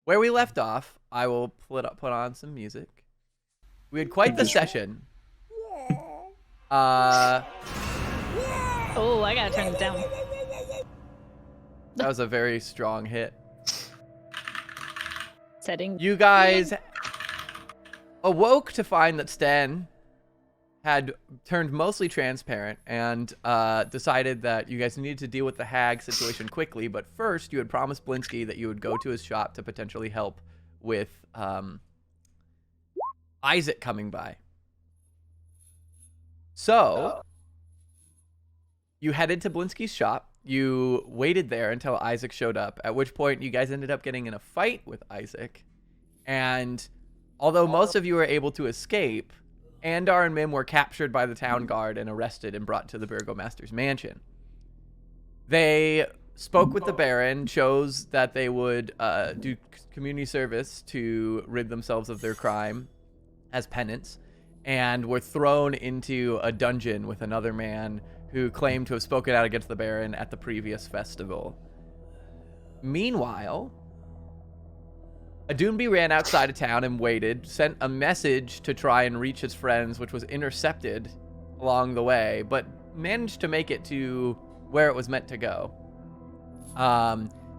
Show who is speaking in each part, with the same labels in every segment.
Speaker 1: where we left off, I will put on some music. We had quite the session.
Speaker 2: Oh, I gotta turn it down.
Speaker 1: That was a very strong hit.
Speaker 2: Setting.
Speaker 1: You guys awoke to find that Sten had turned mostly transparent and decided that you guys needed to deal with the hag situation quickly. But first, you had promised Blinsky that you would go to his shop to potentially help with Isaac coming by. So you headed to Blinsky's shop. You waited there until Isaac showed up, at which point you guys ended up getting in a fight with Isaac. And although most of you were able to escape, Andar and Mim were captured by the town guard and arrested and brought to the burgomaster's mansion. They spoke with the Baron, chose that they would do community service to rid themselves of their crime as penance, and were thrown into a dungeon with another man who claimed to have spoken out against the Baron at the previous festival. Meanwhile, Adunbi ran outside of town and waited, sent a message to try and reach his friends, which was intercepted along the way, but managed to make it to where it was meant to go.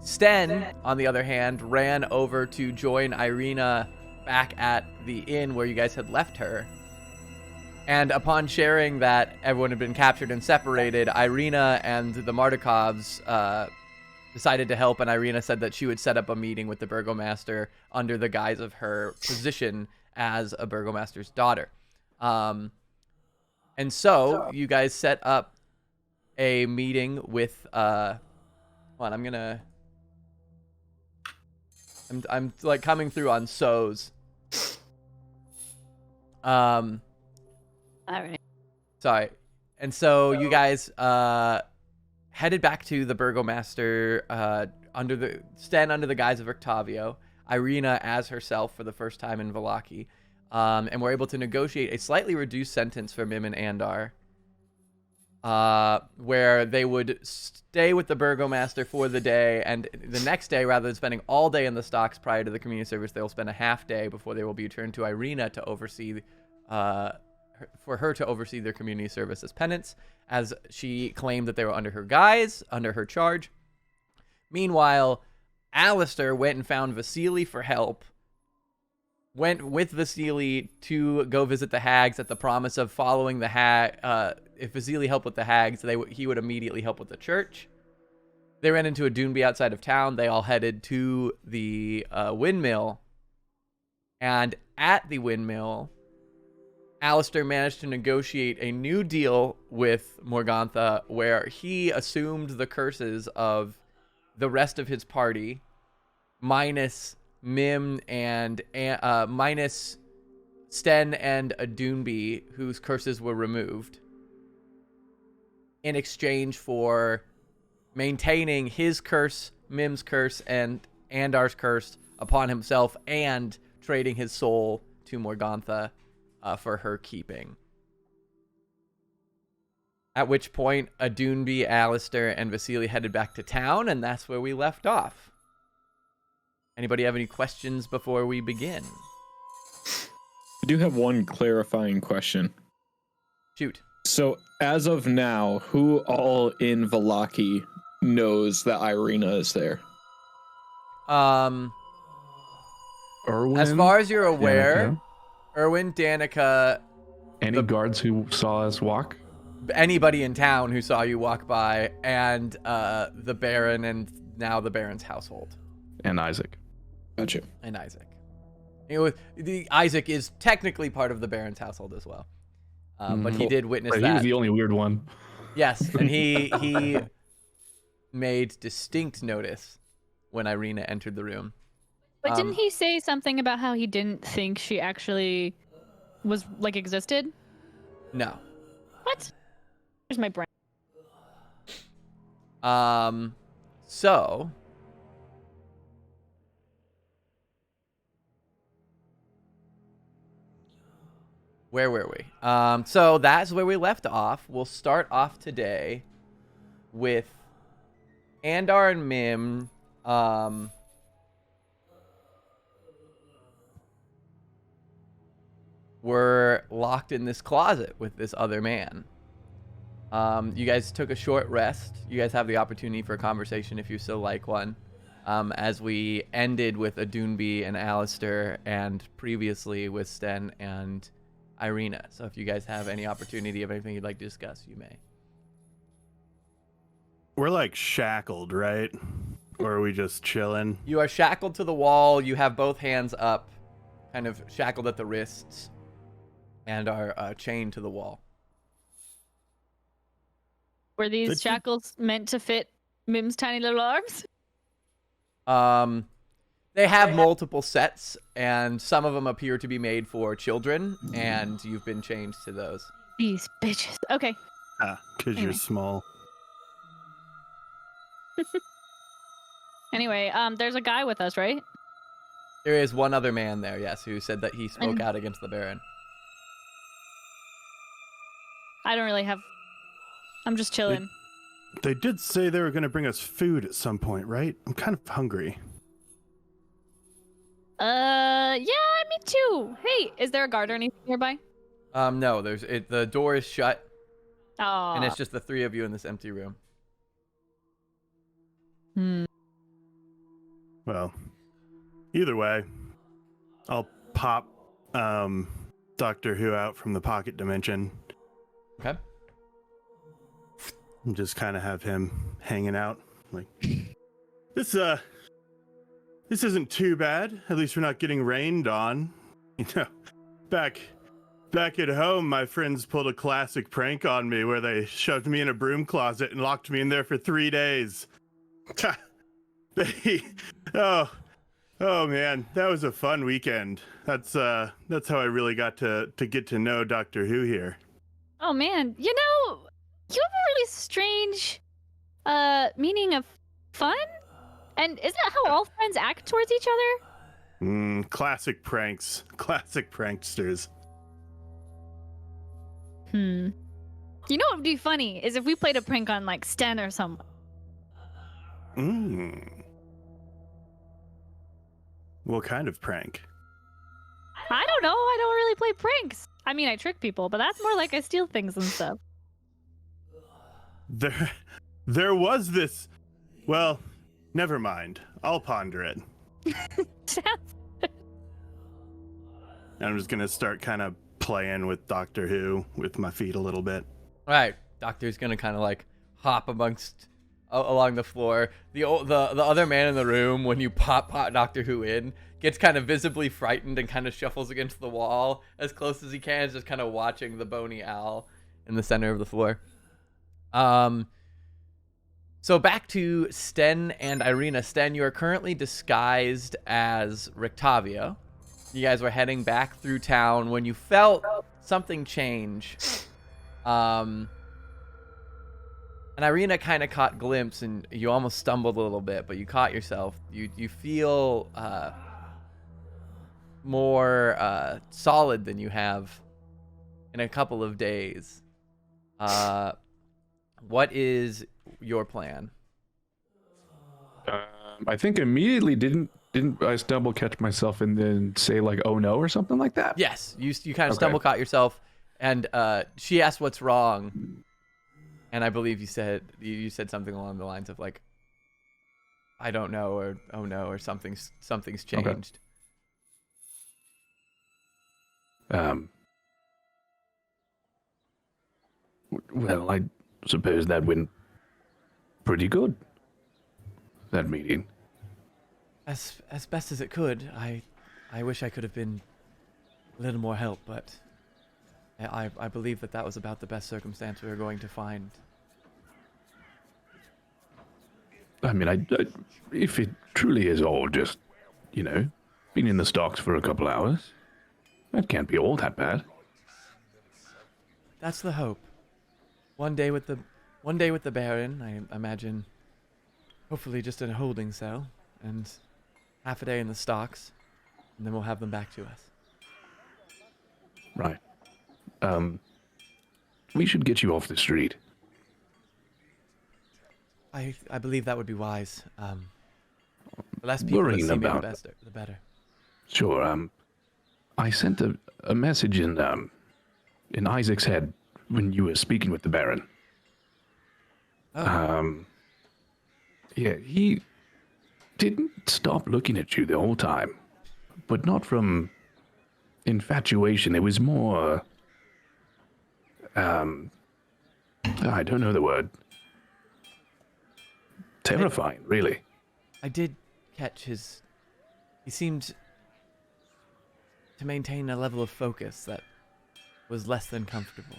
Speaker 1: Sten, on the other hand, ran over to join Irina back at the inn where you guys had left her. And upon sharing that everyone had been captured and separated, Irina and the Mardikovs decided to help, and Irina said that she would set up a meeting with the burgomaster under the guise of her position as a burgomaster's daughter. And so you guys set up a meeting with hold on, I'm like coming through on so's.
Speaker 2: All right.
Speaker 1: Sorry. And so you guys headed back to the burgomaster under the guise of Octavio, Irina as herself for the first time in Vallaki, and were able to negotiate a slightly reduced sentence for Mim and Andar, where they would stay with the burgomaster for the day, and the next day, rather than spending all day in the stocks prior to the community service, they will spend a half day before they will be returned to Irina to oversee for her to oversee their community service as penance, as she claimed that they were under her guise, under her charge. Meanwhile, Alistair went and found Vasili for help, went with Vasili to go visit the hags at the promise of following the hag. If Vasili helped with the hags, he would immediately help with the church. They ran into a Dunbi outside of town. They all headed to the windmill. And at the windmill, Alistair managed to negotiate a new deal with Morgantha where he assumed the curses of the rest of his party, minus Mim and minus Sten and Adunbi, whose curses were removed, in exchange for maintaining his curse, Mim's curse, and Andar's curse upon himself, and trading his soul to Morgantha for her keeping. At which point, Adunbi, Alistair, and Vasili headed back to town, and that's where we left off. Anybody have any questions before we begin?
Speaker 3: I do have one clarifying question.
Speaker 1: Shoot.
Speaker 3: So, as of now, who all in Vallaki knows that Irina is there?
Speaker 4: Erwin,
Speaker 1: As far as you're aware,
Speaker 4: Danica,
Speaker 1: Erwin, Danica,
Speaker 4: any guards who saw us walk?
Speaker 1: anybody in town who saw you walk by, and the Baron, and now the Baron's household.
Speaker 4: And Isaac.
Speaker 3: Gotcha.
Speaker 1: And Isaac. Isaac is technically part of the Baron's household as well. But he did witness
Speaker 4: Right,
Speaker 1: that.
Speaker 4: he was the only weird one.
Speaker 1: Yes, and he made distinct notice when Irina entered the room.
Speaker 2: But didn't he say something about how he didn't think she actually was, like, existed?
Speaker 1: No.
Speaker 2: What? Here's my brain.
Speaker 1: So where were we? So that's where we left off. We'll start off today with Andar and Mim were locked in this closet with this other man. You guys took a short rest. You guys have the opportunity for a conversation if you still like one. As we ended with Adunbi and Alistair, and previously with Sten and Irina. So if you guys have any opportunity of anything you'd like to discuss, you may.
Speaker 5: We're like shackled, right? Or are we just chilling?
Speaker 1: You are shackled to the wall. You have both hands up, kind of shackled at the wrists, and are chained to the wall.
Speaker 2: Were these shackles meant to fit Mim's tiny little arms?
Speaker 1: They have multiple sets, and some of them appear to be made for children, and you've been chained to those.
Speaker 2: These bitches. Okay.
Speaker 5: Because you're small.
Speaker 2: Anyway, there's a guy with us, right?
Speaker 1: There is one other man there, yes, who said that he spoke out against the Baron.
Speaker 2: I don't really have... I'm just chilling.
Speaker 5: They did say they were going to bring us food at some point, right? I'm kind of hungry.
Speaker 2: Yeah, me too. Hey, is there a guard or anything nearby?
Speaker 1: No, the door is shut,
Speaker 2: Oh.
Speaker 1: and it's just the three of you in this empty room.
Speaker 5: Well, either way, I'll pop Doctor Who out from the pocket dimension
Speaker 1: Okay.
Speaker 5: and just kind of have him hanging out. Like, this isn't too bad. At least we're not getting rained on. You know, back at home, my friends pulled a classic prank on me where they shoved me in a broom closet and locked me in there for 3 days. Oh man, that was a fun weekend. That's how I really got to get to know Doctor Who here.
Speaker 2: Oh man, you have a really strange meaning of fun? And isn't that how all friends act towards each other?
Speaker 5: Classic pranks. Classic pranksters.
Speaker 2: You know what would be funny is if we played a prank on like Sten or someone.
Speaker 5: What kind of prank?
Speaker 2: I don't know. I don't really play pranks. I mean, I trick people, but that's more like I steal things and stuff.
Speaker 5: There was this. Well, never mind. I'll ponder it. I'm just gonna start kind of playing with Doctor Who with my feet a little bit.
Speaker 1: All right, Doctor's gonna kind of like hop along the floor. The other man in the room, when you pop Doctor Who in, gets kind of visibly frightened and kind of shuffles against the wall as close as he can, just kind of watching the bony owl in the center of the floor. So back to Sten and Irina. Sten, you are currently disguised as Rictavio. You guys were heading back through town when you felt something change. And Irina kind of caught a glimpse, and you almost stumbled a little bit, but you caught yourself. You feel more solid than you have in a couple of days. What is your plan?
Speaker 4: I think immediately didn't I stumble catch myself and then say like, oh no, or something like that?
Speaker 1: Yes, you kind of stumble caught yourself, and she asked what's wrong, and I believe you said something along the lines of like, I don't know, or oh no, or something's changed.
Speaker 4: Well, I suppose that went pretty good, that meeting.
Speaker 1: As best as it could. I wish I could have been a little more help, but I believe that was about the best circumstance we were going to find.
Speaker 4: I mean, if it truly is all just, being in the stocks for a couple hours, that can't be all that bad.
Speaker 1: That's the hope. One day with the Baron, I imagine, hopefully just in a holding cell, and half a day in the stocks, and then we'll have them back to us.
Speaker 4: Right. We should get you off the street.
Speaker 1: I believe that would be wise. The less people that see me, the better.
Speaker 4: Sure. I sent a message in Isaac's head when you were speaking with the Baron.
Speaker 1: Oh.
Speaker 4: Yeah, he didn't stop looking at you the whole time, but not from infatuation. It was more, I don't know the word. Terrifying, really.
Speaker 1: I did catch his... He seemed to maintain a level of focus that was less than comfortable.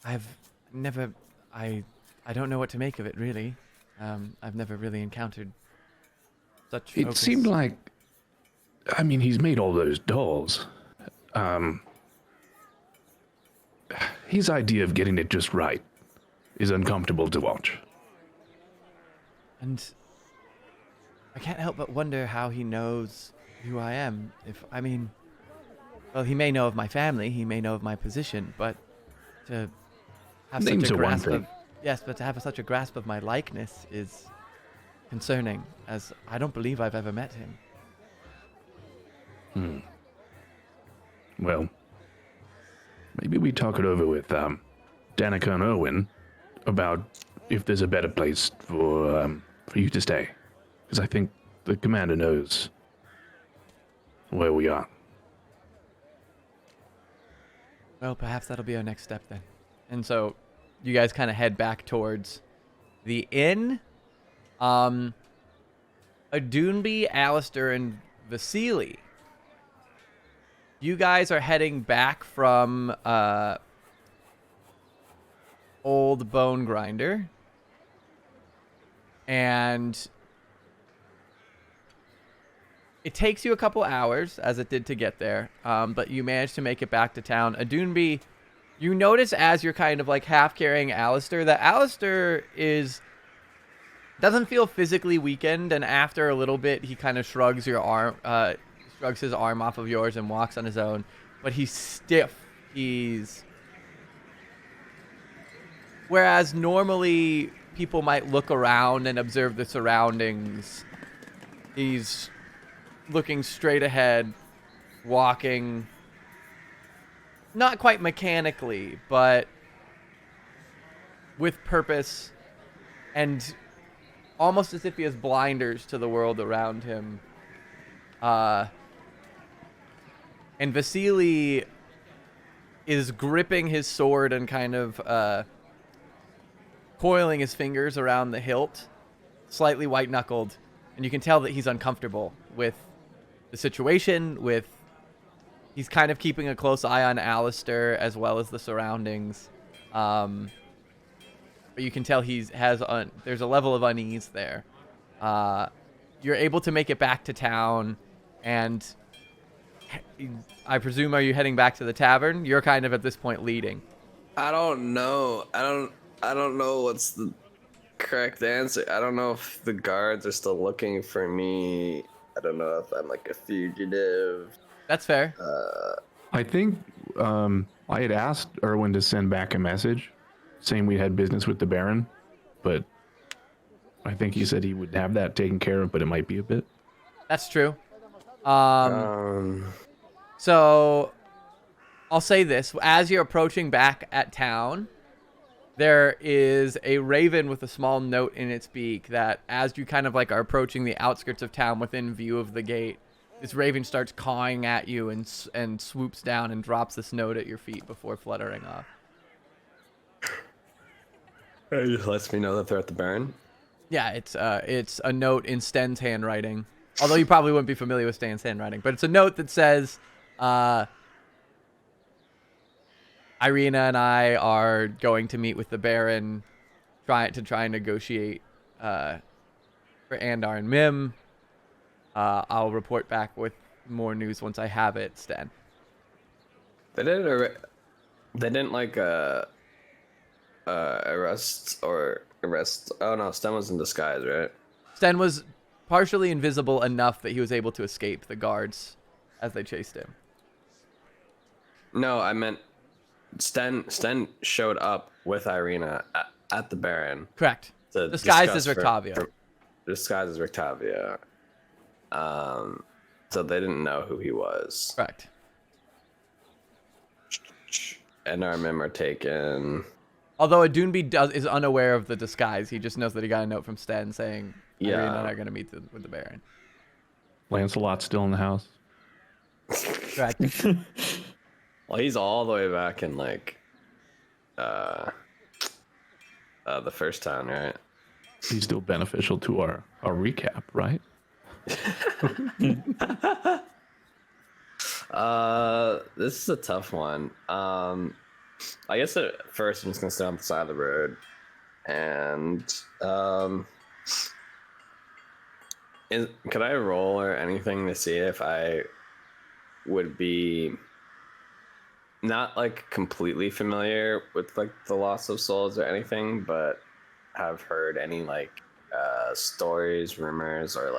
Speaker 1: I've never... I don't know what to make of it, really. I've never really encountered such focus.
Speaker 4: It seemed like... I mean, he's made all those dolls. His idea of getting it just right is uncomfortable to watch.
Speaker 1: And I can't help but wonder how he knows who I am. Well, he may know of my family, he may know of my position, but to have
Speaker 4: Names
Speaker 1: such a
Speaker 4: are one
Speaker 1: grasp
Speaker 4: thing.
Speaker 1: of... Yes, but to have such a grasp of my likeness is concerning, as I don't believe I've ever met him.
Speaker 4: Well, maybe we talk it over with Danica and Irwin about if there's a better place for you to stay. Because I think the commander knows where we are.
Speaker 1: Well, perhaps that'll be our next step then. And so you guys kind of head back towards the inn. Adunbi, Alistair, and Vasili. You guys are heading back from Old Bone Grinder. And it takes you a couple hours, as it did to get there, but you manage to make it back to town. Adunbi, you notice as you're kind of like half carrying Alistair that Alistair doesn't feel physically weakened, and after a little bit he kind of shrugs his arm off of yours and walks on his own, but he's stiff. Whereas normally people might look around and observe the surroundings, he's looking straight ahead, walking, not quite mechanically, but with purpose, and almost as if he has blinders to the world around him. And Vasili is gripping his sword and kind of coiling his fingers around the hilt, slightly white-knuckled, and you can tell that he's uncomfortable with the situation, he's kind of keeping a close eye on Alistair as well as the surroundings. But you can tell there's a level of unease there. You're able to make it back to town, and I presume, are you heading back to the tavern? You're kind of at this point leading.
Speaker 6: I don't know. I don't know what's the correct answer. I don't know if the guards are still looking for me. I don't know if I'm like a fugitive.
Speaker 1: That's fair.
Speaker 4: I think I had asked Irwin to send back a message saying we had business with the Baron, but I think he said he would have that taken care of, but it might be a bit.
Speaker 1: That's true. So I'll say this. As you're approaching back at town, there is a raven with a small note in its beak that, as you kind of like are approaching the outskirts of town within view of the gate, this raven starts cawing at you and swoops down and drops this note at your feet before fluttering off.
Speaker 6: It just lets me know that they're at the Baron.
Speaker 1: Yeah, it's a note in Sten's handwriting. Although you probably wouldn't be familiar with Sten's handwriting, but it's a note that says, Irina and I are going to meet with the Baron, try and negotiate for Andar and Mim. I'll report back with more news once I have it, Sten.
Speaker 6: They didn't like arrest. Oh no, Sten was in disguise, right?
Speaker 1: Sten was partially invisible enough that he was able to escape the guards as they chased him.
Speaker 6: No, I meant Sten showed up with Irina at the Baron.
Speaker 1: Correct.
Speaker 6: To
Speaker 1: Disguised
Speaker 6: discuss
Speaker 1: as Rictavia.
Speaker 6: Disguised as Rictavia. So they didn't know who he was.
Speaker 1: Correct.
Speaker 6: And our men are taken.
Speaker 1: Although Adunbi is unaware of the disguise, he just knows that he got a note from Sten saying,
Speaker 6: Yeah.
Speaker 1: Irina and I are going to meet with the Baron.
Speaker 4: Lancelot's still in the house.
Speaker 1: Correct.
Speaker 6: Well, he's all the way back in like the first town, right?
Speaker 4: He's still beneficial to our recap, right?
Speaker 6: This is a tough one. I guess at first I'm just gonna stay on the side of the road, and could I roll or anything to see if I would be not like completely familiar with like the loss of souls or anything, but have heard any like stories, rumors, or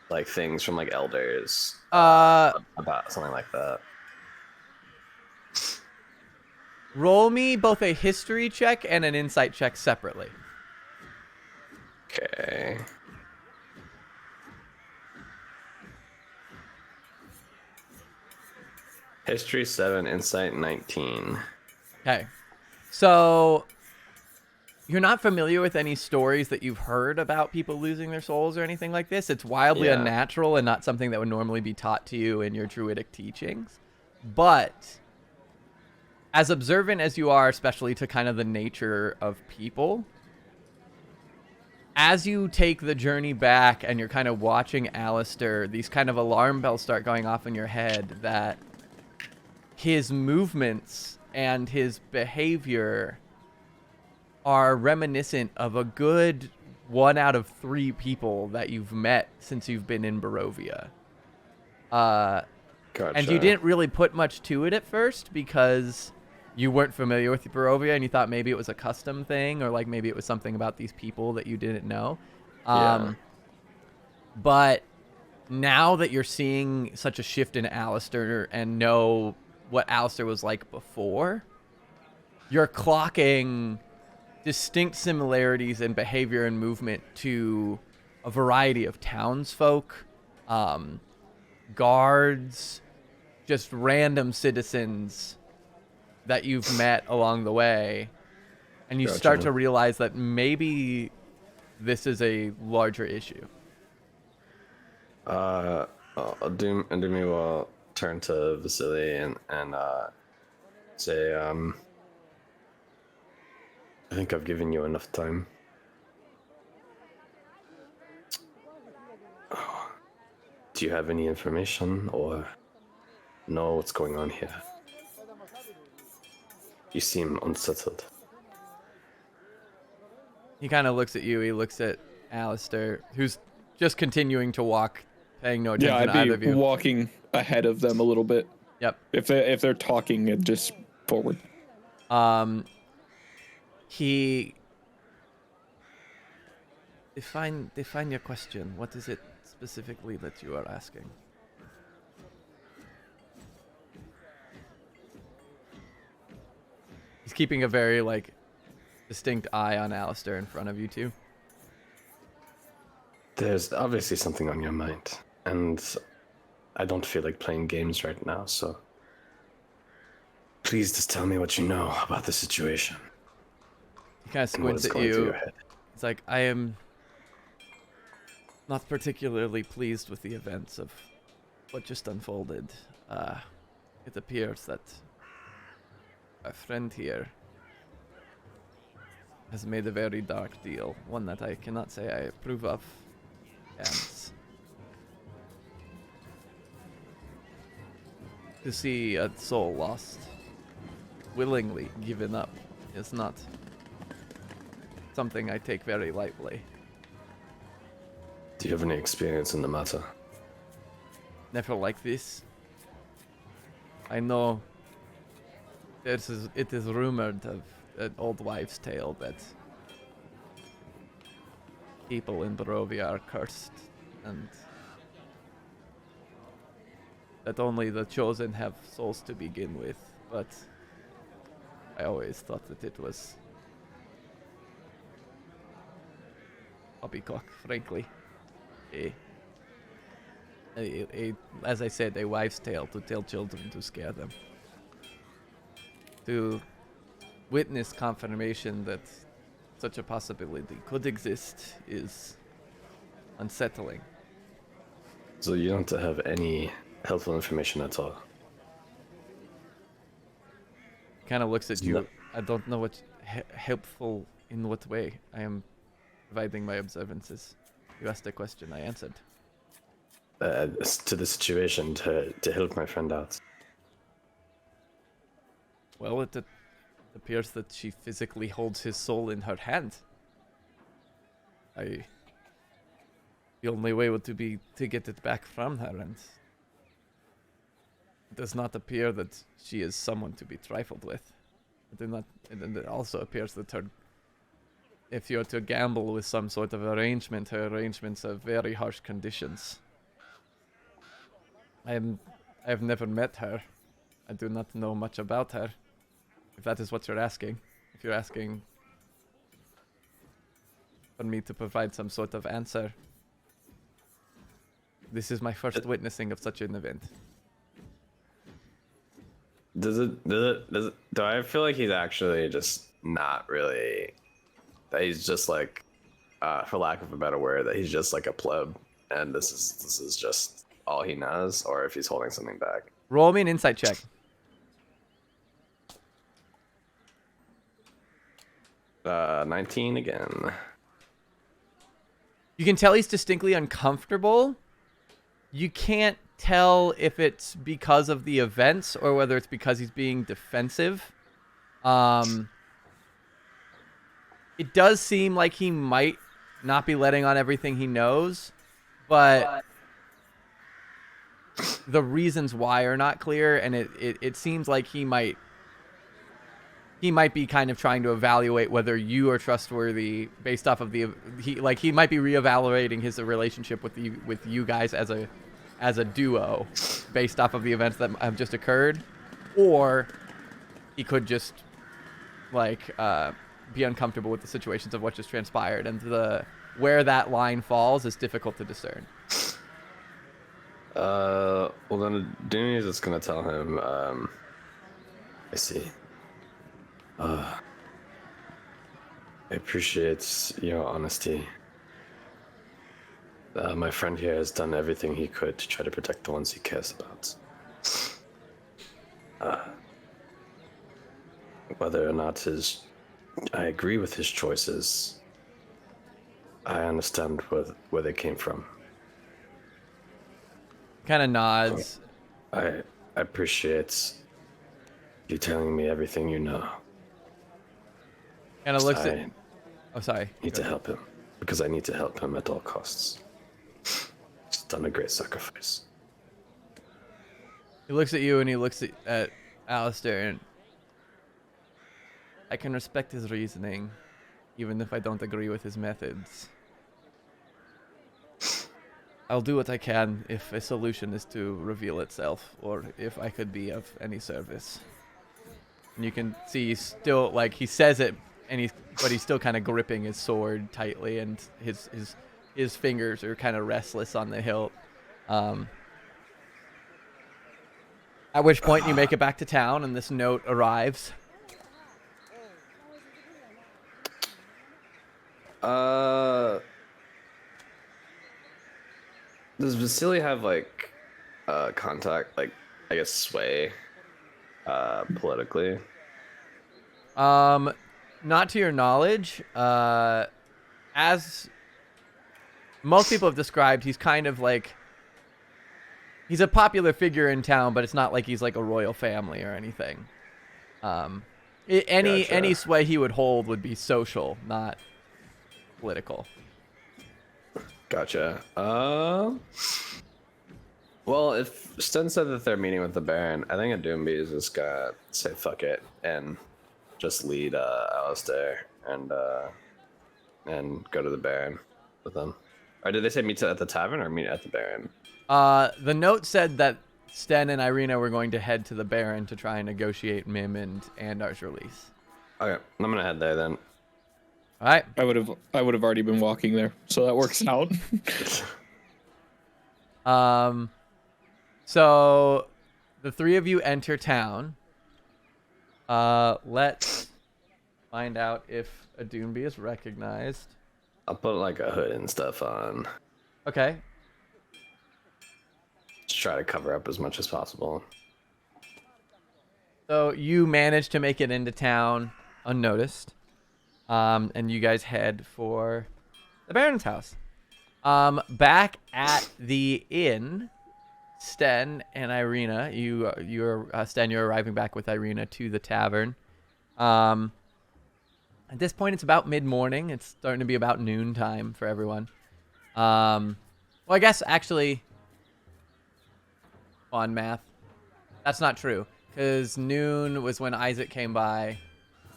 Speaker 6: like things from like elders about something like that.
Speaker 1: Roll me both a history check and an insight check separately.
Speaker 6: Okay. History 7, insight 19.
Speaker 1: Okay. So you're not familiar with any stories that you've heard about people losing their souls or anything like this. It's wildly
Speaker 6: Yeah.
Speaker 1: unnatural and not something that would normally be taught to you in your druidic teachings. But as observant as you are, especially to kind of the nature of people, as you take the journey back and you're kind of watching Alistair, these kind of alarm bells start going off in your head that his movements and his behavior are reminiscent of a good 1 out of 3 people that you've met since you've been in Barovia.
Speaker 6: Gotcha.
Speaker 1: And you didn't really put much to it at first because you weren't familiar with Barovia and you thought maybe it was a custom thing or like maybe it was something about these people that you didn't know. But now that you're seeing such a shift in Alistair and know what Alistair was like before, you're clocking distinct similarities in behavior and movement to a variety of townsfolk, guards, just random citizens that you've met along the way. And you start to realize that maybe this is a larger issue.
Speaker 6: Dumi will turn to Vasili and say, I think I've given you enough time. Do you have any information or know what's going on here? You seem unsettled.
Speaker 1: He kind of looks at you. He looks at Alistair, who's just continuing to walk, paying no attention to either
Speaker 3: I'd
Speaker 1: of
Speaker 3: be
Speaker 1: you.
Speaker 3: walking ahead of them a little bit.
Speaker 1: Yep.
Speaker 3: If they're talking, just forward.
Speaker 1: He define your question. What is it specifically that you are asking? He's keeping a very like distinct eye on Alistair in front of you two.
Speaker 6: There's obviously something on your mind, and I don't feel like playing games right now, so please just tell me what you know about the situation.
Speaker 1: He kind of
Speaker 6: And what
Speaker 1: squints
Speaker 6: is
Speaker 1: at
Speaker 6: going through
Speaker 1: you.
Speaker 6: your head.
Speaker 1: It's like, I am not particularly pleased with the events of what just unfolded. It appears that a friend here has made a very dark deal, one that I cannot say I approve of, and to see a soul lost, willingly given up, is not something I take very lightly.
Speaker 6: Do you have any experience in the matter?
Speaker 1: Never like this. I know it is rumored of an old wives' tale that people in Barovia are cursed and that only the chosen have souls to begin with, but I always thought that it was poppycock, frankly. as I said, a wives' tale to tell children to scare them. To witness confirmation that such a possibility could exist is unsettling.
Speaker 6: So you don't have any helpful information at all.
Speaker 1: Kind of looks at you.
Speaker 6: No.
Speaker 1: I don't know what helpful in what way. I am providing my observances. You asked a question, I answered.
Speaker 6: To the situation to help my friend out.
Speaker 1: Well, it appears that she physically holds his soul in her hand. The only way would be to get it back from her, and it does not appear that she is someone to be trifled with. And it also appears that if you're to gamble with some sort of arrangement, her arrangements have very harsh conditions. I have never met her. I do not know much about her. If that is what you're asking. If you're asking for me to provide some sort of answer. This is my first witnessing of such an event.
Speaker 6: Do I feel like he's actually just not really, that he's just like, for lack of a better word, that he's just like a pleb, and this is just all he knows, or if he's holding something back?
Speaker 1: Roll me an insight check.
Speaker 6: Uh, 19 again.
Speaker 1: You can tell he's distinctly uncomfortable. You can't tell if it's because of the events or whether it's because he's being defensive. It does seem like he might not be letting on everything he knows, but the reasons why are not clear, and it seems like he might be kind of trying to evaluate whether you are trustworthy based off of he might be reevaluating his relationship with you guys as a duo based off of the events that have just occurred, or he could just be uncomfortable with the situations of what just transpired, and where that line falls is difficult to discern.
Speaker 6: Well then Dooney is just gonna tell him, I see. I appreciate your honesty. My friend here has done everything he could to try to protect the ones he cares about. Whether or not I agree with his choices, I understand where they came from.
Speaker 1: Kind of nods.
Speaker 6: I appreciate you telling me everything you know.
Speaker 1: Kind of looks at. Oh, sorry.
Speaker 6: Need to help him because I need to help him at all costs. He's done a great sacrifice.
Speaker 1: He looks at you and he looks at Alistair, and I can respect his reasoning, even if I don't agree with his methods. I'll do what I can if a solution is to reveal itself, or if I could be of any service. And you can see he's still, he says it, but he's still kind of gripping his sword tightly, and his fingers are kind of restless on the hilt. At which point you make it back to town, and this note arrives.
Speaker 6: Does Vasili have contact, I guess sway, politically?
Speaker 1: Not to your knowledge. As most people have described, he's kind of he's a popular figure in town, but it's not like he's like a royal family or anything. Any sway he would hold would be social, not political.
Speaker 6: Gotcha. Well, if Sten said that they're meeting with the Baron, I think Adoombi is just gonna say fuck it and just lead Alistair and go to the Baron with them. Or did they say meet at the tavern or meet at the Baron?
Speaker 1: The note said that Sten and Irina were going to head to the Baron to try and negotiate Mim and Andar's release.
Speaker 6: Okay, I'm gonna head there then.
Speaker 1: All right.
Speaker 3: I would have already been walking there, so that works out.
Speaker 1: So the three of you enter town. Let's find out if a Doomby is recognized.
Speaker 6: I'll put like a hood and stuff on.
Speaker 1: Okay.
Speaker 6: Just try to cover up as much as possible.
Speaker 1: So you manage to make it into town unnoticed. And you guys head for the Baron's house. Back at the inn, Sten and Irina, Sten, you're arriving back with Irina to the tavern. At this point, it's about mid-morning. It's starting to be about noon time for everyone. Well, I guess actually, on math, that's not true because noon was when Isaac came by.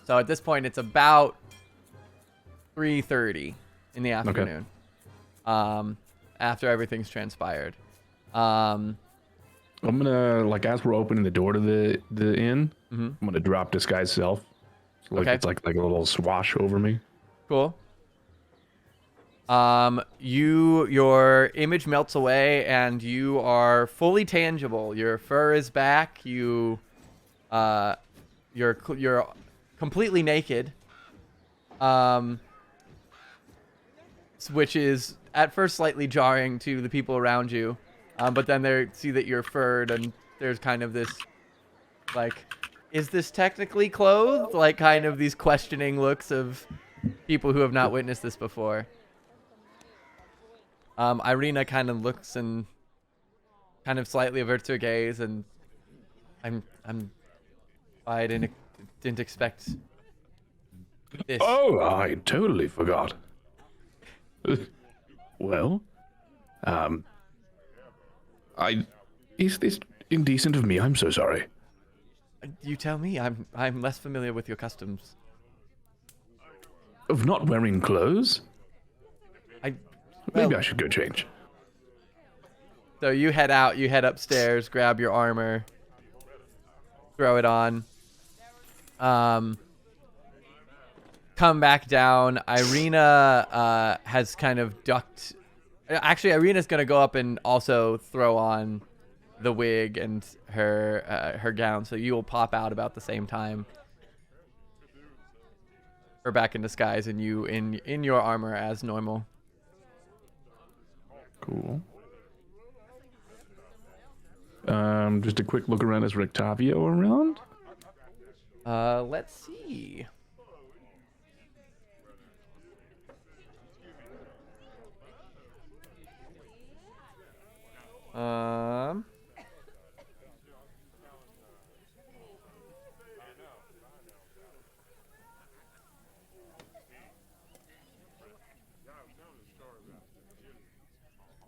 Speaker 1: So at this point, it's about 3:30 in the afternoon. Okay. After everything's transpired. I'm
Speaker 4: gonna, like, as we're opening the door to the inn, I'm gonna drop disguise self. So, like, it's like a little swash over me.
Speaker 1: Cool. Your image melts away and you are fully tangible. Your fur is back. You're completely naked. Which is at first slightly jarring to the people around you. But then they see that you're furred and there's kind of this, like, is this technically clothed? Like, kind of these questioning looks of people who have not witnessed this before. Irina kind of looks and kind of slightly averts her gaze, and I didn't expect this.
Speaker 4: Oh, I totally forgot. Well, is this indecent of me? I'm so sorry.
Speaker 1: You tell me. I'm less familiar with your customs.
Speaker 4: Of not wearing clothes? Maybe
Speaker 1: Well,
Speaker 4: I should go change.
Speaker 1: So you head out. You head upstairs. Grab your armor. Throw it on. Come back down. Irina has kind of ducked. Actually, Irina's gonna go up and also throw on the wig and her gown, so you will pop out about the same time. Her back in disguise and you in your armor as normal.
Speaker 4: Cool. Just a quick look around. Is Rictavio around?
Speaker 1: Let's see.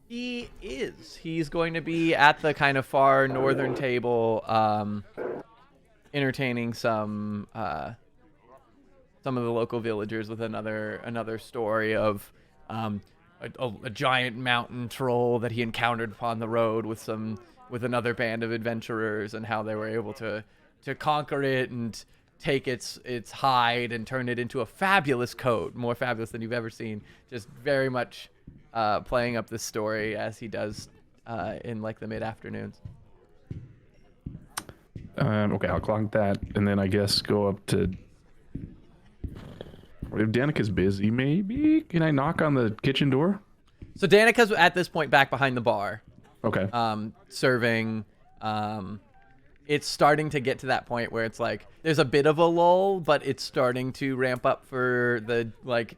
Speaker 1: He is. He's going to be at the kind of far northern table, entertaining some of the local villagers with another story of a giant mountain troll that he encountered upon the road with another band of adventurers, and how they were able to conquer it and take its hide and turn it into a fabulous coat, more fabulous than you've ever seen. Just very much playing up this story as he does in like the mid-afternoons.
Speaker 4: Okay, I'll clunk that, and then I guess go up to. If Danica's busy, maybe can I knock on the kitchen door?
Speaker 1: So Danica's at this point back behind the bar.
Speaker 4: Okay.
Speaker 1: Serving. It's starting to get to that point where it's like there's a bit of a lull, but it's starting to ramp up for the like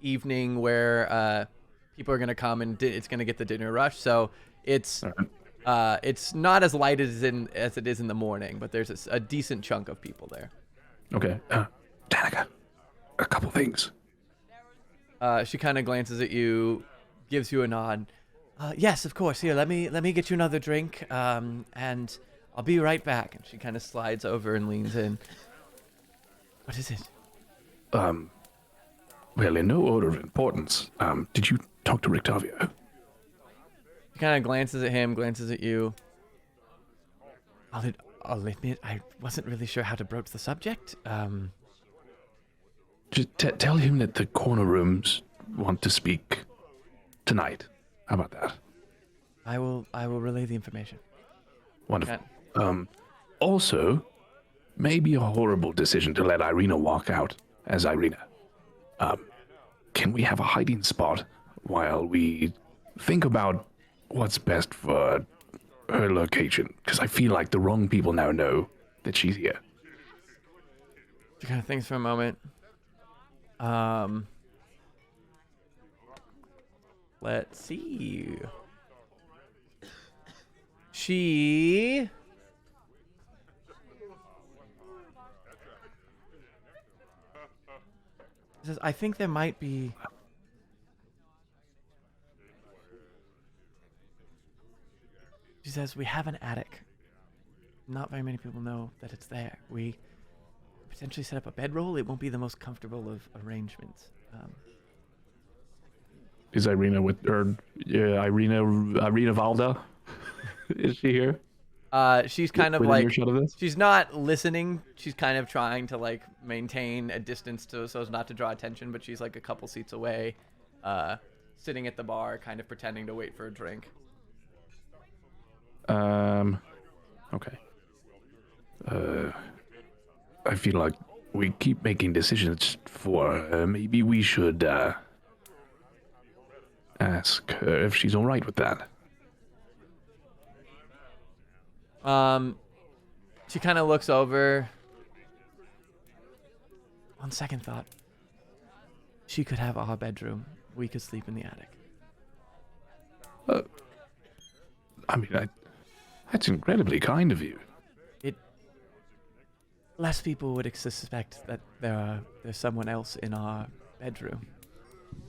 Speaker 1: evening where people are gonna come and it's gonna get the dinner rush. So it's not as light as it is in the morning, but there's a decent chunk of people there.
Speaker 4: Okay. Danica, a couple things.
Speaker 1: She kind of glances at you, gives you a nod. Yes, of course. Here, let me get you another drink, and I'll be right back. And she kind of slides over and leans in. What is it?
Speaker 4: Well, in no order of importance, did you talk to Rictavio?
Speaker 1: She kind of glances at him, glances at you. I'll admit, I wasn't really sure how to broach the subject.
Speaker 4: Just tell him that the corner rooms want to speak tonight. How about that?
Speaker 1: I will relay the information.
Speaker 4: Wonderful.
Speaker 1: Okay.
Speaker 4: Also, maybe a horrible decision to let Irina walk out as Irina. Can we have a hiding spot while we think about what's best for her location? Because I feel like the wrong people now know that she's here.
Speaker 1: She kind of thinks for a moment. Let's see. She says, I think there might be. She says, we have an attic. Not very many people know that it's there. We potentially set up a bedroll. It won't be the most comfortable of arrangements.
Speaker 4: Is Irina with her? Irina Valda? Is she here?
Speaker 1: She's kind of
Speaker 4: Within
Speaker 1: like,
Speaker 4: earshot of this?
Speaker 1: she's not listening. She's kind of trying to like maintain a distance so as not to draw attention, but she's like a couple seats away, sitting at the bar, kind of pretending to wait for a drink.
Speaker 4: Okay. I feel like we keep making decisions for her. Maybe we should, ask her if she's alright with that.
Speaker 1: She kind of looks over. On second thought, she could have our bedroom. We could sleep in the attic.
Speaker 4: I mean, that's incredibly kind of you.
Speaker 1: Less people would suspect that there's someone else in our bedroom.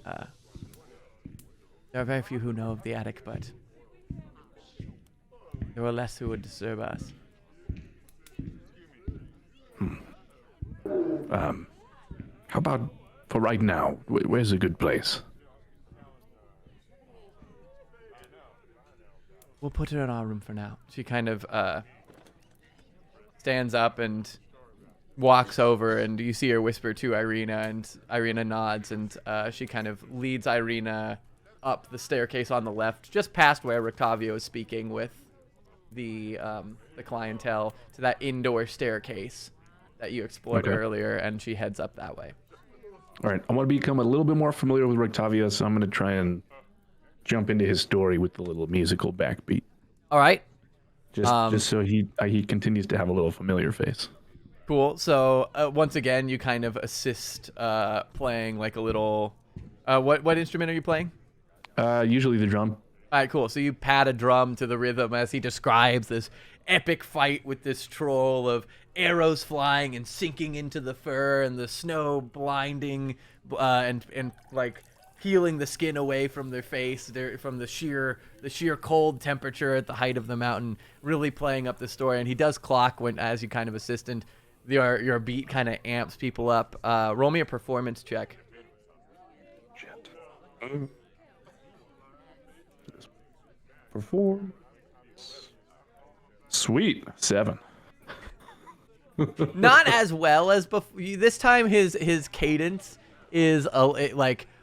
Speaker 1: There are very few who know of the attic, but there are less who would disturb us.
Speaker 4: How about for right now? Where's a good place?
Speaker 1: We'll put her in our room for now. She kind of stands up and walks over, and you see her whisper to Irina, and Irina nods, and she kind of leads Irina up the staircase on the left, just past where Rictavio is speaking with the clientele, to that indoor staircase that you explored earlier, and she heads up that way.
Speaker 4: All right, I want to become a little bit more familiar with Rictavio, so I'm going to try and jump into his story with the little musical backbeat.
Speaker 1: All right.
Speaker 4: Just so he continues to have a little familiar face.
Speaker 1: Cool. So once again, you kind of assist playing like a little. What instrument are you playing?
Speaker 4: Usually the drum.
Speaker 1: All right, cool. So you pad a drum to the rhythm as he describes this epic fight with this troll of arrows flying and sinking into the fur and the snow blinding and like peeling the skin away from their face from the sheer cold temperature at the height of the mountain, really playing up the story. And he does clock when as you kind of assist, and your beat kind of amps people up. Roll me a performance check.
Speaker 4: Shit. Perform. Sweet. 7.
Speaker 1: Not as well as before. This time his cadence is a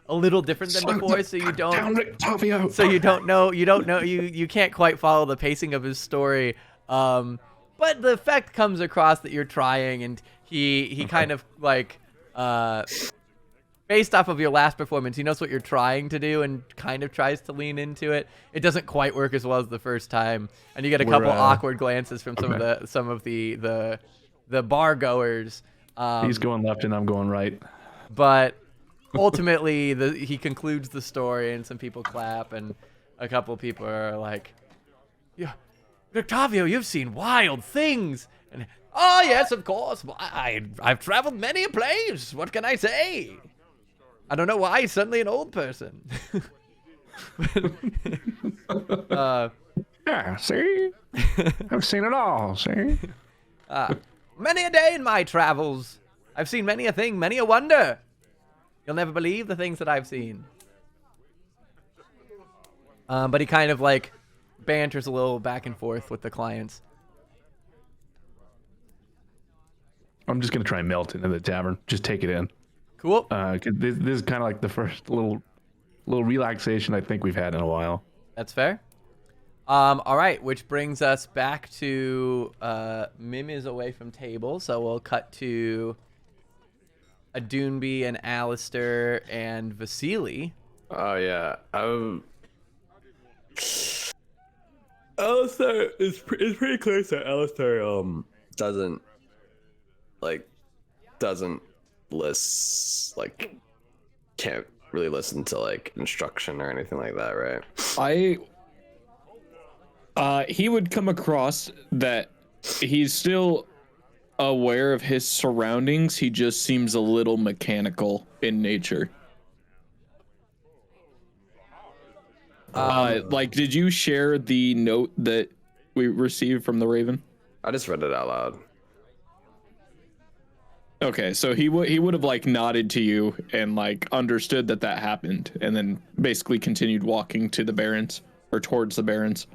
Speaker 1: little different than before, so you don't know you can't quite follow the pacing of his story. But the effect comes across that you're trying, and he kind of like based off of your last performance, he knows what you're trying to do and kind of tries to lean into it. It doesn't quite work as well as the first time, and you get a couple awkward glances from some of the bar goers.
Speaker 4: He's going left and I'm going right.
Speaker 1: But ultimately, he concludes the story, and some people clap, and a couple people are like, "Yeah, Octavio, you've seen wild things." And oh yes, of course, I've traveled many a place. What can I say? I don't know why he's suddenly an old person.
Speaker 4: Yeah, see? I've seen it all, see?
Speaker 1: Many a day in my travels, I've seen many a thing, many a wonder. You'll never believe the things that I've seen. But he kind of like banters a little back and forth with the clients.
Speaker 4: I'm just going to try and melt into the tavern. Just take it in.
Speaker 1: Cool.
Speaker 4: 'Cause this is kind of like the first little relaxation I think we've had in a while.
Speaker 1: That's fair. All right, which brings us back to Mim is away from table, so we'll cut to Adunbi and Alistair and Vasili.
Speaker 6: Oh yeah, Alistair is pretty clear that Alistair doesn't can't really listen to like instruction or anything like that, right?
Speaker 3: He would come across that he's still aware of his surroundings. He just seems a little mechanical in nature. Like, did you share the note that we received from the Raven?
Speaker 6: I just read it out loud.
Speaker 3: Okay, so he would have like nodded to you and like understood that happened, and then basically continued walking to the Barrens or towards the Barrens.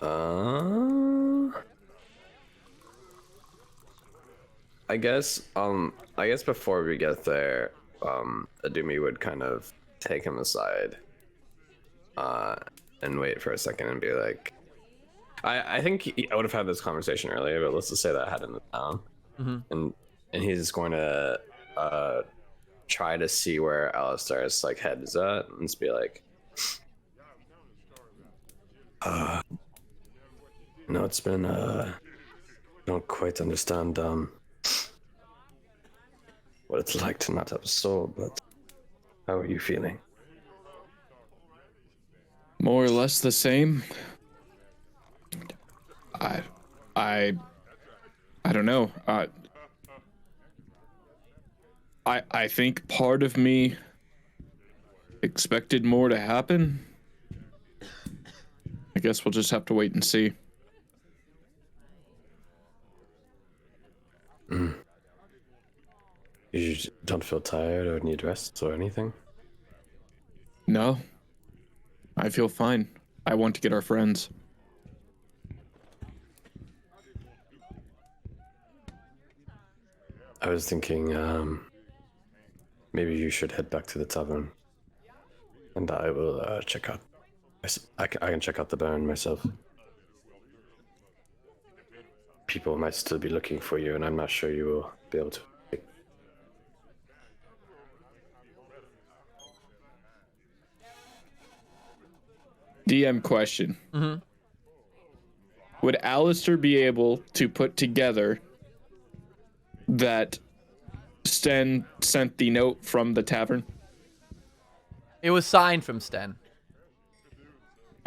Speaker 6: I guess before we get there, Adumi would kind of take him aside, and wait for a second and be like, I think I would have had this conversation earlier, but let's just say that I had in the town, and he's just going to try to see where Alistair's like head is at, and just be like, no, it's been I don't quite understand what it's like to not have a soul, but how are you feeling?
Speaker 3: More or less the same. I don't know. I think part of me expected more to happen. I guess we'll just have to wait and see.
Speaker 6: You don't feel tired or need rest or anything?
Speaker 3: No. I feel fine. I want to get our friends.
Speaker 6: I was thinking, maybe you should head back to the tavern, and I will check out. I can check out the Baron myself. People might still be looking for you, and I'm not sure you will be able to.
Speaker 3: DM question. Would Alistair be able to put together that Sten sent the note from the tavern?
Speaker 1: It was signed from Sten.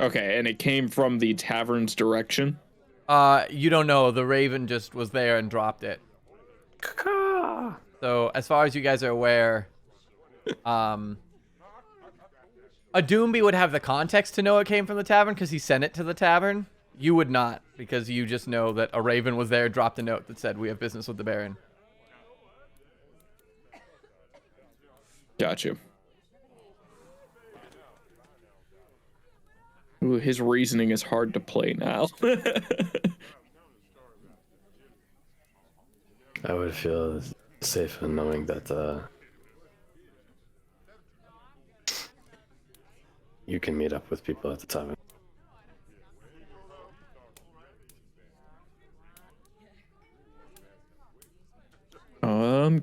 Speaker 3: Okay, and it came from the tavern's direction?
Speaker 1: You don't know. The Raven just was there and dropped it. So, as far as you guys are aware, Adumbi would have the context to know it came from the tavern because he sent it to the tavern. You would not, because you just know that a Raven was there, dropped a note that said, "We have business with the Baron."
Speaker 3: Got you. Ooh, his reasoning is hard to play now.
Speaker 6: I would feel safe in knowing that you can meet up with people at the tavern.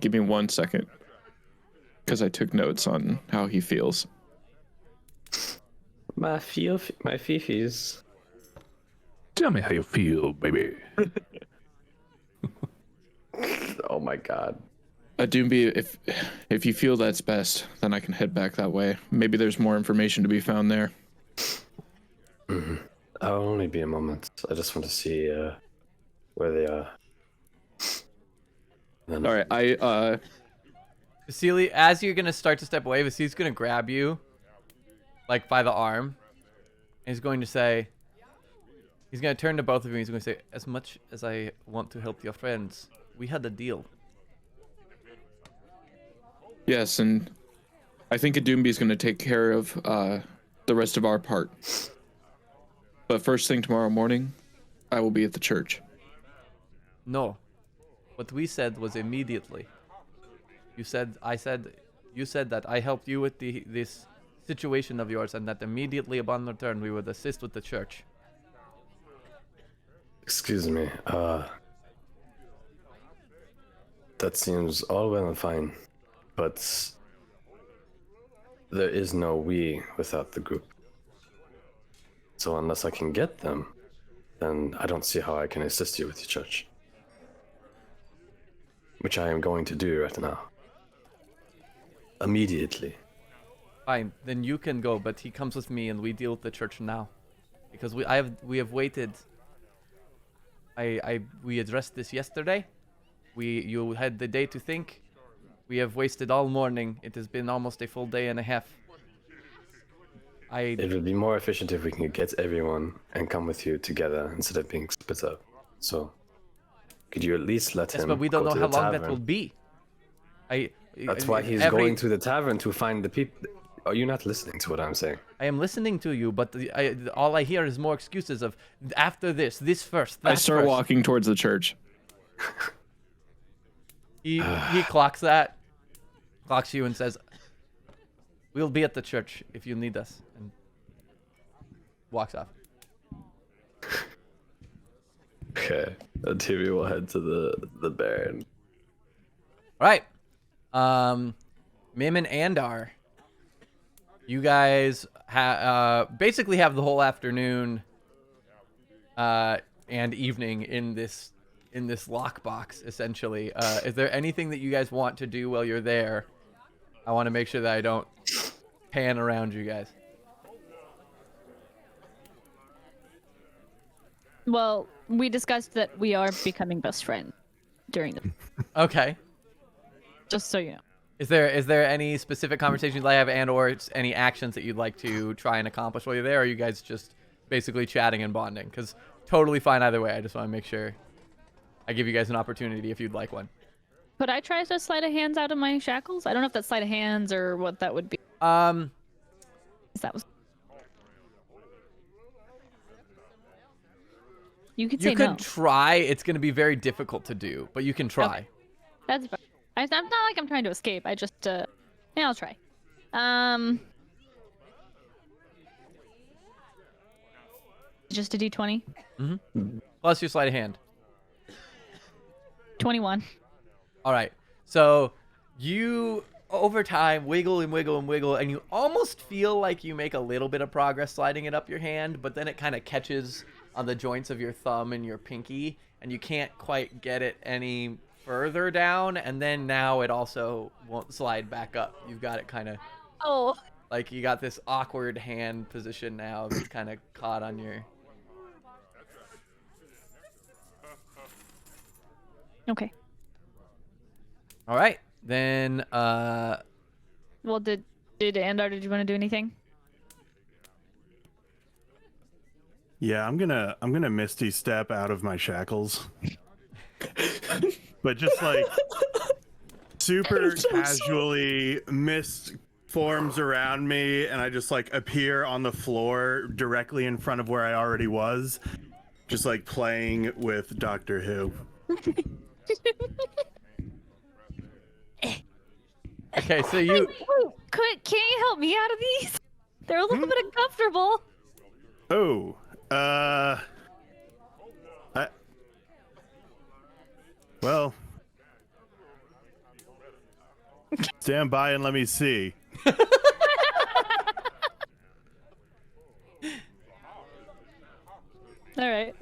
Speaker 3: Give me 1 second, because I took notes on how he feels.
Speaker 6: My fifis.
Speaker 4: Tell me how you feel, baby.
Speaker 6: Oh my god.
Speaker 3: Adumbi, if you feel that's best, then I can head back that way. Maybe there's more information to be found there.
Speaker 6: I'll only be a moment. I just want to see where they are. Then...
Speaker 3: All right,
Speaker 1: Vasili, as you're gonna start to step away, Vasili's gonna grab you, like by the arm, and he's going to say, he's gonna turn to both of you. And he's going to say, "As much as I want to help your friends, we had a deal."
Speaker 3: Yes, and I think Adumbi is going to take care of the rest of our part. But first thing tomorrow morning, I will be at the church.
Speaker 1: No. What we said was immediately. You said that I helped you with this situation of yours, and that immediately upon return we would assist with the church.
Speaker 6: Excuse me. That seems all well and fine, but there is no we without the group. So unless I can get them, then I don't see how I can assist you with your church. Which I am going to do right now. Immediately.
Speaker 1: Fine, then you can go, but he comes with me and we deal with the church now. Because we have waited. We addressed this yesterday. You had the day to think. We have wasted all morning. It has been almost a full day and a half.
Speaker 6: It would be more efficient if we can get everyone and come with you together instead of being split up. So, could you at least let him?
Speaker 1: Yes, but we don't
Speaker 6: go
Speaker 1: know
Speaker 6: to
Speaker 1: how
Speaker 6: the
Speaker 1: long
Speaker 6: tavern?
Speaker 1: that will be.
Speaker 6: That's why he's going to the tavern to find the people. Are you not listening to what I'm saying?
Speaker 1: I am listening to you, but all I hear is more excuses of after this first. That
Speaker 3: I start
Speaker 1: first.
Speaker 3: walking towards the church.
Speaker 1: He clocks you and says, "We'll be at the church if you need us," and walks off.
Speaker 6: Okay, and Tibby will head to the Baron.
Speaker 1: All right, Mim and Andar, you guys basically have the whole afternoon and evening in this lockbox, essentially. Is there anything that you guys want to do while you're there? I want to make sure that I don't pan around you guys.
Speaker 2: Well, we discussed that we are becoming best friends during the.
Speaker 1: Okay.
Speaker 2: Just so you know.
Speaker 1: Is there any specific conversations you'd like to have and/or any actions that you'd like to try and accomplish while you're there? Or are you guys just basically chatting and bonding? Because totally fine either way. I just want to make sure I give you guys an opportunity if you'd like one.
Speaker 2: Could I try to slide a hands out of my shackles? I don't know if that's sleight of hands or what that would be.
Speaker 1: Um,
Speaker 2: That was. You could say
Speaker 1: you could
Speaker 2: no.
Speaker 1: try. It's going to be very difficult to do, but you can try.
Speaker 2: Okay. That's fine. I'm not like I'm trying to escape. I just yeah, I'll try. Just a D20.
Speaker 1: Plus your sleight of hand.
Speaker 2: 21.
Speaker 1: All right. So you, over time, wiggle and wiggle and wiggle, and you almost feel like you make a little bit of progress sliding it up your hand, but then it kind of catches on the joints of your thumb and your pinky, and you can't quite get it any further down, and then now it also won't slide back up. You've got it kind of,
Speaker 2: Oh.
Speaker 1: like you got this awkward hand position now that's kind of caught on your...
Speaker 2: Okay.
Speaker 1: All right. Then,
Speaker 2: Well, did Andar? Did you want to do anything?
Speaker 5: Yeah, I'm gonna Misty step out of my shackles, but just like super casually, mist forms around me, and I just like appear on the floor directly in front of where I already was, just like playing with Doctor Who.
Speaker 1: okay, so you...
Speaker 2: Wait, can you help me out of these? They're a little bit uncomfortable.
Speaker 5: Oh, well, stand by and let me see.
Speaker 2: All right.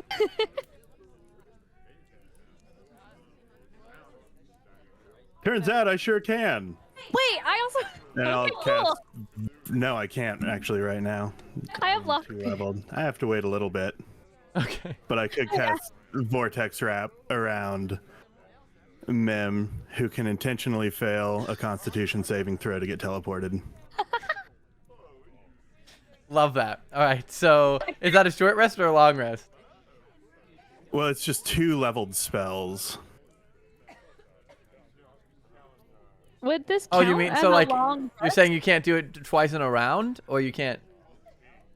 Speaker 5: Turns out I sure can.
Speaker 2: Wait, I also.
Speaker 5: And I'll
Speaker 2: Okay, cool.
Speaker 5: cast. No, I can't actually right now.
Speaker 2: I have luck.
Speaker 5: 2 leveled. I have to wait a little bit,
Speaker 1: Okay.
Speaker 5: but I could cast Vortex Wrap around Mem, who can intentionally fail a Constitution saving throw to get teleported.
Speaker 1: Love that. All right, so is that a short rest or a long rest?
Speaker 5: Well, it's just 2 leveled spells.
Speaker 2: Would this
Speaker 1: Oh,
Speaker 2: count
Speaker 1: you mean
Speaker 2: as
Speaker 1: so
Speaker 2: a
Speaker 1: like
Speaker 2: long
Speaker 1: you're
Speaker 2: rest?
Speaker 1: saying you can't do it twice in a round, or you can't?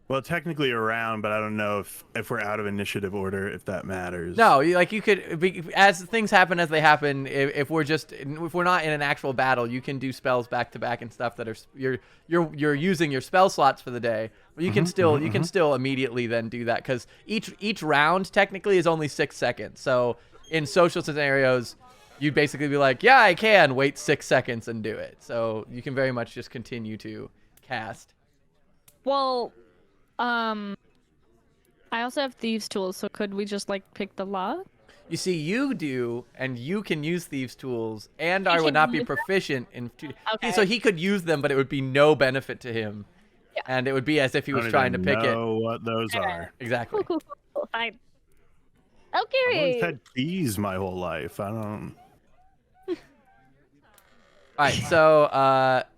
Speaker 5: Well, technically around, but I don't know if we're out of initiative order, if that matters.
Speaker 1: No, you could as things happen as they happen. If we're not in an actual battle, you can do spells back to back and stuff that are you're using your spell slots for the day, You can still immediately then do that because each round technically is only 6 seconds. So in social scenarios, you'd basically be like, yeah, I can wait 6 seconds and do it. So you can very much just continue to cast.
Speaker 2: Well, I also have thieves' tools, so could we just like pick the lock?
Speaker 1: You see, you do, and you can use thieves' tools, and I would not be proficient in.
Speaker 2: Okay.
Speaker 1: So he could use them, but it would be no benefit to him, and it would be as if he was trying to pick it.
Speaker 5: Know what those are?
Speaker 1: Exactly.
Speaker 2: Cool. Fine.
Speaker 5: I've always
Speaker 2: Okay.
Speaker 5: had keys my whole life. I don't.
Speaker 1: All right, so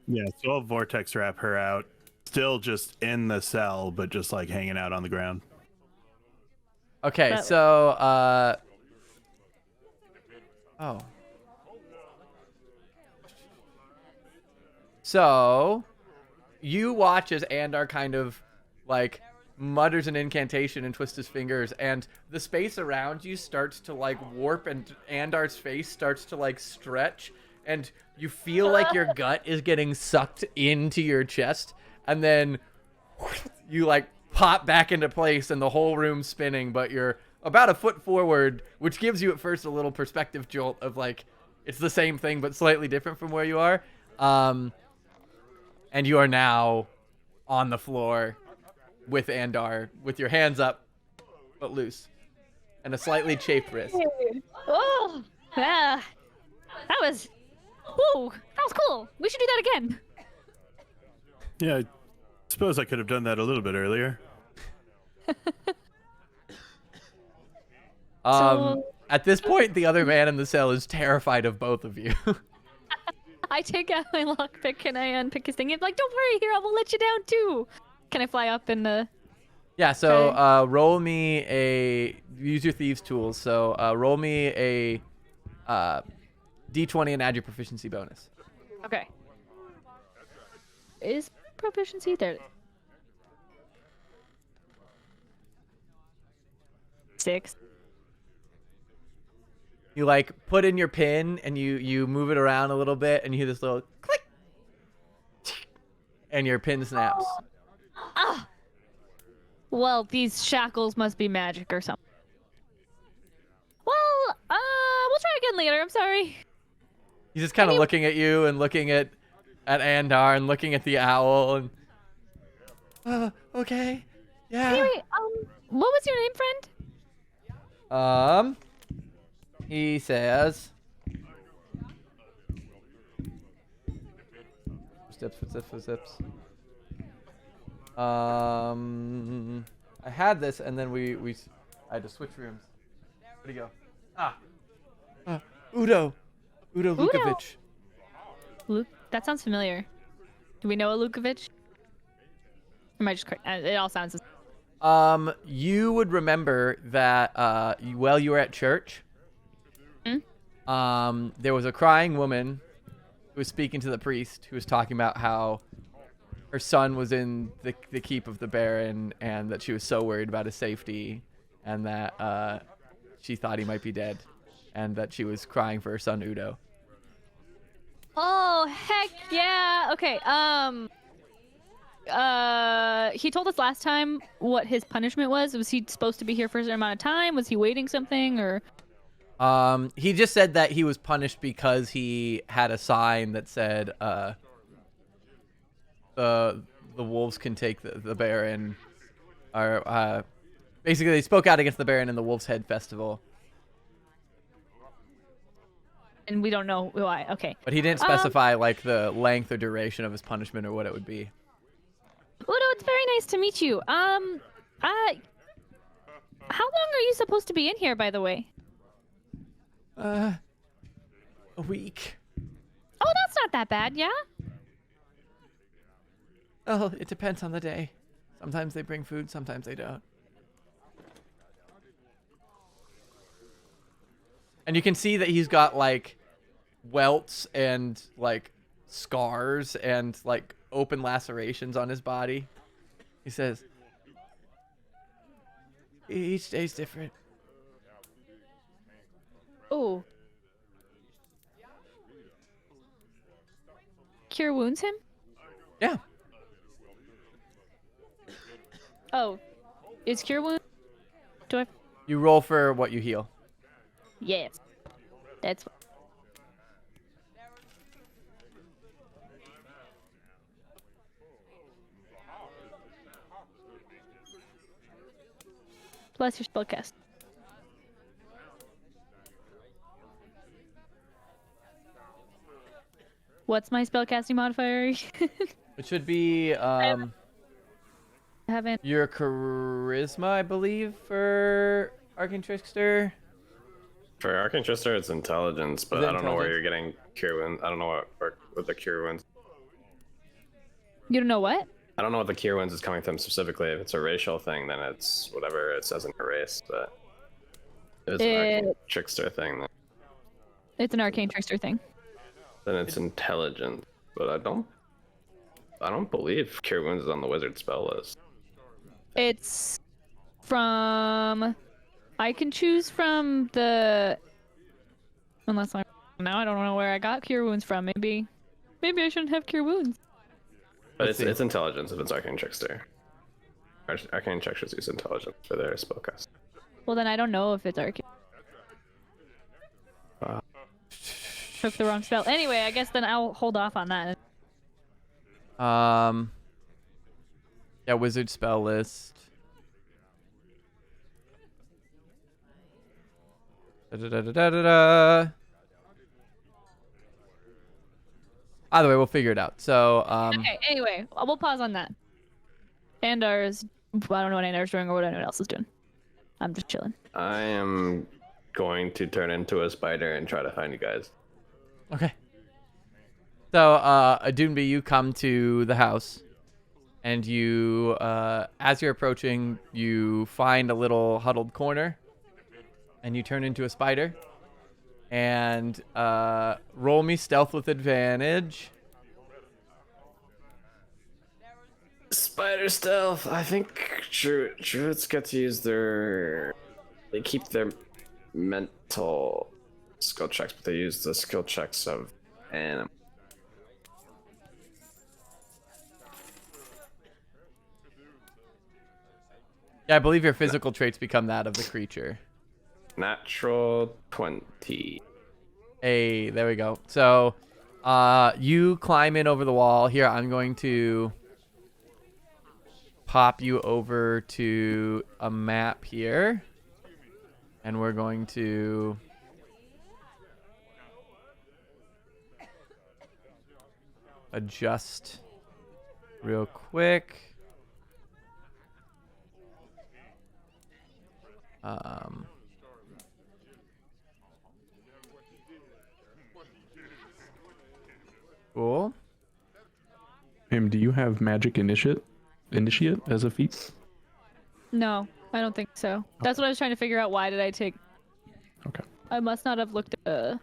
Speaker 5: Yeah, so I'll vortex wrap her out. Still just in the cell, but just like hanging out on the ground.
Speaker 1: okay,
Speaker 2: But-
Speaker 1: so oh, so you watch as Andar kind of like mutters an incantation and twists his fingers, and the space around you starts to like warp, and Andar's face starts to like stretch, and you feel like your gut is getting sucked into your chest, and then you like pop back into place and the whole room's spinning, but you're about a foot forward, which gives you at first a little perspective jolt of like it's the same thing but slightly different from where you are. And you are now on the floor with Andar with your hands up but loose and a slightly chafed wrist.
Speaker 2: Oh, yeah. That was cool. We should do that again.
Speaker 5: Yeah, I suppose I could have done that a little bit earlier.
Speaker 1: At this point, the other man in the cell is terrified of both of you.
Speaker 2: I take out my lockpick and I unpick his thing. It's like, don't worry, here, I will let you down too. Can I fly up in the?
Speaker 1: Yeah, so
Speaker 2: Okay.
Speaker 1: roll me use your thieves tools. So roll me a d20 and add your proficiency bonus.
Speaker 2: Okay. Is proficiency there? 6.
Speaker 1: You like put in your pin and you move it around a little bit and you hear this little click, and your pin snaps.
Speaker 2: Ah. Well, these shackles must be magic or something. Well, we'll try again later. I'm sorry.
Speaker 1: He's just kind of looking at you and looking at Andar and looking at the owl and. Okay. Yeah.
Speaker 2: Anyway, what was your name, friend?
Speaker 1: He says. Footsteps. I had this and then I had to switch rooms. Where'd he go? Udo Lukovic.
Speaker 2: Luke? That sounds familiar. Do we know a Lukovic? Am I just it all sounds.
Speaker 1: You would remember that while you were at church, there was a crying woman who was speaking to the priest who was talking about how her son was in the keep of the Baron and that she was so worried about his safety and that she thought he might be dead and that she was crying for her son Udo.
Speaker 2: Oh, heck yeah. Okay. He told us last time what his punishment was. Was he supposed to be here for a certain amount of time? Was he waiting something or?
Speaker 1: He just said that he was punished because he had a sign that said, the wolves can take the Baron, or basically they spoke out against the Baron in the Wolf's Head Festival.
Speaker 2: And we don't know why. Okay.
Speaker 1: But he didn't specify like the length or duration of his punishment or what it would be.
Speaker 2: Udo, it's very nice to meet you. How long are you supposed to be in here, by the way?
Speaker 1: A week.
Speaker 2: Oh, that's not that bad, yeah?
Speaker 1: Oh, it depends on the day. Sometimes they bring food, sometimes they don't. And you can see that he's got like welts and like scars and like open lacerations on his body. He says, each day's different.
Speaker 2: Oh. Cure wounds him?
Speaker 1: Yeah.
Speaker 2: Oh, is cure wound? Do I?
Speaker 1: You roll for what you heal.
Speaker 2: Yes. That's. Plus your spellcast. What's my spellcasting modifier?
Speaker 1: It should be
Speaker 2: I haven't.
Speaker 1: your charisma, I believe, for Arcane Trickster.
Speaker 6: For Arcane Trickster, it's intelligence, but
Speaker 1: Is it
Speaker 6: I don't know where
Speaker 1: intelligence?
Speaker 6: you're getting cure wounds. I don't know what the cure wounds.
Speaker 2: You don't know what?
Speaker 6: I don't know what the cure wounds is coming from specifically. If it's a racial thing, then it's whatever it says in her race. But if it's an Arcane Trickster thing,
Speaker 2: It's an arcane trickster thing.
Speaker 6: then it's intelligence. But I don't believe cure wounds is on the wizard spell list.
Speaker 2: It's from. I can choose from the. Unless I now I don't know where I got cure wounds from. Maybe I shouldn't have cure wounds.
Speaker 6: But
Speaker 1: Let's
Speaker 6: it's
Speaker 1: see.
Speaker 6: intelligence if it's Arcane Trickster. Arcane Tricksters use intelligence for their spellcast.
Speaker 2: Well, then I don't know if it's arcane. Took the wrong spell. Anyway, I guess then I'll hold off on that.
Speaker 1: Yeah, wizard spell list. Da-da-da-da-da-da. Either way, we'll figure it out. So,
Speaker 2: Okay. Anyway, we'll pause on that. Andar's. I don't know what Andar's doing or what anyone else is doing. I'm just chilling.
Speaker 6: I am going to turn into a spider and try to find you guys.
Speaker 1: okay. So, Adunbi, you come to the house, and you, as you're approaching, you find a little huddled corner, and you turn into a spider. And roll me stealth with advantage.
Speaker 6: Spider stealth. I think druids get to use they keep their mental skill checks, but they use the skill checks of animals.
Speaker 1: Yeah, I believe your physical traits become that of the creature.
Speaker 6: Natural 20.
Speaker 1: Hey, there we go. So, you climb in over the wall. Here, I'm going to pop you over to a map here. And we're going to adjust real quick. Cool.
Speaker 4: Do you have magic initiate as a feat?
Speaker 2: No, I don't think so. That's what I was trying to figure out. Why did I take?
Speaker 4: Okay.
Speaker 2: I must not have looked at.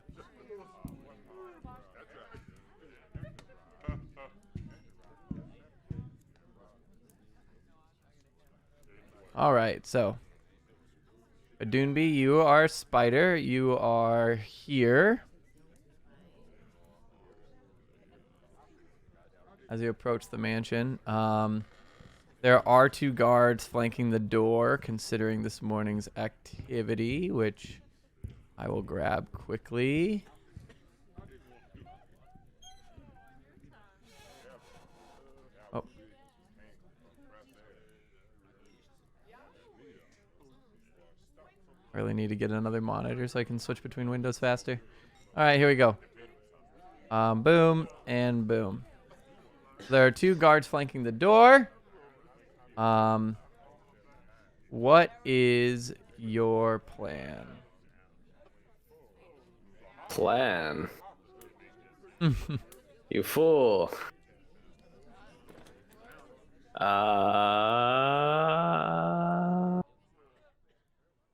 Speaker 1: All right, so Adunbi, you are a spider. You are here. As you approach the mansion, there are 2 guards flanking the door, considering this morning's activity, which I will grab quickly. Oh. Really need to get another monitor so I can switch between windows faster. All right, here we go. Boom and boom. There are 2 guards flanking the door. What is your plan?
Speaker 6: Plan. You fool. I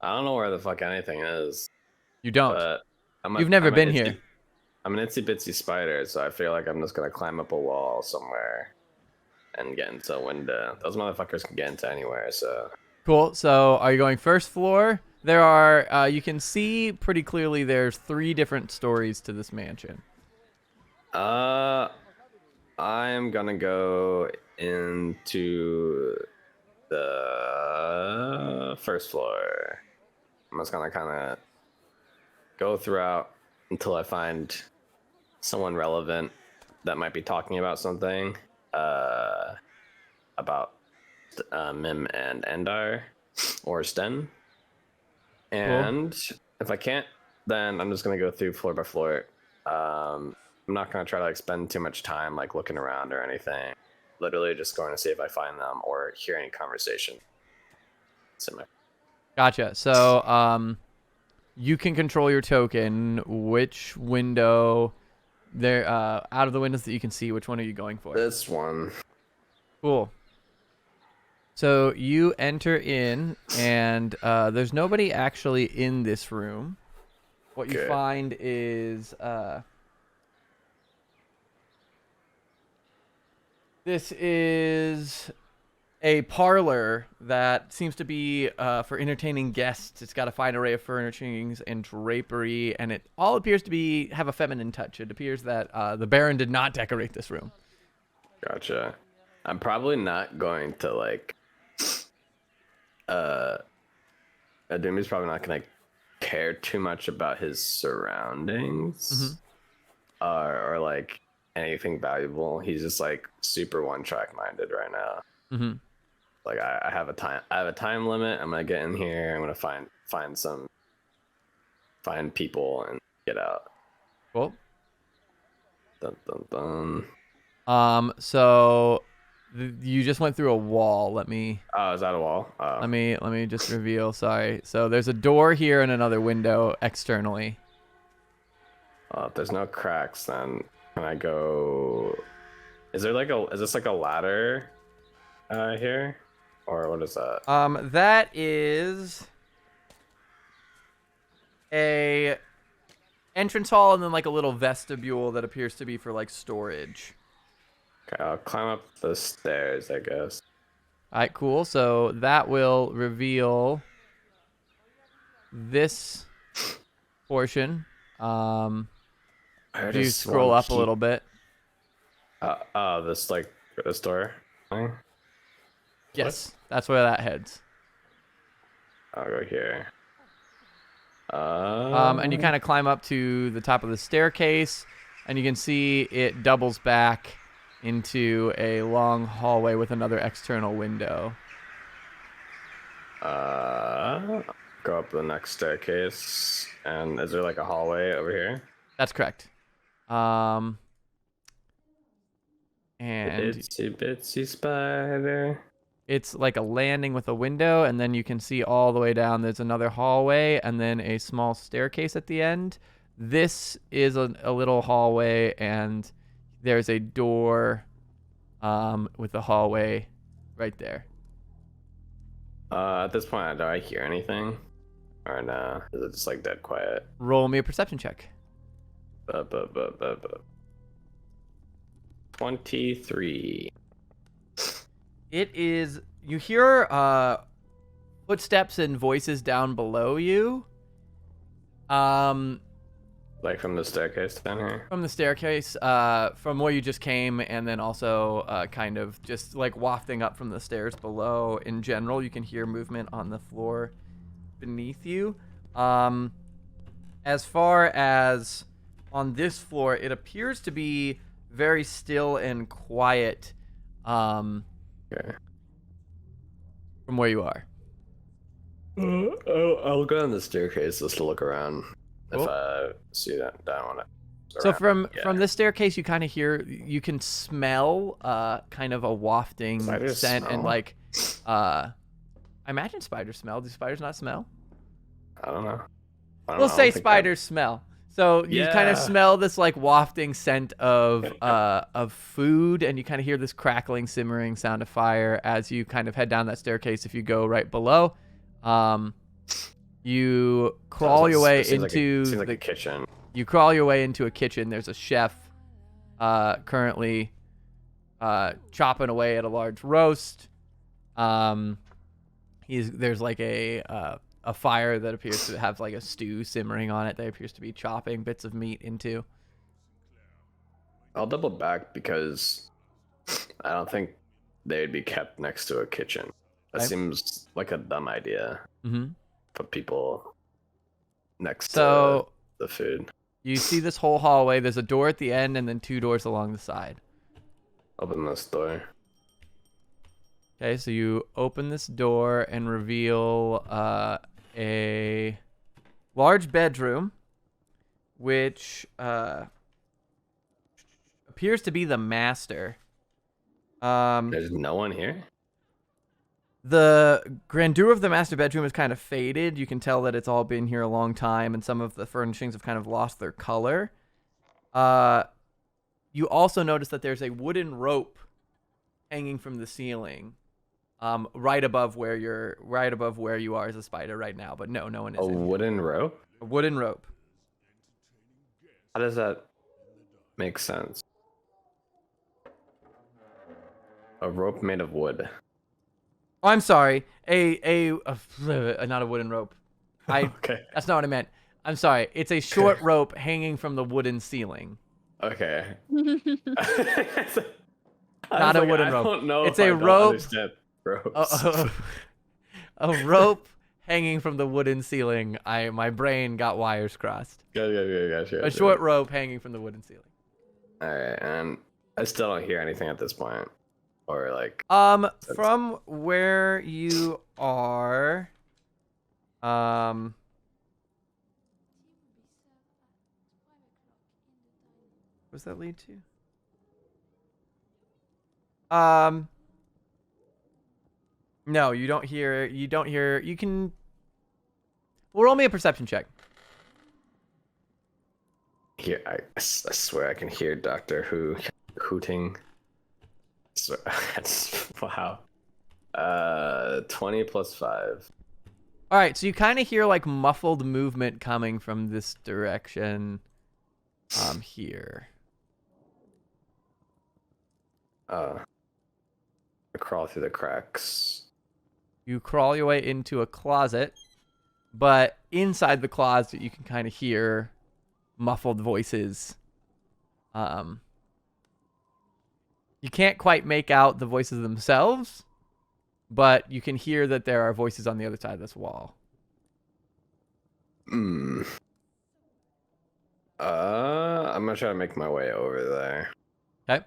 Speaker 6: don't know where the fuck anything is.
Speaker 1: You don't.
Speaker 6: But
Speaker 1: You've never been here.
Speaker 6: I'm an itsy bitsy spider, so I feel like I'm just gonna climb up a wall somewhere and get into a window. Those motherfuckers can get into anywhere, so.
Speaker 1: Cool. So are you going first floor? There are, you can see pretty clearly there's 3 different stories to this mansion.
Speaker 6: I'm gonna go into the first floor. I'm just gonna kind of go throughout until I find someone relevant that might be talking about something about Mim and Endar or Sten. And if I can't, then I'm just gonna go through floor by floor. I'm not gonna try to like spend too much time like looking around or anything. Literally just going to see if I find them or hear any conversation.
Speaker 1: Gotcha. So, you can control your token. Which window there, out of the windows that you can see, which one are you going for?
Speaker 6: This one.
Speaker 1: Cool. So you enter in, and there's nobody actually in this room. What you find is this is a parlor that seems to be for entertaining guests. It's got a fine array of furnishings and drapery, and it all appears to have a feminine touch. It appears that the Baron did not decorate this room.
Speaker 6: Gotcha. I'm probably not going to like. Adumi's probably not gonna care too much about his surroundings, or like anything valuable. He's just like super one-track minded right now. Like I have a time limit. I'm gonna get in here. I'm gonna find people and get out.
Speaker 1: Cool.
Speaker 6: Dun, dun, dun.
Speaker 1: So you just went through a wall. Let me.
Speaker 6: Oh, is that a wall? Oh.
Speaker 1: Let me just reveal. Sorry. So there's a door here and another window externally.
Speaker 6: If there's no cracks, then can I go? Is this like a ladder here, or what is that?
Speaker 1: That is a entrance hall and then like a little vestibule that appears to be for like storage.
Speaker 6: Okay, I'll climb up the stairs, I guess.
Speaker 1: All right, cool. So that will reveal this portion. If you scroll up a little bit.
Speaker 6: This door thing?
Speaker 1: Yes, that's where that heads.
Speaker 6: I'll go here.
Speaker 1: And you kind of climb up to the top of the staircase, and you can see it doubles back into a long hallway with another external window.
Speaker 6: Go up the next staircase, and is there like a hallway over here?
Speaker 1: That's correct. And
Speaker 6: Itsy bitsy spider.
Speaker 1: it's like a landing with a window, and then you can see all the way down. There's another hallway, and then a small staircase at the end. This is a little hallway, and there's a door with a hallway right there.
Speaker 6: At this point, do I hear anything? Or no? Is it just like dead quiet?
Speaker 1: Roll me a perception check.
Speaker 6: 23.
Speaker 1: It is. You hear footsteps and voices down below you.
Speaker 6: Like from the staircase down here?
Speaker 1: From the staircase, from where you just came, and then also kind of just like wafting up from the stairs below. In general, you can hear movement on the floor beneath you. As far as on this floor, it appears to be very still and quiet
Speaker 6: Okay.
Speaker 1: from where you are.
Speaker 6: I'll go down the staircase just to look around.
Speaker 1: Cool.
Speaker 6: If I see that down on it.
Speaker 1: So from this staircase, you kind of you can smell kind of a wafting
Speaker 6: Spiders
Speaker 1: scent
Speaker 6: smell?
Speaker 1: and like I imagine spiders smell. Do spiders not smell?
Speaker 6: I don't know.
Speaker 1: We'll say spiders smell. So you kind of
Speaker 6: Yeah.
Speaker 1: smell this like wafting scent of food, and you kind of hear this crackling, simmering sound of fire as you kind of head down that staircase. If you go right below, you crawl your way into
Speaker 6: seems like a kitchen.
Speaker 1: You crawl your way into a kitchen. There's a chef currently chopping away at a large roast. There's like a fire that appears to have like a stew simmering on it that appears to be chopping bits of meat into.
Speaker 6: I'll double back because I don't think they'd be kept next to a kitchen. That seems like a dumb idea.
Speaker 1: Mm-hmm.
Speaker 6: Put people next
Speaker 1: So
Speaker 6: to the food.
Speaker 1: you see this whole hallway. There's a door at the end and then 2 doors along the side.
Speaker 6: Open this door.
Speaker 1: Okay, so you open this door and reveal a large bedroom, which appears to be the master.
Speaker 6: There's no one here?
Speaker 1: The grandeur of the master bedroom is kind of faded. You can tell that it's all been here a long time, and some of the furnishings have kind of lost their color. You also notice that there's a wooden rope hanging from the ceiling, right above where you are as a spider right now. But no one is.
Speaker 6: A wooden rope?
Speaker 1: A wooden rope.
Speaker 6: How does that make sense? A rope made of wood.
Speaker 1: Oh, I'm sorry. Not a wooden rope.
Speaker 6: Okay.
Speaker 1: That's not what I meant. I'm sorry. It's a short rope hanging from the wooden ceiling.
Speaker 6: Okay.
Speaker 1: Not a wooden rope.
Speaker 6: I don't know
Speaker 1: It's
Speaker 6: if
Speaker 1: a
Speaker 6: I don't
Speaker 1: rope.
Speaker 6: understand ropes.
Speaker 1: A rope hanging from the wooden ceiling. My brain got wires crossed.
Speaker 6: Gotcha.
Speaker 1: A short rope hanging from the wooden ceiling.
Speaker 6: All right, and I still don't hear anything at this point, or like.
Speaker 1: From where you are, what's that lead to? No, you don't hear. You can. Well, roll me a perception check.
Speaker 6: Here, I swear I can hear Doctor Who hooting. Wow. 20 plus 5.
Speaker 1: All right, so you kind of hear like muffled movement coming from this direction. Here.
Speaker 6: I crawl through the cracks.
Speaker 1: You crawl your way into a closet, but inside the closet you can kind of hear muffled voices. You can't quite make out the voices themselves, but you can hear that there are voices on the other side of this wall.
Speaker 6: I'm gonna try to make my way over there.
Speaker 1: Okay.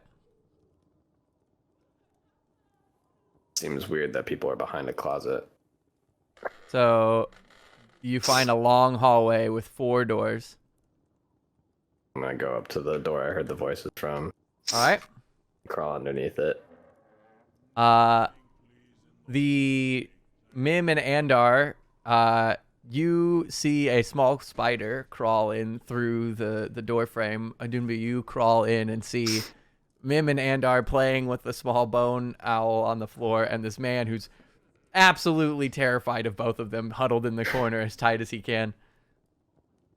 Speaker 6: Seems weird that people are behind a closet.
Speaker 1: So you find a long hallway with 4 doors.
Speaker 6: I'm gonna go up to the door I heard the voices from.
Speaker 1: All right.
Speaker 6: Crawl underneath it.
Speaker 1: The Mim and Andar, you see a small spider crawl in through the door frame. Adunbi, you crawl in and see Mim and Andar playing with the small bone owl on the floor, and this man who's absolutely terrified of both of them, huddled in the corner as tight as he can.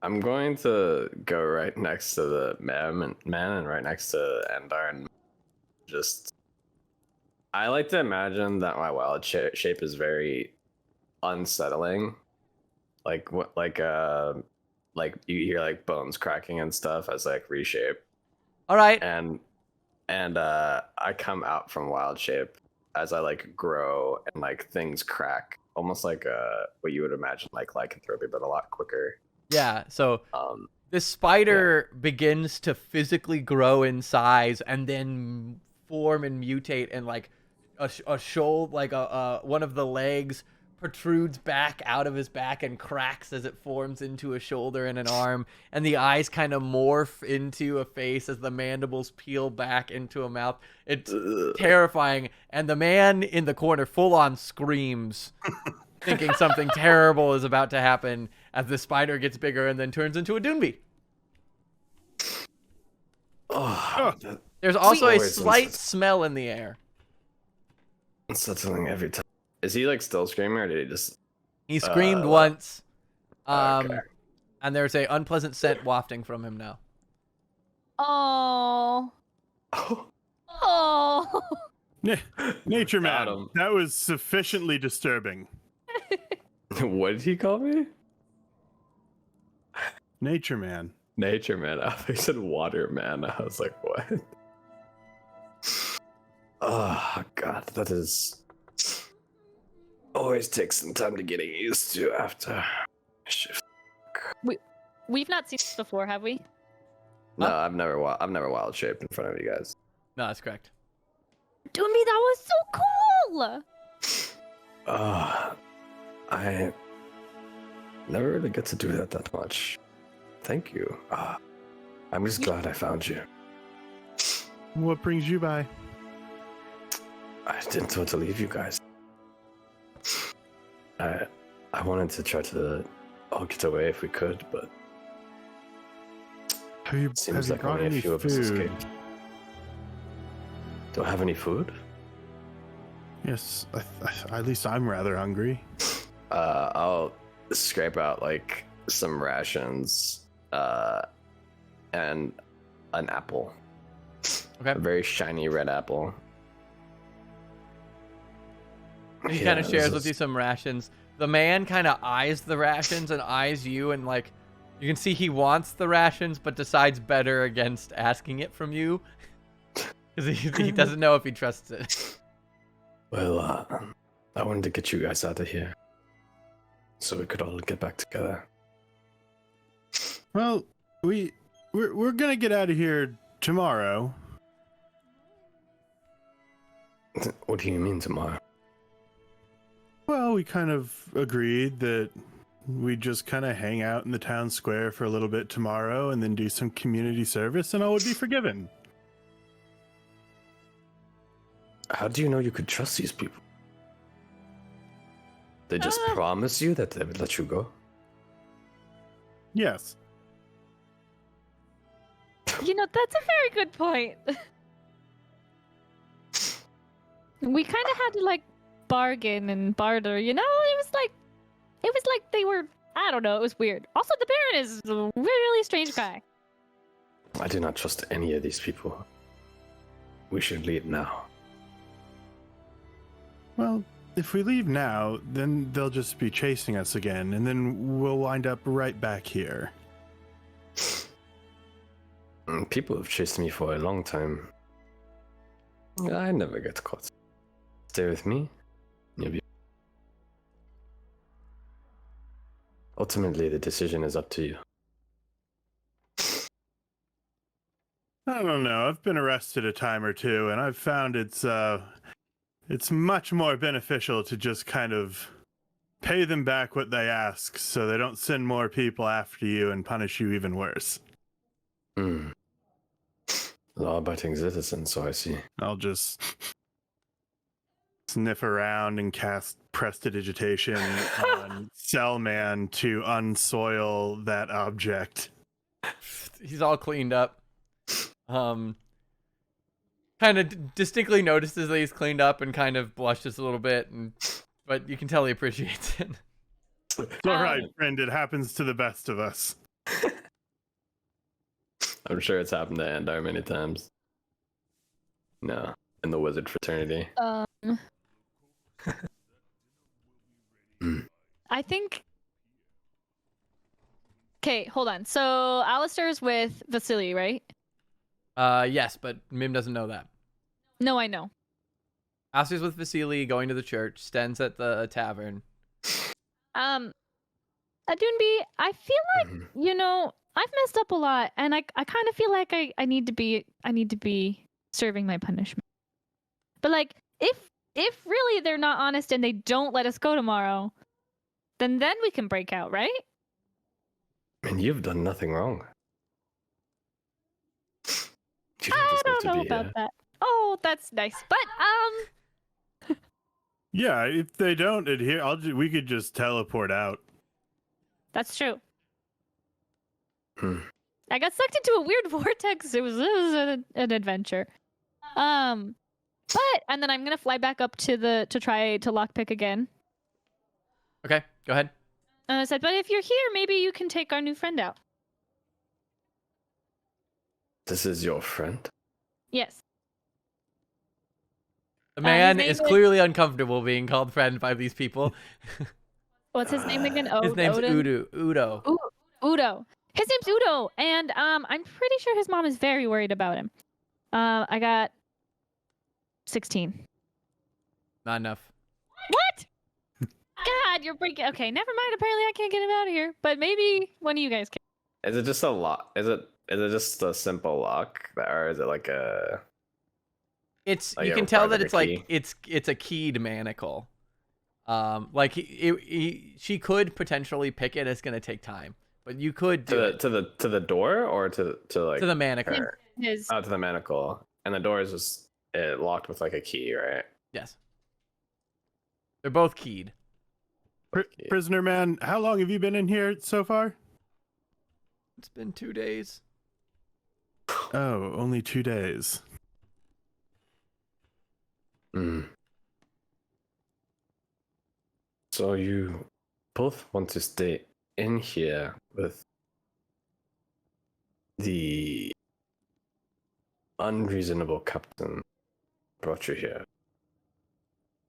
Speaker 6: I'm going to go right next to the man and right next to Andar, and just. I like to imagine that my wild shape is very unsettling. Like what? Like you hear like bones cracking and stuff as like reshape.
Speaker 1: All right.
Speaker 6: And I come out from wild shape as I like grow and like things crack, almost like what you would imagine like lycanthropy, but a lot quicker.
Speaker 1: Yeah. So this spider begins to physically grow in size and then form and mutate, and like a shoulder, like one of the legs protrudes back out of his back and cracks as it forms into a shoulder and an arm, and the eyes kind of morph into a face as the mandibles peel back into a mouth. It's terrifying, and the man in the corner full on screams, thinking something terrible is about to happen as the spider gets bigger and then turns into a Doonbee. There's also a slight smell in the air.
Speaker 6: Unsettling every time. Is he like still screaming, or did he just?
Speaker 1: He screamed once,
Speaker 6: Okay.
Speaker 1: and there's a unpleasant scent wafting from him now.
Speaker 2: Oh. Oh.
Speaker 5: Nature
Speaker 6: Got
Speaker 5: man,
Speaker 6: him.
Speaker 5: that was sufficiently disturbing.
Speaker 6: What did he call me?
Speaker 5: Nature man.
Speaker 6: Nature man. I thought he said water man. I was like, what? Oh God, that is. always takes some time to getting used to after shift.
Speaker 2: We've not seen this before, have we?
Speaker 6: No, I've never wild shaped in front of you guys.
Speaker 1: No, that's correct.
Speaker 2: Doomby, that was so cool!
Speaker 6: I never really get to do that much. Thank you. I'm just glad I found you.
Speaker 5: What brings you by?
Speaker 6: I didn't want to leave you guys. I wanted to try to all get away if we could, but seems like only a few of us escaped. Do I have any food?
Speaker 5: Yes, at least I'm rather hungry.
Speaker 6: I'll scrape out like some rations, and an apple.
Speaker 1: Okay.
Speaker 6: A very shiny red apple.
Speaker 1: He kind of shares with you some rations. The man kind of eyes the rations and eyes you, and like you can see he wants the rations, but decides better against asking it from you because he doesn't know if he trusts it.
Speaker 6: Well, I wanted to get you guys out of here so we could all get back together.
Speaker 5: Well, we're gonna get out of here tomorrow.
Speaker 6: What do you mean tomorrow?
Speaker 5: Well, we kind of agreed that we'd just kind of hang out in the town square for a little bit tomorrow and then do some community service and all would be forgiven.
Speaker 6: How do you know you could trust these people? They just promise you that they would let you go?
Speaker 5: Yes.
Speaker 2: You know, that's a very good point. We kind of had to like bargain and barter, you know? It was like they were, I don't know, it was weird. Also, the Baron is a really strange guy.
Speaker 6: I do not trust any of these people. We should leave now.
Speaker 5: Well, if we leave now, then they'll just be chasing us again, and then we'll wind up right back here.
Speaker 6: People have chased me for a long time. I never get caught. Stay with me. You'll be... Ultimately, the decision is up to you.
Speaker 5: I don't know. I've been arrested a time or two, and I've found it's much more beneficial to just kind of pay them back what they ask so they don't send more people after you and punish you even worse.
Speaker 6: Law-abiding citizen, so I see.
Speaker 5: I'll just sniff around and cast prestidigitation on Cellman to unsoil that object.
Speaker 1: He's all cleaned up. Kind of distinctly notices that he's cleaned up and kind of blushes a little bit, but you can tell he appreciates it.
Speaker 5: It's all right, friend. It happens to the best of us.
Speaker 6: I'm sure it's happened to Andar many times. No, in the wizard fraternity.
Speaker 2: I think... Okay, hold on. So, Alistair's with Vasili, right?
Speaker 1: Yes, but Mim doesn't know that.
Speaker 2: No, I know.
Speaker 1: Alistair's with Vasili, going to the church. Sten's at the tavern.
Speaker 2: Adunbi, I feel like, you know, I've messed up a lot, and I kind of feel like I need to be serving my punishment. But like, if really they're not honest and they don't let us go tomorrow, then we can break out, right?
Speaker 6: And you've done nothing wrong. You
Speaker 2: I
Speaker 6: just need
Speaker 2: don't
Speaker 6: to
Speaker 2: know
Speaker 6: be
Speaker 2: about
Speaker 6: here.
Speaker 2: that. Oh, that's nice. But
Speaker 5: Yeah, if they don't adhere, we could just teleport out.
Speaker 2: that's true. I got sucked into a weird vortex. It was an adventure. And then I'm gonna fly back up to try to lockpick again.
Speaker 1: Okay, go ahead.
Speaker 2: And I said, but if you're here, maybe you can take our new friend out.
Speaker 6: This is your friend?
Speaker 2: Yes.
Speaker 1: The man
Speaker 2: name
Speaker 1: is
Speaker 2: is-
Speaker 1: clearly uncomfortable being called friend by these people.
Speaker 2: What's his name again?
Speaker 1: His name's
Speaker 2: Odin?
Speaker 1: Udo.
Speaker 2: Udo. His name's Udo, and I'm pretty sure his mom is very worried about him. I got 16.
Speaker 1: Not enough.
Speaker 2: What? God, you're breaking. Okay, never mind. Apparently, I can't get him out of here. But maybe one of you guys can.
Speaker 6: Is it just a lock? Is it just a simple lock, or is it like a?
Speaker 1: It's
Speaker 6: Like
Speaker 1: you
Speaker 6: it
Speaker 1: can tell
Speaker 6: requires,
Speaker 1: that
Speaker 6: like,
Speaker 1: it's
Speaker 6: a
Speaker 1: like it's a keyed manacle. Like she could potentially pick it. It's gonna take time, but you could do it
Speaker 6: To the door or to like
Speaker 1: to the manacle.
Speaker 6: her?
Speaker 2: His.
Speaker 6: Oh, to the manacle, and the door is just locked with like a key, right?
Speaker 1: Yes, they're both keyed.
Speaker 5: Prisoner man, how long have you been in here so far?
Speaker 1: It's been 2 days.
Speaker 5: Oh, only 2 days.
Speaker 6: Mm. So you both want to stay in here with the unreasonable captain brought you here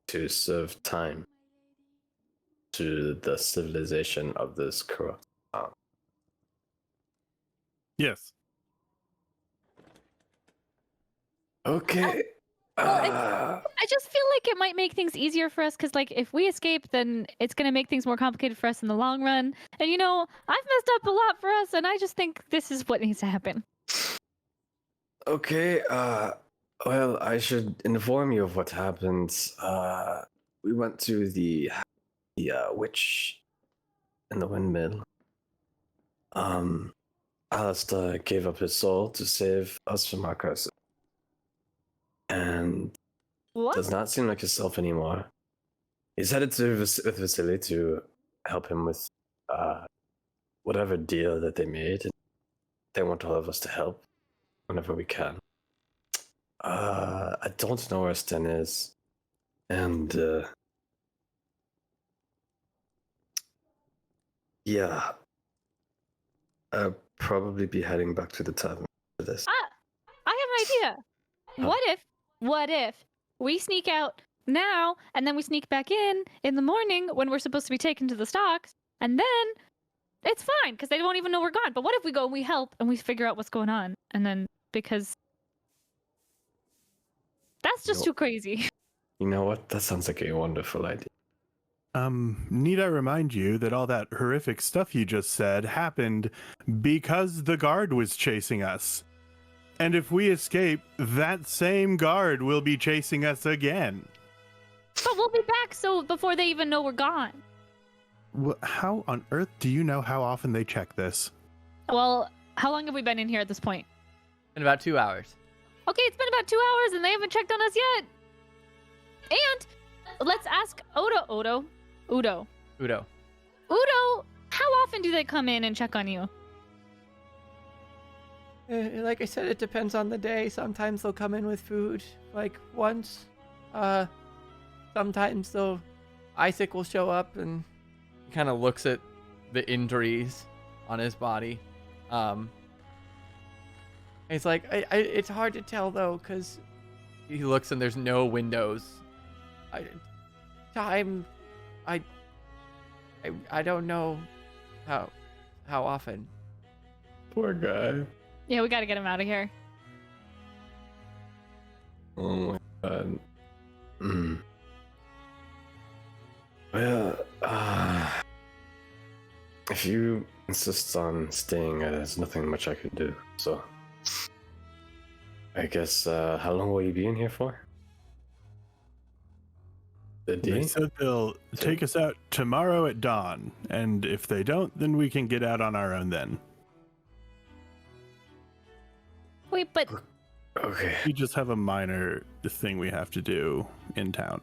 Speaker 6: to serve time to the civilization of this corrupt town.
Speaker 5: Yes.
Speaker 6: Okay.
Speaker 2: I just feel like it might make things easier for us because, like, if we escape, then it's going to make things more complicated for us in the long run. And, you know, I've messed up a lot for us, and I just think this is what needs to happen.
Speaker 6: Okay, well, I should inform you of what happened. We went to the witch in the windmill. Alistair gave up his soul to save us from our curse. And
Speaker 2: What?
Speaker 6: does not seem like himself anymore. He's headed to with Vasili to help him with whatever deal that they made. They want all of us to help whenever we can. I don't know where Sten is, and yeah, I'll probably be heading back to the tavern for this.
Speaker 2: I have an idea.
Speaker 6: Huh.
Speaker 2: What if we sneak out now and then we sneak back in the morning when we're supposed to be taken to the stocks, and then it's fine because they won't even know we're gone. But what if we go and we help and we figure out what's going on, and then because that's just
Speaker 6: No.
Speaker 2: too crazy.
Speaker 6: You know what? That sounds like a wonderful idea.
Speaker 5: Need I remind you that all that horrific stuff you just said happened because the guard was chasing us. And if we escape, that same guard will be chasing us again.
Speaker 2: But we'll be back so before they even know we're gone.
Speaker 5: How on earth do you know how often they check this?
Speaker 2: Well, how long have we been in here at this point?
Speaker 1: In about 2 hours.
Speaker 2: Okay, it's been about 2 hours and they haven't checked on us yet. And let's ask Udo, how often do they come in and check on you?
Speaker 1: Like I said, it depends on the day. Sometimes they'll come in with food, like once. Sometimes Isaac will show up and he kind of looks at the injuries on his body. He's like, it's hard to tell though, because he looks and there's no windows. I don't know how often.
Speaker 6: Poor guy.
Speaker 2: Yeah, we gotta get him out of here.
Speaker 6: Oh my god. Well, if you insist on staying, there's nothing much I can do. So, I guess, how long will you be in here for? The
Speaker 5: They
Speaker 6: day?
Speaker 5: said they'll take us out tomorrow at dawn, and if they don't, then we can get out on our own then.
Speaker 2: Wait, but
Speaker 6: Okay.
Speaker 5: We just have a minor thing we have to do in town.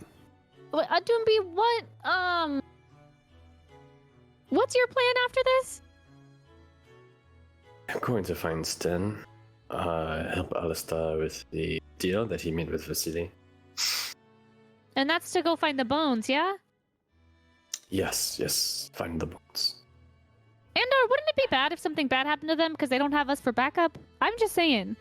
Speaker 2: Adumbi, what's your plan after this?
Speaker 6: I'm going to find Sten, help Alistair with the deal that he made with Vasili.
Speaker 2: And that's to go find the bones, yeah?
Speaker 6: Yes, find the bones.
Speaker 2: Andar, wouldn't it be bad if something bad happened to them because they don't have us for backup? I'm just saying.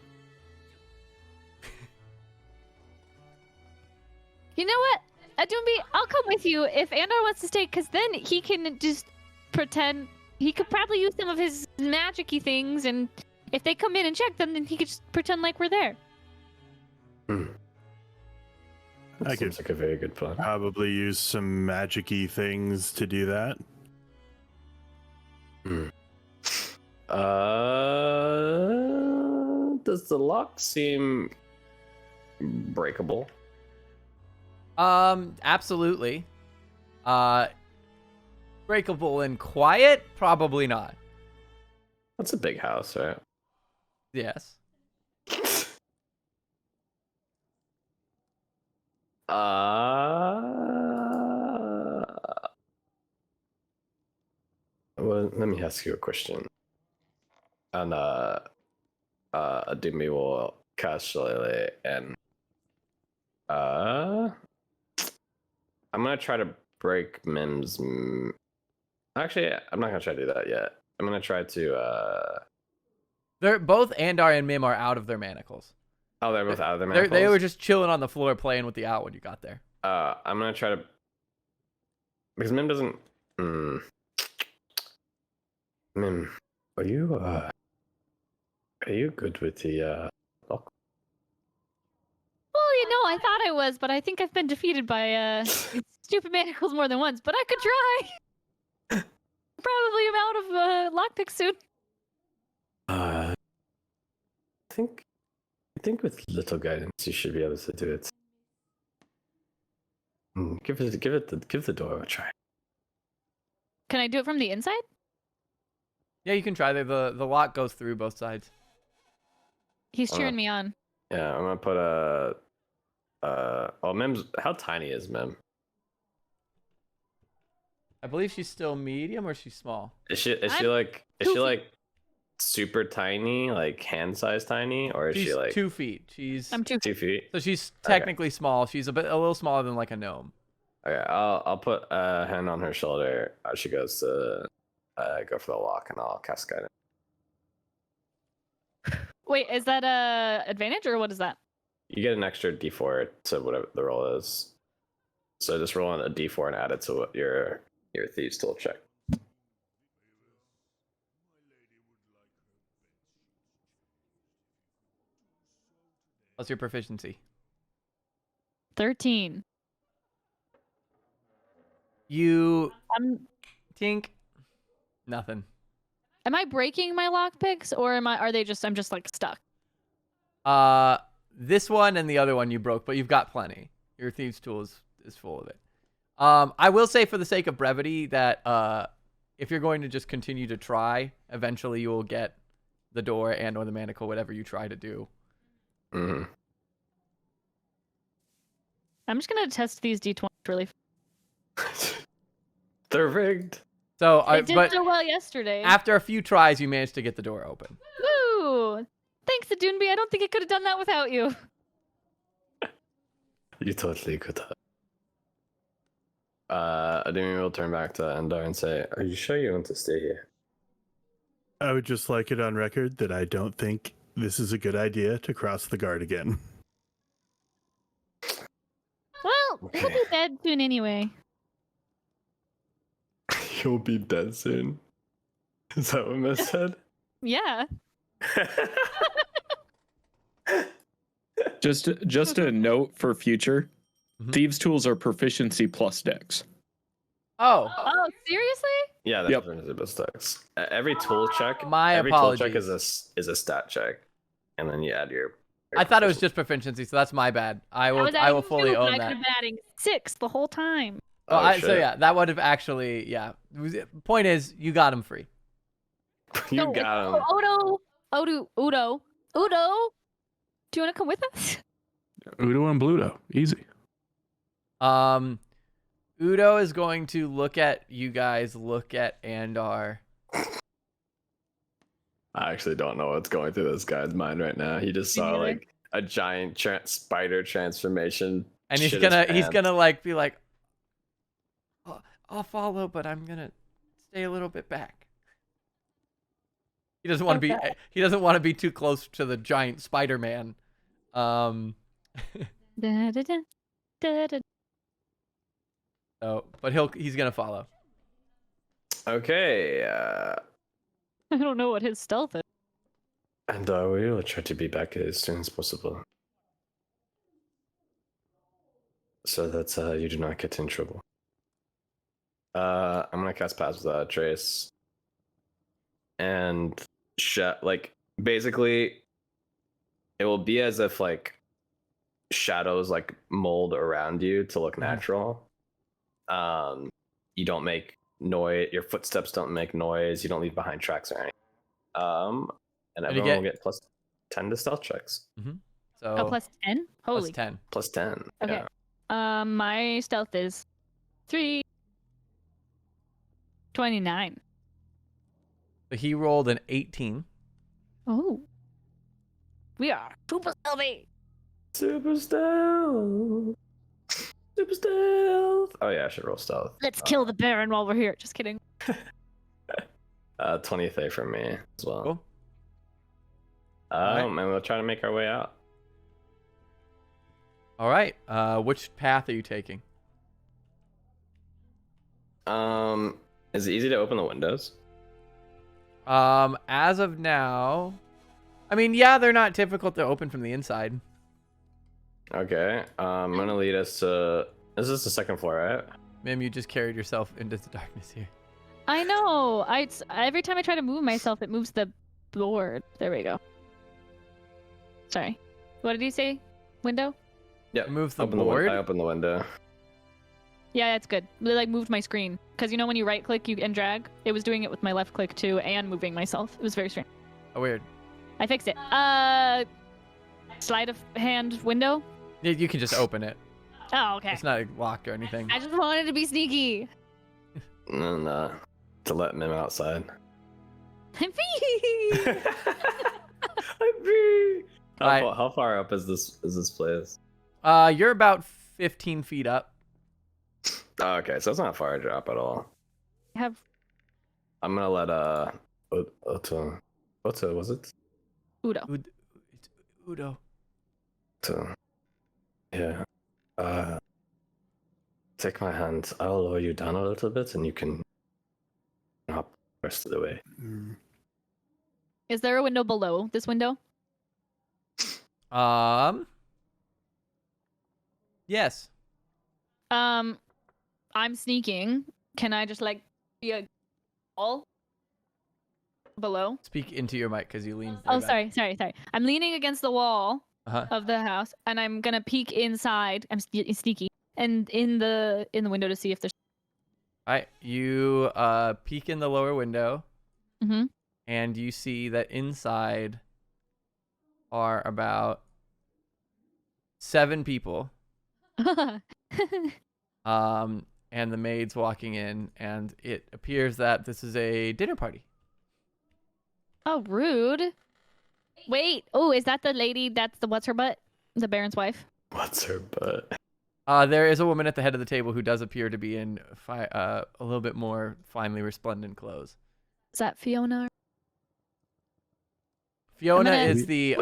Speaker 2: You know what? Adumbi, I'll come with you if Andar wants to stay, because then he can just pretend. He could probably use some of his magic-y things, and if they come in and check them, then he could just pretend like we're there.
Speaker 5: I could
Speaker 6: Seems like a very good plan.
Speaker 5: probably use some magic-y things to do that.
Speaker 6: Does the lock seem breakable?
Speaker 1: Absolutely. Breakable and quiet? Probably not.
Speaker 6: That's a big house, right?
Speaker 1: Yes.
Speaker 6: Well, let me ask you a question. And Adumi will cast Shillelagh, and I'm gonna try to break Mim's. Actually, I'm not gonna try to do that yet. I'm gonna try to.
Speaker 1: They're both Andar and Mim are out of their manacles.
Speaker 6: Oh, they're both out of their manacles?
Speaker 1: They were just chilling on the floor playing with the owl when you got there.
Speaker 6: I'm gonna try to, because Mim doesn't. Mim, are you good with the lock?
Speaker 2: Well, I thought I was, but I think I've been defeated by these stupid manacles more than once. But I could try. Probably am out of lockpick soon.
Speaker 6: I think with little guidance you should be able to do it. Give the door a try.
Speaker 2: Can I do it from the inside?
Speaker 1: Yeah, you can try. The lock goes through both sides.
Speaker 2: He's cheering me on.
Speaker 6: Yeah, I'm gonna put oh, Mim's. How tiny is Mim?
Speaker 1: I believe she's still medium, or she's small.
Speaker 6: Is she like super tiny, like hand size tiny, or is
Speaker 1: She's
Speaker 6: she like
Speaker 1: 2 feet.
Speaker 2: I'm 2
Speaker 6: 2 feet?
Speaker 1: So she's technically small. She's a little smaller than like a gnome.
Speaker 6: Okay, I'll put a hand on her shoulder as she goes to go for the lock, and I'll cast guidance.
Speaker 2: Wait, is that a advantage or what is that?
Speaker 6: You get an extra D4 to whatever the roll is. So just roll on a D4 and add it to what your thieves tool check.
Speaker 1: What's your proficiency?
Speaker 2: 13.
Speaker 1: You
Speaker 2: I'm
Speaker 1: tink nothing.
Speaker 2: Am I breaking my lockpicks or are they just I'm just like stuck?
Speaker 1: This one and the other one you broke, but you've got plenty. Your thieves tool is full of it. I will say for the sake of brevity that if you're going to just continue to try, eventually you will get the door and or the manacle, whatever you try to do.
Speaker 6: Mm-hmm.
Speaker 2: I'm just gonna test these D20 really.
Speaker 6: They're rigged.
Speaker 1: So
Speaker 2: I did so well yesterday.
Speaker 1: After a few tries, you managed to get the door open.
Speaker 2: Woo! Thanks, Adunbi. I don't think I could have done that without you.
Speaker 6: You totally could have. Ademi will turn back to Endar and say, "Are you sure you want to stay here?"
Speaker 5: I would just like it on record that I don't think this is a good idea to cross the guard again.
Speaker 2: Well, he'll be dead soon anyway.
Speaker 6: You'll be dead soon. Is that what Miss said?
Speaker 2: Yeah.
Speaker 3: Just a note for future.
Speaker 1: Mhm.
Speaker 3: Thieves' tools are proficiency plus dex.
Speaker 1: Oh,
Speaker 2: Oh, seriously?
Speaker 6: Yeah, that's
Speaker 3: Yep.
Speaker 6: the best stacks. Every tool check.
Speaker 1: My
Speaker 6: every tool check
Speaker 1: apologies.
Speaker 6: is a stat check, and then you add your
Speaker 1: I thought it was just proficiency, so that's my bad. I will fully own
Speaker 2: I
Speaker 1: that.
Speaker 2: could have been adding 6 the whole time.
Speaker 1: Well,
Speaker 6: shit.
Speaker 1: so yeah, that would have actually, yeah. Point is, you got him free.
Speaker 6: You
Speaker 2: No,
Speaker 6: got him.
Speaker 2: Udo. Do you want to come with us?
Speaker 4: Udo and Bluto. Easy.
Speaker 1: Udo is going to look at you guys, look at Andar.
Speaker 6: I actually don't know what's going through this guy's mind right now. He just
Speaker 2: Me
Speaker 6: saw
Speaker 2: neither.
Speaker 6: like a giant spider transformation,
Speaker 1: And he's
Speaker 6: shit his
Speaker 1: gonna
Speaker 6: pants.
Speaker 1: like be like, "Oh, I'll follow, but I'm gonna stay a little bit back." He doesn't want to be.
Speaker 2: Okay.
Speaker 1: He doesn't want to be too close to the giant Spider-Man.
Speaker 2: Da, da, da, da, da.
Speaker 1: So, but he's gonna follow.
Speaker 6: Okay,
Speaker 2: I don't know what his stealth is.
Speaker 6: and we will try to be back as soon as possible. so that you do not get in trouble. I'm gonna cast Pass Without a Trace, and like basically, it will be as if like shadows like mold around you to look natural. You don't make noise. Your footsteps don't make noise. You don't leave behind tracks or anything. And everyone will get plus 10 to stealth checks.
Speaker 1: So
Speaker 2: plus 10? Holy.
Speaker 1: plus 10.
Speaker 6: Plus 10.
Speaker 2: Okay.
Speaker 6: Yeah.
Speaker 2: My stealth is 29.
Speaker 1: So he rolled an 18.
Speaker 2: Oh. We are super stealthy.
Speaker 6: Super stealth. Super stealth. Oh yeah, I should roll stealth.
Speaker 2: Let's kill the Baron while we're here. Just kidding.
Speaker 6: 20th from me as well.
Speaker 1: Cool.
Speaker 6: And we'll try to make our way out.
Speaker 1: All right. Which path are you taking?
Speaker 6: Is it easy to open the windows?
Speaker 1: As of now, I mean, yeah, they're not difficult to open from the inside.
Speaker 6: Okay. I'm gonna lead us to. This is the second floor, right?
Speaker 1: Mim, you just carried yourself into the darkness here.
Speaker 2: I know. Every time I try to move myself, it moves the board. There we go. Sorry. What did you say? Window?
Speaker 6: Yeah.
Speaker 1: Move the board.
Speaker 6: I opened the window.
Speaker 2: Yeah, that's good. It like moved my screen. Because you know when you right click and drag? It was doing it with my left click too and moving myself. It was very strange.
Speaker 1: Oh, weird.
Speaker 2: I fixed it. Sleight of hand window?
Speaker 1: Yeah, you can just open it.
Speaker 2: Oh, okay.
Speaker 1: It's not locked or anything.
Speaker 2: I just wanted to be sneaky.
Speaker 6: And to let Mim outside. How far up is this place?
Speaker 1: You're about 15 feet up.
Speaker 6: Oh, okay, so it's not far a drop at all. I'm gonna let Otto, was it?
Speaker 2: Udo.
Speaker 1: It's Udo.
Speaker 6: Yeah. Take my hand. I'll lower you down a little bit, and you can hop the rest of the way.
Speaker 2: Is there a window below this window?
Speaker 1: Yes.
Speaker 2: I'm sneaking. Can I just like be a wall below?
Speaker 1: Speak into your mic because you leaned.
Speaker 2: Oh, sorry. I'm leaning against the wall
Speaker 1: Uh-huh.
Speaker 2: of the house, and I'm gonna peek inside. I'm sneaky, and in the window to see if there's.
Speaker 1: All right. You peek in the lower window, and you see that inside are about 7 people. And the maid's walking in, and it appears that this is a dinner party.
Speaker 2: Oh, rude. Wait. Oh, is that the lady that's the what's her butt? The Baron's wife?
Speaker 6: What's her butt?
Speaker 1: There is a woman at the head of the table who does appear to be in a little bit more finely resplendent clothes.
Speaker 2: Is that Fiona?
Speaker 1: Fiona is the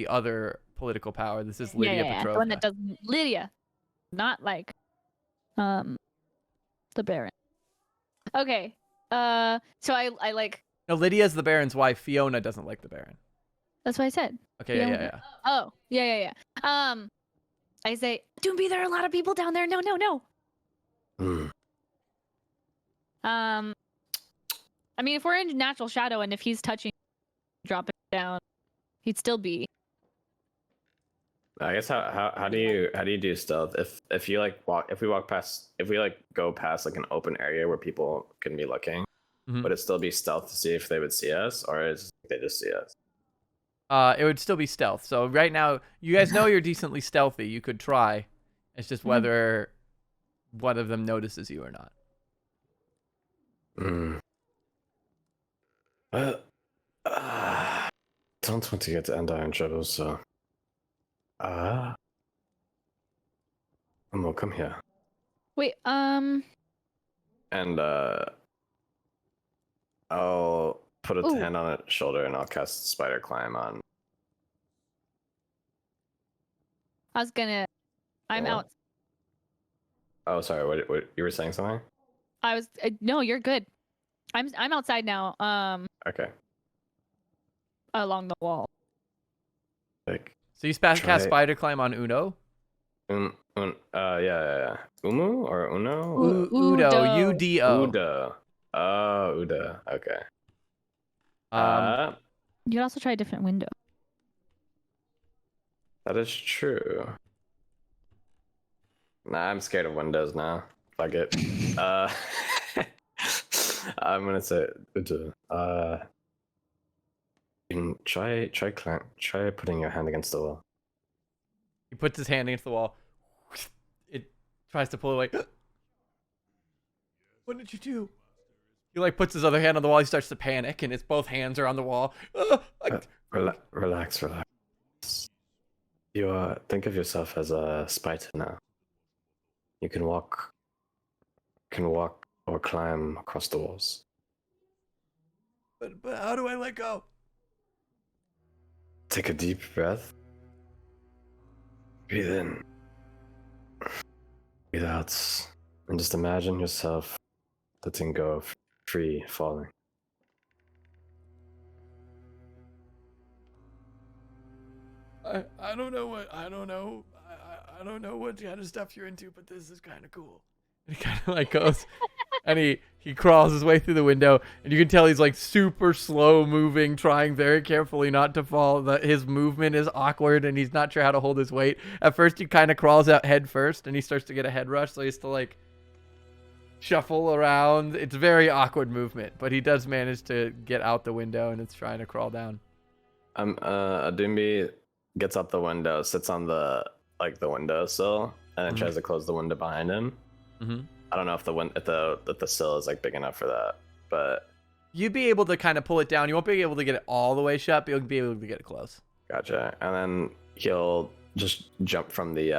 Speaker 1: other political power. This is Lydia Petrovna.
Speaker 2: The one that does Lydia, not like the Baron. Okay. So I like.
Speaker 1: No, Lydia's the Baron's wife. Fiona doesn't like the Baron.
Speaker 2: That's what I said.
Speaker 1: Okay, yeah.
Speaker 2: Oh, yeah. I say, Doomby, there are a lot of people down there. No. I mean, if we're in natural shadow and if he's touching, dropping down, he'd still be.
Speaker 6: I guess how do you do stealth if you like go past like an open area where people can be looking, would it still be stealth to see if they would see us, or is they just see us?
Speaker 1: It would still be stealth. So right now, you guys know you're decently stealthy. You could try. It's just whether one of them notices you or not.
Speaker 6: Well, don't want to get Andral in trouble, so. Amo, come here.
Speaker 2: Wait,
Speaker 6: And I'll put a hand on its shoulder and I'll cast Spider Climb on.
Speaker 2: I'm out.
Speaker 6: Oh, sorry. What you were saying something?
Speaker 2: No, you're good. I'm outside now.
Speaker 6: Okay.
Speaker 2: Along the wall.
Speaker 6: Like,
Speaker 1: So you cast Spider Climb on Uno?
Speaker 6: Yeah. Umu or Uno?
Speaker 1: Udo. U-D-O.
Speaker 6: Udo. Oh, Udo. Okay.
Speaker 1: Um,
Speaker 2: You could also try a different window.
Speaker 6: That is true. Nah, I'm scared of windows now. Fuck it. I'm gonna say Udo. You can try putting your hand against the wall.
Speaker 1: he puts his hand against the wall. It tries to pull away. What did you do? He like puts his other hand on the wall. He starts to panic, and it's both hands are on the wall.
Speaker 6: Relax. You think of yourself as a spider now. You can walk or climb across the walls.
Speaker 1: But how do I let go?
Speaker 6: Take a deep breath. Breathe in. Breathe out. And just imagine yourself letting go, free falling.
Speaker 1: I don't know what I don't know what kind of stuff you're into, but this is kind of cool. And he kind of like goes, and he crawls his way through the window, and you can tell he's like super slow moving, trying very carefully not to fall. His movement is awkward, and he's not sure how to hold his weight. At first, he kind of crawls out head first, and he starts to get a head rush, so he has to like shuffle around. It's very awkward movement, but he does manage to get out the window, and it's trying to crawl down.
Speaker 6: Adumbi gets out the window, sits on the windowsill, and then tries to close the window behind him.
Speaker 1: Mm-hmm.
Speaker 6: I don't know if the sill is like big enough for that, but
Speaker 1: you'd be able to kind of pull it down. You won't be able to get it all the way shut, but you'll be able to get it close.
Speaker 6: Gotcha. And then he'll just jump from the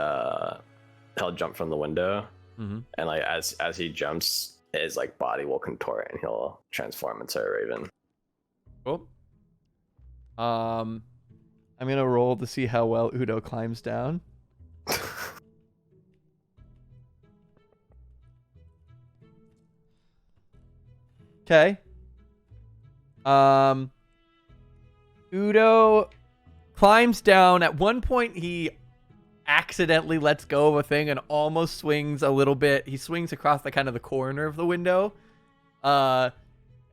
Speaker 6: window, and like as he jumps, his like body will contort and he'll transform into a raven.
Speaker 1: Cool. I'm gonna roll to see how well Udo climbs down. Okay. Udo climbs down. At one point, he accidentally lets go of a thing and almost swings a little bit. He swings across the kind of the corner of the window. And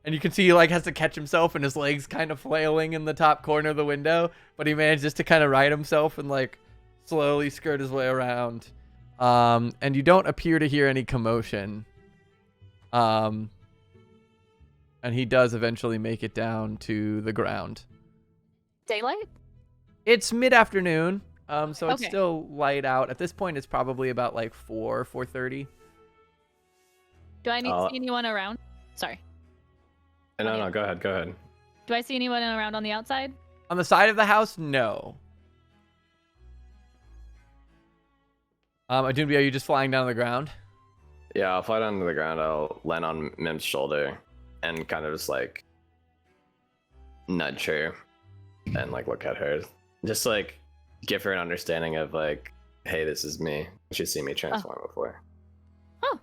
Speaker 1: you can see he like has to catch himself and his legs kind of flailing in the top corner of the window. But he manages to kind of right himself and like slowly skirt his way around. And you don't appear to hear any commotion. And he does eventually make it down to the ground.
Speaker 2: Daylight?
Speaker 1: It's mid-afternoon, so it's
Speaker 2: Okay.
Speaker 1: still light out. At this point, it's probably about like 4:30.
Speaker 2: Do I need to see anyone around? Sorry.
Speaker 6: No, go ahead.
Speaker 2: Do I see anyone around on the outside?
Speaker 1: On the side of the house, no. Adunbi, are you just flying down to the ground?
Speaker 6: Yeah, I'll fly down to the ground. I'll land on Mim's shoulder and kind of just like nudge her and like look at her, just like give her an understanding of like, hey, this is me. She's seen me transform before.
Speaker 2: Oh,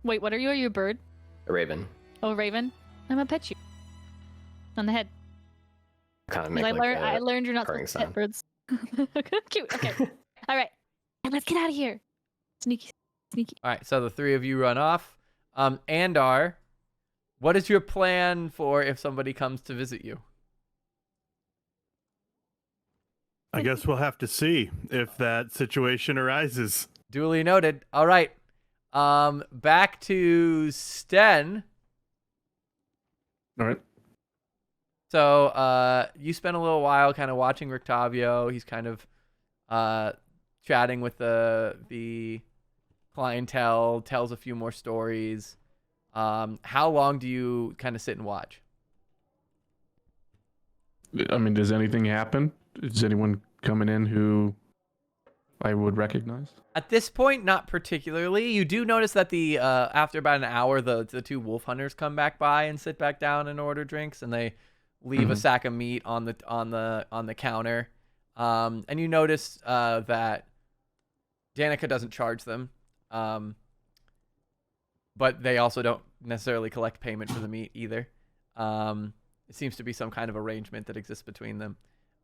Speaker 2: wait, what are you? Are you a bird?
Speaker 6: A raven.
Speaker 2: Oh, raven. I'm gonna pet you on the head.
Speaker 6: Kind of
Speaker 2: 'Cause
Speaker 6: make
Speaker 2: I learned you're not
Speaker 6: purring
Speaker 2: supposed to pet birds. Cute. Okay. All right. And let's get out of here. Sneaky.
Speaker 1: All right, so the three of you run off. Andar, what is your plan for if somebody comes to visit you?
Speaker 5: I guess we'll have to see if that situation arises.
Speaker 1: Duly noted. All right. Back to Sten.
Speaker 4: All right.
Speaker 1: So, you spent a little while kind of watching Rictavio. He's kind of chatting with the clientele, tells a few more stories. How long do you kind of sit and watch?
Speaker 4: I mean, does anything happen? Is anyone coming in who I would recognize?
Speaker 1: At this point, not particularly. You do notice that the after about an hour, the two wolf hunters come back by and sit back down and order drinks, and they leave a sack of meat on the counter. And you notice that Danica doesn't charge them, but they also don't necessarily collect payment for the meat either. It seems to be some kind of arrangement that exists between them.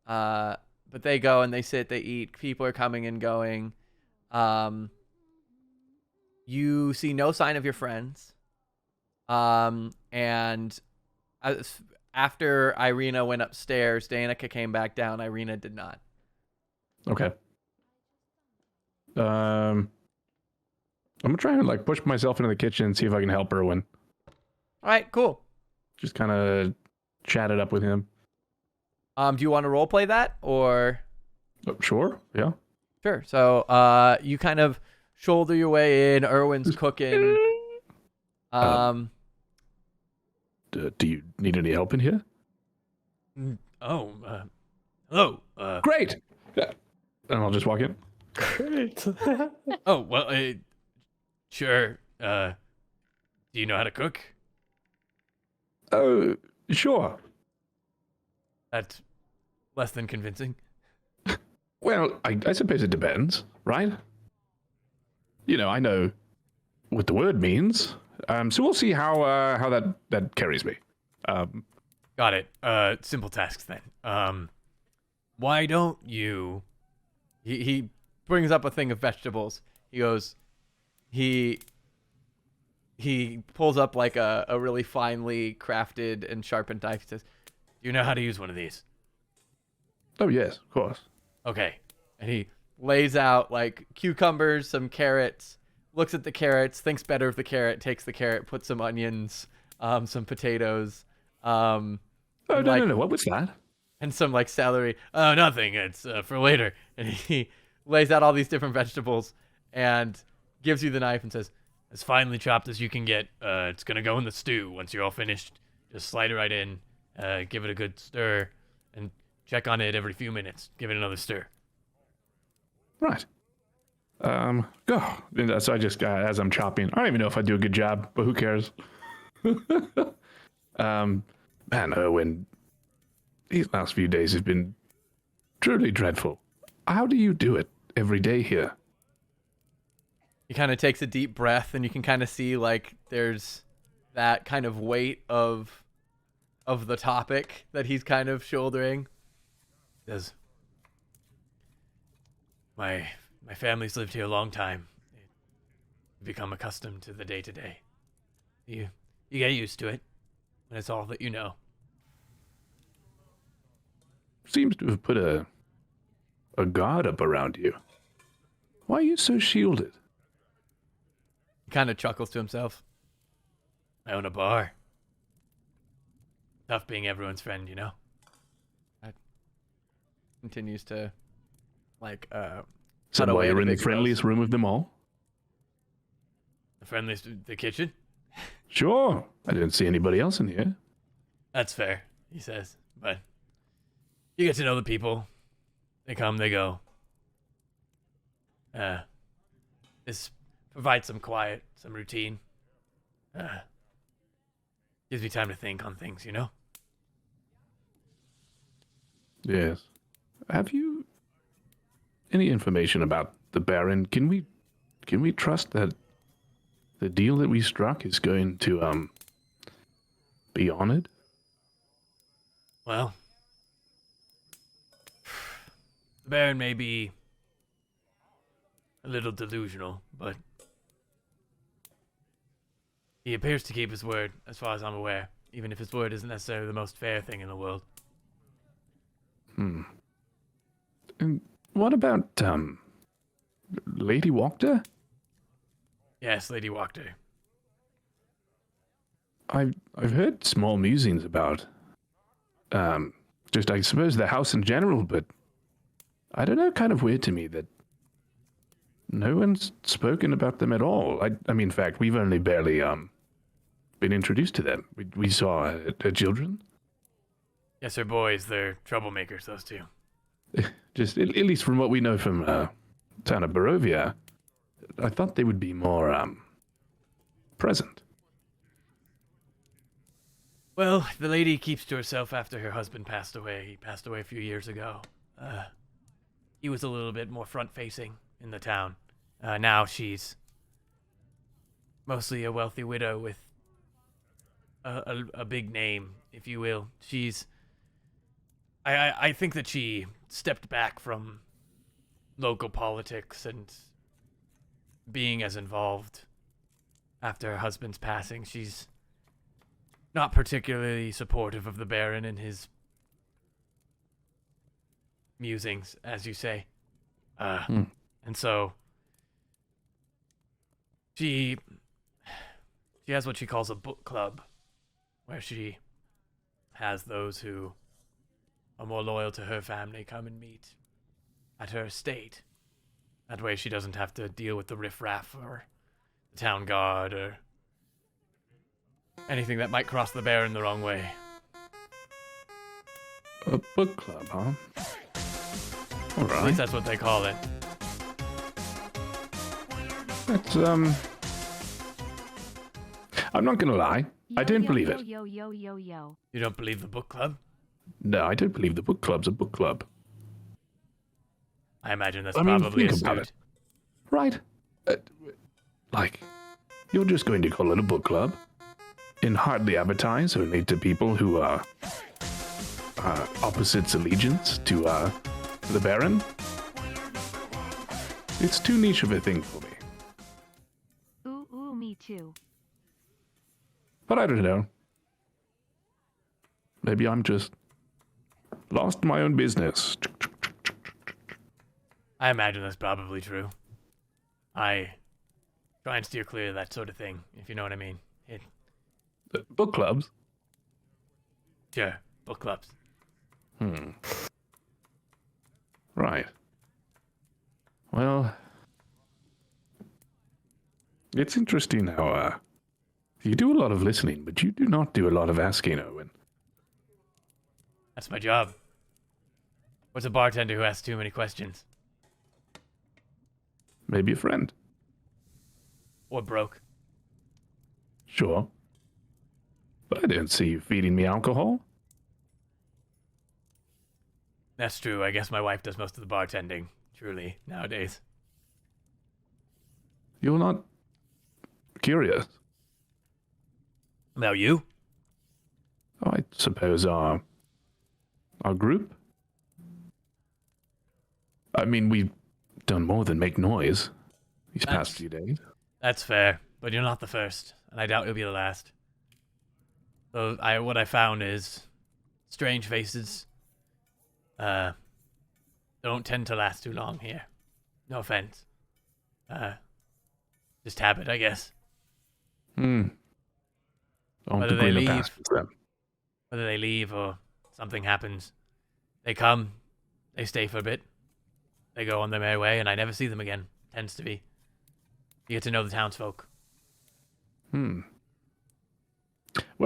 Speaker 1: But they go and they sit, they eat. People are coming and going. You see no sign of your friends. And after Irina went upstairs, Danica came back down. Irina did not.
Speaker 4: Okay. I'm gonna try and like push myself into the kitchen and see if I can help Erwin.
Speaker 1: All right, cool.
Speaker 4: Just kind of chat it up with him.
Speaker 1: Do you want to role play that or?
Speaker 4: Oh, sure. Yeah.
Speaker 1: Sure. So, you kind of shoulder your way in. Erwin's cooking.
Speaker 4: Do you need any help in here?
Speaker 7: Hello.
Speaker 4: Great. Yeah. And I'll just walk in.
Speaker 6: Great.
Speaker 7: Oh, well, sure. Do you know how to cook?
Speaker 4: Oh, sure.
Speaker 7: That's less than convincing.
Speaker 4: Well, I suppose it depends, right? You know, I know what the word means. So we'll see how that carries me.
Speaker 7: Got it. Simple tasks then. Why don't you...
Speaker 1: He brings up a thing of vegetables. He goes, he pulls up like a really finely crafted and sharpened knife. He says,
Speaker 7: Do you know how to use one of these?
Speaker 4: Oh yes, of course.
Speaker 7: Okay.
Speaker 1: and he lays out like cucumbers, some carrots, looks at the carrots, thinks better of the carrot, takes the carrot, puts some onions, some potatoes,
Speaker 4: Oh,
Speaker 1: and,
Speaker 4: no. What was that?
Speaker 1: and some like celery. Oh, nothing. It's for later. And he lays out all these different vegetables and gives you the knife and says,
Speaker 7: As finely chopped as you can get. It's gonna go in the stew. Once you're all finished, just slide it right in, give it a good stir, and check on it every few minutes. Give it another stir.
Speaker 4: Right. Go. So I just, as I'm chopping, I don't even know if I do a good job, but who cares? Man, Owen, these last few days have been truly dreadful. How do you do it every day here?
Speaker 1: he kind of takes a deep breath, and you can kind of see like there's that kind of weight of the topic that he's kind of shouldering.
Speaker 7: Does my family's lived here a long time. They've become accustomed to the day to day. You get used to it when it's all that you know.
Speaker 4: Seems to have put a guard up around you. Why are you so shielded?
Speaker 1: He kind of chuckles to himself.
Speaker 7: I own a bar. Tough being everyone's friend, you know?
Speaker 1: Continues to like
Speaker 4: So
Speaker 1: cut
Speaker 4: while
Speaker 1: away
Speaker 4: you're
Speaker 1: the
Speaker 4: in the
Speaker 1: big
Speaker 4: friendliest room of them all?
Speaker 7: The friendliest, the kitchen?
Speaker 4: Sure. I didn't see anybody else in here.
Speaker 7: That's fair, he says. But you get to know the people. They come, they go. This provides some quiet, some routine. Gives me time to think on things, you know?
Speaker 4: Yes. Have you any information about the Baron? Can we trust that the deal that we struck is going to be honored?
Speaker 7: Well, the Baron may be a little delusional, but he appears to keep his word, as far as I'm aware, even if his word isn't necessarily the most fair thing in the world.
Speaker 4: And what about Lady Wachter?
Speaker 7: Yes, Lady Wachter.
Speaker 4: I've heard small musings about just I suppose the house in general, but I don't know, kind of weird to me that no one's spoken about them at all. I mean, in fact, we've only barely been introduced to them. We saw her children.
Speaker 7: Yes, her boys, they're troublemakers, those two.
Speaker 4: Just at least from what we know from town of Barovia, I thought they would be more present.
Speaker 7: Well, the lady keeps to herself after her husband passed away. He passed away a few years ago. He was a little bit more front-facing in the town. Now she's mostly a wealthy widow with a big name, if you will. I think that she stepped back from local politics and being as involved after her husband's passing. She's not particularly supportive of the Baron and his musings, as you say. And so she has what she calls a book club, where she has those who are more loyal to her family come and meet at her estate. That way she doesn't have to deal with the riffraff or the town guard or anything that might cross the Baron the wrong way.
Speaker 4: A book club, huh? All
Speaker 7: At
Speaker 4: right.
Speaker 7: least that's what they call it.
Speaker 4: That's, I'm not gonna lie. I don't believe it.
Speaker 7: You don't believe the book club?
Speaker 4: No, I don't believe the book club's a book club.
Speaker 7: I imagine that's
Speaker 4: I mean,
Speaker 7: probably
Speaker 4: think about
Speaker 7: astute.
Speaker 4: it. Right? Like, you're just going to call it a book club and hardly advertise only to people who are opposites allegiance to the Baron? It's too niche of a thing for me.
Speaker 8: Ooh, me too.
Speaker 4: But I don't know. Maybe I'm just lost in my own business.
Speaker 7: I imagine that's probably true. I try and steer clear of that sort of thing, if you know what I mean.
Speaker 4: Book clubs?
Speaker 7: Sure, book clubs.
Speaker 4: Right. Well, it's interesting how you do a lot of listening, but you do not do a lot of asking, Owen.
Speaker 7: That's my job. What's a bartender who asks too many questions?
Speaker 4: Maybe a friend.
Speaker 7: Or broke?
Speaker 4: Sure. But I don't see you feeding me alcohol.
Speaker 7: That's true. I guess my wife does most of the bartending, truly, nowadays.
Speaker 4: You're not curious.
Speaker 7: About you?
Speaker 4: I suppose our group? I mean, we've done more than make noise these past few days.
Speaker 7: That's fair, but you're not the first, and I doubt you'll be the last. So what I found is strange faces don't tend to last too long here. No offense. Just habit, I guess.
Speaker 4: Whether
Speaker 7: Whether they leave or something happens, they come, they stay for a bit, they go on their merry way, and I never see them again. Tends to be. You get to know the townsfolk.
Speaker 4: Well,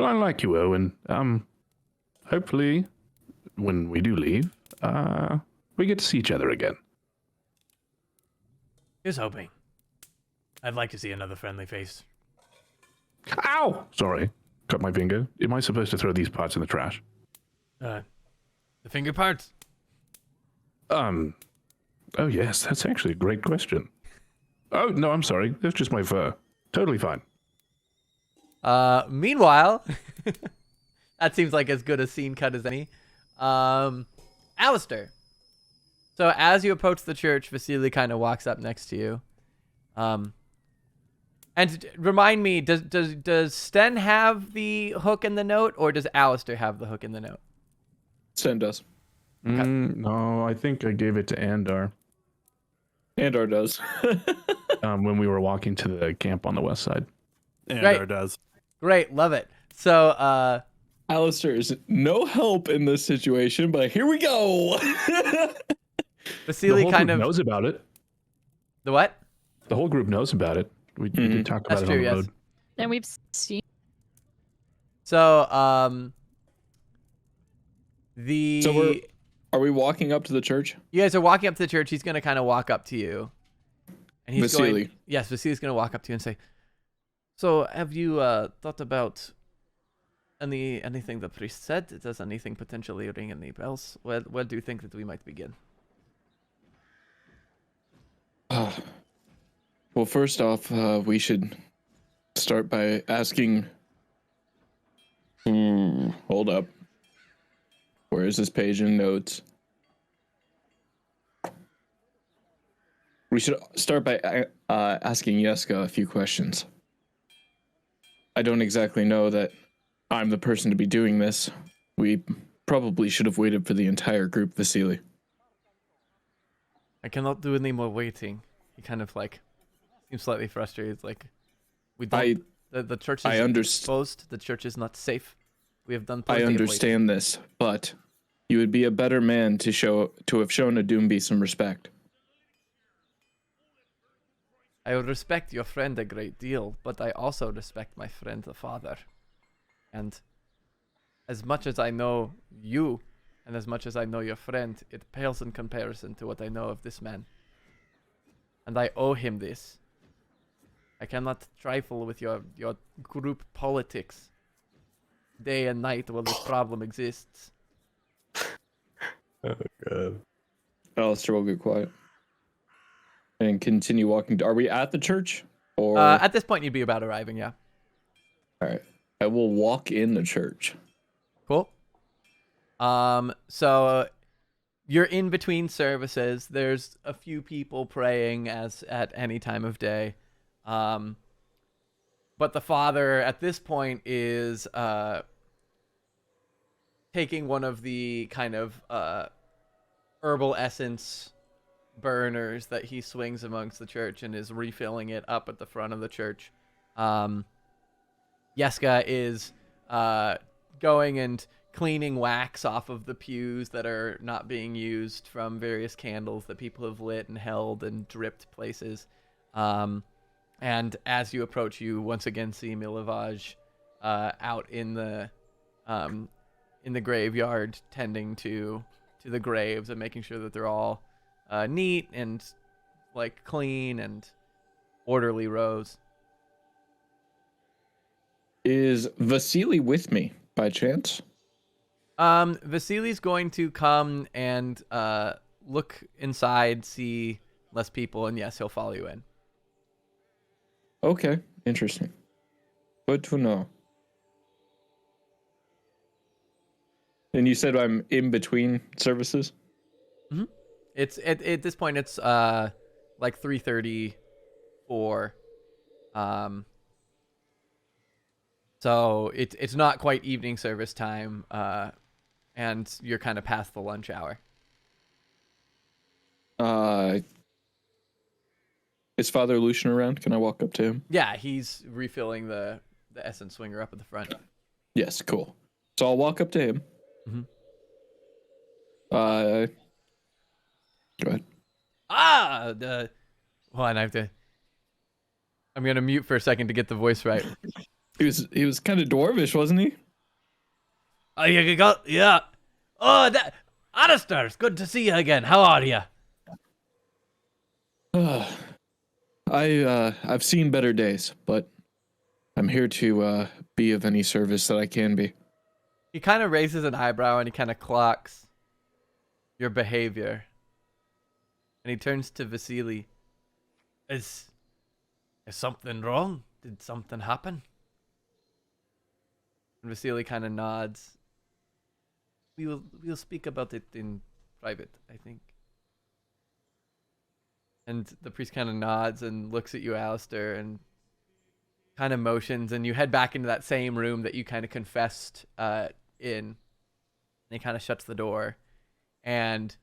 Speaker 4: I like you, Owen. Hopefully, when we do leave, we get to see each other again.
Speaker 7: Here's hoping. I'd like to see another friendly face.
Speaker 4: Ow! Sorry. Cut my finger. Am I supposed to throw these parts in the trash?
Speaker 7: The finger parts?
Speaker 4: Oh yes, that's actually a great question. Oh, no, I'm sorry. That's just my fur. Totally fine.
Speaker 1: Meanwhile, that seems like as good a scene cut as any. Alistair. So as you approach the church, Vasili kind of walks up next to you. And remind me, does Sten have the hook in the note, or does Alistair have the hook in the note?
Speaker 3: Send us.
Speaker 4: No, I think I gave it to Andar.
Speaker 3: Andar does.
Speaker 4: When we were walking to the camp on the west side.
Speaker 5: And
Speaker 1: Right.
Speaker 5: our does.
Speaker 1: Great, love it. So,
Speaker 3: Alistair is no help in this situation, but here we go.
Speaker 1: Vasili
Speaker 4: the whole
Speaker 1: kind
Speaker 4: group
Speaker 1: of
Speaker 4: knows about it.
Speaker 1: the what?
Speaker 4: The whole group knows about it. We did talk about
Speaker 1: That's
Speaker 4: it
Speaker 1: true,
Speaker 4: on the
Speaker 1: yes.
Speaker 4: road.
Speaker 2: And we've seen.
Speaker 1: So,
Speaker 3: So are we walking up to the church?
Speaker 1: you guys are walking up to the church. He's gonna kind of walk up to you, and he's
Speaker 3: Vasili.
Speaker 1: going. Yes, Vasili's gonna walk up to you and say, "So, have you thought about anything the priest said? Does anything potentially ring any bells? Where do you think that we might begin?"
Speaker 3: Well, first off, we should start by asking. Hold up. Where is this page in notes? We should start by asking Yeska a few questions. I don't exactly know that I'm the person to be doing this. We probably should have waited for the entire group, Vasili.
Speaker 1: I cannot do any more waiting. He kind of like seems slightly frustrated. Like, we don't. The church is exposed. The church is not safe. We have done plenty
Speaker 3: I
Speaker 1: of waiting.
Speaker 3: understand this, but you would be a better man to have shown a Doomby some respect.
Speaker 1: I respect your friend a great deal, but I also respect my friend the father. And as much as I know you, and as much as I know your friend, it pales in comparison to what I know of this man. And I owe him this. I cannot trifle with your group politics day and night while this problem exists.
Speaker 6: Oh, God.
Speaker 3: Alistair will get quiet. And continue walking. Are we at the church? Or
Speaker 1: At this point, you'd be about arriving, yeah.
Speaker 3: all right. I will walk in the church.
Speaker 1: Cool. So you're in between services. There's a few people praying as at any time of day. But the father at this point is taking one of the kind of herbal essence burners that he swings amongst the church and is refilling it up at the front of the church. Yeska is going and cleaning wax off of the pews that are not being used from various candles that people have lit and held and dripped places. And as you approach, you once again see Milovaj out in the graveyard tending to the graves and making sure that they're all neat and like clean and orderly rows.
Speaker 3: Is Vasili with me by chance?
Speaker 1: Vasili's going to come and look inside, see less people, and yes, he'll follow you in.
Speaker 3: Okay, interesting. Good to know. And you said I'm in between services?
Speaker 1: Mm-hmm. It's at this point it's like 3:34. So it's not quite evening service time, and you're kind of past the lunch hour.
Speaker 3: Is Father Lucian around? Can I walk up to him?
Speaker 1: Yeah, he's refilling the essence swinger up at the front.
Speaker 3: Yes, cool. So I'll walk up to him.
Speaker 1: Mm-hmm.
Speaker 3: Go ahead.
Speaker 1: Hold on, I'm gonna mute for a second to get the voice right.
Speaker 3: He was kind of dwarvish, wasn't he?
Speaker 7: Oh, you got, yeah. Oh, that, Alistair, it's good to see you again. How are you?
Speaker 3: I've seen better days, but I'm here to be of any service that I can be.
Speaker 1: He kind of raises an eyebrow and he kind of clocks your behavior. And he turns to Vasili.
Speaker 7: Is something wrong? Did something happen?
Speaker 1: And Vasili kind of nods. We'll speak about it in private, I think. And the priest kind of nods and looks at you, Alistair, and kind of motions, and you head back into that same room that you kind of confessed in. And he kind of shuts the door. And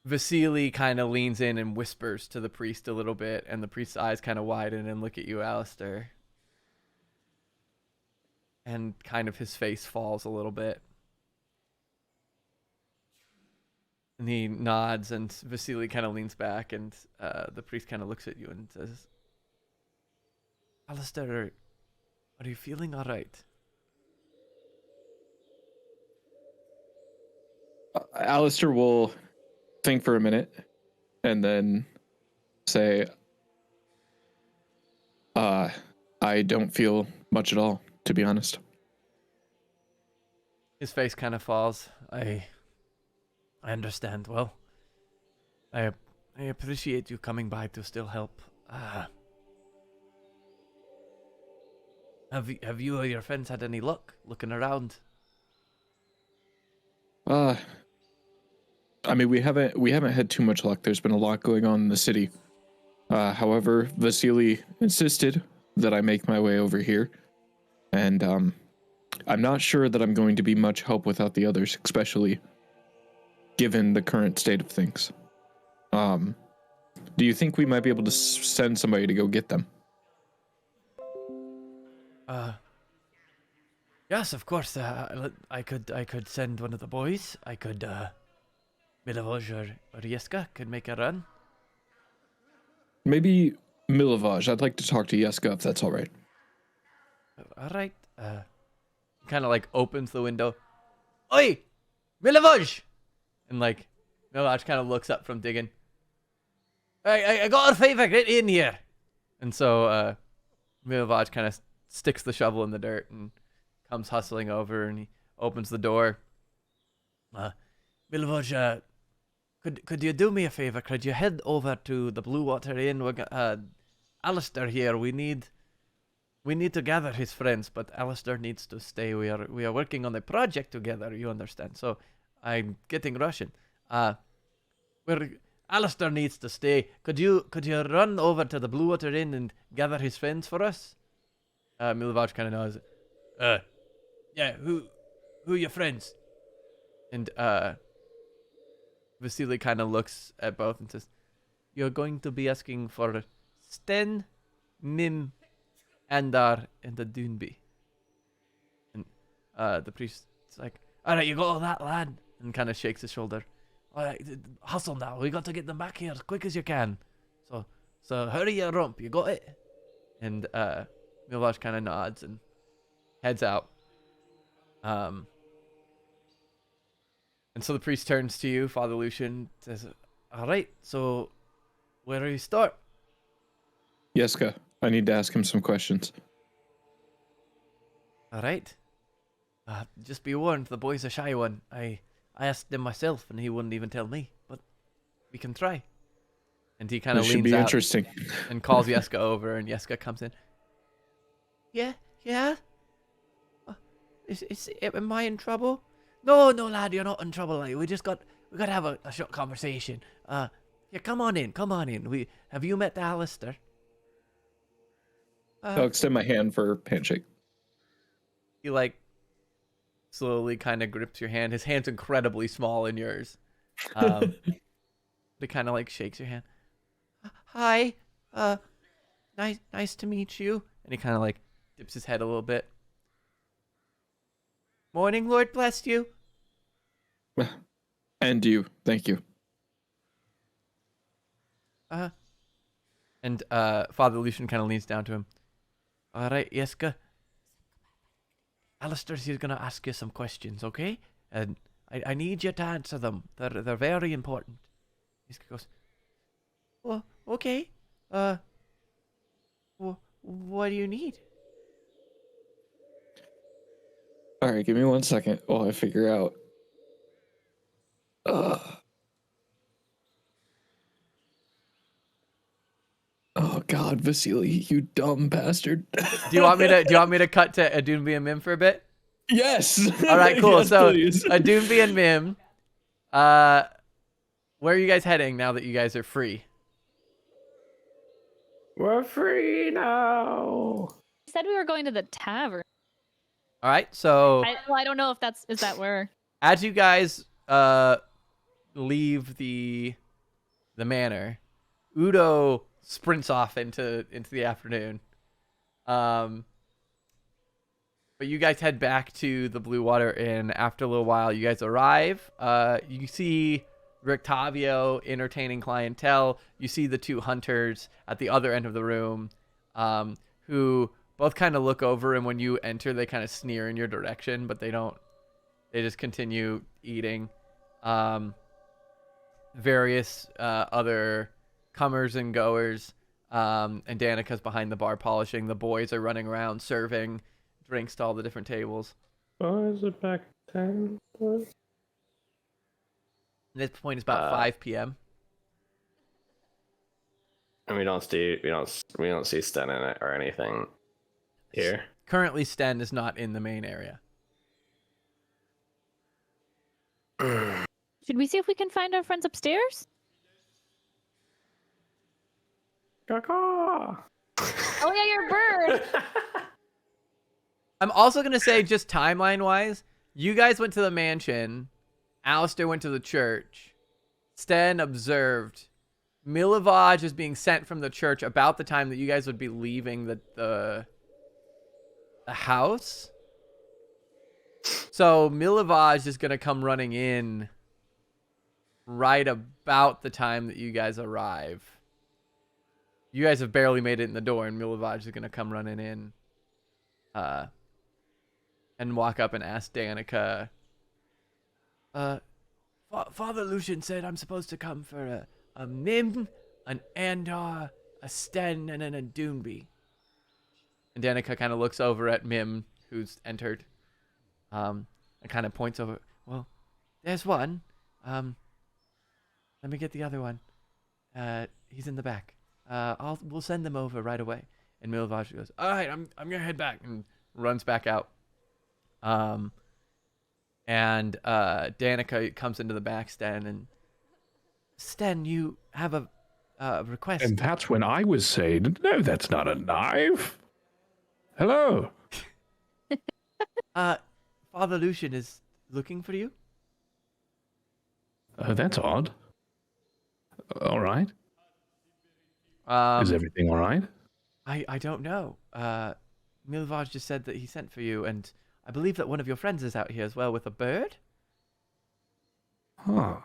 Speaker 1: Vasili kind of leans in and whispers to the priest a little bit, and the priest's eyes kind of widen and look at you, Alistair. And kind of his face falls a little bit. And he nods, and Vasili kind of leans back, and the priest kind of looks at you and says, Alistair, are you feeling all right?
Speaker 3: Alistair will think for a minute and then say, I don't feel much at all, to be honest.
Speaker 1: His face kind of falls.
Speaker 7: I understand. Well, I appreciate you coming by to still help. Have you or your friends had any luck looking around?
Speaker 3: I mean, we haven't had too much luck. There's been a lot going on in the city. However, Vasili insisted that I make my way over here, and I'm not sure that I'm going to be much help without the others, especially given the current state of things. Do you think we might be able to send somebody to go get them?
Speaker 7: Yes, of course. I could send one of the boys. I could, Milovoj or Yeska could make a run.
Speaker 3: Maybe Milovoj. I'd like to talk to Yeska if that's all right.
Speaker 1: All right. Kind of like opens the window. Oi, Milovoj! And like Milovoj kind of looks up from digging. I got a favor. Get in here. And so Milovoj kind of sticks the shovel in the dirt and comes hustling over, and he opens the door.
Speaker 7: Milovoj, could you do me a favor? Could you head over to the Blue Water Inn? Alistair here. We need to gather his friends, but Alistair needs to stay. We are working on a project together. You understand? So I'm getting Russian. Alistair needs to stay. Could you run over to the Blue Water Inn and gather his friends for us? Milovoj kind of knows. Yeah. Who are your friends? And Vasili kind of looks at both and says, "You're going to be asking for Sten, Mim, Andar, and the Dunby." And the priest's like, "All right, you got all that, lad," and kind of shakes his shoulder. "All right, hustle now. We got to get them back here as quick as you can. So hurry your rump. You got it?" And Milovoj kind of nods and heads out. And so the priest turns to you, Father Lucian, says, "All right, so where do you start?"
Speaker 3: Yeska, I need to ask him some questions.
Speaker 1: All right. Just be warned, the boy's a shy one. I asked him myself, and he wouldn't even tell me. But we can try. And he kind of
Speaker 3: This should
Speaker 1: leans
Speaker 3: be
Speaker 1: out
Speaker 3: interesting.
Speaker 1: and calls Yeska over, and Yeska comes in. Yeah. Am I in trouble? No, lad, you're not in trouble. We got to have a short conversation. Yeah, come on in. Have you met Alistair?
Speaker 3: I'll extend my hand for handshake.
Speaker 1: He like slowly kind of grips your hand. His hand's incredibly small in yours. He kind of like shakes your hand. Hi. Nice to meet you. And he kind of like dips his head a little bit. Morning, Lord bless you.
Speaker 3: And you. Thank you.
Speaker 1: And Father Lucian kind of leans down to him. All right, Yeska. Alistair's here going to ask you some questions, okay? And I need you to answer them. They're very important. Yeska goes, well, okay. What do you need?
Speaker 3: All right, give me 1 second while I figure out. Oh God, Vasili, you dumb bastard.
Speaker 1: Do you want me to cut to Adunbi and Mim for a bit?
Speaker 3: Yes.
Speaker 1: All right, cool.
Speaker 3: Yes,
Speaker 1: So
Speaker 3: please.
Speaker 1: Adunbi and Mim, where are you guys heading now that you guys are free?
Speaker 6: We're free now.
Speaker 2: You said we were going to the tavern.
Speaker 1: All right, so
Speaker 2: I don't know if is that where.
Speaker 1: as you guys leave the manor, Udo sprints off into the afternoon. But you guys head back to the Blue Water Inn. After a little while, you guys arrive. You see Rictavio entertaining clientele. You see the two hunters at the other end of the room, who both kind of look over, and when you enter, they kind of sneer in your direction, but they don't. They just continue eating. Various other comers and goers, and Danica's behind the bar polishing. The boys are running around serving drinks to all the different tables.
Speaker 6: Oh, is it back 10?
Speaker 1: At this point, it's about 5 p.m.
Speaker 6: And we don't see Sten in it or anything here.
Speaker 1: Currently, Sten is not in the main area.
Speaker 2: Should we see if we can find our friends upstairs?
Speaker 6: Caw-caw.
Speaker 2: Oh yeah, you're a bird.
Speaker 1: I'm also going to say, just timeline-wise, you guys went to the mansion. Alistair went to the church. Sten observed. Milivaj is being sent from the church about the time that you guys would be leaving the house. So Milivaj is going to come running in right about the time that you guys arrive. You guys have barely made it in the door, and Milivaj is going to come running in and walk up and ask Danica, Father Lucian said I'm supposed to come for a Mim, an Andar, a Sten, and a Doonby. And Danica kind of looks over at Mim, who's entered, and kind of points over. Well, there's one. Let me get the other one. He's in the back. We'll send them over right away. And Milivaj goes, all right, I'm gonna head back, and runs back out. And Danica comes into the back, Sten, you have a request.
Speaker 4: And that's when I was saying, no, that's not a knife. Hello.
Speaker 1: Father Lucian is looking for you.
Speaker 4: That's odd. All right. Is everything all right?
Speaker 1: I don't know. Milivaj just said that he sent for you, and I believe that one of your friends is out here as well with a bird.
Speaker 4: Huh.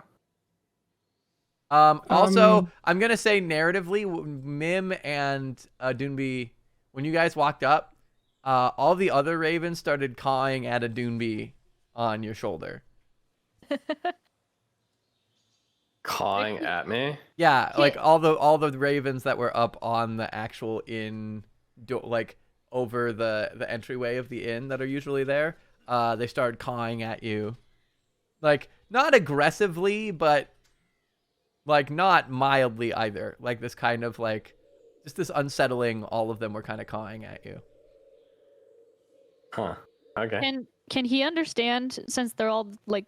Speaker 1: Also, I'm going to say narratively, Mim and Doonby, when you guys walked up, all the other ravens started cawing at a Doonby on your shoulder.
Speaker 6: Cawing at me?
Speaker 1: Yeah, like all the ravens that were up on the actual inn, like over the entryway of the inn that are usually there, they started cawing at you. Like, not aggressively, but like not mildly either. Like this kind of like, just this unsettling, all of them were kind of cawing at you.
Speaker 6: Huh. Okay.
Speaker 2: Can he understand, since they're all the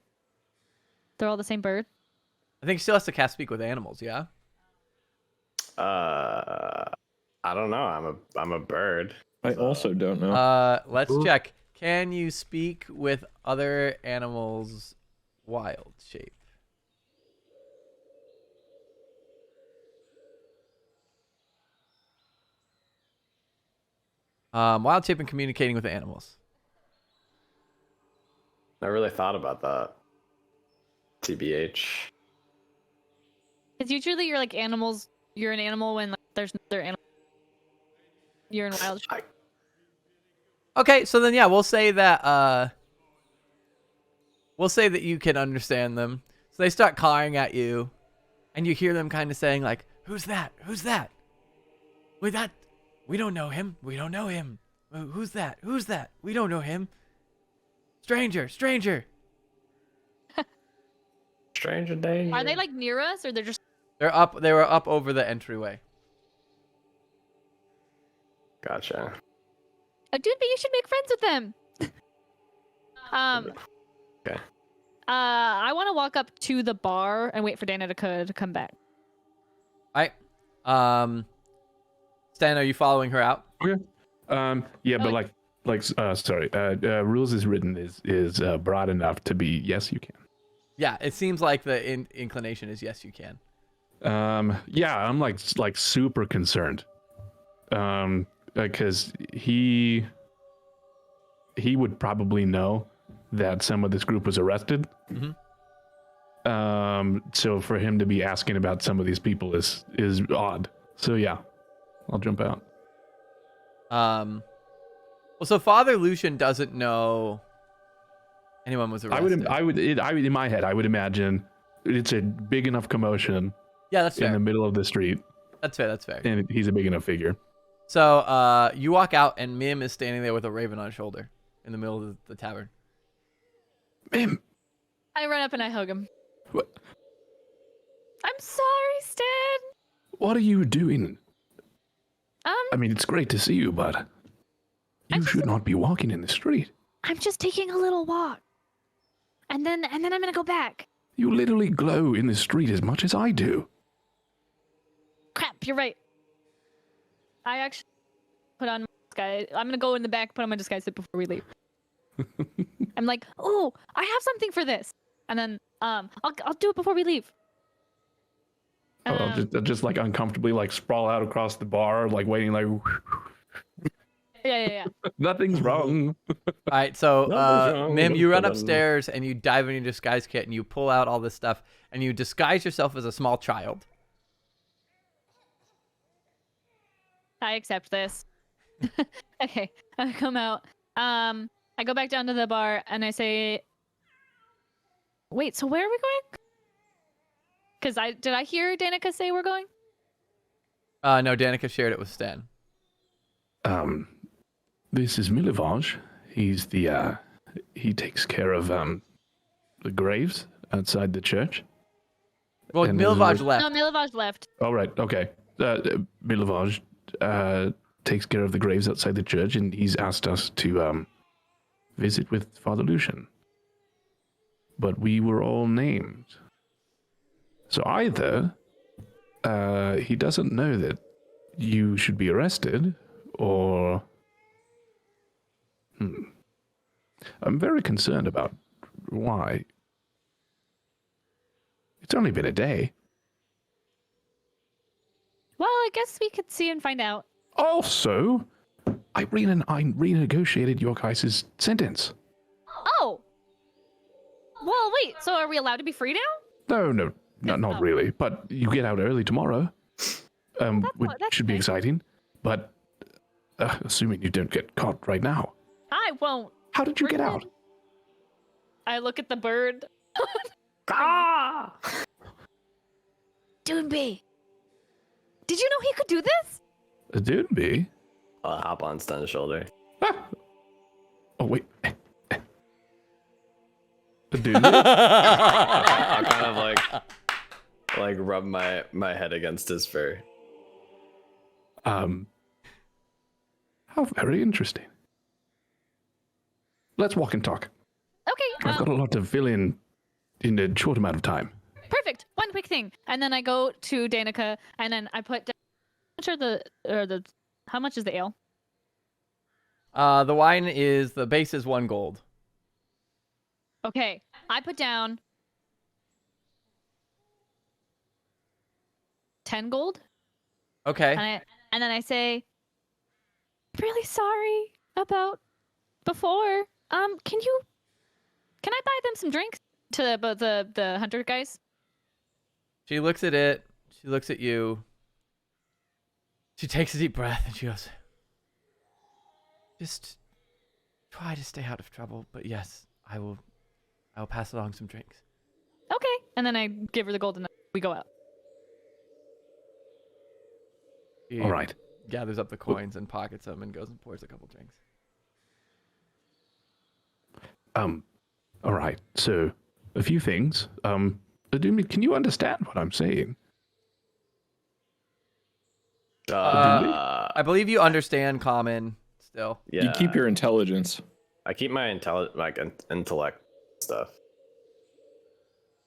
Speaker 2: same bird?
Speaker 1: I think he still has to cast Speak with Animals, yeah?
Speaker 6: I don't know. I'm a bird.
Speaker 3: I also don't know.
Speaker 1: Let's check. Can you speak with other animals' wild shape? Wild shape and communicating with animals.
Speaker 6: I really thought about that. TBH.
Speaker 2: Because usually you're like animals. You're an animal when like, there's other animal. You're in wild.
Speaker 1: Okay, so then yeah, we'll say that you can understand them. So they start cawing at you, and you hear them kind of saying like, "Who's that? Who's that? We don't know him. We don't know him. Who's that? Who's that? We don't know him. Stranger, stranger."
Speaker 6: Stranger danger.
Speaker 2: Are they like near us, or they're just?
Speaker 1: They were up over the entryway.
Speaker 6: Gotcha.
Speaker 2: Oh, dude, but you should make friends with them.
Speaker 6: Okay.
Speaker 2: I want to walk up to the bar and wait for Danica to come back.
Speaker 1: All right. Stan, are you following her out?
Speaker 4: Okay. Yeah, but sorry. Rules is written is broad enough to be yes, you can.
Speaker 1: Yeah, it seems like the inclination is yes, you can.
Speaker 4: Yeah, I'm like super concerned. Because he would probably know that some of this group was arrested.
Speaker 1: Mm-hmm.
Speaker 4: So for him to be asking about some of these people is odd. So yeah, I'll jump out.
Speaker 1: Well, so Father Lucian doesn't know anyone was arrested.
Speaker 4: I would in my head, I would imagine it's a big enough commotion.
Speaker 1: Yeah, that's fair.
Speaker 4: In the middle of the street.
Speaker 1: That's fair.
Speaker 4: And he's a big enough figure.
Speaker 1: So you walk out, and Mim is standing there with a raven on his shoulder in the middle of the tavern.
Speaker 4: Mim!
Speaker 2: I run up and I hug him.
Speaker 4: What?
Speaker 2: I'm sorry, Stan.
Speaker 4: What are you doing?
Speaker 2: I
Speaker 4: mean, it's great to see you, but you should not be walking in the street.
Speaker 2: I'm just taking a little walk. And then I'm gonna go back.
Speaker 4: You literally glow in the street as much as I do.
Speaker 2: Crap, you're right. I actually put on my disguise. I'm gonna go in the back, put on my disguise before we leave. I'm like, oh, I have something for this, and then I'll do it before we leave.
Speaker 4: I'll just like uncomfortably like sprawl out across the bar, like waiting, like
Speaker 2: Yeah.
Speaker 4: nothing's wrong.
Speaker 1: All right, so
Speaker 6: Nothing's wrong.
Speaker 1: Mim, you run upstairs and you dive in your disguise kit and you pull out all this stuff and you disguise yourself as a small child.
Speaker 2: I accept this. Okay, I come out. I go back down to the bar and I say, "Wait, so where are we going?" Because did I hear Danica say we're going?
Speaker 1: No, Danica shared it with Stan.
Speaker 4: This is Milivage. He's the he takes care of the graves outside the church.
Speaker 1: Well,
Speaker 4: And
Speaker 1: Milivage
Speaker 2: No,
Speaker 1: left.
Speaker 2: Milovage left.
Speaker 4: All right, okay. Milivage takes care of the graves outside the church, and he's asked us to visit with Father Lucian. But we were all named. So either he doesn't know that you should be arrested, or... I'm very concerned about why. It's only been a day.
Speaker 2: Well, I guess we could see and find out.
Speaker 4: Also, I renegotiated your guys' sentence.
Speaker 2: Oh! Well, wait, so are we allowed to be free now?
Speaker 4: No, not really. But you get out early tomorrow, which
Speaker 2: that's
Speaker 4: should be
Speaker 2: nice.
Speaker 4: exciting. But assuming you don't get caught right now,
Speaker 2: I won't.
Speaker 4: how did you get out?
Speaker 2: I look at the bird. Doonby! Did you know he could do this?
Speaker 4: A Doonby?
Speaker 6: I'll hop on Stun's shoulder.
Speaker 4: Ah. Oh wait. A Doonby?
Speaker 6: I'll kind of like rub my head against his fur.
Speaker 4: How very interesting. Let's walk and talk.
Speaker 2: Okay,
Speaker 4: I've got a lot to fill in a short amount of time.
Speaker 2: perfect. One quick thing, and then I go to Danica, and then I put down. How much is the ale?
Speaker 1: The wine is, the base is 1 gold.
Speaker 2: Okay, I put down 10 gold,
Speaker 1: Okay.
Speaker 2: and then I say, "Really sorry about before. Can I buy them some drinks to the hunter guys?"
Speaker 1: She looks at it. She looks at you. She takes a deep breath and she goes, "Just try to stay out of trouble. But yes, I will pass along some drinks."
Speaker 2: Okay, and then I give her the gold, and we go out.
Speaker 1: She
Speaker 4: All right.
Speaker 1: gathers up the coins and pockets them and goes and pours a couple drinks.
Speaker 4: All right. So, a few things. Adumi, can you understand what I'm saying?
Speaker 1: I believe you understand common still.
Speaker 6: Yeah.
Speaker 3: You keep your intelligence.
Speaker 6: I keep my intellect stuff.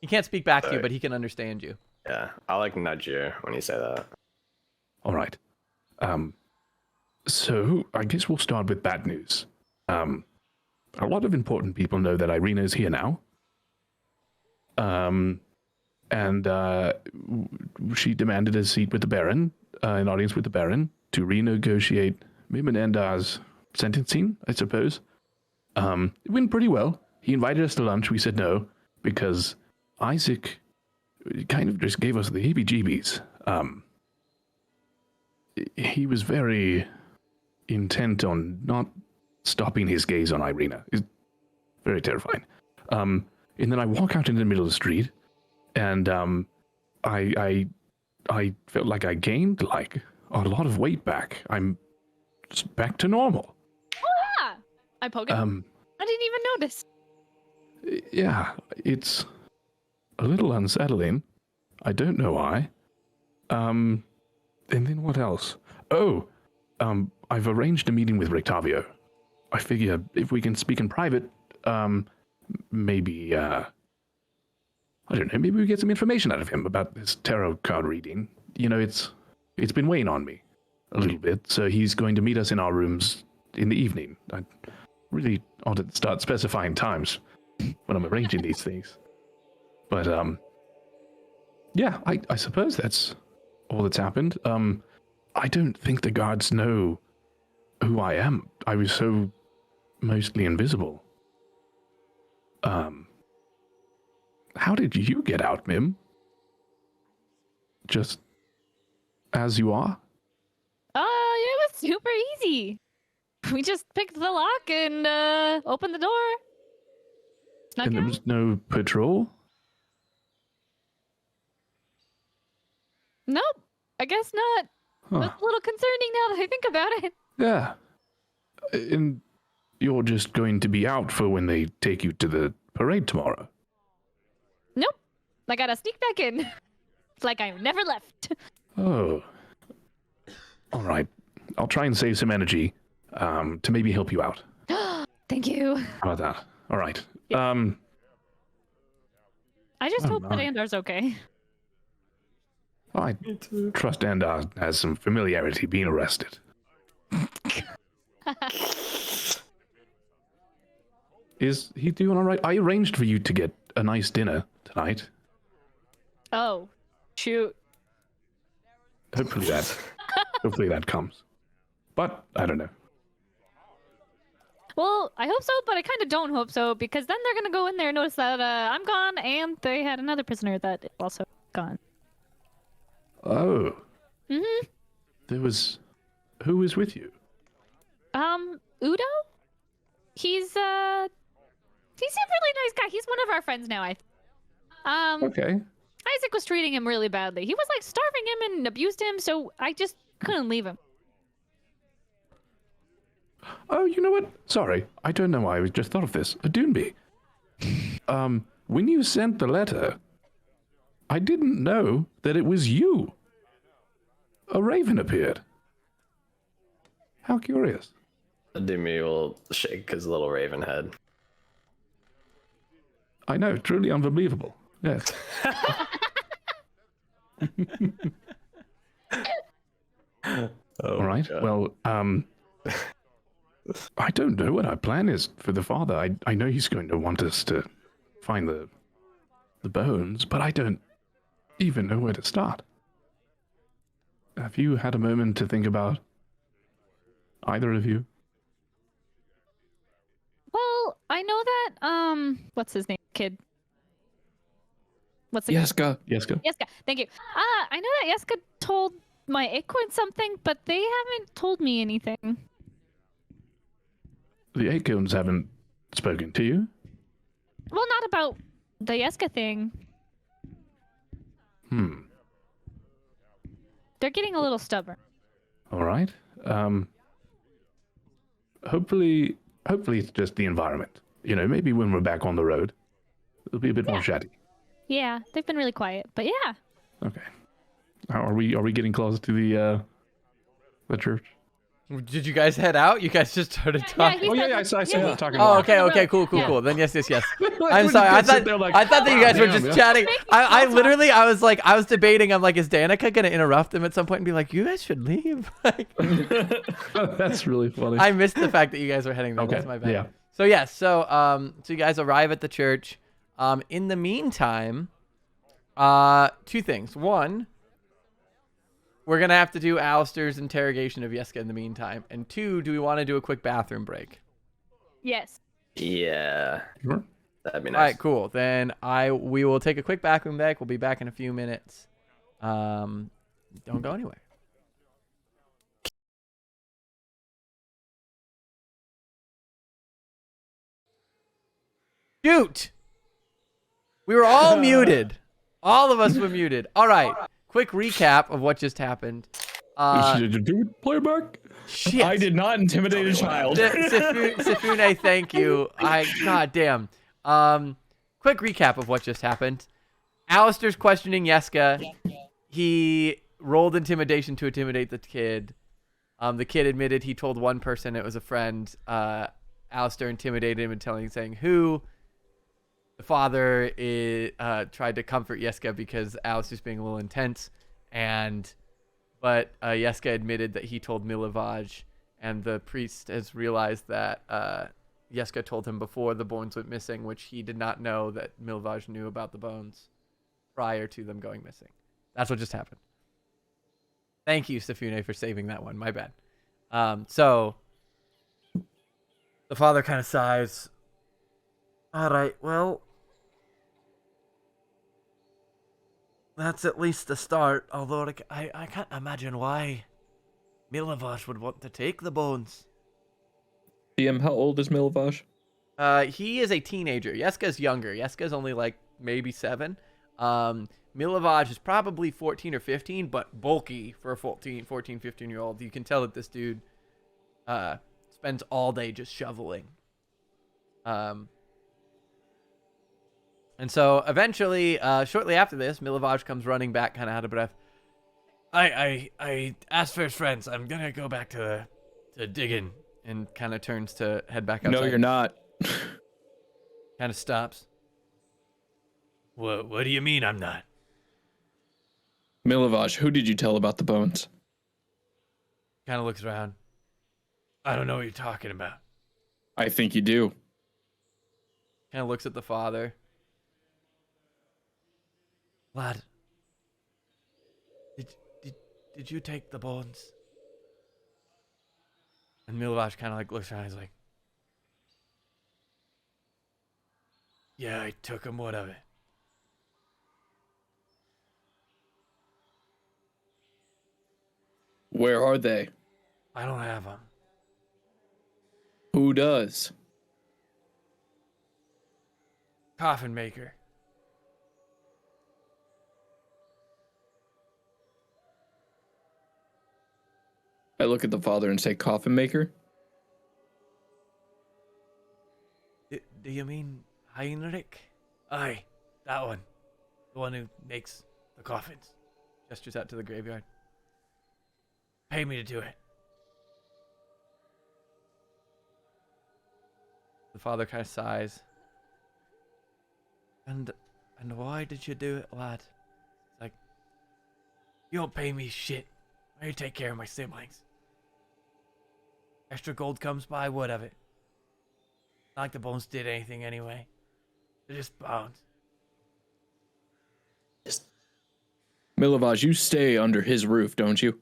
Speaker 1: He can't speak back to you,
Speaker 6: Sorry.
Speaker 1: but he can understand you.
Speaker 6: Yeah, I like nudge you when you say that.
Speaker 4: All right. So I guess we'll start with bad news. A lot of important people know that Irina's here now. She demanded a seat with the Baron, an audience with the Baron, to renegotiate Mim and Endar's sentencing, I suppose. It went pretty well. He invited us to lunch. We said no, because Isaac kind of just gave us the heebie-jeebies. He was very intent on not stopping his gaze on Irina. It's very terrifying. And then I walk out into the middle of the street, and I felt like I gained like a lot of weight back. I'm just back to normal.
Speaker 2: Ah! I poke him. I didn't even notice.
Speaker 4: Yeah, it's a little unsettling. I don't know why. And then what else? Oh, I've arranged a meeting with Rictavio. I figure if we can speak in private, maybe I don't know, maybe we get some information out of him about this tarot card reading. You know, it's been weighing on me a little bit, so he's going to meet us in our rooms in the evening. I really ought to start specifying times when I'm arranging these things. But, yeah, I suppose that's all that's happened. I don't think the guards know who I am. I was so mostly invisible. How did you get out, Mim? Just as you are?
Speaker 2: It was super easy. We just picked the lock and opened the door. Snuck
Speaker 4: And there
Speaker 2: out.
Speaker 4: was no patrol?
Speaker 2: Nope, I guess not.
Speaker 4: Huh.
Speaker 2: That's a little concerning now that I think about it.
Speaker 4: Yeah. And you're just going to be out for when they take you to the parade tomorrow?
Speaker 2: Nope, I gotta sneak back in. It's like I never left.
Speaker 4: Oh. All right. I'll try and save some energy to maybe help you out.
Speaker 2: Thank you.
Speaker 4: How about that? All right.
Speaker 2: I just
Speaker 4: Oh,
Speaker 2: hope that
Speaker 4: my.
Speaker 2: Andar's okay.
Speaker 4: I trust Andar has some familiarity being arrested. Is he doing all right? I arranged for you to get a nice dinner tonight.
Speaker 2: Oh, shoot.
Speaker 4: Hopefully that comes. But I don't know.
Speaker 2: Well, I hope so, but I kind of don't hope so, because then they're gonna go in there and notice that I'm gone, and they had another prisoner that is also gone.
Speaker 4: Oh.
Speaker 2: Mm-hmm.
Speaker 4: Who was with you?
Speaker 2: Udo? He's a really nice guy. He's one of our friends now,
Speaker 4: Okay.
Speaker 2: Isaac was treating him really badly. He was like starving him and abused him, so I just couldn't leave him.
Speaker 4: Oh, you know what? Sorry, I don't know why I just thought of this. Doonby. When you sent the letter, I didn't know that it was you. A raven appeared. How curious.
Speaker 6: Demi will shake his little raven head.
Speaker 4: I know, truly unbelievable. Yes. All right. Well, I don't know what our plan is for the father. I know he's going to want us to find the bones, but I don't even know where to start. Have you had a moment to think about either of you?
Speaker 2: Well, I know that, what's his name, kid? What's the
Speaker 3: Yeska.
Speaker 4: Yeska?
Speaker 2: Yeska, thank you. I know that Yeska told my Acorn something, but they haven't told me anything.
Speaker 4: The Acorns haven't spoken to you?
Speaker 2: Well, not about the Yeska thing. They're getting a little stubborn.
Speaker 4: All right. Hopefully it's just the environment. You know, maybe when we're back on the road, it'll be a bit more chatty.
Speaker 2: Yeah, they've been really quiet, but yeah.
Speaker 4: Okay. Are we getting close to the church?
Speaker 1: Did you guys head out? You guys just started talking.
Speaker 4: Oh yeah, I saw you talking
Speaker 1: Oh,
Speaker 4: about.
Speaker 1: okay, cool.
Speaker 2: Yeah.
Speaker 1: Then yes.
Speaker 4: Like,
Speaker 1: I'm
Speaker 4: we
Speaker 1: sorry.
Speaker 4: just sit there like,
Speaker 1: I thought that you guys were
Speaker 4: damn,
Speaker 1: just
Speaker 4: yeah.
Speaker 1: chatting. I literally, I was debating. I'm like, is Danica gonna interrupt them at some point and be like, you guys should leave? Like,
Speaker 4: That's really funny.
Speaker 1: I missed the fact that you guys were heading there.
Speaker 4: Okay,
Speaker 1: That's my bad.
Speaker 4: yeah.
Speaker 1: So yes, so you guys arrive at the church. In the meantime, two things. One, we're gonna have to do Alistair's interrogation of Yeska in the meantime. And two, do we want to do a quick bathroom break?
Speaker 2: Yes.
Speaker 6: Yeah,
Speaker 4: Sure.
Speaker 6: that'd be
Speaker 1: All right,
Speaker 6: nice.
Speaker 1: cool. Then we will take a quick bathroom break. We'll be back in a few minutes. Don't go anywhere. Shoot! We were all muted. All of us were muted. All right. Quick recap of what just happened.
Speaker 3: Do we play back?
Speaker 1: Shit.
Speaker 3: I did not intimidate a child.
Speaker 1: Sifune, thank you. God damn. Quick recap of what just happened. Alistair's questioning Yeska. He rolled intimidation to intimidate the kid. The kid admitted he told one person it was a friend. Alistair intimidated him and saying who. the father tried to comfort Yeska because Alistair's being a little intense, but Yeska admitted that he told Milovaj, and the priest has realized that Yeska told him before the bones went missing, which he did not know that Milovaj knew about the bones prior to them going missing. That's what just happened. Thank you, Safune, for saving that one. My bad. So the father kind of sighs. All right, well, that's at least a start, although I can't imagine why Milovaj would want to take the bones.
Speaker 3: DM, how old is Milovaj?
Speaker 1: He is a teenager. Yeska's younger. Yeska's only like maybe 7. Milovaj is probably 14 or 15, but bulky for a 14, 15-year-old. You can tell that this dude spends all day just shoveling. And so eventually, shortly after this, Milovaj comes running back, kind of out of breath. I asked for his friends. I'm gonna go back to digging, and kind of turns to head back outside.
Speaker 3: No, you're not.
Speaker 1: Kind of stops.
Speaker 7: What do you mean I'm not?
Speaker 3: Milovaj, who did you tell about the bones?
Speaker 1: Kind of looks around.
Speaker 7: I don't know what you're talking about.
Speaker 3: I think you do.
Speaker 1: Kind of looks at the father. Lad, did you take the bones? And Milovaj kind of like looks around. He's like,
Speaker 7: Yeah, I took him. What of it?
Speaker 3: Where are they?
Speaker 7: I don't have them.
Speaker 3: Who does?
Speaker 7: Coffin maker.
Speaker 3: I look at the father and say, coffin maker?
Speaker 1: do you mean Heinrich?
Speaker 7: Aye, that one. The one who makes the coffins.
Speaker 1: Gestures out to the graveyard.
Speaker 7: Pay me to do it.
Speaker 1: The father kind of sighs. And why did you do it, lad? It's like,
Speaker 7: You don't pay me shit. I take care of my siblings. Extra gold comes by, what of it? Not like the bones did anything anyway. They're just bones.
Speaker 3: Milovaj, you stay under his roof, don't you?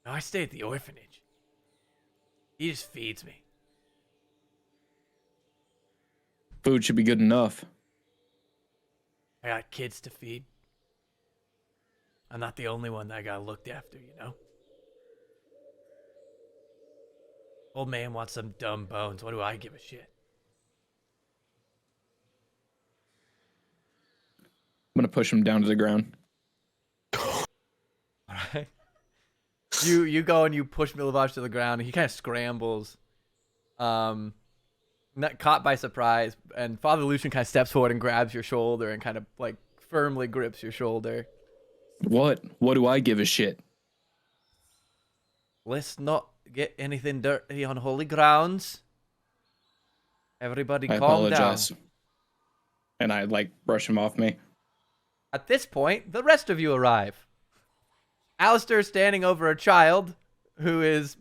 Speaker 7: No, I stay at the orphanage. He just feeds me.
Speaker 3: Food should be good enough.
Speaker 7: I got kids to feed. I'm not the only one that got looked after, you know? Old man wants some dumb bones. What do I give a shit?
Speaker 3: I'm gonna push him down to the ground.
Speaker 1: alright. You go and you push Milovaj to the ground, and he kind of scrambles. Not caught by surprise, and Father Lucian kind of steps forward and grabs your shoulder and kind of like firmly grips your shoulder.
Speaker 3: What? What do I give a shit?
Speaker 1: Let's not get anything dirty on holy grounds. Everybody
Speaker 3: I
Speaker 1: calm
Speaker 3: apologize.
Speaker 1: down.
Speaker 3: And I brush him off me.
Speaker 1: At this point, the rest of you arrive. Alistair is standing over a child who is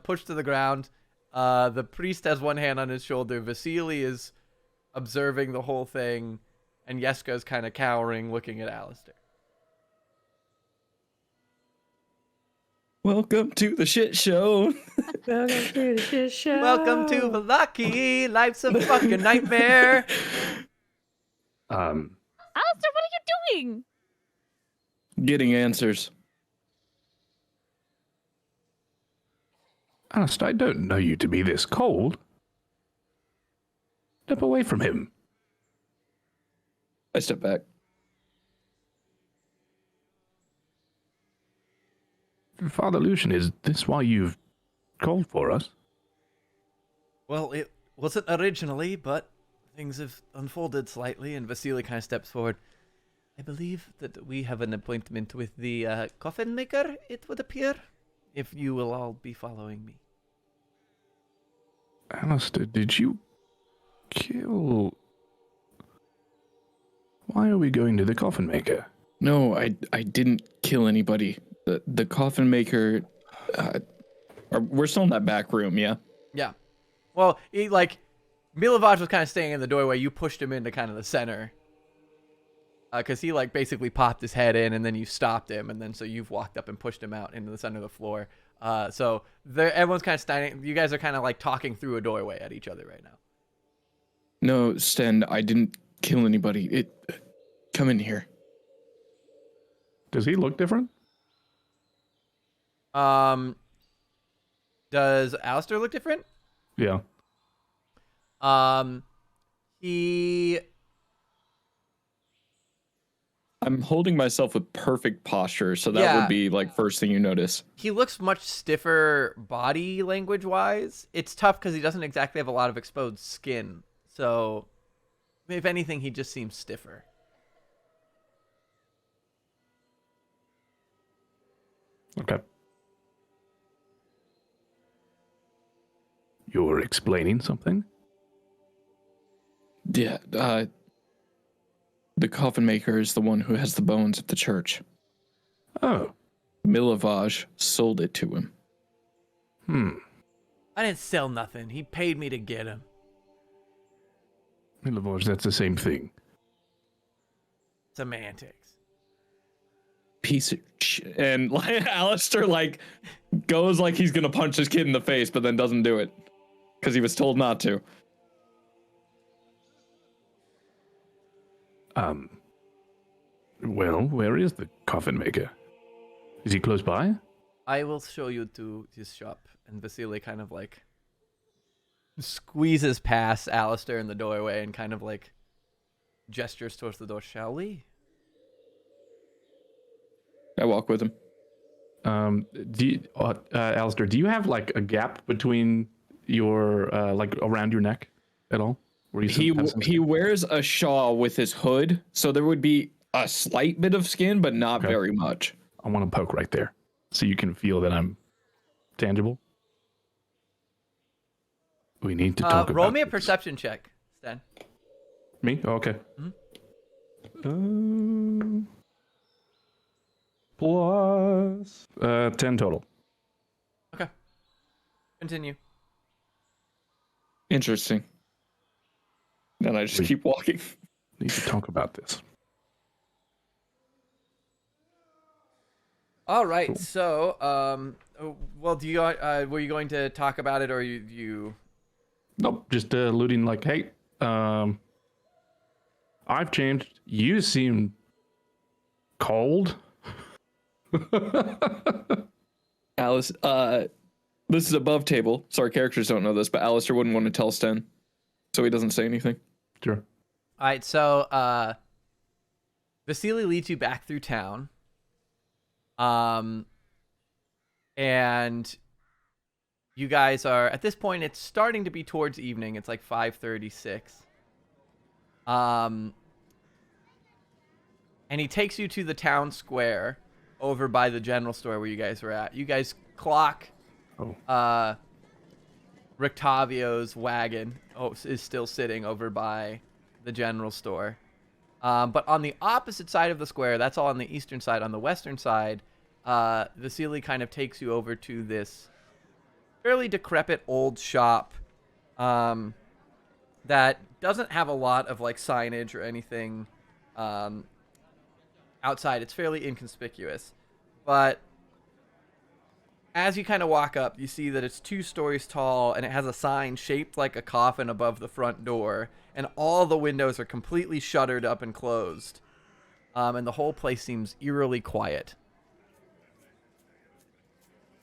Speaker 1: pushed to the ground. The priest has one hand on his shoulder. Vasili is observing the whole thing. And Yeska is kind of cowering, looking at Alistair.
Speaker 3: Welcome to the shit show.
Speaker 9: Welcome to the shit show.
Speaker 1: Welcome to Vallaki. Life's a fucking nightmare.
Speaker 2: Alistair, what are you doing?
Speaker 3: Getting answers.
Speaker 4: Alistair, I don't know you to be this cold. Step away from him.
Speaker 3: I step back.
Speaker 4: Father Lucian, is this why you've called for us?
Speaker 1: Well, it wasn't originally, but things have unfolded slightly, and Vasili kind of steps forward. I believe that we have an appointment with the coffin maker, it would appear, if you will all be following me.
Speaker 4: Alistair, did you kill why are we going to the coffin maker?
Speaker 3: No, I didn't kill anybody. The coffin maker. We're still in that back room, yeah.
Speaker 1: Yeah. Well, Milovaj was kind of staying in the doorway. You pushed him into kind of the center. Because he basically popped his head in, and then you stopped him, and then so you've walked up and pushed him out into the center of the floor. So everyone's kind of standing. You guys are kind of talking through a doorway at each other right now.
Speaker 3: No, Sten, I didn't kill anybody. Come in here.
Speaker 4: Does he look different?
Speaker 1: Does Alistair look different?
Speaker 4: Yeah.
Speaker 3: I'm holding myself with perfect posture, so that would be first thing you notice.
Speaker 1: He looks much stiffer body language wise. It's tough because he doesn't exactly have a lot of exposed skin. So, if anything, he just seems stiffer.
Speaker 4: Okay. You're explaining something?
Speaker 3: Yeah, the coffin maker is the one who has the bones at the church.
Speaker 4: Oh.
Speaker 3: Milovaj sold it to him.
Speaker 7: I didn't sell nothing. He paid me to get him.
Speaker 4: Milovaj, that's the same thing.
Speaker 7: Semantics.
Speaker 3: Piece of shit. And Alistair goes like he's gonna punch his kid in the face, but then doesn't do it because he was told not to.
Speaker 4: Well, where is the coffin maker? Is he close by?
Speaker 1: I will show you to his shop. And Vasili kind of squeezes past Alistair in the doorway and kind of gestures towards the door. Shall we?
Speaker 3: I walk with him.
Speaker 4: Alistair, do you have a gap between your around your neck at all? Where
Speaker 3: he wears a shawl with his hood, so there would be a slight bit of skin, but not very much.
Speaker 4: I want to poke right there, so you can feel that I'm tangible. We need to talk about.
Speaker 1: Roll me a perception check, Stan.
Speaker 4: Me? Oh, okay.
Speaker 1: Mm-hmm.
Speaker 4: Plus 10 total.
Speaker 1: Okay. Continue.
Speaker 3: Interesting. Then I just keep walking.
Speaker 4: Need to talk about this.
Speaker 1: All right.
Speaker 4: Cool.
Speaker 1: So, well, do you were you going to talk about it, or you?
Speaker 4: Nope. Just alluding hey, I've changed. You seem cold.
Speaker 3: Alice, this is above table, so our characters don't know this, but Alistair wouldn't want to tell Sten, so he doesn't say anything.
Speaker 4: Sure.
Speaker 1: All right, so Vasili leads you back through town, and you guys are at this point. It's starting to be towards evening. It's 5:36. And he takes you to the town square over by the general store where you guys were at. You guys clock Rictavio's wagon is still sitting over by the general store. But on the opposite side of the square, that's all on the eastern side. On the western side, Vasili kind of takes you over to this fairly decrepit old shop that doesn't have a lot of signage or anything outside. It's fairly inconspicuous, but as you kind of walk up, you see that it's 2 stories tall, and it has a sign shaped like a coffin above the front door, and all the windows are completely shuttered up and closed, and the whole place seems eerily quiet.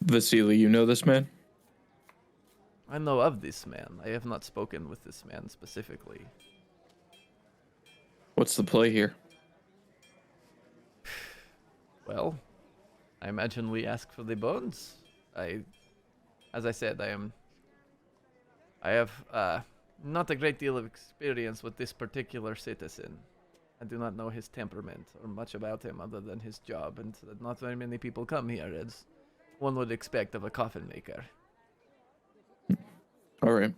Speaker 3: Vasili, you know this man?
Speaker 1: I know of this man. I have not spoken with this man specifically.
Speaker 3: What's the play here?
Speaker 1: Well, I imagine we ask for the bones. As I said, I have not a great deal of experience with this particular citizen. I do not know his temperament or much about him other than his job, and not very many people come here, as one would expect of a coffin maker.
Speaker 3: All right.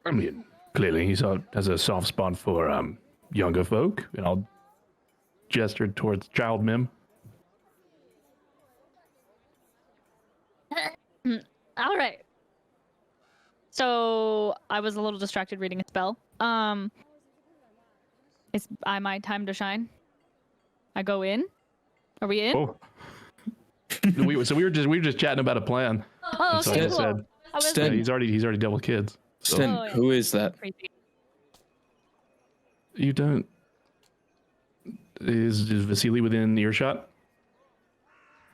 Speaker 4: I mean, clearly he has a soft spot for younger folk, and I'll gesture towards Child Mim.
Speaker 2: All right. So I was a little distracted reading a spell. It's my time to shine. I go in. Are we in?
Speaker 4: Oh. we were just chatting about a plan.
Speaker 2: Oh,
Speaker 4: And so
Speaker 2: okay,
Speaker 4: I
Speaker 2: cool.
Speaker 4: said,
Speaker 2: I was
Speaker 3: Sten-
Speaker 4: he's already dealt with kids. So
Speaker 3: Sten,
Speaker 2: Oh, yeah.
Speaker 3: who is that?
Speaker 2: crazy.
Speaker 4: you don't. Is Vasili within earshot?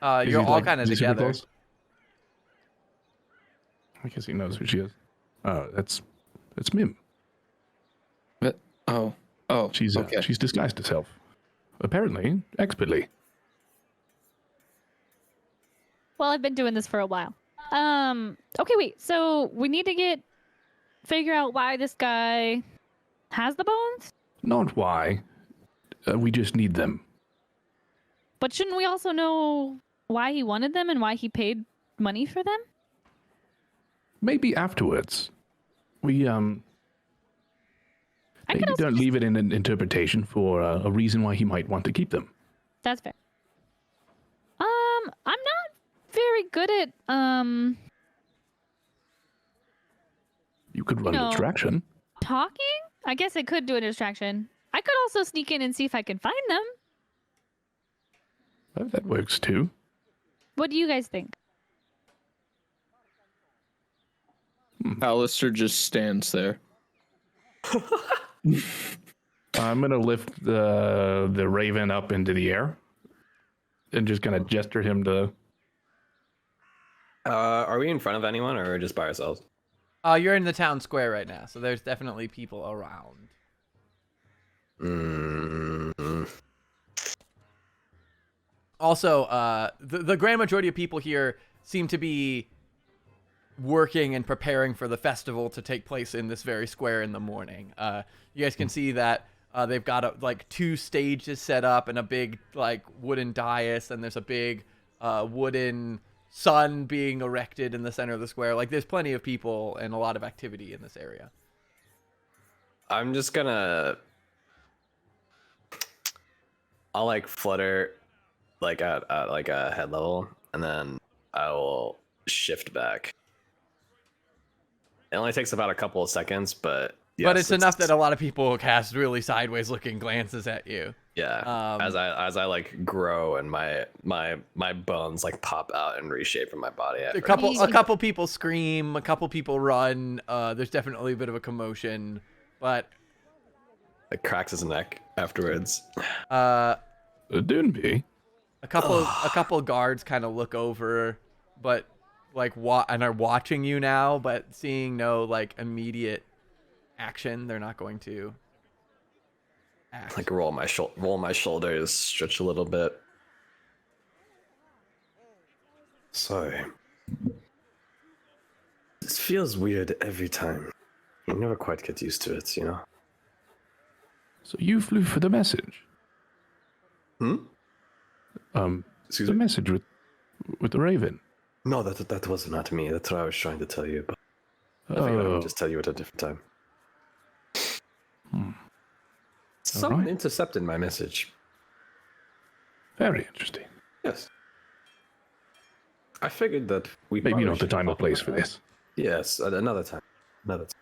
Speaker 4: Is
Speaker 1: You're
Speaker 4: he,
Speaker 1: all
Speaker 4: like,
Speaker 1: kind of
Speaker 4: is he super
Speaker 1: together.
Speaker 4: close? I guess he knows who she is. That's Mim.
Speaker 3: But, oh,
Speaker 4: She's
Speaker 3: okay.
Speaker 4: she's disguised herself, apparently expertly.
Speaker 2: Well, I've been doing this for a while. Okay, wait. So we need to figure out why this guy has the bones,
Speaker 4: Not why. We just need them.
Speaker 2: but shouldn't we also know why he wanted them and why he paid money for them?
Speaker 4: Maybe afterwards. We
Speaker 2: I
Speaker 4: maybe
Speaker 2: could also
Speaker 4: don't
Speaker 2: just-
Speaker 4: leave it in an interpretation for a reason why he might want to keep them.
Speaker 2: That's fair. I'm not very good at
Speaker 4: You could run a
Speaker 2: No.
Speaker 4: distraction.
Speaker 2: talking. I guess I could do a distraction. I could also sneak in and see if I can find them.
Speaker 4: That works too.
Speaker 2: What do you guys think?
Speaker 3: Alistair just stands there.
Speaker 4: I'm gonna lift the raven up into the air, and just gonna gesture him to.
Speaker 6: Are we in front of anyone, or just by ourselves?
Speaker 1: You're in the town square right now, so there's definitely people around. Also, the grand majority of people here seem to be working and preparing for the festival to take place in this very square in the morning. You guys can see that they've got like 2 stages set up and a big like wooden dais, and there's a big wooden sun being erected in the center of the square. Like, there's plenty of people and a lot of activity in this area.
Speaker 6: I'm just gonna. I'll like flutter, like at like a head level, and then I will shift back. It only takes about a couple of seconds, but yes,
Speaker 1: But it's enough that a lot of people will cast really sideways looking glances at you.
Speaker 6: yeah. As I like grow and my bones like pop out and reshape in my body.
Speaker 1: A couple people scream, a couple people run. There's definitely a bit of a commotion, but
Speaker 6: It cracks his neck afterwards.
Speaker 4: Dunby.
Speaker 1: a couple guards kind of look over, but like and are watching you now, but seeing no like immediate action, they're not going to act.
Speaker 6: Like roll my shoulders, stretch a little bit. Sorry. This feels weird every time. You never quite get used to it, you know?
Speaker 4: So you flew for the message.
Speaker 6: Excuse
Speaker 4: The
Speaker 6: me?
Speaker 4: message with the raven.
Speaker 6: No, that was not me. That's what I was trying to tell you, but I figured I
Speaker 4: Oh,
Speaker 6: would just tell you at a different time.
Speaker 4: Hmm.
Speaker 6: Someone
Speaker 4: Alright.
Speaker 6: intercepted my message.
Speaker 4: very interesting.
Speaker 6: Yes. I figured that we
Speaker 4: Maybe
Speaker 6: probably
Speaker 4: not the
Speaker 6: should
Speaker 4: time or
Speaker 6: talk
Speaker 4: place
Speaker 6: about
Speaker 4: for
Speaker 6: that.
Speaker 4: this.
Speaker 6: Yes, at another time. Another time.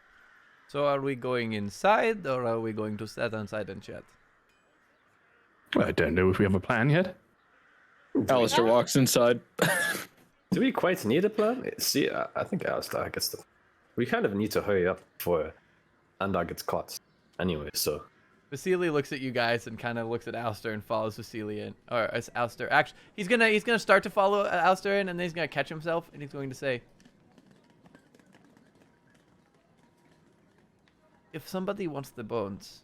Speaker 1: So are we going inside, or are we going to sit outside and chat?
Speaker 4: Well, I don't know if we have a plan yet.
Speaker 3: Alistair walks inside.
Speaker 6: Do we quite need a plan? See, I think Alistair gets the. We kind of need to hurry up before Andar gets caught. Anyway, so.
Speaker 1: Vasili looks at you guys and kind of looks at Alistair and follows Vasili in, or as Alistair. Actually, he's gonna start to follow Alistair in, and then he's gonna catch himself, and he's going to say, "If somebody wants the bones,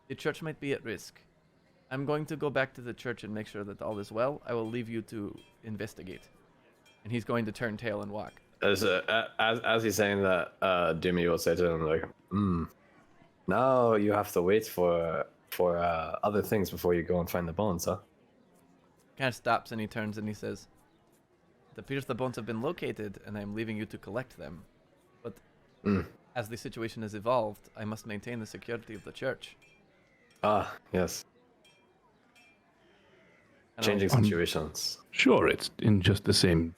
Speaker 1: the church might be at risk. I'm going to go back to the church and make sure that all is well. I will leave you to investigate." And he's going to turn tail and walk.
Speaker 6: As he's saying that, Dimi will say to him like, now you have to wait for other things before you go and find the bones, huh?
Speaker 1: Kind of stops and he turns and he says, "It appears the bones have been located, and I am leaving you to collect them. But as the situation has evolved, I must maintain the security of the church."
Speaker 6: Ah, yes.
Speaker 1: I don't-
Speaker 6: Changing situations.
Speaker 4: Sure, it's in just the same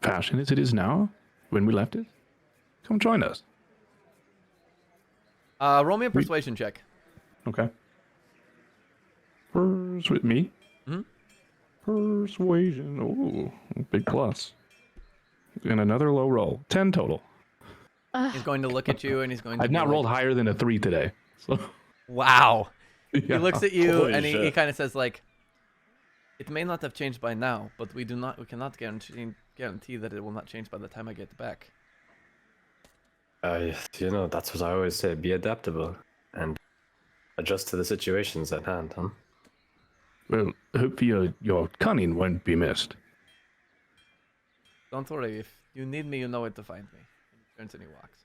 Speaker 4: fashion as it is now when we left it. Come join us.
Speaker 1: Roll me a persuasion check.
Speaker 4: Okay. With me?
Speaker 1: Mhm.
Speaker 4: Persuasion. Ooh, big plus. And another low roll. 10 total.
Speaker 1: He's going to look at you and he's going to
Speaker 4: I've
Speaker 1: be
Speaker 4: not
Speaker 1: like,
Speaker 4: rolled higher than a 3 today. So,
Speaker 1: wow. He
Speaker 4: yeah.
Speaker 1: looks at you
Speaker 3: Holy
Speaker 1: and he
Speaker 3: shit.
Speaker 1: kind of says like, it may not have changed by now, but we cannot guarantee that it will not change by the time I get back.
Speaker 6: That's what I always say. Be adaptable and adjust to the situations at hand, huh?
Speaker 4: Well, hopefully your cunning won't be missed.
Speaker 1: Don't worry, if you need me, you know where to find me. And he turns and he walks.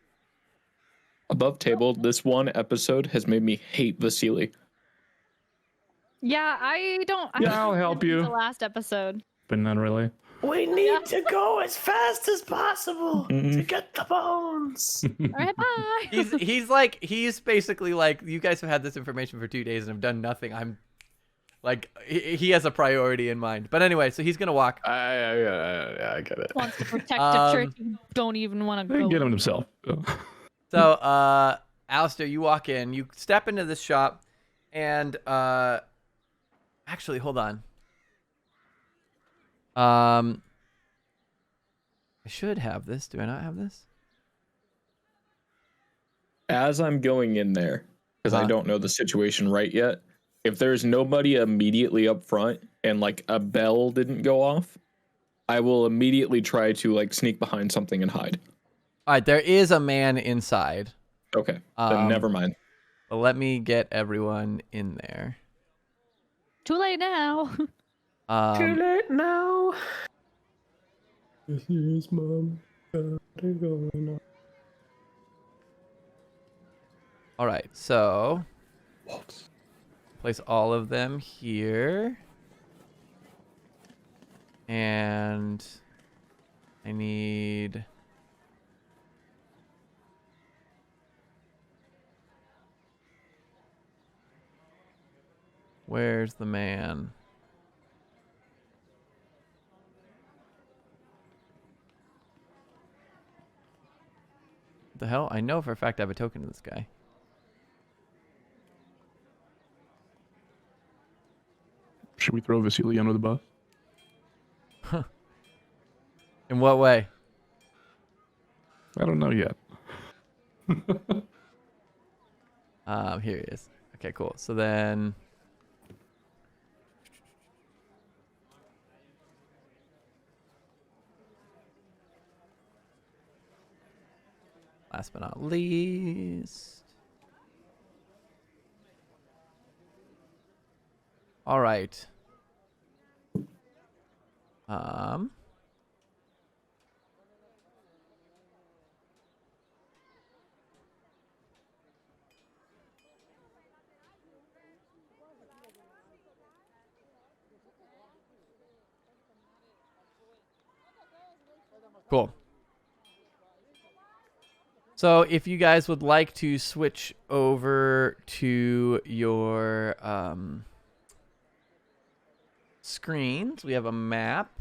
Speaker 3: Above table, this one episode has made me hate Vasili.
Speaker 2: Yeah, I don't.
Speaker 4: Yeah, I'll help you.
Speaker 2: The last episode.
Speaker 4: But not really.
Speaker 6: We need to go as fast as possible to get the bones.
Speaker 2: All right, bye.
Speaker 1: He's basically like, you guys have had this information for 2 days and have done nothing. I'm like, he has a priority in mind. But anyway, so he's gonna walk.
Speaker 6: I get it.
Speaker 2: Wants to protect the church. You don't even want to
Speaker 4: He
Speaker 2: go.
Speaker 4: can get him himself.
Speaker 1: So, Alistair, you walk in, you step into this shop, and actually, hold on. I should have this. Do I not have this?
Speaker 3: As I'm going in there, because I don't know the situation right yet, if there's nobody immediately up front and like a bell didn't go off, I will immediately try to like sneak behind something and hide.
Speaker 1: All right, there is a man inside.
Speaker 3: Okay, then never mind.
Speaker 1: But let me get everyone in there.
Speaker 2: Too late now.
Speaker 6: Too late now.
Speaker 3: Here's mom.
Speaker 1: All right, so place all of them here. And I need... Where's the man? What the hell? I know for a fact I have a token to this guy.
Speaker 4: Should we throw Vasili under the bus?
Speaker 1: In what way?
Speaker 4: I don't know yet.
Speaker 1: Here he is. Okay, cool. So then... Last but not least... All right. Cool. So if you guys would like to switch over to your screens, we have a map.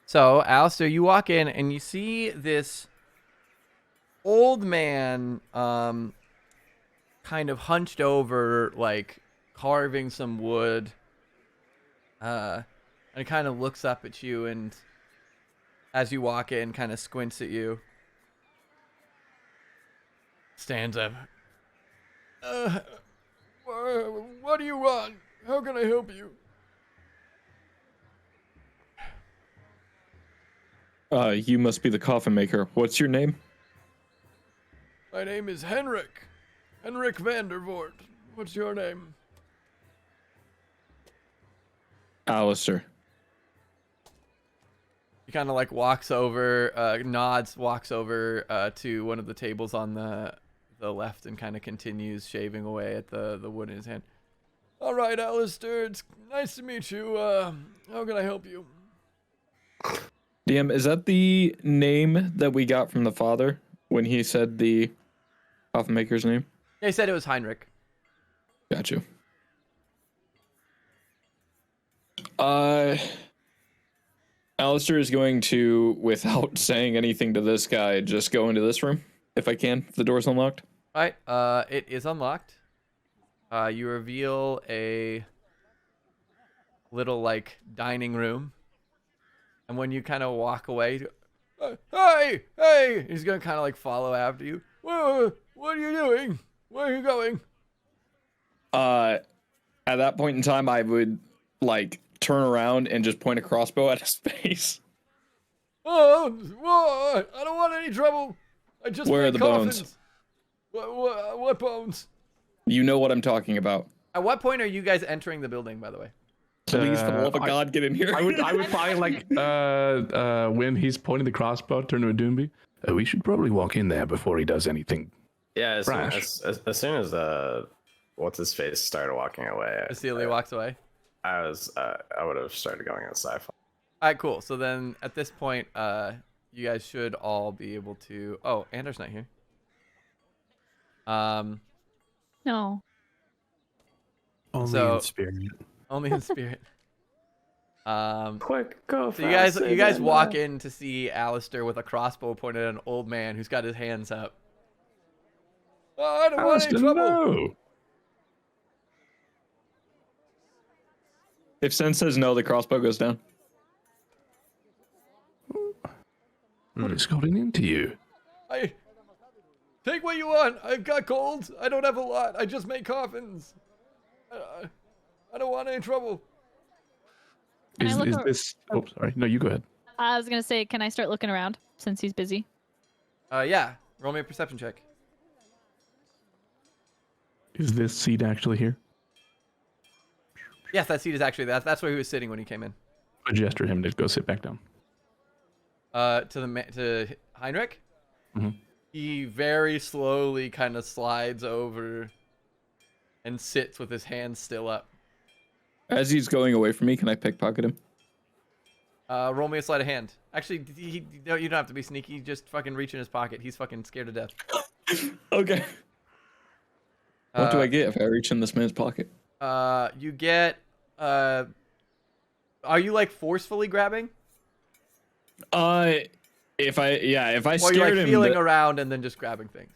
Speaker 1: So, Alistair, you walk in and you see this old man kind of hunched over, like carving some wood. And it kind of looks up at you, and as you walk in, kind of squints at you. Stands up. What do you want? How can I help you?
Speaker 3: You must be the coffin maker. What's your name?
Speaker 7: My name is Henrik. Henrik Vandervoort. What's your name?
Speaker 3: Alistair.
Speaker 1: He kind of like walks over, walks over to one of the tables on the left and kind of continues shaving away at the wood in his hand.
Speaker 7: All right, Alistair. It's nice to meet you. How can I help you?
Speaker 3: DM, is that the name that we got from the father? when he said the coffin maker's name?
Speaker 1: They said it was Heinrich.
Speaker 3: Got you. Alistair is going to, without saying anything to this guy, just go into this room, if I can, if the door's unlocked.
Speaker 1: All right, it is unlocked. You reveal a little, like, dining room. And when you kind of walk away, hey! He's going to kind of, like, follow after you. Whoa, what are you doing? Where are you going?
Speaker 3: At that point in time, I would, like, turn around and just point a crossbow at his face.
Speaker 1: Whoa, I don't want any trouble. I just
Speaker 3: Where are
Speaker 1: made
Speaker 3: the
Speaker 1: coffins.
Speaker 3: bones?
Speaker 1: What bones?
Speaker 3: You know what I'm talking about.
Speaker 1: At what point are you guys entering the building, by the way?
Speaker 3: Please, for the love of God, get in here.
Speaker 4: I would probably like when he's pointing the crossbow, turn to a Doomby. We should probably walk in there before he does anything.
Speaker 6: Yeah,
Speaker 4: Rash.
Speaker 6: as soon as what's his face started walking away,
Speaker 1: Vasili walks away.
Speaker 6: I would have started going outside.
Speaker 1: All right, cool. So then at this point, you guys should all be able to. Oh, Anders not here.
Speaker 2: No.
Speaker 5: Only in spirit.
Speaker 1: Only in spirit.
Speaker 6: Quick, go!
Speaker 1: So you guys walk in to see Alistair with a crossbow pointed at an old man who's got his hands up. Oh, I don't want any trouble.
Speaker 4: No.
Speaker 3: If Sen says no, the crossbow goes down.
Speaker 4: What has gotten into you?
Speaker 1: Take what you want. I've got gold. I don't have a lot. I just make coffins. I don't want any trouble.
Speaker 2: Can I
Speaker 4: Is
Speaker 2: look
Speaker 4: this? Oh, sorry. No, you go ahead.
Speaker 2: I was gonna say, can I start looking around since he's busy?
Speaker 1: Yeah. Roll me a perception check.
Speaker 4: Is this seat actually here?
Speaker 1: Yes, that seat is actually that's where he was sitting when he came in.
Speaker 4: I gesture him to go sit back down.
Speaker 1: To Heinrich.
Speaker 4: Mm-hmm.
Speaker 1: He very slowly kind of slides over and sits with his hands still up.
Speaker 3: As he's going away from me, can I pickpocket him?
Speaker 1: Roll me a sleight of hand. Actually, you don't have to be sneaky. Just fucking reach in his pocket. He's fucking scared to death.
Speaker 3: Okay. What do I get if I reach in this man's pocket?
Speaker 1: You get. Are you like forcefully grabbing?
Speaker 3: If I
Speaker 1: Or are you like
Speaker 3: scared him,
Speaker 1: feeling around and then just grabbing things?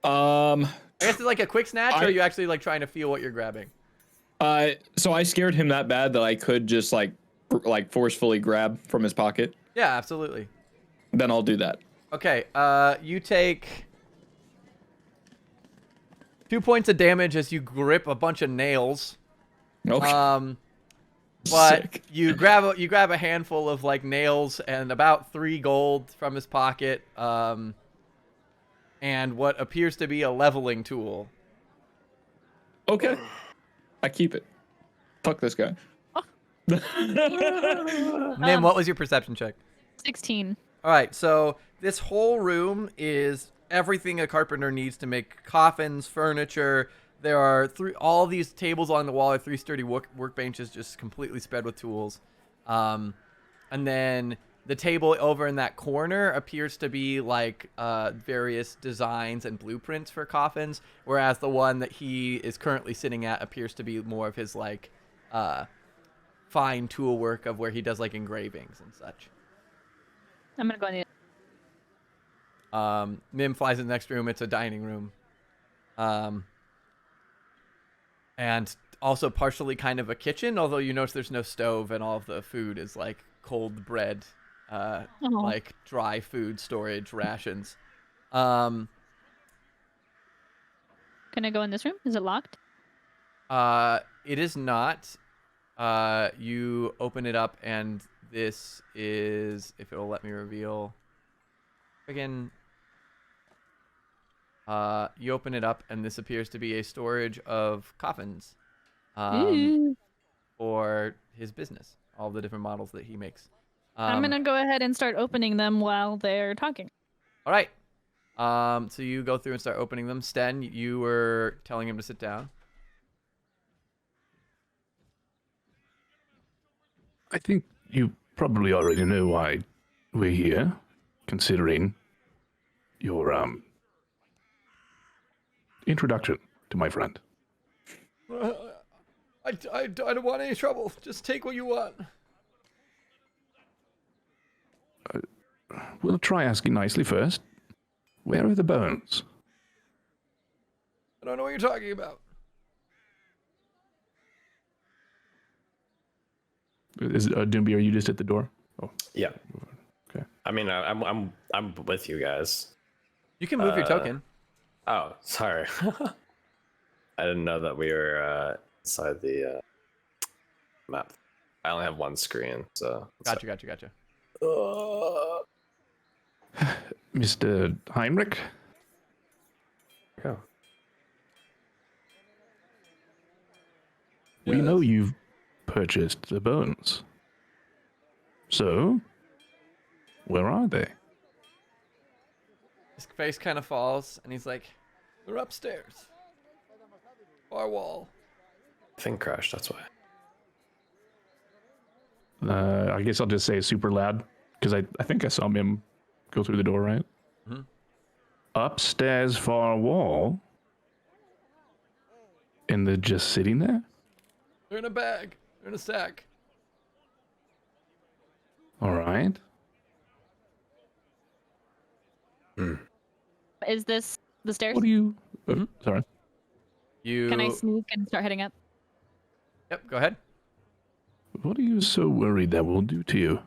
Speaker 1: I guess it's like a quick snatch, or are you actually like trying to feel what you're grabbing?
Speaker 3: So I scared him that bad that I could just like forcefully grab from his pocket.
Speaker 1: Yeah, absolutely.
Speaker 3: Then I'll do that.
Speaker 1: Okay, you take 2 points of damage as you grip a bunch of nails.
Speaker 3: Okay.
Speaker 1: But
Speaker 3: Sick.
Speaker 1: you grab a handful of like nails and about 3 gold from his pocket, and what appears to be a leveling tool.
Speaker 3: Okay. I keep it. Fuck this guy.
Speaker 1: Nim, what was your perception check?
Speaker 2: 16.
Speaker 1: All right, so this whole room is everything a carpenter needs to make coffins, furniture. There are all these tables along the wall are 3 sturdy workbenches just completely spread with tools. And then the table over in that corner appears to be like various designs and blueprints for coffins, whereas the one that he is currently sitting at appears to be more of his like fine tool work of where he does like engravings and such.
Speaker 2: I'm gonna go in the.
Speaker 1: Mim flies in the next room. It's a dining room. And also partially kind of a kitchen, although you notice there's no stove and all of the food is like cold bread, like dry food storage rations.
Speaker 2: Can I go in this room? Is it locked?
Speaker 1: It is not. You open it up and this is, if it'll let me reveal, again. You open it up, and this appears to be a storage of coffins for his business, all the different models that he makes.
Speaker 2: I'm gonna go ahead and start opening them while they're talking.
Speaker 1: All right. So you go through and start opening them. Sten, you were telling him to sit down.
Speaker 4: I think you probably already know why we're here, considering your introduction to my friend.
Speaker 1: I don't want any trouble. Just take what you want.
Speaker 4: We'll try asking nicely first. Where are the bones?
Speaker 1: I don't know what you're talking about.
Speaker 4: Doomby, are you just at the door? Oh,
Speaker 6: Yeah.
Speaker 4: okay.
Speaker 6: I mean, I'm with you guys.
Speaker 1: You can move your token.
Speaker 6: Oh, sorry. I didn't know that we were inside the map. I only have one screen, so.
Speaker 1: Gotcha.
Speaker 4: Mr. Heinrich?
Speaker 6: Yeah.
Speaker 4: We know you've purchased the bones. So, where are they?
Speaker 1: His face kind of falls, and he's like, "They're upstairs. Far wall."
Speaker 6: Thing crashed, that's why.
Speaker 4: I guess I'll just say super loud, because I think I saw him go through the door, right?
Speaker 1: Mm-hmm.
Speaker 4: Upstairs far wall? And they're just sitting there?
Speaker 1: They're in a bag. They're in a sack.
Speaker 4: All right.
Speaker 2: Is this the stairs?
Speaker 4: What do you... sorry.
Speaker 2: Can I sneak and start heading up?
Speaker 1: Yep, go ahead.
Speaker 4: What are you so worried that will do to you?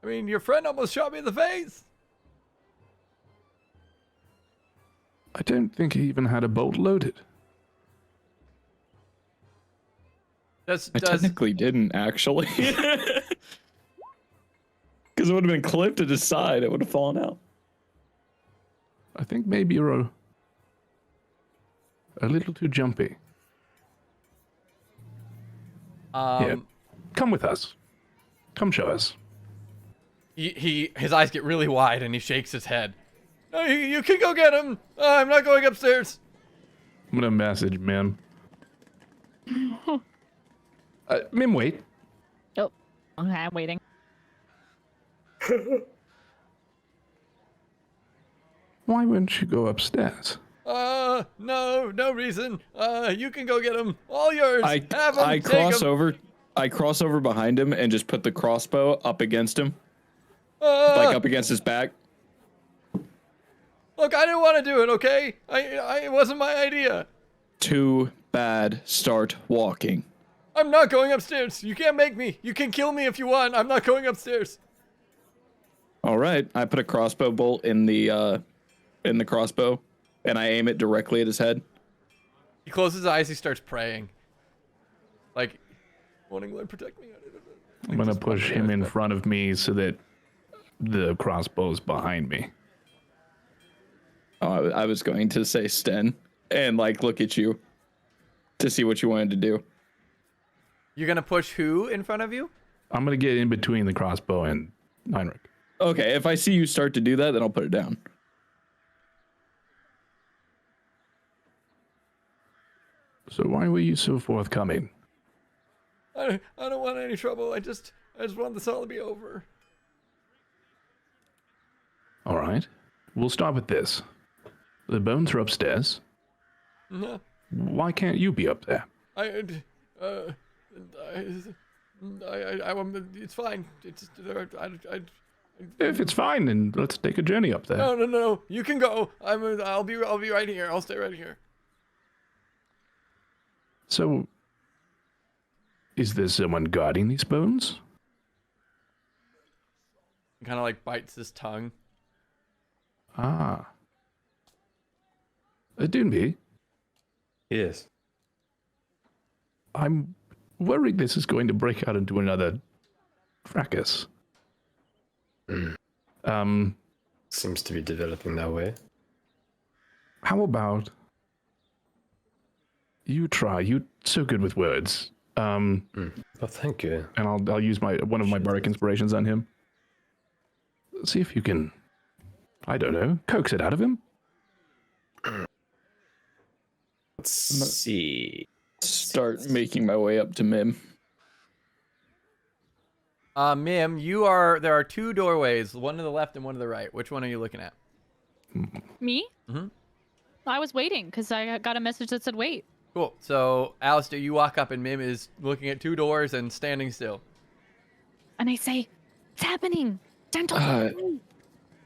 Speaker 1: I mean, your friend almost shot me in the face.
Speaker 4: I don't think he even had a bolt loaded.
Speaker 3: I technically didn't, actually. Because it would have been clipped to the side. It would have fallen out.
Speaker 4: I think maybe you're a little too jumpy. Here, come with us. Come show us.
Speaker 1: His eyes get really wide and he shakes his head. No, you can go get him. I'm not going upstairs.
Speaker 4: I'm gonna message Mim. Mim, wait.
Speaker 2: Oh, okay, I'm waiting.
Speaker 4: Why wouldn't you go upstairs?
Speaker 1: No reason. You can go get him. All yours. Have him.
Speaker 3: I cross over behind him and just put the crossbow up against him. Like up against his back.
Speaker 1: Look, I didn't want to do it, okay? It wasn't my idea.
Speaker 3: Too bad. Start walking.
Speaker 1: I'm not going upstairs. You can't make me. You can kill me if you want. I'm not going upstairs.
Speaker 3: All right. I put a crossbow bolt in the crossbow, and I aim it directly at his head.
Speaker 1: He closes his eyes. He starts praying. Like, wanting Lord protect me.
Speaker 4: I'm gonna push him in front of me so that the crossbow's behind me.
Speaker 3: Oh, I was going to say Sten and like look at you to see what you wanted to do.
Speaker 1: You're gonna push who in front of you?
Speaker 4: I'm gonna get in between the crossbow and Heinrich.
Speaker 3: Okay, if I see you start to do that, then I'll put it down.
Speaker 4: So why were you so forthcoming?
Speaker 1: I don't want any trouble. I just want this all to be over.
Speaker 4: All right. We'll start with this. The bones are upstairs.
Speaker 1: No.
Speaker 4: Why can't you be up there?
Speaker 1: It's fine.
Speaker 4: If it's fine, then let's take a journey up there.
Speaker 1: No. You can go. I'll be right here. I'll stay right here.
Speaker 4: So, is there someone guarding these bones?
Speaker 1: He kind of like bites his tongue.
Speaker 4: Ah. Doonby?
Speaker 6: Yes.
Speaker 4: I'm worried this is going to break out into another fracas.
Speaker 6: Seems to be developing that way.
Speaker 4: How about you try? You're so good with words.
Speaker 6: Well, thank you.
Speaker 4: And I'll use one of my bardic inspirations on him. See if you can, I don't know, coax it out of him.
Speaker 6: Let's see.
Speaker 3: Start making my way up to Mim.
Speaker 1: Mim, there are two doorways, one to the left and one to the right. Which one are you looking at?
Speaker 2: Me?
Speaker 1: Mm-hmm.
Speaker 2: I was waiting because I got a message that said wait.
Speaker 1: Cool. So, Alistair, you walk up and Mim is looking at two doors and standing still.
Speaker 2: And I say, "What's happening? Dental."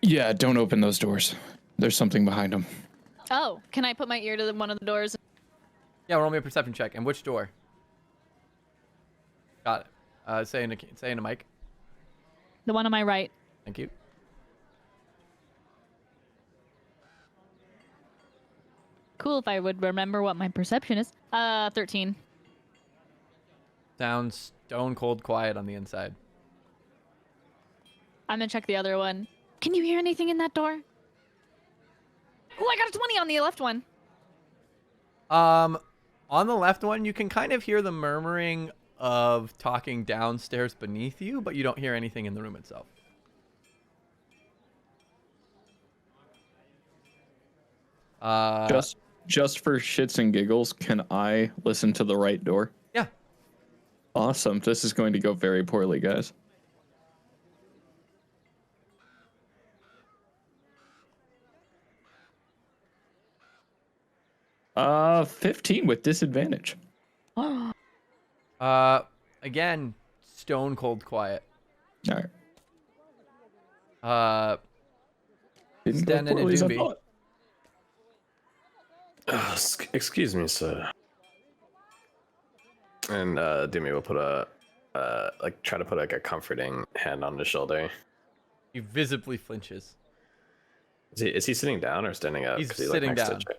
Speaker 3: Yeah, don't open those doors. There's something behind them.
Speaker 2: Oh, can I put my ear to one of the doors?
Speaker 1: Yeah, roll me a perception check. And which door? Got it. Say in a mic.
Speaker 2: The one on my right.
Speaker 1: Thank you.
Speaker 2: Cool if I would remember what my perception is. 13.
Speaker 1: Sounds stone cold quiet on the inside.
Speaker 2: I'm gonna check the other one. Can you hear anything in that door? Oh, I got a 20 on the left one.
Speaker 1: On the left one, you can kind of hear the murmuring of talking downstairs beneath you, but you don't hear anything in the room itself.
Speaker 3: Just for shits and giggles, can I listen to the right door?
Speaker 1: Yeah.
Speaker 3: Awesome. This is going to go very poorly, guys. 15 with disadvantage.
Speaker 1: Again, stone cold quiet.
Speaker 3: All right. Didn't go
Speaker 1: Sten and
Speaker 3: poorly as I
Speaker 1: Adobe.
Speaker 3: thought.
Speaker 6: Excuse me, sir. And Demi will put try to put like a comforting hand on his shoulder.
Speaker 1: He visibly flinches.
Speaker 6: Is he sitting down or standing up?
Speaker 1: He's
Speaker 6: 'Cause he,
Speaker 1: sitting
Speaker 6: next to
Speaker 1: down.
Speaker 6: Jay.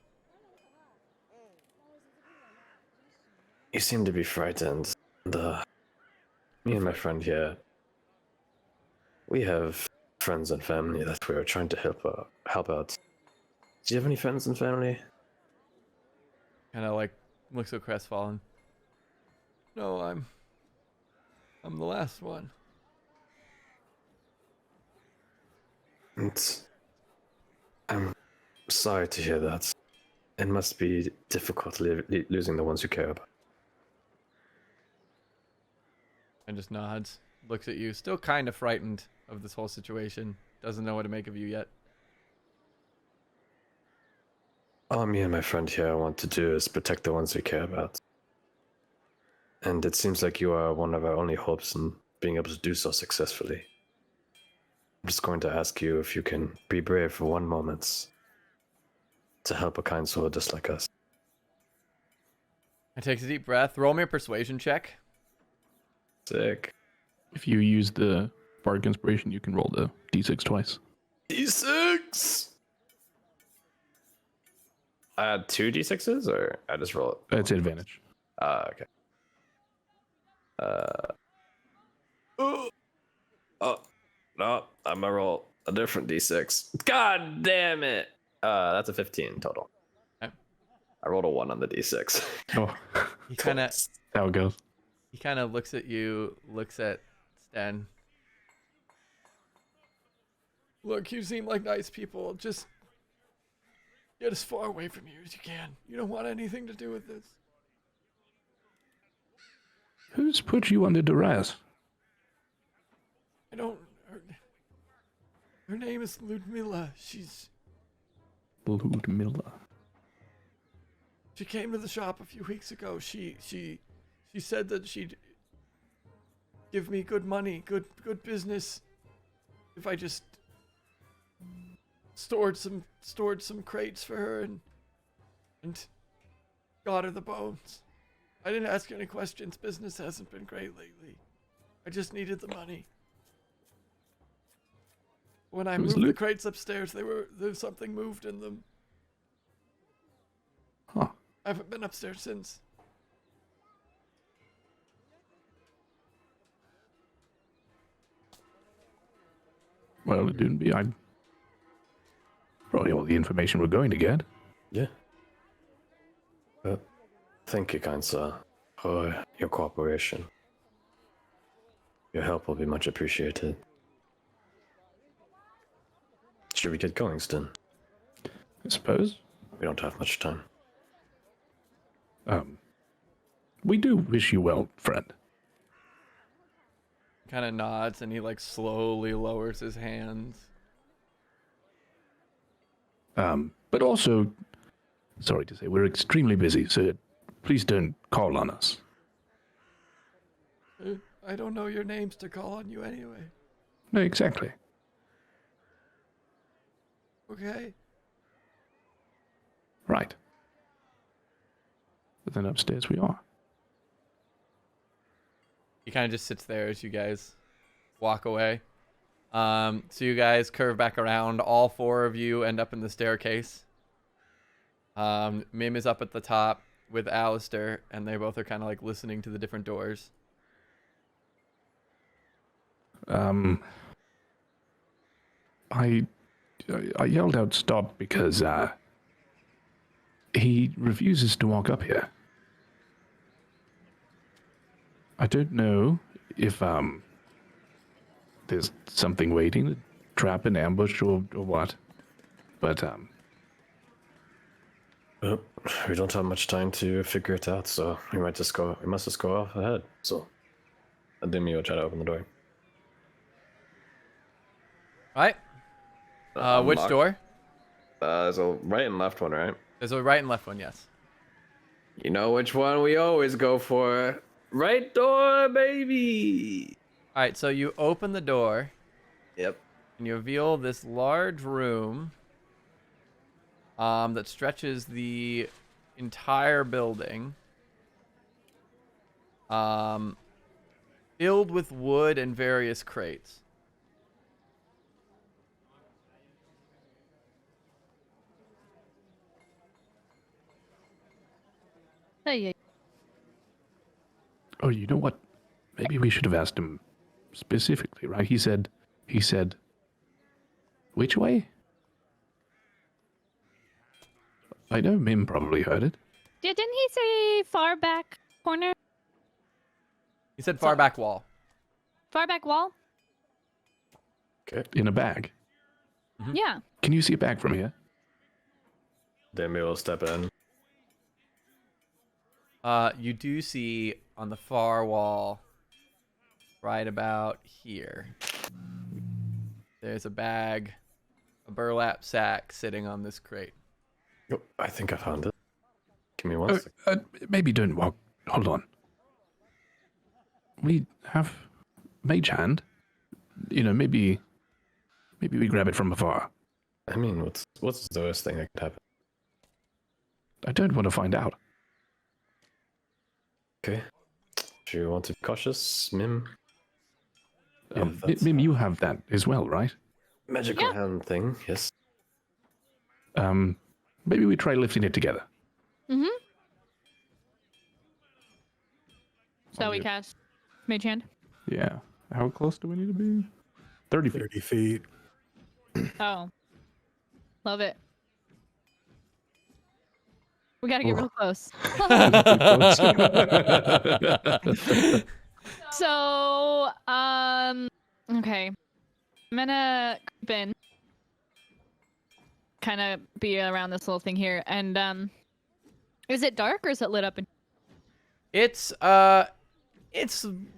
Speaker 6: You seem to be frightened. Me and my friend here, we have friends and family that we are trying to help out. Do you have any friends and family?
Speaker 1: Kind of like looks so crestfallen. No, I'm the last one.
Speaker 6: I'm sorry to hear that. It must be difficult losing the ones you care about.
Speaker 1: And just nods, looks at you, still kind of frightened of this whole situation. Doesn't know what to make of you yet.
Speaker 6: All me and my friend here want to do is protect the ones we care about. And it seems like you are one of our only hopes in being able to do so successfully. I'm just going to ask you if you can be brave for one moment to help a kind soul just like us.
Speaker 1: I takes a deep breath. Roll me a persuasion check.
Speaker 6: Sick.
Speaker 4: If you use the bardic inspiration, you can roll the d6 twice.
Speaker 6: D6! I add 2 d6s, or I just roll it?
Speaker 4: That's advantage.
Speaker 6: Okay. No, I'm gonna roll a different d6. God damn it! That's a 15 total.
Speaker 1: Okay.
Speaker 6: I rolled a 1 on the d6.
Speaker 4: Oh,
Speaker 1: He kind of
Speaker 4: that's how it goes.
Speaker 1: looks at you, looks at Sten. Look, you seem like nice people. Just get as far away from here as you can. You don't want anything to do with this.
Speaker 4: Who's put you under duress?
Speaker 1: I don't. Her name is Ludmilla. She's.
Speaker 4: Ludmilla.
Speaker 1: She came to the shop a few weeks ago. She said that she'd give me good money, good business, if I just stored some crates for her and got her the bones. I didn't ask any questions. Business hasn't been great lately. I just needed the money. When I moved the crates upstairs, there was something moved in them.
Speaker 4: Huh.
Speaker 1: I haven't been upstairs since.
Speaker 4: Well, it didn't be. I probably all the information we're going to get.
Speaker 6: Yeah. Well, thank you, kind sir, for your cooperation. Your help will be much appreciated. Should we get going, Sten?
Speaker 4: I suppose.
Speaker 6: We don't have much time.
Speaker 4: We do wish you well, friend.
Speaker 1: kind of nods and he like slowly lowers his hands.
Speaker 4: But also, sorry to say, we're extremely busy, so please don't call on us.
Speaker 1: I don't know your names to call on you anyway.
Speaker 4: No, exactly.
Speaker 1: Okay.
Speaker 4: Right. But then upstairs we are.
Speaker 1: He kind of just sits there as you guys walk away. So you guys curve back around. All four of you end up in the staircase. Mim is up at the top with Alistair, and they both are kind of like listening to the different doors.
Speaker 4: I yelled out stop because he refuses to walk up here. I don't know if there's something waiting, a trap, an ambush, or what. But
Speaker 6: Well, we don't have much time to figure it out, so we must just go off ahead. So, Ademi will try to open the door.
Speaker 1: Right. Which
Speaker 6: Unlock.
Speaker 1: door?
Speaker 6: There's a right and left one, right?
Speaker 1: There's a right and left one, yes.
Speaker 6: You know which one we always go for. Right door, baby!
Speaker 1: All right, so you open the door,
Speaker 6: Yep.
Speaker 1: and you reveal this large room that stretches the entire building, filled with wood and various crates.
Speaker 2: Hey,
Speaker 4: oh, you know what? Maybe we should have asked him specifically, right? He said, which way? I know Mim probably heard it.
Speaker 2: yeah, didn't he say far back corner?
Speaker 1: He said far back wall.
Speaker 2: Far back wall?
Speaker 6: Okay.
Speaker 4: In a bag.
Speaker 2: Yeah.
Speaker 4: Can you see a bag from here?
Speaker 6: Ademi will step in.
Speaker 1: You do see on the far wall, right about here, there's a bag, a burlap sack sitting on this crate.
Speaker 6: Oh, I think I found it. Give me one second.
Speaker 4: Maybe don't walk. Hold on. We have mage hand. You know, maybe we grab it from afar.
Speaker 6: I mean, what's the worst thing that could happen?
Speaker 4: I don't want to find out.
Speaker 6: Okay. Do you want to be cautious, Mim? Yeah, that's
Speaker 4: Mim, you have that as well, right?
Speaker 6: magical hand thing, yes.
Speaker 4: Maybe we try lifting it together.
Speaker 2: Mm-hmm. So
Speaker 4: Oh,
Speaker 2: we
Speaker 4: yeah.
Speaker 2: cast Mage Hand.
Speaker 4: Yeah. How close do we need to be? 30 feet.
Speaker 5: 30 feet.
Speaker 2: Oh. Love it. We gotta get real close. So, okay. I'm gonna creep in. Kind of be around this little thing here. And, is it dark or is it lit up?
Speaker 1: It's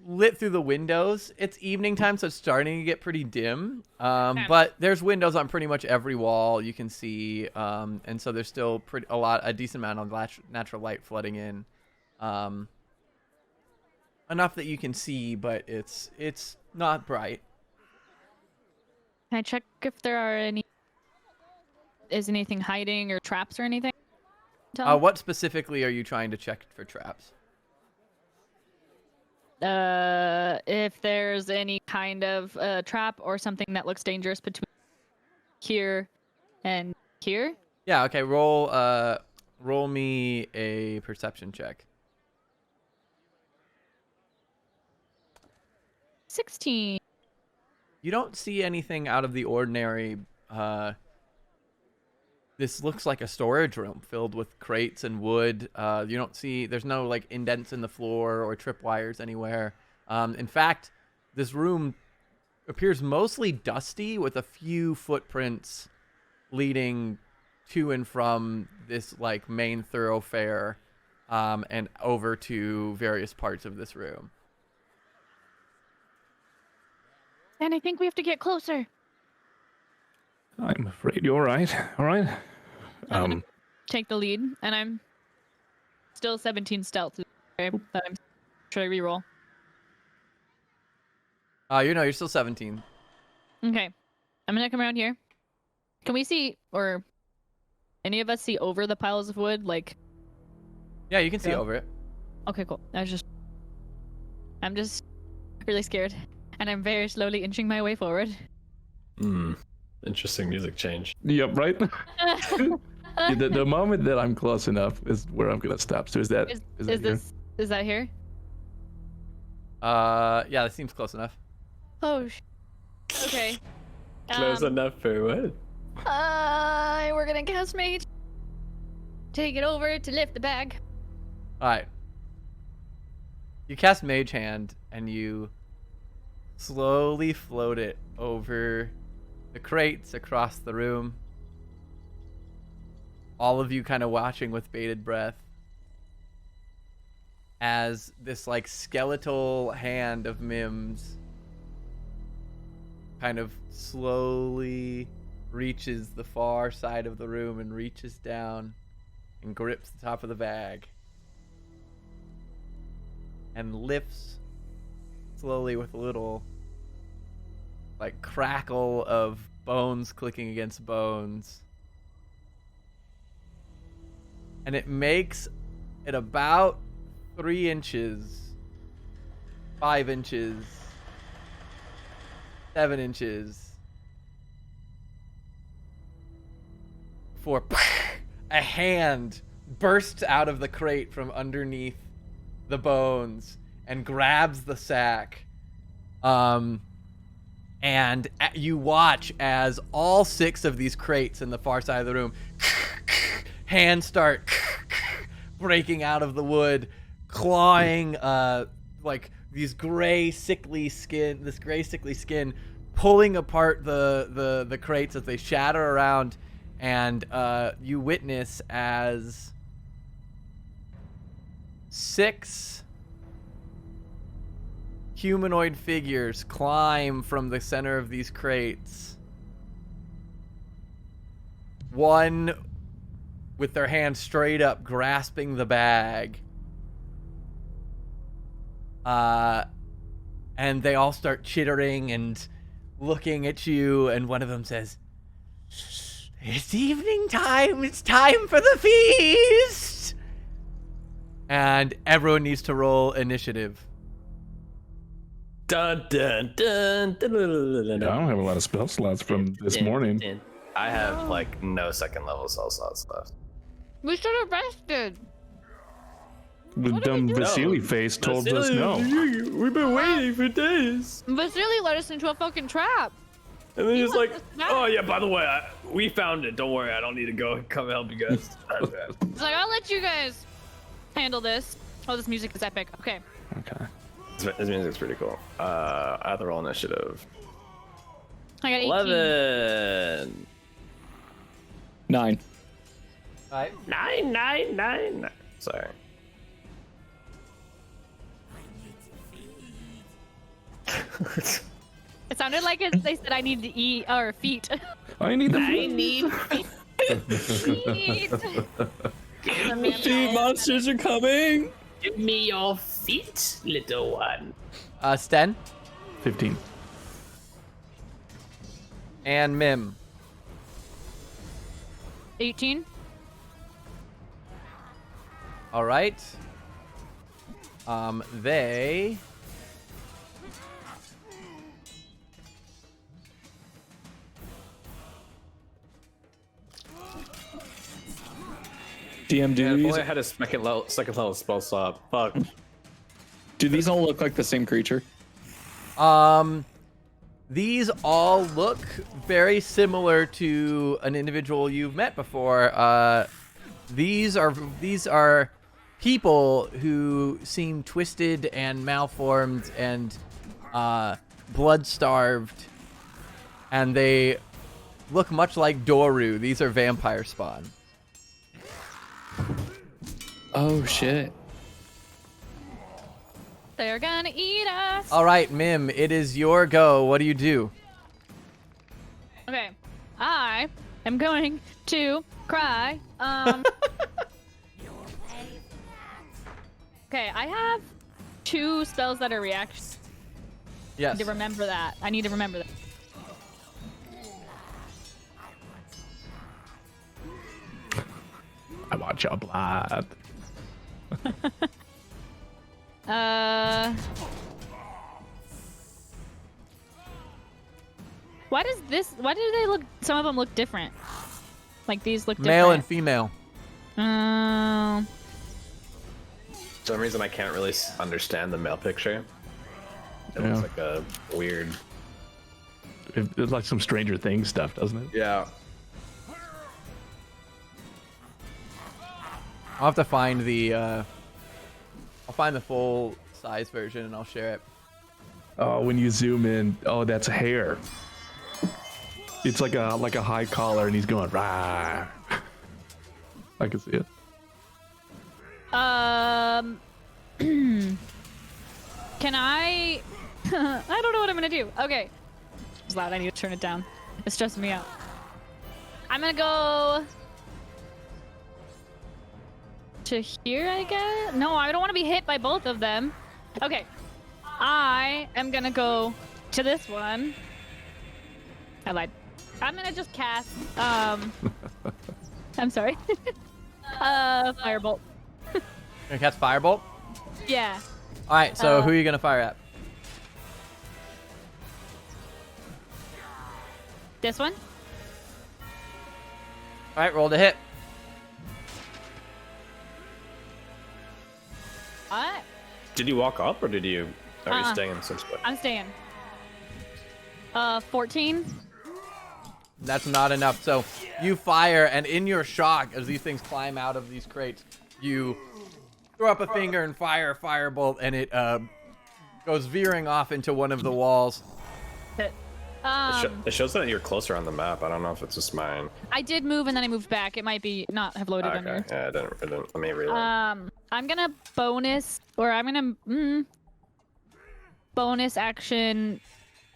Speaker 1: lit through the windows. It's evening time, so it's starting to get pretty dim. But there's windows on pretty much every wall you can see, and so there's still a decent amount of natural light flooding in, enough that you can see, but it's not bright.
Speaker 2: Can I check if there are is anything hiding or traps or anything?
Speaker 1: What specifically are you trying to check for traps?
Speaker 2: If there's any kind of trap or something that looks dangerous between here and here.
Speaker 1: Yeah. Okay. Roll me a perception check.
Speaker 2: 16.
Speaker 1: You don't see anything out of the ordinary. This looks like a storage room filled with crates and wood. You don't see, there's no like indents in the floor or tripwires anywhere. In fact, this room appears mostly dusty with a few footprints leading to and from this like main thoroughfare, and over to various parts of this room.
Speaker 2: And I think we have to get closer.
Speaker 4: I'm afraid you're right. All right.
Speaker 2: Take the lead, and I'm still 17 stealth. Okay, that I'm. Should I reroll?
Speaker 1: You're still 17.
Speaker 2: Okay, I'm gonna come around here. Can we see, or any of us see over the piles of wood? Like,
Speaker 1: Yeah, you can see
Speaker 2: Yeah.
Speaker 1: over it.
Speaker 2: okay, cool. I'm just really scared, and I'm very slowly inching my way forward.
Speaker 6: Interesting music change.
Speaker 4: Yep. Right. the moment that I'm close enough is where I'm gonna stop. So is that
Speaker 2: Is that here?
Speaker 1: Yeah, that seems close enough.
Speaker 2: Oh, okay.
Speaker 6: Close enough for what?
Speaker 2: We're gonna cast mage. Take it over to lift the bag.
Speaker 1: All right. You cast Mage Hand and you slowly float it over the crates across the room. All of you kind of watching with bated breath as this like skeletal hand of Mims kind of slowly reaches the far side of the room and reaches down and grips the top of the bag and lifts slowly with a little like crackle of bones clicking against bones, and it makes it about 3 inches, 5 inches, 7 inches before a hand bursts out of the crate from underneath the bones and grabs the sack. And you watch as all 6 of these crates in the far side of the room hands start breaking out of the wood, clawing like these gray sickly skin, pulling apart the crates as they shatter around, and you witness as 6 humanoid figures climb from the center of these crates. One with their hand straight up grasping the bag. And they all start chittering and looking at you, and one of them says, "It's evening time. It's time for the feast." And everyone needs to roll initiative.
Speaker 6: Dun, dun, dun, dun, dun, dun, dun,
Speaker 4: I
Speaker 6: dun.
Speaker 4: don't have a lot of spell slots from this morning.
Speaker 6: I have like no second level spell slots left.
Speaker 2: We should have rested.
Speaker 4: The dumb Vasili face told us no.
Speaker 6: We've been waiting for days.
Speaker 2: Vasili led us into a fucking trap.
Speaker 6: And then he's like,
Speaker 2: left us back.
Speaker 6: "Oh yeah, by the way, we found it. Don't worry, I don't need to go come help you guys."
Speaker 2: It's like, I'll let you guys handle this. Oh, this music is epic. Okay.
Speaker 4: Okay.
Speaker 6: This music's pretty cool. I have to roll initiative.
Speaker 2: I got 18.
Speaker 6: 11.
Speaker 3: 9.
Speaker 6: 9. Sorry.
Speaker 2: It sounded like they said I need to eat, or feet.
Speaker 4: I need the
Speaker 6: need.
Speaker 2: Feet.
Speaker 3: Feet monsters are coming.
Speaker 6: Give me your feet, little one.
Speaker 1: Sten
Speaker 4: 15.
Speaker 1: and Mim.
Speaker 2: 18.
Speaker 1: All right. They
Speaker 3: DM,
Speaker 6: Yeah, if
Speaker 3: do
Speaker 6: only I had a second level spell slot. Fuck.
Speaker 3: these all look like the same creature?
Speaker 1: These all look very similar to an individual you've met before. These are people who seem twisted and malformed and blood-starved, and they look much like Doru. These are vampire spawn.
Speaker 3: Oh shit.
Speaker 2: They're gonna eat us.
Speaker 1: All right, Mim, it is your go. What do you do?
Speaker 2: Okay. I am going to cry. Okay, I have 2 spells that are reactions.
Speaker 1: Yes.
Speaker 2: I need to remember that.
Speaker 4: I want your blood.
Speaker 2: Why do they look, some of them look different? Like these look different.
Speaker 1: Male and female.
Speaker 6: For some reason, I can't really understand the male picture. It looks like a weird.
Speaker 4: It's like some Stranger Things stuff, doesn't it?
Speaker 6: Yeah.
Speaker 1: I'll have to find the I'll find the full size version and I'll share it.
Speaker 4: Oh, when you zoom in, oh, that's hair. It's like a high collar, and he's going rah. I can see it.
Speaker 2: Can I? I don't know what I'm gonna do. Okay, it's loud. I need to turn it down. It's stressing me out. I'm gonna go to here, I guess. No, I don't want to be hit by both of them. Okay, I am gonna go to this one. I lied. I'm gonna just cast. I'm sorry. Firebolt.
Speaker 1: Gonna cast Firebolt?
Speaker 2: Yeah.
Speaker 1: All right, so who are you gonna fire at?
Speaker 2: This one.
Speaker 1: All right, roll to hit.
Speaker 2: What?
Speaker 6: Did you walk up or did you? Are you staying in the same spot?
Speaker 2: I'm staying. 14.
Speaker 1: That's not enough. So you fire, and in your shock, as these things climb out of these crates, you throw up a finger and fire a firebolt, and it goes veering off into one of the walls.
Speaker 6: It shows that you're closer on the map. I don't know if it's just mine.
Speaker 2: I did move and then I moved back. It might be not have loaded under.
Speaker 6: Okay. Yeah, I didn't. Let me reload.
Speaker 2: I'm gonna bonus action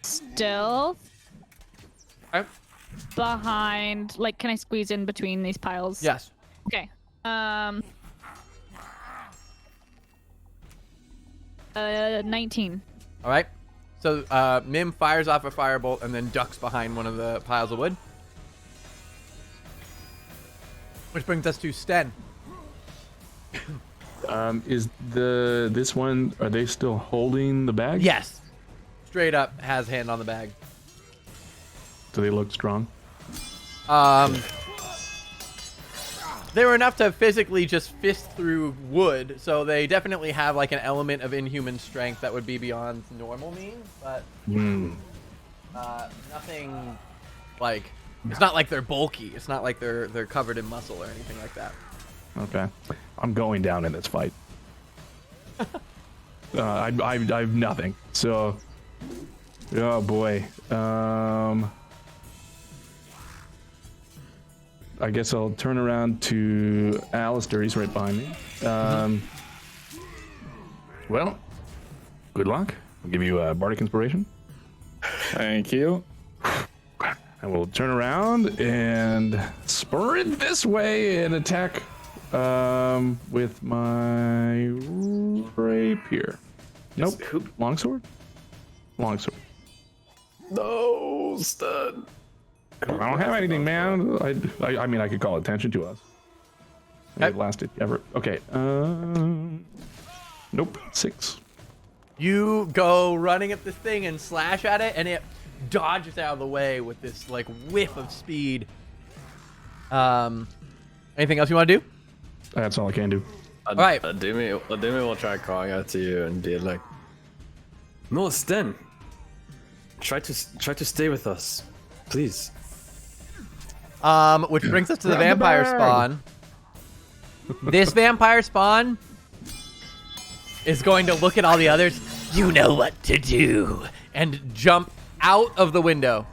Speaker 2: stealth.
Speaker 1: Okay.
Speaker 2: Behind, like, can I squeeze in between these piles?
Speaker 1: Yes.
Speaker 2: Okay. 19.
Speaker 1: All right. So Mim fires off a firebolt and then ducks behind one of the piles of wood. Which brings us to Sten.
Speaker 4: Is this one? Are they still holding the bag?
Speaker 1: Yes. Straight up has hand on the bag.
Speaker 4: Do they look strong?
Speaker 1: They were enough to physically just fist through wood, so they definitely have like an element of inhuman strength that would be beyond normal means, but nothing like, it's not like they're bulky. It's not like they're covered in muscle or anything like that.
Speaker 4: Okay, I'm going down in this fight. I've nothing. So, oh boy. I guess I'll turn around to Alistair. He's right behind me. Well, good luck. I'll give you a bardic inspiration.
Speaker 3: Thank you.
Speaker 4: I will turn around and sprint this way and attack with my rapier. Nope. Longsword? Longsword.
Speaker 6: No, stud.
Speaker 4: I don't have anything, man. I mean, I could call attention to us.
Speaker 1: Okay.
Speaker 4: It lasted ever. Okay. Nope. 6.
Speaker 1: You go running at this thing and slash at it, and it dodges out of the way with this like whiff of speed. Anything else you want to do?
Speaker 4: That's all I can do.
Speaker 1: All right.
Speaker 6: Dumi will try calling out to you and be like, "No, Sten. Try to stay with us, please."
Speaker 1: Which brings us to the vampire spawn. This vampire spawn is going to look at all the others. You know what to do, and jump out of the window.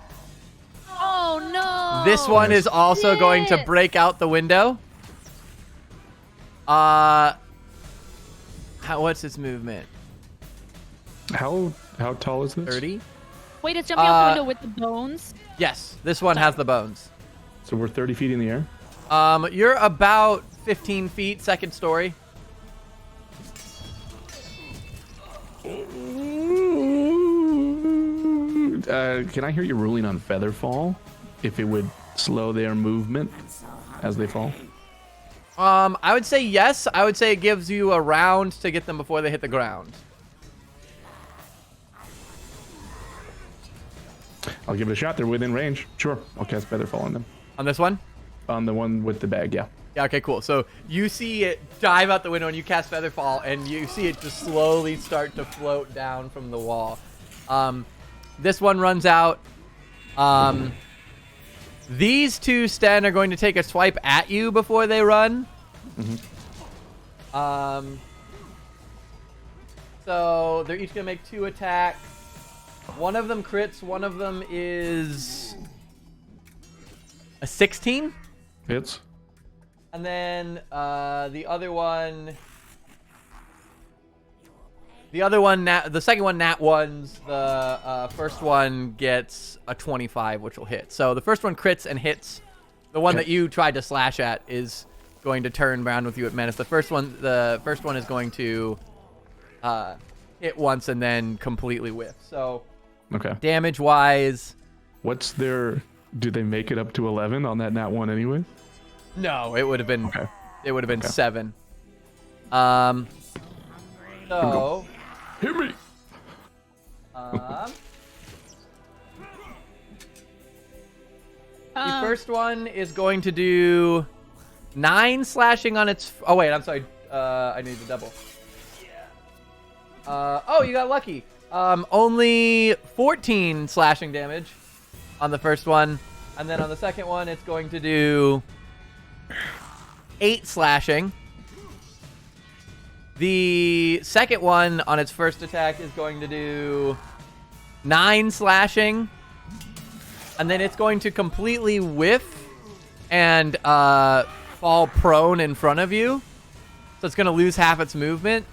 Speaker 2: Oh no!
Speaker 1: This one is also going to break out the window. What's its movement?
Speaker 4: How tall is this?
Speaker 1: 30.
Speaker 2: Wait, it's jumping out the window with the bones?
Speaker 1: Yes, this one has the bones.
Speaker 4: So we're 30 feet in the air?
Speaker 1: You're about 15 feet, second story.
Speaker 4: Can I hear your ruling on Featherfall? If it would slow their movement as they fall?
Speaker 1: I would say yes. I would say it gives you a round to get them before they hit the ground.
Speaker 4: I'll give it a shot. They're within range. Sure. I'll cast Featherfall on them.
Speaker 1: On this one?
Speaker 4: On the one with the bag, yeah.
Speaker 1: Yeah, okay, cool. So you see it dive out the window and you cast Featherfall and you see it just slowly start to float down from the wall. This one runs out. These two Sten are going to take a swipe at you before they run. So they're each going to make 2 attacks. One of them crits. One of them is a 16.
Speaker 4: Hits.
Speaker 1: And then the other one... the second one, nat 1s. The first one gets a 25, which will hit. So the first one crits and hits. The one that you tried to slash at is going to turn around with you at menace. The first one is going to hit once and then completely whiff. So damage-wise...
Speaker 4: What's their... Do they make it up to 11 on that nat 1 anyway?
Speaker 1: No, it would have been...
Speaker 4: Okay.
Speaker 1: It would have been 7. So...
Speaker 4: Hit me!
Speaker 1: The first one is going to do 9 slashing on its... Oh, wait, I'm sorry. I need to double. Oh, you got lucky. Only 14 slashing damage on the first one. And then on the second one, it's going to do 8 slashing. The second one on its first attack is going to do 9 slashing. And then it's going to completely whiff and fall prone in front of you. So it's going to lose half its movement.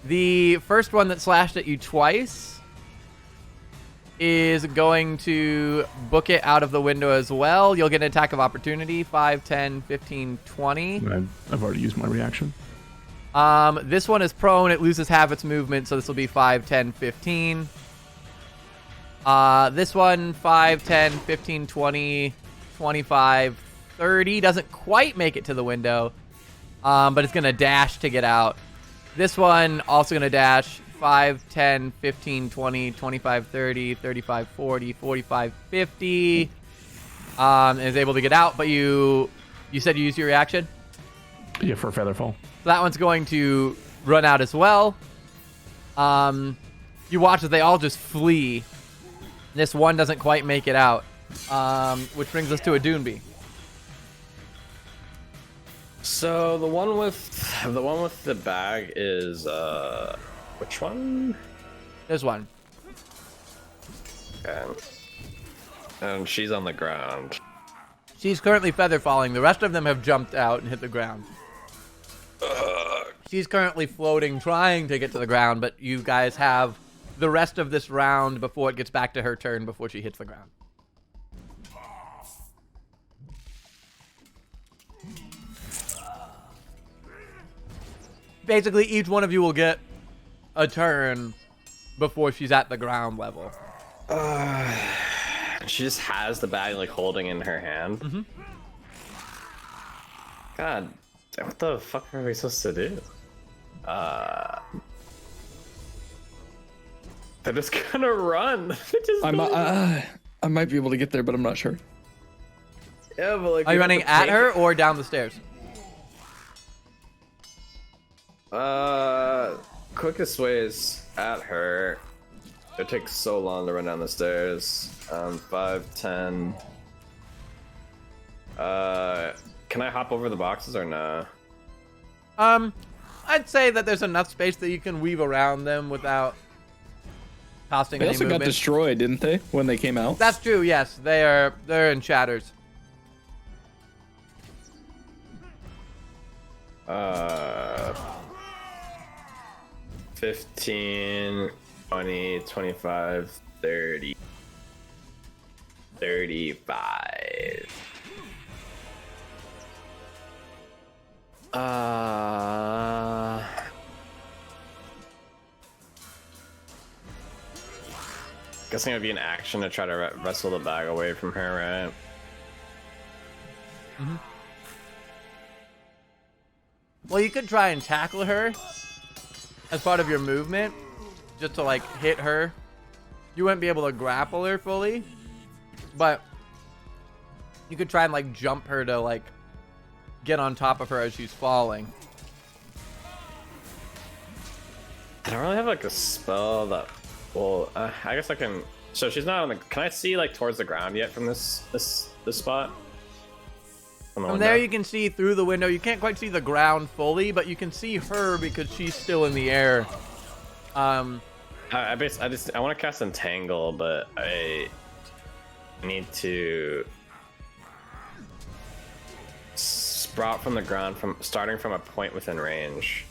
Speaker 1: The first one that slashed at you twice is going to book it out of the window as well. You'll get an attack of opportunity, 5, 10, 15, 20.
Speaker 4: I've already used my reaction.
Speaker 1: This one is prone. It loses half its movement, so this will be 5, 10, 15. This one, 5, 10, 15, 20, 25, 30. Doesn't quite make it to the window, but it's going to dash to get out. This one also going to dash 5, 10, 15, 20, 25, 30, 35, 40, 45, 50. And is able to get out, but you said you used your reaction?
Speaker 4: Yeah, for Featherfall.
Speaker 1: So that one's going to run out as well. You watch as they all just flee. This one doesn't quite make it out, which brings us to a Doonby.
Speaker 6: So the one with the bag is which one?
Speaker 1: There's one.
Speaker 6: Okay. And she's on the ground.
Speaker 1: She's currently feather falling. The rest of them have jumped out and hit the ground. She's currently floating, trying to get to the ground, but you guys have the rest of this round before it gets back to her turn before she hits the ground. Basically, each one of you will get a turn before she's at the ground level.
Speaker 6: She just has the bag like holding in her hand.
Speaker 1: Mm-hmm.
Speaker 6: God, what the fuck are we supposed to do? They're just gonna run.
Speaker 3: I might be able to get there, but I'm not sure.
Speaker 6: Yeah, but like,
Speaker 1: are you running at her or down the stairs?
Speaker 6: Quickest way is at her. It takes so long to run down the stairs. 5, 10. Can I hop over the boxes or nah?
Speaker 1: I'd say that there's enough space that you can weave around them without costing
Speaker 3: They
Speaker 1: any
Speaker 3: also
Speaker 1: movement.
Speaker 3: got destroyed, didn't they, when they came out?
Speaker 1: That's true. Yes, they're in shatters.
Speaker 6: 15, 20, 25, 30, 35. Guessing it would be an action to try to wrestle the bag away from her, right?
Speaker 1: Mm-hmm. Well, you could try and tackle her as part of your movement, just to like hit her. You wouldn't be able to grapple her fully, but you could try and like jump her to like get on top of her as she's falling.
Speaker 6: I don't really have like a spell that. Well, I guess I can. So she's not on the. Can I see like towards the ground yet from this spot?
Speaker 1: From there, you can see through the window. You can't quite see the ground fully, but you can see her because she's still in the air.
Speaker 6: I want to cast Entangle, but I need to sprout from the ground starting from a point within range.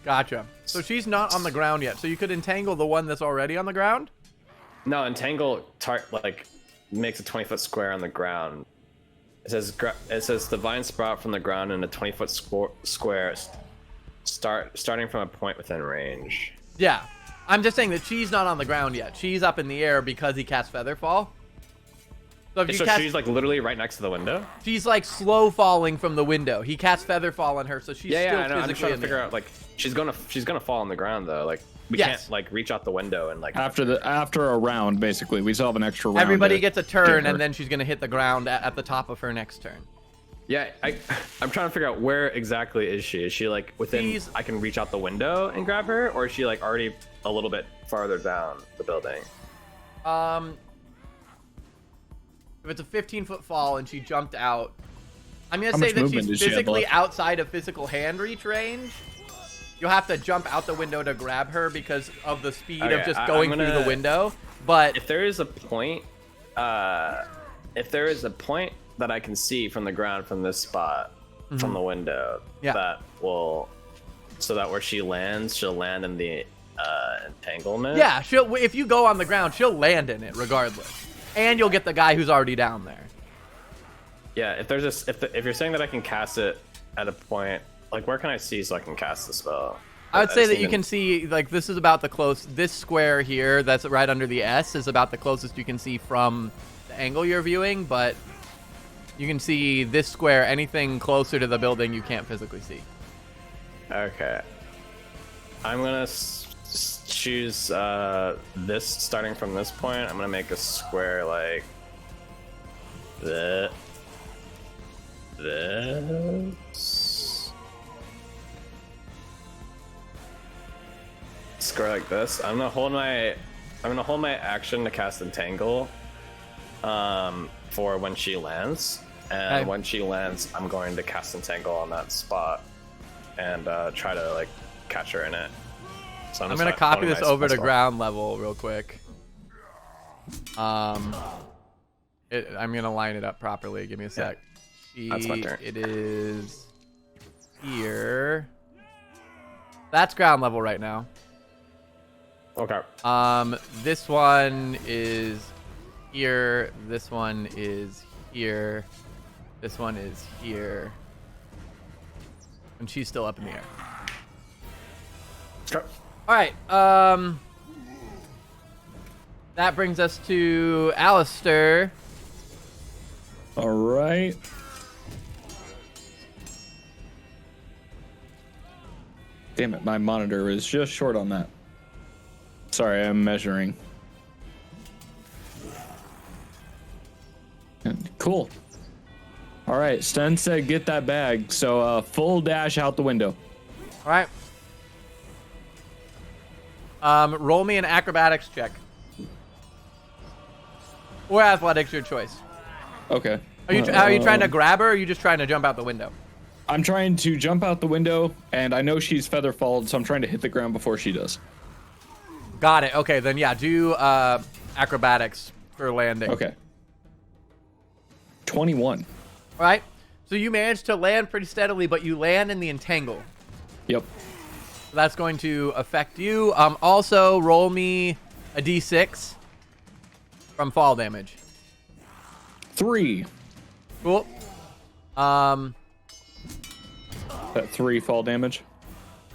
Speaker 1: Gotcha. So she's not on the ground yet. So you could entangle the one that's already on the ground?
Speaker 6: No, Entangle makes a 20-foot square on the ground. It says the vine sprout from the ground in a 20-foot square starting from a point within range.
Speaker 1: Yeah. I'm just saying that she's not on the ground yet. She's up in the air because he cast Featherfall. So,
Speaker 6: She's like literally right next to the window?
Speaker 1: She's like slow falling from the window. He cast Featherfall on her, so she's still
Speaker 6: I know.
Speaker 1: physically
Speaker 6: I'm just trying to figure
Speaker 1: air.
Speaker 6: out like she's gonna fall on the ground though. Like we can't like reach out the window and like
Speaker 3: after a round, basically, we still have an extra round.
Speaker 1: Everybody gets a turn, and then she's gonna hit the ground at the top of her next turn.
Speaker 6: Yeah, I'm trying to figure out where exactly is she? Is she like within? I can reach out the window and grab her, or is she like already a little bit farther down the building?
Speaker 1: If it's a 15-foot fall and she jumped out, I'm gonna say that she's physically outside of physical hand reach range. You'll have to jump out the window to grab her because of the speed of just going through the window. But
Speaker 6: if there is a point, that I can see from the ground from this spot, from the window, that will, so that where she lands, she'll land in the entanglement.
Speaker 1: Yeah, if you go on the ground, she'll land in it regardless, and you'll get the guy who's already down there.
Speaker 6: Yeah, if you're saying that I can cast it at a point. Like, where can I see so I can cast the spell?
Speaker 1: I would say that you can see, like, this is about this square here that's right under the S is about the closest you can see from the angle you're viewing, but you can see this square. Anything closer to the building you can't physically see.
Speaker 6: Okay. I'm going to choose this, starting from this point. I'm going to make a square like this. Square like this. I'm gonna hold my action to cast Entangle for when she lands, and when she lands I'm going to cast Entangle on that spot and try to like catch her in it. So I'm
Speaker 1: gonna copy this over to ground level real quick. I'm gonna line it up properly. Give me a sec.
Speaker 6: That's my turn.
Speaker 1: It is here. That's ground level right now.
Speaker 6: Okay.
Speaker 1: This one is here. This one is here. This one is here. And she's still up in the air.
Speaker 6: Okay.
Speaker 1: All right. That brings us to Alistair.
Speaker 3: All right. Damn it, my monitor is just short on that. Sorry, I'm measuring. Cool. All right, Sten said get that bag, so full dash out the window.
Speaker 1: All right. Roll me an acrobatics check. Or athletics, your choice.
Speaker 3: Okay.
Speaker 1: Are you trying to grab her, or are you just trying to jump out the window?
Speaker 3: I'm trying to jump out the window, and I know she's feather-falled, so I'm trying to hit the ground before she does.
Speaker 1: Got it. Okay, then yeah, do acrobatics for landing.
Speaker 3: Okay. 21.
Speaker 1: All right. So you managed to land pretty steadily, but you land in the entangle.
Speaker 3: Yep.
Speaker 1: That's going to affect you. Also, roll me a d6 from fall damage.
Speaker 3: 3.
Speaker 1: Cool.
Speaker 3: That 3 fall damage.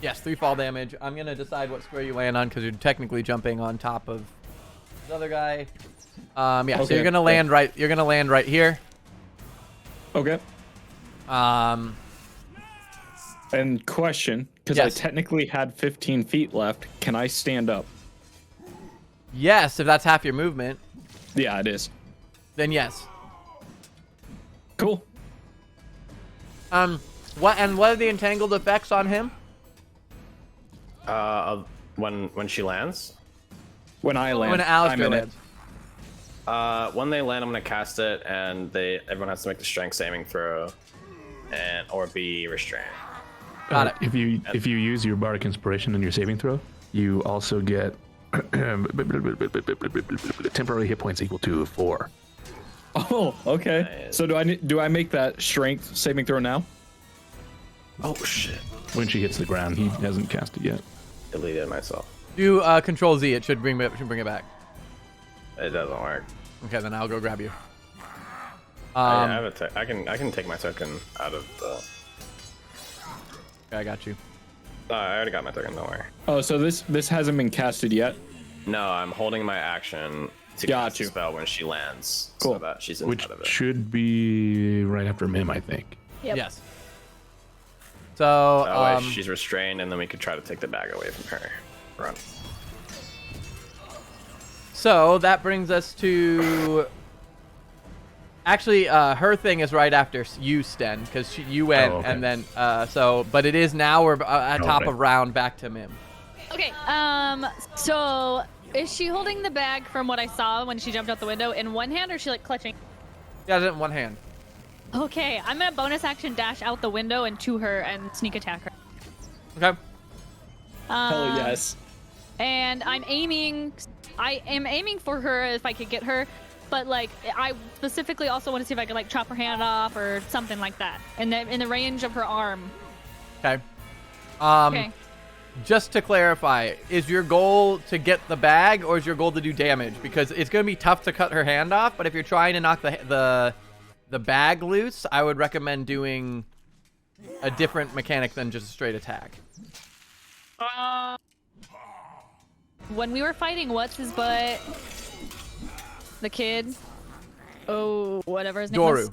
Speaker 1: Yes, 3 fall damage. I'm gonna decide what square you land on because you're technically jumping on top of this other guy. Yeah.
Speaker 3: Okay.
Speaker 1: So you're gonna land right. You're gonna land right here.
Speaker 3: Okay. And question, because
Speaker 1: Yes.
Speaker 3: I technically had 15 feet left, can I stand up?
Speaker 1: Yes, if that's half your movement,
Speaker 3: Yeah, it is.
Speaker 1: then yes.
Speaker 3: Cool.
Speaker 1: What are the entangled effects on him?
Speaker 6: When she lands,
Speaker 3: When I land,
Speaker 1: When
Speaker 3: I'm
Speaker 1: Alistair
Speaker 3: in it.
Speaker 1: lands.
Speaker 6: when they land, I'm gonna cast it, and everyone has to make the strength saving throw, or be restrained.
Speaker 1: Got it.
Speaker 4: If you use your bardic inspiration in your saving throw, you also get temporary hit points equal to 4.
Speaker 3: Oh, okay.
Speaker 6: Nice.
Speaker 3: So do I make that strength saving throw now?
Speaker 6: Oh shit!
Speaker 4: When she hits the ground, he hasn't cast it yet.
Speaker 6: Deleted myself.
Speaker 1: Do Control Z. It should bring it back.
Speaker 6: It doesn't work.
Speaker 1: Okay, then I'll go grab you.
Speaker 6: I have I can take my token out of the.
Speaker 1: Okay, I got you.
Speaker 6: I already got my token. Don't worry.
Speaker 3: Oh, so this hasn't been casted yet?
Speaker 6: No, I'm holding my action to
Speaker 3: Got
Speaker 6: cast the
Speaker 3: you.
Speaker 6: spell when she lands,
Speaker 3: Cool.
Speaker 6: so that she's inside
Speaker 4: Which
Speaker 6: of it.
Speaker 4: should be right after Mim, I think.
Speaker 2: Yep.
Speaker 1: Yes. So,
Speaker 6: That way she's restrained, and then we could try to take the bag away from her. Run.
Speaker 1: so that brings us to. Actually, her thing is right after you, Sten, because you went,
Speaker 4: Oh, okay.
Speaker 1: and then but it is now we're at top
Speaker 4: Okay.
Speaker 1: of round back to Mim.
Speaker 2: Okay. So is she holding the bag from what I saw when she jumped out the window in one hand, or is she like clutching?
Speaker 1: Yeah, it in one hand.
Speaker 2: Okay, I'm gonna bonus action dash out the window and to her and sneak attack her.
Speaker 1: Okay.
Speaker 3: Hell yes.
Speaker 2: And I am aiming for her if I could get her, but like I specifically also want to see if I could like chop her hand off or something like that in the range of her arm.
Speaker 1: Okay.
Speaker 2: Okay.
Speaker 1: Just to clarify, is your goal to get the bag or is your goal to do damage? Because it's going to be tough to cut her hand off, but if you're trying to knock the bag loose, I would recommend doing a different mechanic than just a straight attack.
Speaker 2: When we were fighting what's his butt, the kid, whatever his name was.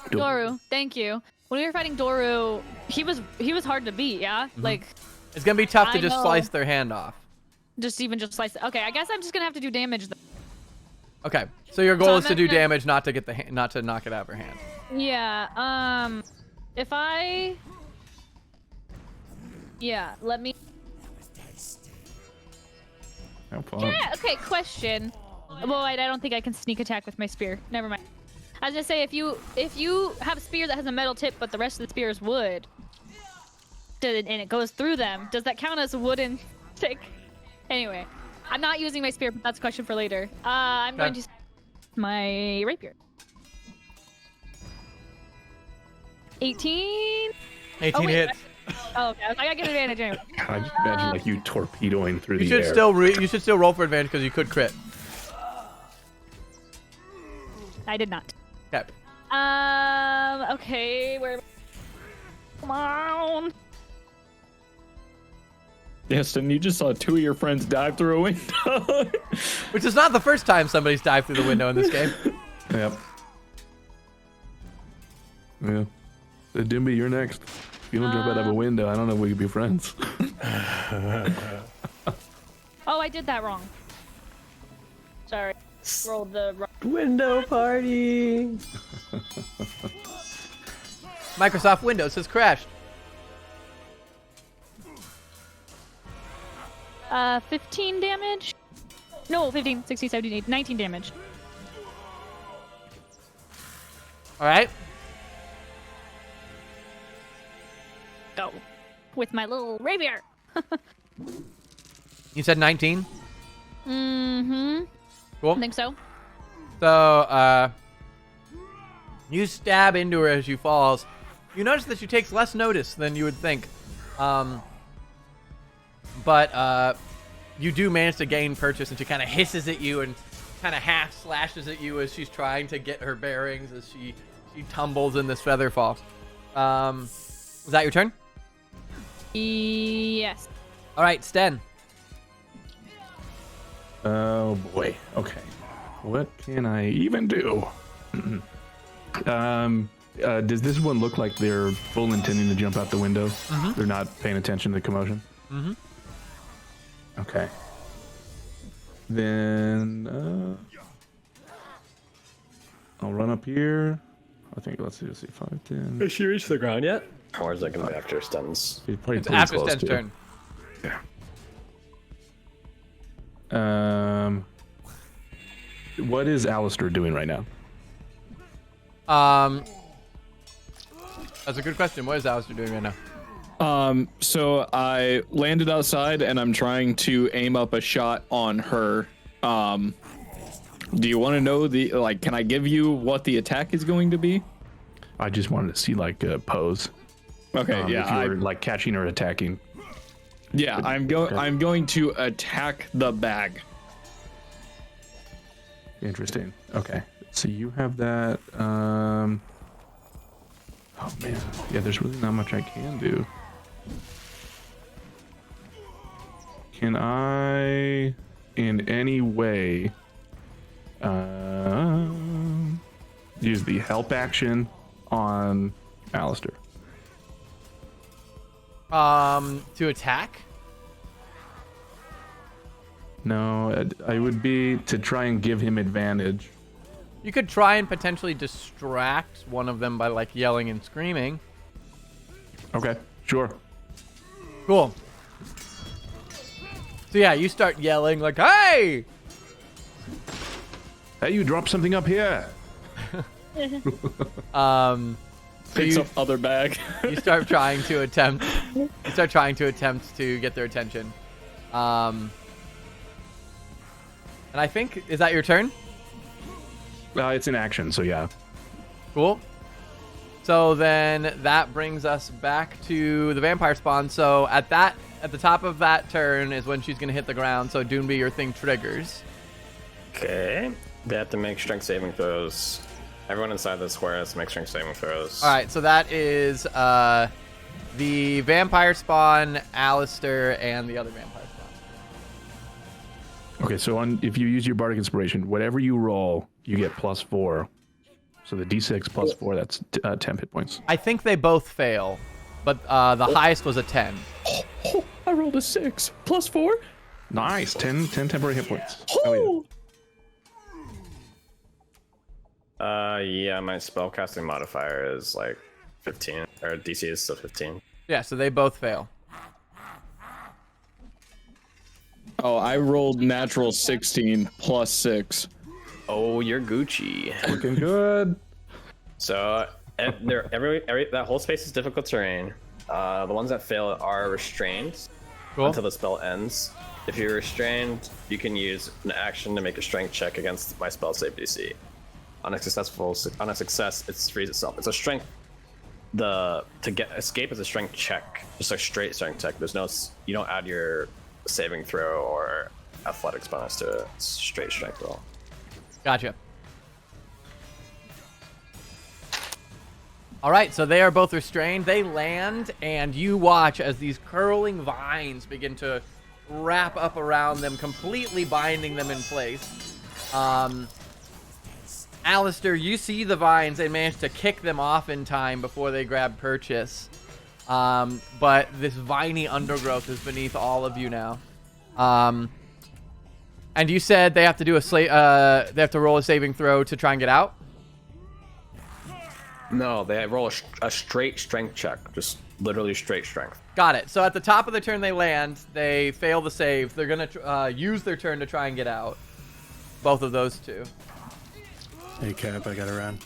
Speaker 2: Doru, thank you. When we were fighting Doru, he was hard to beat, yeah? Like
Speaker 1: It's going to be tough to
Speaker 2: I
Speaker 1: just
Speaker 2: know.
Speaker 1: slice their hand off.
Speaker 2: just slice it. Okay, I guess I'm just gonna have to do damage then.
Speaker 1: Okay. So your goal
Speaker 2: So
Speaker 1: is
Speaker 2: I'm
Speaker 1: to do
Speaker 2: gonna-
Speaker 1: damage, not to get not to knock it out of her hand.
Speaker 2: Yeah, let me.
Speaker 4: Have fun.
Speaker 2: Yeah, okay, question. Well, wait, I don't think I can sneak attack with my spear. Never mind. I was gonna say, if you have a spear that has a metal tip, but the rest of the spear is wood, and it goes through them, does that count as a wooden stick? Anyway, I'm not using my spear, but that's a question for later. I'm going to use my rapier. 18?
Speaker 1: 18
Speaker 2: Oh, wait,
Speaker 1: hits.
Speaker 2: Oh, okay. I gotta get advantage anyway.
Speaker 4: I just imagine like you torpedoing through
Speaker 1: You
Speaker 4: the
Speaker 1: should
Speaker 4: air.
Speaker 1: you should still roll for advantage because you could crit.
Speaker 2: I did not.
Speaker 1: Okay.
Speaker 2: Okay, where? Come on.
Speaker 3: Yes, and you just saw 2 of your friends dive through a window.
Speaker 1: Which is not the first time somebody's dived through the window in this game.
Speaker 4: Yep. Yeah. Dimby, you're next. If you don't jump out of a window, I don't know if we could be friends.
Speaker 2: Oh, I did that wrong. Sorry. Rolled the wrong.
Speaker 6: Window party.
Speaker 1: Microsoft Windows has crashed.
Speaker 2: 15 damage? No, 15, 16, 17, 18, 19 damage.
Speaker 1: All right.
Speaker 2: Go. With my little rapier.
Speaker 1: You said 19.
Speaker 2: Mm-hmm.
Speaker 1: Cool.
Speaker 2: I think so.
Speaker 1: So, you stab into her as she falls. You notice that she takes less notice than you would think. but you do manage to gain purchase, and she kind of hisses at you and kind of half slashes at you as she's trying to get her bearings as she tumbles in this feather fall. Is that your turn?
Speaker 2: Yes.
Speaker 1: All right, Sten.
Speaker 4: Oh boy. Okay. What can I even do? Does this one look like they're full intending to jump out the window?
Speaker 1: Mm-hmm.
Speaker 4: They're not paying attention to the commotion?
Speaker 1: Mm-hmm.
Speaker 4: Okay. Then I'll run up here. I think let's see 5, 10.
Speaker 6: Has she reached the ground yet? Or is that gonna be after Sten's?
Speaker 4: It's probably
Speaker 1: It's
Speaker 4: pretty
Speaker 1: after
Speaker 4: close
Speaker 1: Sten's
Speaker 4: to.
Speaker 1: turn.
Speaker 4: Yeah. What is Alistair doing right now?
Speaker 1: That's a good question. What is Alistair doing right now?
Speaker 3: So I landed outside and I'm trying to aim up a shot on her. Do you want to know can I give you what the attack is going to be?
Speaker 4: I just wanted to see like a pose.
Speaker 3: Okay,
Speaker 4: If you were like catching or attacking.
Speaker 3: Yeah, I'm going to attack the bag.
Speaker 4: Interesting. Okay. So you have that. Oh man. Yeah, there's really not much I can do. Can I, in any way, use the help action on Alistair?
Speaker 1: To attack?
Speaker 4: No, I would be to try and give him advantage.
Speaker 1: You could try and potentially distract one of them by like yelling and screaming.
Speaker 4: Okay, sure.
Speaker 1: Cool. So yeah, you start yelling like, "Hey!"
Speaker 4: Hey, you dropped something up here.
Speaker 3: Picks up other bag.
Speaker 1: You start trying to attempt to get their attention. And I think, is that your turn?
Speaker 4: It's in action, so yeah.
Speaker 1: Cool. So then that brings us back to the vampire spawn. So at the top of that turn is when she's gonna hit the ground. So Doonby, your thing triggers.
Speaker 6: Okay. They have to make strength saving throws. Everyone inside the square has to make strength saving throws.
Speaker 1: All right. So that is the vampire spawn, Alistair, and the other vampire spawn.
Speaker 4: Okay, so if you use your bardic inspiration, whatever you roll, you get +4. So the d6 +4, that's 10 hit points.
Speaker 1: I think they both fail, but the highest was a 10.
Speaker 3: Oh, I rolled a 6 +4.
Speaker 4: Nice, 10 temporary hit points.
Speaker 3: Oh.
Speaker 6: Yeah, my spellcasting modifier is like 15, or DC is still 15.
Speaker 1: Yeah, so they both fail.
Speaker 3: Oh, I rolled natural 16 +6.
Speaker 6: Oh, you're Gucci.
Speaker 4: Looking good.
Speaker 6: So that whole space is difficult terrain. The ones that fail are restrained until the spell ends. If you're restrained, you can use an action to make a strength check against my spell save DC. On a success, it frees itself. It's a strength. To get escape is a strength check, just a straight strength check. You don't add your saving throw or athletics bonus to a straight strength roll.
Speaker 1: Gotcha. All right, so they are both restrained. They land, and you watch as these curling vines begin to wrap up around them, completely binding them in place. Alistair, you see the vines and manage to kick them off in time before they grab purchase. But this viney undergrowth is beneath all of you now. And you said they have to do they have to roll a saving throw to try and get out?
Speaker 6: No, they roll a straight strength check, just literally straight strength.
Speaker 1: Got it. So at the top of the turn they land, they fail the save. They're going to use their turn to try and get out. Both of those two.
Speaker 5: Hey, Cap, I got around.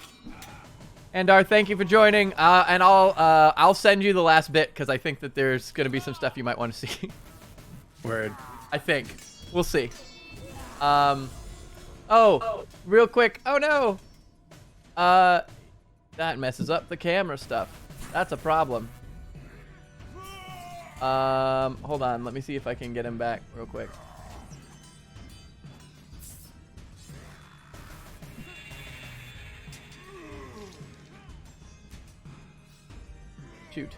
Speaker 1: Andar, thank you for joining. And I'll send you the last bit because I think that there's going to be some stuff you might want to see.
Speaker 5: Word.
Speaker 1: I think. We'll see. Oh, real quick. Oh, no. That messes up the camera stuff. That's a problem. Hold on. Let me see if I can get him back real quick. Shoot.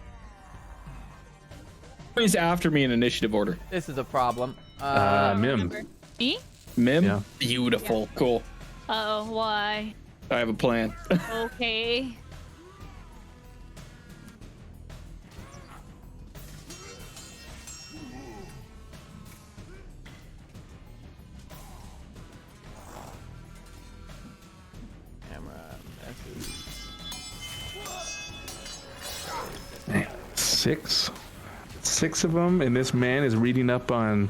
Speaker 3: He's after me in initiative order.
Speaker 1: This is a problem.
Speaker 4: Mim.
Speaker 2: Me?
Speaker 3: Mim?
Speaker 4: Yeah.
Speaker 3: Beautiful. Cool.
Speaker 2: Uh-oh, why?
Speaker 3: I have a plan.
Speaker 2: Okay.
Speaker 1: Camera.
Speaker 4: Man, six of them, and this man is reading up on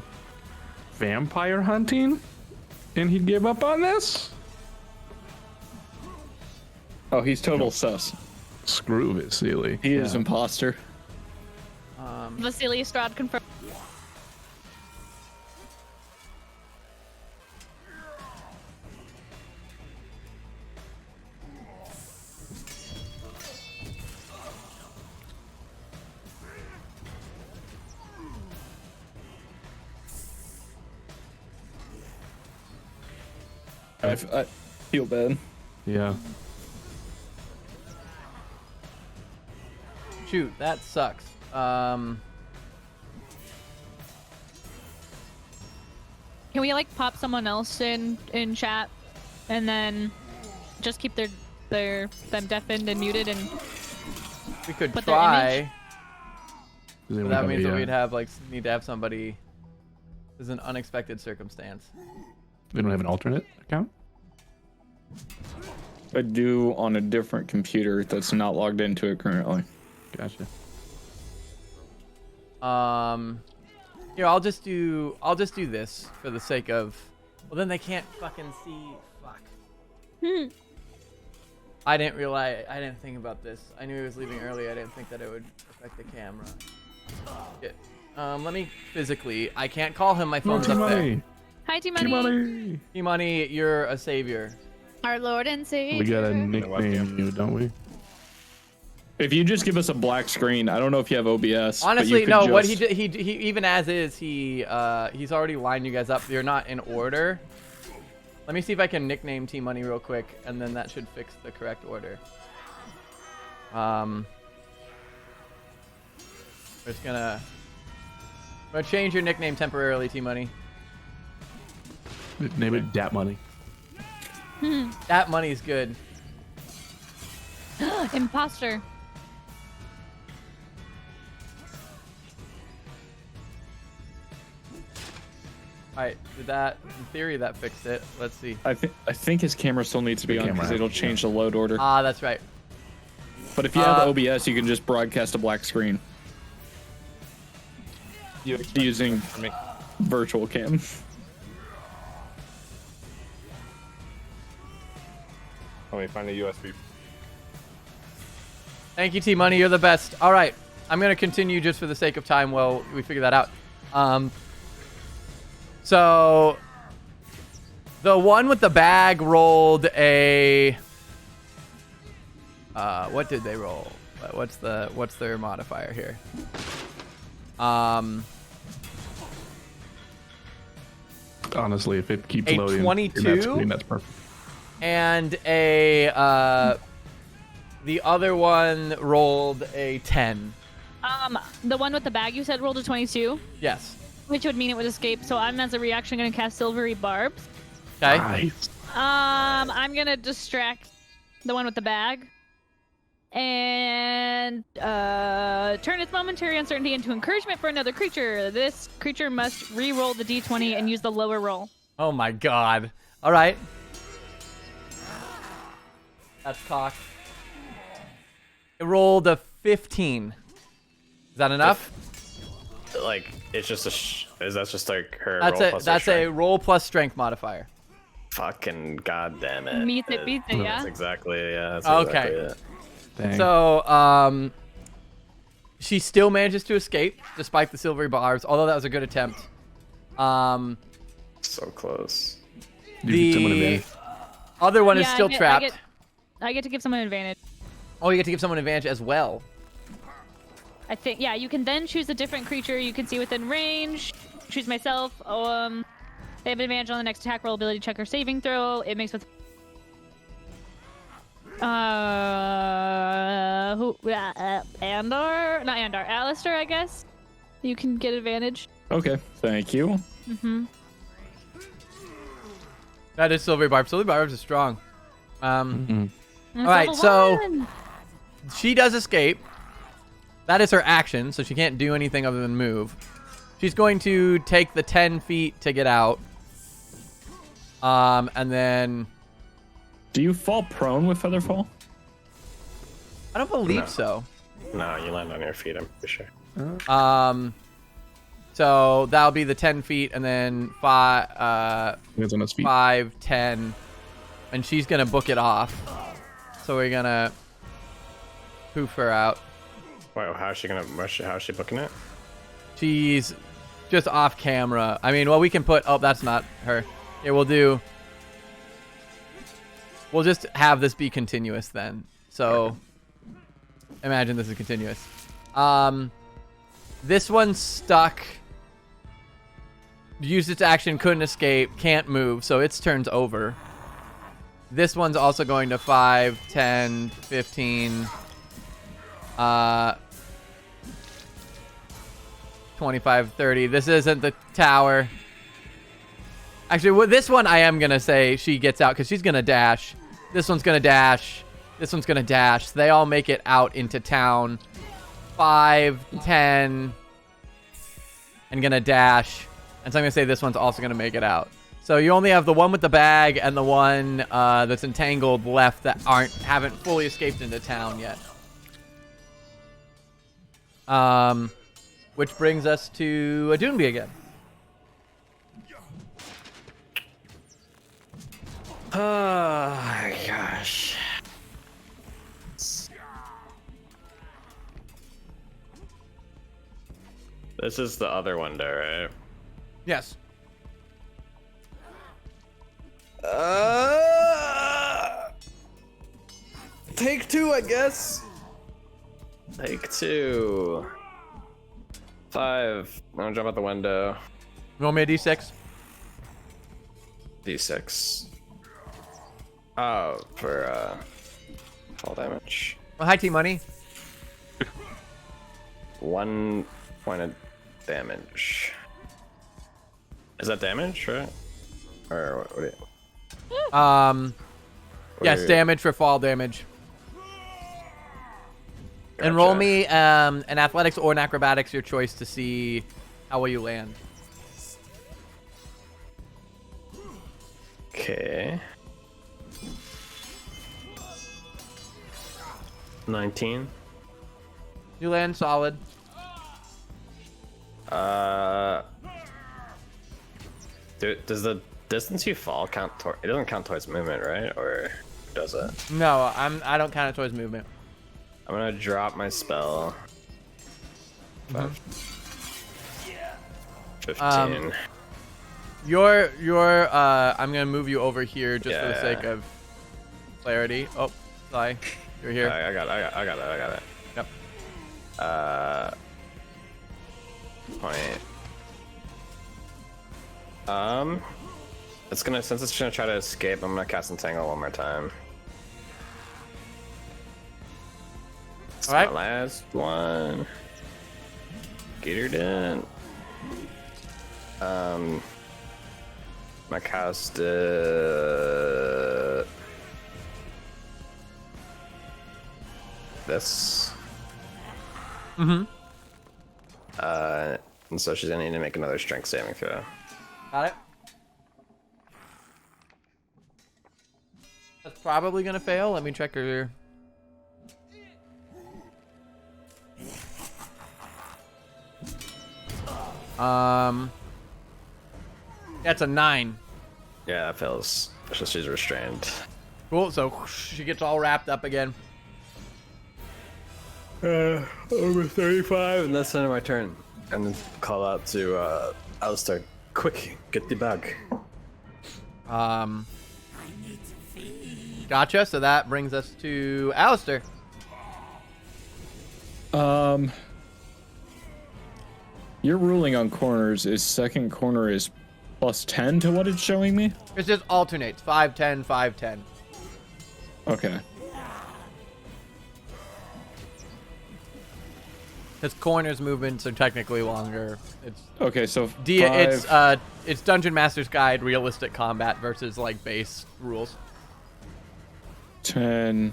Speaker 4: vampire hunting, and he'd give up on this?
Speaker 3: Oh, he's total sus.
Speaker 4: Screw Vasili.
Speaker 3: He is imposter.
Speaker 2: Vasili Strahd confirmed.
Speaker 3: I feel bad.
Speaker 4: Yeah.
Speaker 1: Shoot, that sucks.
Speaker 2: Can we like pop someone else in chat, and then just keep them deafened and muted, and
Speaker 1: We could
Speaker 2: Put their
Speaker 1: try.
Speaker 4: Does anyone
Speaker 1: But that
Speaker 4: have
Speaker 1: means
Speaker 4: a,
Speaker 1: that we'd have need to have somebody. This is an unexpected circumstance.
Speaker 4: They don't have an alternate account?
Speaker 3: I do on a different computer that's not logged into it currently.
Speaker 4: Gotcha.
Speaker 1: Here, I'll just do this for the sake of. Well, then they can't fucking see. Fuck. I didn't realize. I didn't think about this. I knew he was leaving early. I didn't think that it would affect the camera. Shit. Let me physically. I can't call him. My phone's up there.
Speaker 2: Hi, T-Money.
Speaker 4: T-Money!
Speaker 1: T-Money, you're a savior.
Speaker 2: Our Lord and Savior.
Speaker 4: We gotta nickname you, don't we?
Speaker 3: If you just give us a black screen, I don't know if you have OBS.
Speaker 1: Honestly, no. What he did, he even as is, he's already lined you guys up. You're not in order. Let me see if I can nickname T-Money real quick, and then that should fix the correct order. We're just gonna change your nickname temporarily, T-Money.
Speaker 4: Name it Dat Money.
Speaker 1: That money's good.
Speaker 2: Imposter.
Speaker 1: Alright, did that, in theory, that fixed it. Let's see.
Speaker 3: I think his camera still needs to be on
Speaker 4: camera.
Speaker 3: because it'll change the load order.
Speaker 1: Ah, that's right.
Speaker 3: But if you have OBS, you can just broadcast a black screen using virtual cam.
Speaker 10: Oh, wait, find a USB.
Speaker 1: Thank you, T-Money. You're the best. All right. I'm going to continue just for the sake of time while we figure that out. So the one with the bag rolled a... what did they roll? What's their modifier here?
Speaker 4: Honestly, if it keeps
Speaker 1: A
Speaker 4: loading
Speaker 1: 22?
Speaker 4: in that screen, that's perfect.
Speaker 1: And the other one rolled a 10.
Speaker 2: The one with the bag you said rolled a 22,
Speaker 1: Yes.
Speaker 2: which would mean it would escape. So I'm, as a reaction, gonna cast Silvery Barbs.
Speaker 1: Okay.
Speaker 4: Nice.
Speaker 2: I'm gonna distract the one with the bag, and turn its momentary uncertainty into encouragement for another creature. This creature must re-roll the d20 and use the lower roll.
Speaker 1: Oh my god. All right. That's cocked. It rolled a 15. Is that enough?
Speaker 6: Like, it's just is that just like her
Speaker 1: That's
Speaker 6: roll
Speaker 1: a
Speaker 6: plus
Speaker 1: that's a
Speaker 6: strength?
Speaker 1: roll plus strength modifier.
Speaker 6: Fucking goddamn it.
Speaker 2: Meets it, beats it, yeah?
Speaker 6: That's exactly, yeah. That's
Speaker 1: Okay.
Speaker 6: exactly it.
Speaker 4: Dang.
Speaker 1: So, she still manages to escape despite the silvery barbs, although that was a good attempt.
Speaker 6: So close.
Speaker 4: You give someone
Speaker 1: The
Speaker 4: advantage.
Speaker 1: other one is
Speaker 2: Yeah,
Speaker 1: still trapped.
Speaker 2: I get to give someone an advantage.
Speaker 1: Oh, you get to give someone advantage as well.
Speaker 2: I think, yeah, you can then choose a different creature you can see within range. Choose myself. They have advantage on the next attack roll, ability check, or saving throw. It makes with Alistair, I guess. You can get advantage.
Speaker 3: Okay, thank you.
Speaker 2: Mm-hmm.
Speaker 1: That is Silvery Barb. Silvery Barbs is strong.
Speaker 2: All
Speaker 1: right, so she does escape. That is her action, so she can't do anything other than move. She's going to take the 10 feet to get out. And then...
Speaker 3: Do you fall prone with Featherfall?
Speaker 1: I don't believe so.
Speaker 6: No, you land on your feet, I'm pretty sure.
Speaker 1: So that'll be the 10 feet, and then 5, 10, and she's gonna book it off. So we're gonna poof her out.
Speaker 6: Wait, how is she booking it?
Speaker 1: She's just off camera. I mean, well, we can put. Oh, that's not her. Yeah, we'll just have this be continuous then. So imagine this is continuous. This one's stuck. Used its action, couldn't escape, can't move, so its turn's over. This one's also going to 5, 10, 15, 25, 30. This isn't the tower. Actually, with this one, I am going to say she gets out because she's going to dash. This one's going to dash. This one's going to dash. So they all make it out into town. 5, 10, and going to dash. And so I'm going to say this one's also going to make it out. So you only have the one with the bag and the one that's entangled left that haven't fully escaped into town yet. Which brings us to Adunbi again.
Speaker 6: Oh, gosh. This is the other window, right?
Speaker 1: Yes.
Speaker 6: Take 2, I guess. Take 2. 5. I'm gonna jump out the window.
Speaker 1: Roll me a d6.
Speaker 6: D6. Oh, for fall damage.
Speaker 1: Well, hi, T-Money.
Speaker 6: 1 point of damage. Is that damage, right? Or what?
Speaker 1: Yes, damage for fall damage.
Speaker 6: Gotcha.
Speaker 1: And roll me an athletics or an acrobatics, your choice, to see how well you land.
Speaker 6: Okay. 19.
Speaker 1: You land solid.
Speaker 6: Does the distance you fall count? It doesn't count towards movement, right? Or does it?
Speaker 1: No, I don't count it towards movement.
Speaker 6: I'm gonna drop my spell. 15.
Speaker 1: I'm gonna move you over here just for the sake of clarity. Oh, sorry, you're here.
Speaker 6: I got it.
Speaker 1: Yep.
Speaker 6: 20. It's gonna, since it's gonna try to escape, I'm gonna cast Entangle one more time.
Speaker 1: All right.
Speaker 6: My last one. Get her done. I cast this.
Speaker 1: Mm-hmm.
Speaker 6: And so she's gonna need to make another strength saving throw.
Speaker 1: Got it. That's probably gonna fail. Let me check her. That's a 9.
Speaker 6: Yeah, that fails. So she's restrained.
Speaker 1: Cool. So she gets all wrapped up again.
Speaker 6: Over 35, and that's the end of my turn. And then call out to Alistair. Quick, get the bag.
Speaker 1: Gotcha. So that brings us to Alistair.
Speaker 3: Your ruling on corners is second corner is plus 10 to what it's showing me?
Speaker 1: It just alternates 5, 10, 5, 10.
Speaker 3: Okay.
Speaker 1: His corners movements are technically longer. It's
Speaker 3: Okay, so
Speaker 1: it's Dungeon Master's Guide realistic combat versus like base rules.
Speaker 3: 10,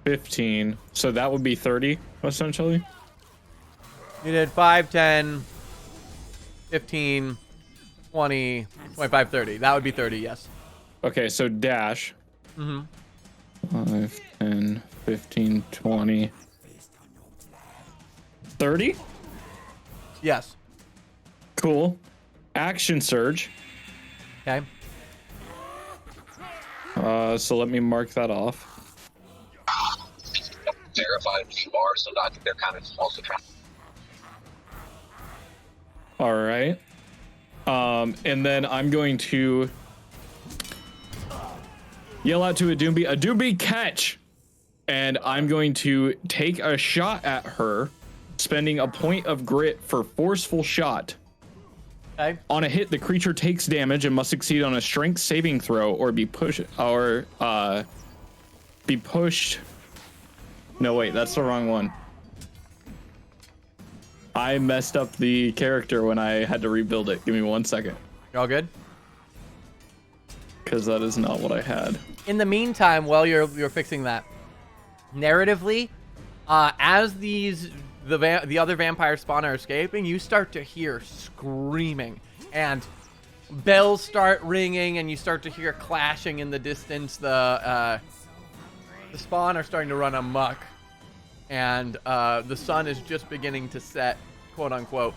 Speaker 3: 15. So that would be 30, essentially?
Speaker 1: You did 5, 10, 15, 20, 25, 30. That would be 30, yes.
Speaker 3: Okay, so dash.
Speaker 1: Mm-hmm.
Speaker 3: 5, 10, 15, 20. 30?
Speaker 1: Yes.
Speaker 3: Cool. Action surge.
Speaker 1: Okay.
Speaker 3: So let me mark that off.
Speaker 11: Verified few bars, so I think they're kind of also trying.
Speaker 3: All right. And then I'm going to yell out to Adoombi, catch! And I'm going to take a shot at her, spending a point of grit for forceful shot.
Speaker 1: Okay.
Speaker 3: On a hit, the creature takes damage and must succeed on a strength saving throw or be pushed. No, wait, that's the wrong one. I messed up the character when I had to rebuild it. Give me 1 second.
Speaker 1: You all good?
Speaker 3: Because that is not what I had.
Speaker 1: In the meantime, while you're fixing that, narratively, as the other vampire spawn are escaping, you start to hear screaming and bells start ringing, and you start to hear clashing in the distance. The spawn are starting to run amok, and the sun is just beginning to set, quote unquote.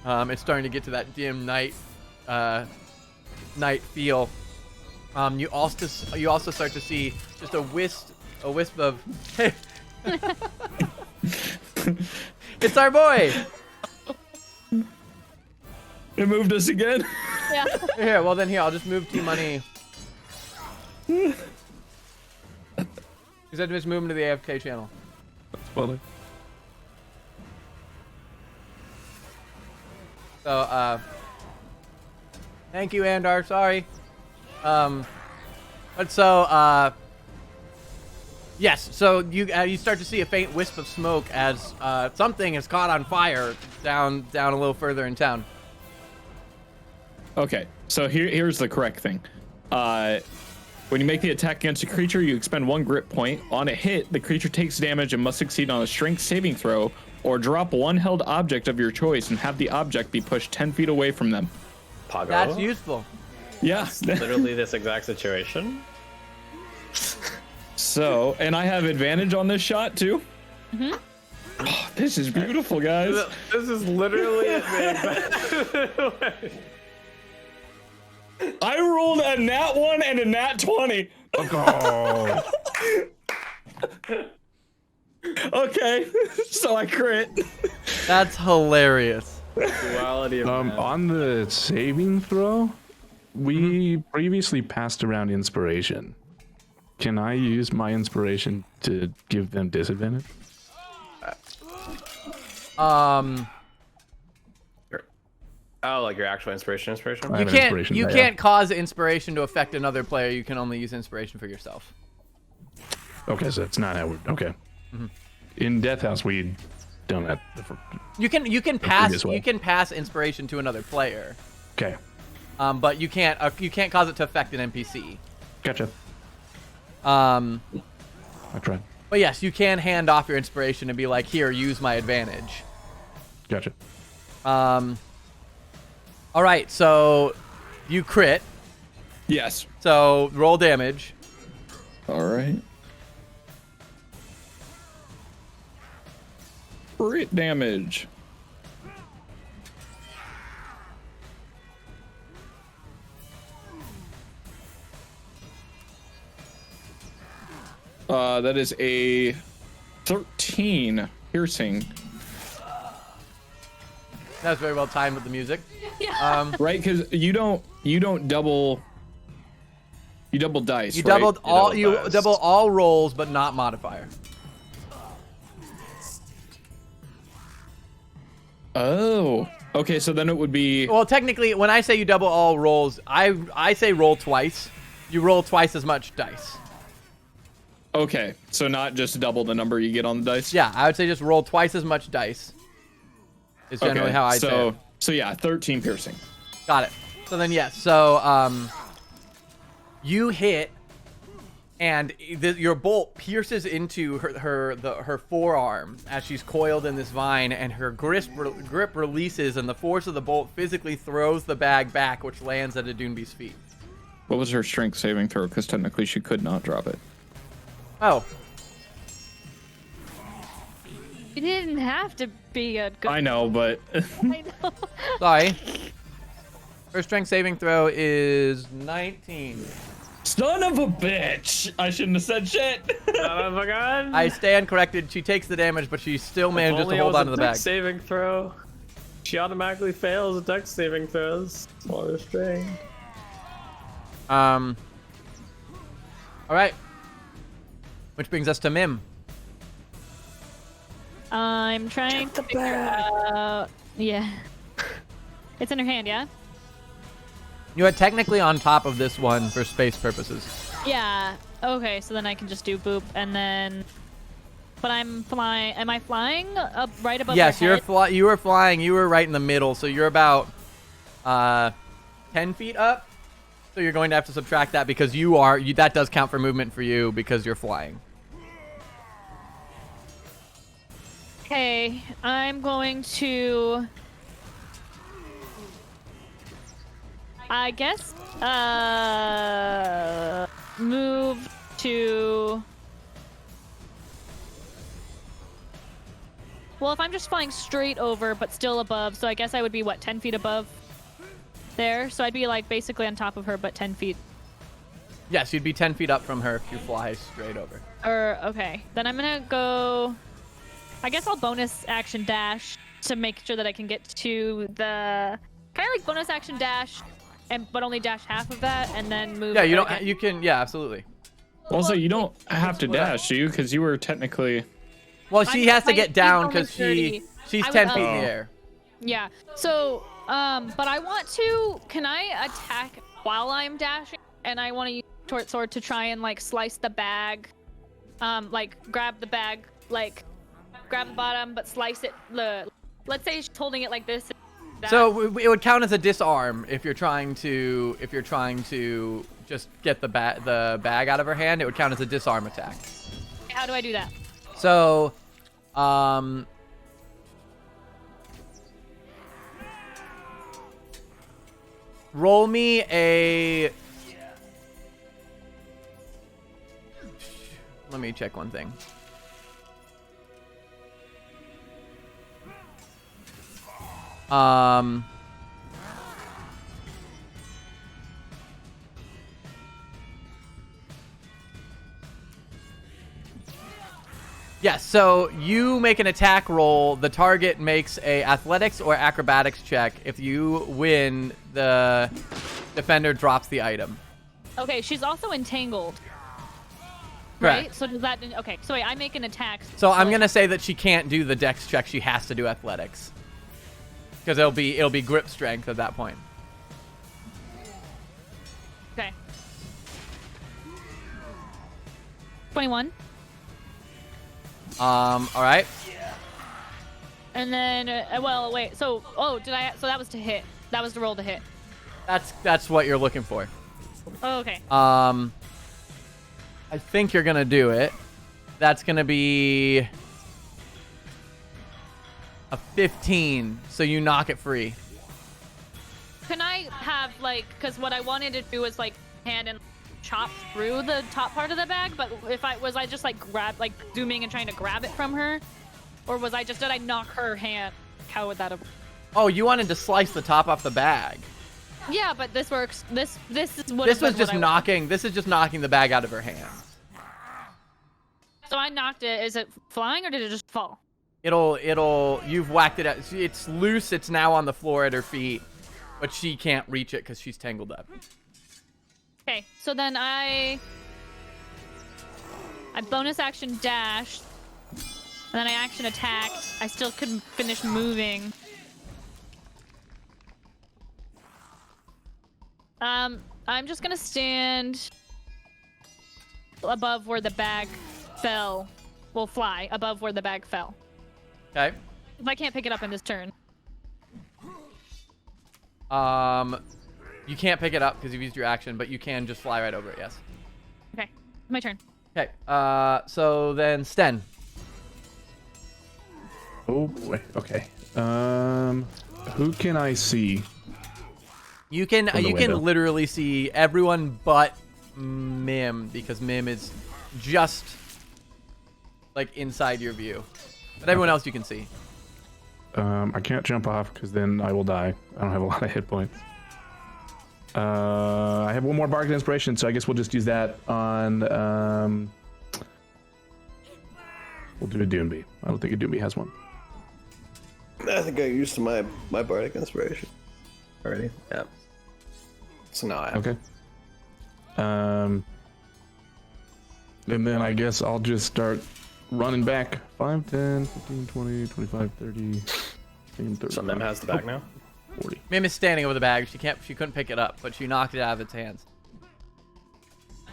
Speaker 1: It's starting to get to that dim night feel. You also start to see just a wisp of it's our boy.
Speaker 3: It moved us again.
Speaker 2: Yeah.
Speaker 1: Here, well then here, I'll just move T Money. Because I just move him to the AFK channel.
Speaker 4: That's funny.
Speaker 1: So, thank you, Andar. Sorry. But so, yes. So you start to see a faint wisp of smoke as something is caught on fire down a little further in town.
Speaker 3: Okay, so here's the correct thing. When you make the attack against a creature, you expend 1 grit point. On a hit, the creature takes damage and must succeed on a strength saving throw, or drop 1 held object of your choice and have the object be pushed 10 feet away from them.
Speaker 6: Pago?
Speaker 1: That's useful.
Speaker 3: Yeah.
Speaker 6: Literally this exact situation.
Speaker 3: So, and I have advantage on this shot too.
Speaker 2: Mm-hmm.
Speaker 3: Oh, this is beautiful, guys.
Speaker 6: This is literally the exact.
Speaker 3: I rolled a nat 1 and a nat 20.
Speaker 4: Oh.
Speaker 3: Okay, so I crit.
Speaker 1: That's hilarious.
Speaker 6: Duality of math.
Speaker 4: On the saving throw, we previously passed around inspiration. Can I use my inspiration to give them disadvantage?
Speaker 6: Oh, like your actual inspiration?
Speaker 4: I have an inspiration,
Speaker 1: You
Speaker 4: yeah.
Speaker 1: can't cause inspiration to affect another player. You can only use inspiration for yourself.
Speaker 4: Okay, so it's not how we're... Okay. In Death House, we don't have...
Speaker 1: You can pass inspiration to another player.
Speaker 4: Okay.
Speaker 1: But you can't cause it to affect an NPC.
Speaker 4: Gotcha.
Speaker 1: I
Speaker 4: tried.
Speaker 1: But yes, you can hand off your inspiration and be like, here, use my advantage.
Speaker 4: Gotcha.
Speaker 1: All right, so you crit.
Speaker 3: Yes.
Speaker 1: So roll damage.
Speaker 3: All right. Crit damage. That is a 13 piercing.
Speaker 1: That's very well timed with the music.
Speaker 3: Right, because you don't double. You double dice.
Speaker 1: You
Speaker 3: right?
Speaker 1: double all rolls, but not modifier.
Speaker 3: Oh. Okay, so then it would be...
Speaker 1: Well, technically, when I say you double all rolls, I say roll twice. You roll twice as much dice.
Speaker 3: Okay, so not just double the number you get on the dice?
Speaker 1: Yeah, I would say just roll twice as much dice. Is generally how I say it.
Speaker 3: So yeah, 13 piercing.
Speaker 1: Got it. So then yes, so you hit, and your bolt pierces into her forearm as she's coiled in this vine, and her grip releases, and the force of the bolt physically throws the bag back, which lands at Adunbi's feet.
Speaker 3: What was her strength saving throw? Because technically she could not drop it.
Speaker 1: Oh.
Speaker 2: You didn't have to be a good...
Speaker 3: I know, but...
Speaker 2: I know.
Speaker 1: Sorry. Her strength saving throw is 19.
Speaker 3: Son of a bitch! I shouldn't have said shit.
Speaker 6: Oh my god!
Speaker 1: I stand corrected. She takes the damage, but she still manages to hold onto the bag.
Speaker 6: Saving throw. She automatically fails a dex saving throws. Smaller strain.
Speaker 1: All right. Which brings us to Mim.
Speaker 2: I'm trying to figure out... Yeah. It's in her hand, yeah?
Speaker 1: You are technically on top of this one for space purposes.
Speaker 2: Yeah. Okay, so then I can just do boop, and then... But I'm flying... Am I flying up right above
Speaker 1: Yes,
Speaker 2: her head?
Speaker 1: you were flying. You were right in the middle, so you're about 10 feet up. So you're going to have to subtract that because that does count for movement for you because you're flying.
Speaker 2: Okay, I'm going to... I guess, move to... Well, if I'm just flying straight over, but still above, so I guess I would be, what, 10 feet above there? So I'd be, like, basically on top of her, but 10 feet.
Speaker 1: Yes, you'd be 10 feet up from her if you fly straight over.
Speaker 2: Okay. Then I'm gonna go... I guess I'll bonus action dash to make sure that I can get to the... Can I, like, bonus action dash... but only dash half of that and then move.
Speaker 1: Yeah, you don't. You can. Yeah, absolutely.
Speaker 3: Also, you don't have to dash, do you? Because you were technically.
Speaker 1: Well, she has to get down because she's 10 feet in the air.
Speaker 2: Yeah. So, but I want to. Can I attack while I'm dashing? And I want to use short sword to try and like slice the bag, like grab the bag, like grab the bottom, but slice it. Let's say she's holding it like this.
Speaker 1: So it would count as a disarm if you're trying to just get the bag out of her hand. It would count as a disarm attack.
Speaker 2: How do I do that?
Speaker 1: So, roll me a. Let me check one thing. Yes, so you make an attack roll. The target makes a athletics or acrobatics check. If you win, the defender drops the item.
Speaker 2: Okay, she's also entangled.
Speaker 1: Correct.
Speaker 2: Right? So does that... Okay, so wait, I make an attack.
Speaker 1: So I'm going to say that she can't do the dex check. She has to do athletics. Because it'll be grip strength at that point.
Speaker 2: Okay. 21.
Speaker 1: All right.
Speaker 2: And then, well, wait. So, so that was to hit. That was to roll to hit.
Speaker 1: That's what you're looking for.
Speaker 2: Oh, okay.
Speaker 1: I think you're gonna do it. That's gonna be a 15. So you knock it free.
Speaker 2: Can I have like, because what I wanted to do was like hand and chop through the top part of the bag, but if I just like zooming and trying to grab it from her, or did I knock her hand? How would that have?
Speaker 1: Oh, you wanted to slice the top off the bag.
Speaker 2: Yeah, but this works. This is what.
Speaker 1: This was just knocking. This is just knocking the bag out of her hand.
Speaker 2: So I knocked it. Is it flying or did it just fall?
Speaker 1: You've whacked it out. It's loose. It's now on the floor at her feet, but she can't reach it because she's tangled up.
Speaker 2: Okay, so then I bonus action dashed, and then I action attacked. I still couldn't finish moving, I'm just gonna stand above where the bag fell. Will fly above where the bag fell.
Speaker 1: Okay.
Speaker 2: If I can't pick it up in this turn.
Speaker 1: You can't pick it up because you've used your action, but you can just fly right over it. Yes.
Speaker 2: Okay, my turn.
Speaker 1: Okay. So then Sten.
Speaker 4: Oh boy. Okay. Who can I see?
Speaker 1: You can
Speaker 4: From the
Speaker 1: you can
Speaker 4: window.
Speaker 1: literally see everyone but Mim because Mim is just like inside your view. But everyone else you can see.
Speaker 4: I can't jump off because then I will die. I don't have a lot of hit points. I have one more bardic inspiration, so I guess we'll just use that on. We'll do a Doonby. I don't think a Doonby has one.
Speaker 6: I think I used my bardic inspiration already. Yeah. So now I have.
Speaker 4: Okay. And then I guess I'll just start running back. 5, 10, 15, 20, 25, 30, 30.
Speaker 6: So Mem has the bag now?
Speaker 4: 40.
Speaker 1: Mim is standing over the bag. She couldn't pick it up, but she knocked it out of its hands.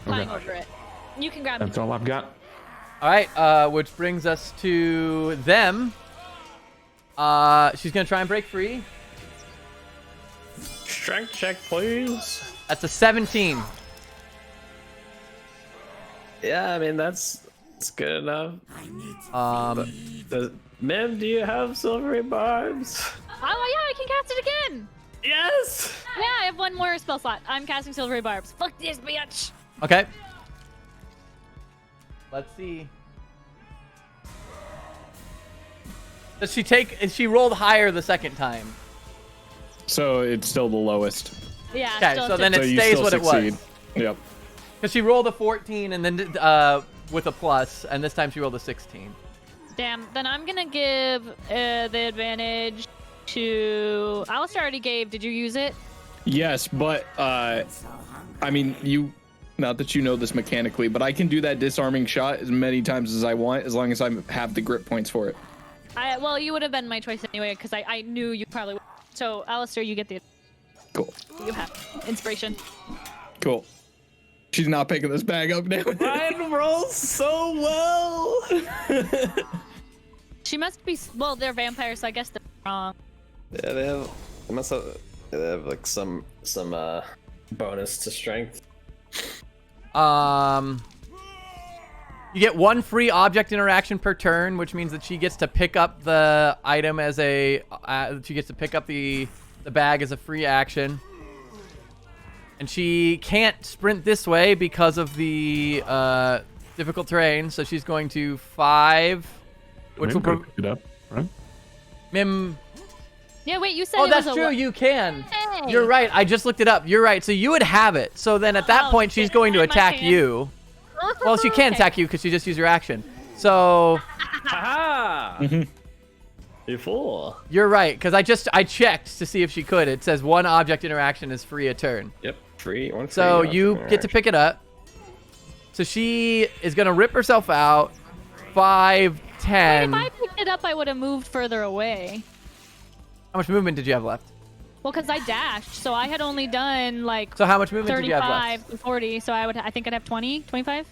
Speaker 2: Flying over it. You can grab it.
Speaker 4: That's all I've got.
Speaker 1: All right, which brings us to them. She's gonna try and break free.
Speaker 6: Strength check, please.
Speaker 1: That's a 17.
Speaker 6: Yeah, I mean that's good enough. Mem, do you have silvery barbs?
Speaker 2: Oh yeah, I can cast it again.
Speaker 6: Yes.
Speaker 2: Yeah, I have one more spell slot. I'm casting Silvery Barbs. Fuck this bitch.
Speaker 1: Okay. Let's see. Does she take? She rolled higher the second time.
Speaker 3: So it's still the lowest.
Speaker 2: Yeah.
Speaker 1: Okay,
Speaker 2: still
Speaker 1: so then
Speaker 3: So
Speaker 1: it
Speaker 3: you
Speaker 1: stays
Speaker 3: still
Speaker 1: what it
Speaker 3: succeed.
Speaker 1: was.
Speaker 3: Yep.
Speaker 1: Because she rolled a 14 and then with a plus, and this time she rolled a 16.
Speaker 2: Damn. Then I'm gonna give the advantage to. Alistair already gave. Did you use it?
Speaker 3: Yes, but I mean, you. Not that you know this mechanically, but I can do that disarming shot as many times as I want, as long as I have the grip points for it.
Speaker 2: Well, you would have been my choice anyway, because I knew you probably would. So, Alistair, you get the.
Speaker 3: Cool.
Speaker 2: You have inspiration.
Speaker 3: Cool. She's not picking this bag up now.
Speaker 6: Ryan rolls so well.
Speaker 2: She must be. Well, they're vampires, so I guess they're wrong.
Speaker 6: Yeah, they must have. They have like some bonus to strength.
Speaker 1: You get one free object interaction per turn, which means that she gets to pick up the item as a. She gets to pick up the bag as a free action. And she can't sprint this way because of the difficult terrain, so she's going to 5, which will
Speaker 4: pick it up, right?
Speaker 1: Mim.
Speaker 2: Yeah, wait, you said
Speaker 1: Oh,
Speaker 2: it
Speaker 1: that's
Speaker 2: was
Speaker 1: true.
Speaker 2: a
Speaker 1: You can.
Speaker 2: Hey.
Speaker 1: You're right. I just looked it up. You're right. So you would have it. So then at that
Speaker 2: Oh,
Speaker 1: point, she's
Speaker 2: shit,
Speaker 1: going to
Speaker 2: in my
Speaker 1: attack
Speaker 2: hand.
Speaker 1: you. Well, she can
Speaker 2: Okay.
Speaker 1: attack you because she just used your action. So
Speaker 6: Haha! You fool.
Speaker 1: you're right because I checked to see if she could. It says one object interaction is free a turn.
Speaker 6: Yep, free. One free
Speaker 1: So
Speaker 6: object
Speaker 1: you get to
Speaker 6: interaction.
Speaker 1: pick it up. So she is gonna rip herself out. 5, 10.
Speaker 2: If I picked it up, I would have moved further away.
Speaker 1: How much movement did you have left?
Speaker 2: Well, because I dashed, so I had only done like
Speaker 1: So how much movement did you have
Speaker 2: 35
Speaker 1: left?
Speaker 2: to 40, so I think I'd have 20, 25.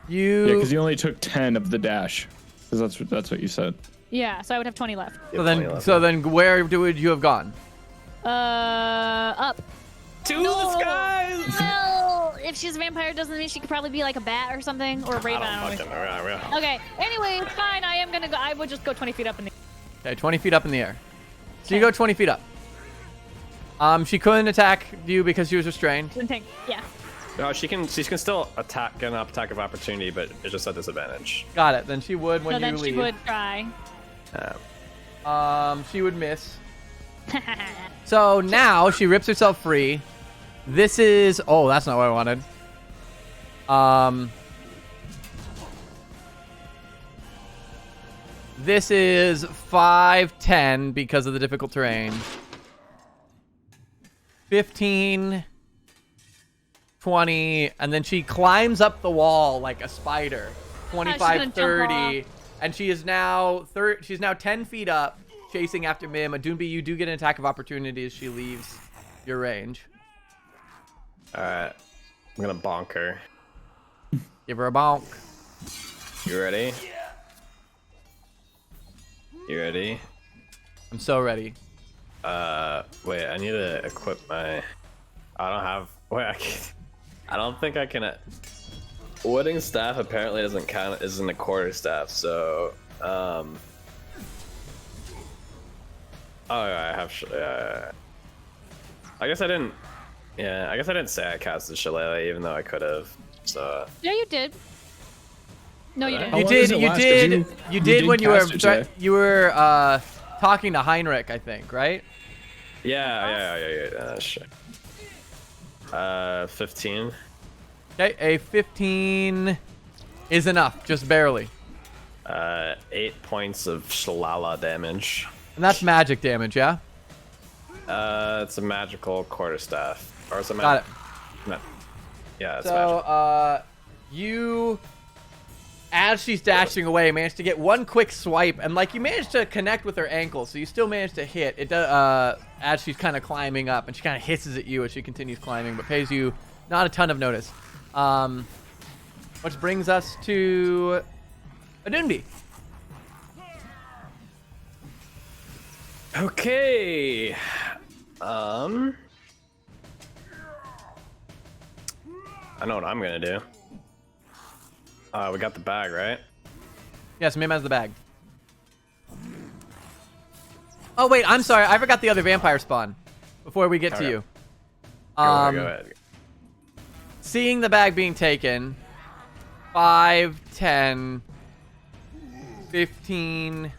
Speaker 3: Yeah, because you only took 10 of the dash. Because that's what you said.
Speaker 2: Yeah, so I would have 20 left.
Speaker 1: So then where would you have gone?
Speaker 2: Up.
Speaker 6: To the skies!
Speaker 2: Well, if she's a vampire, doesn't mean she could probably be like a bat or something, or a raven. I don't know. Okay. Anyway, fine. I am gonna go. I would just go 20 feet up in the.
Speaker 1: Okay, 20 feet up in the air. So you go 20 feet up. She couldn't attack you because she was restrained.
Speaker 2: Yeah.
Speaker 6: No, she can still get an attack of opportunity, but it's just at disadvantage.
Speaker 1: Got it. Then she would when
Speaker 2: So
Speaker 1: you
Speaker 2: then
Speaker 1: leave.
Speaker 2: she would try.
Speaker 1: She would miss. So now she rips herself free. This is... Oh, that's not what I wanted. This is 5, 10 because of the difficult terrain. 15, 20, and then she climbs up the wall like a spider. 25, 30, and she is now she's now 10 feet up, chasing after Mim. Adunbi, you do get an attack of opportunity as she leaves your range.
Speaker 6: Alright. I'm gonna bonk her.
Speaker 1: Give her a bonk.
Speaker 6: You ready? You ready?
Speaker 1: I'm so ready.
Speaker 6: Wait, I need to equip my... I don't have... Wait, I don't think I can... Wooden staff apparently doesn't count, isn't a quarter staff, so... Oh, yeah, I have... Yeah. I guess I didn't... Yeah, I guess I didn't say I casted Shillelagh, even though I could have, so...
Speaker 2: Yeah, you did. No, you didn't.
Speaker 1: You did when you were talking to Heinrich, I think, right?
Speaker 6: Yeah, sure. 15.
Speaker 1: Okay, a 15 is enough, just barely.
Speaker 6: 8 points of Shillelagh damage.
Speaker 1: And that's magic damage, yeah?
Speaker 6: It's a magical quarterstaff. Or it's a
Speaker 1: Got it.
Speaker 6: No. Yeah, it's
Speaker 1: so, you, as she's dashing away, managed to get one quick swipe, and like you managed to connect with her ankle, so you still managed to hit. It does, as she's kind of climbing up, and she kind of hisses at you as she continues climbing, but pays you not a ton of notice. Which brings us to Adunbi.
Speaker 6: Okay. I know what I'm gonna do. We got the bag, right?
Speaker 1: Yes, Mim has the bag. Oh wait, I'm sorry. I forgot the other vampire spawn. Before we get to you.
Speaker 6: Go ahead.
Speaker 1: Seeing the bag being taken, 5, 10, 15,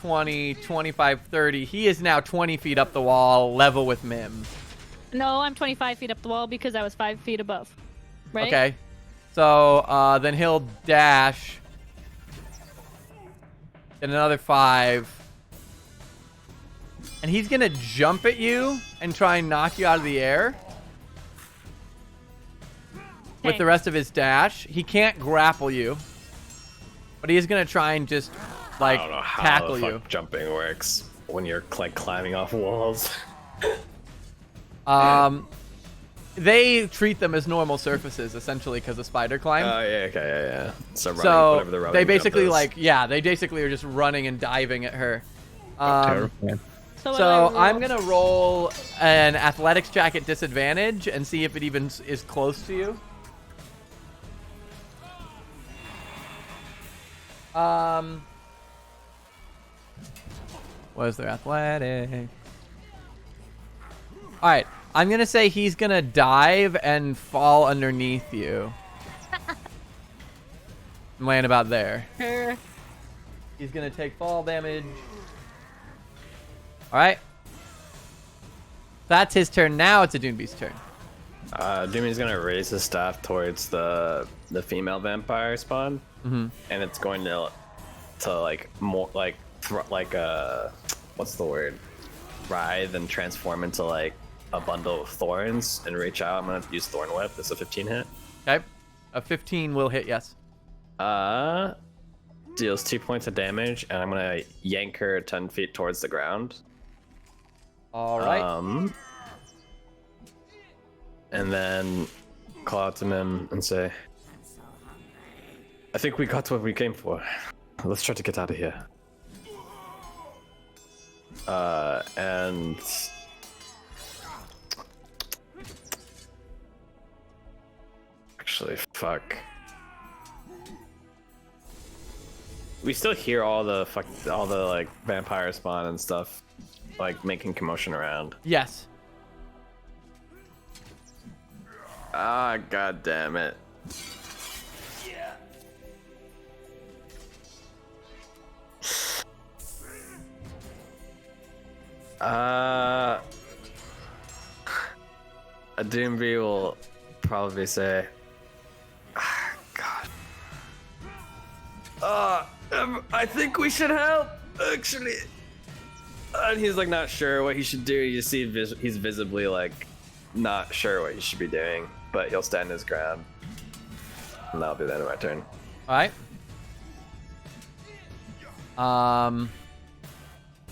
Speaker 1: 20, 25, 30. He is now 20 feet up the wall, level with Mim.
Speaker 2: No, I'm 25 feet up the wall because I was 5 feet above. Right?
Speaker 1: Okay. So, then he'll dash. Then another 5. And he's gonna jump at you and try and knock you out of the air. With the rest of his dash. He can't grapple you. But he is gonna try and just, like,
Speaker 6: I don't know how
Speaker 1: tackle
Speaker 6: the fuck
Speaker 1: you.
Speaker 6: jumping works when you're, like, climbing off walls.
Speaker 1: They treat them as normal surfaces, essentially, because of spider climb.
Speaker 6: Oh, yeah, okay, yeah. So, running,
Speaker 1: So
Speaker 6: whatever the running
Speaker 1: they basically,
Speaker 6: jump is.
Speaker 1: they basically are just running and diving at her.
Speaker 4: Terrifying.
Speaker 1: So I'm going to roll an athletics check at disadvantage and see if it even is close to you. What is their athletic? All right. I'm going to say he's going to dive and fall underneath you. I'm laying about there.
Speaker 2: Sure.
Speaker 1: He's going to take fall damage. All right. That's his turn. Now it's Adunbi's turn.
Speaker 6: Doomy's gonna raise his staff towards the female vampire spawn, and it's going to like more like what's the word? Writhe and transform into like a bundle of thorns and reach out. I'm gonna use Thorn Whip. This is a 15 hit.
Speaker 1: Okay. A 15 will hit, yes.
Speaker 6: Deals 2 points of damage, and I'm gonna yank her 10 feet towards the ground.
Speaker 1: All right.
Speaker 6: And then call out to him and say, I think we got what we came for. Let's try to get out of here. And actually, fuck. We still hear all the like vampire spawn and stuff, like making commotion around.
Speaker 1: Yes.
Speaker 6: Ah, god damn it. Adunbi will probably say, God. I think we should help, actually. And he's like not sure what he should do. You see he's visibly like not sure what he should be doing, but he'll stand his ground. And that'll be the end of my turn.
Speaker 1: Alright.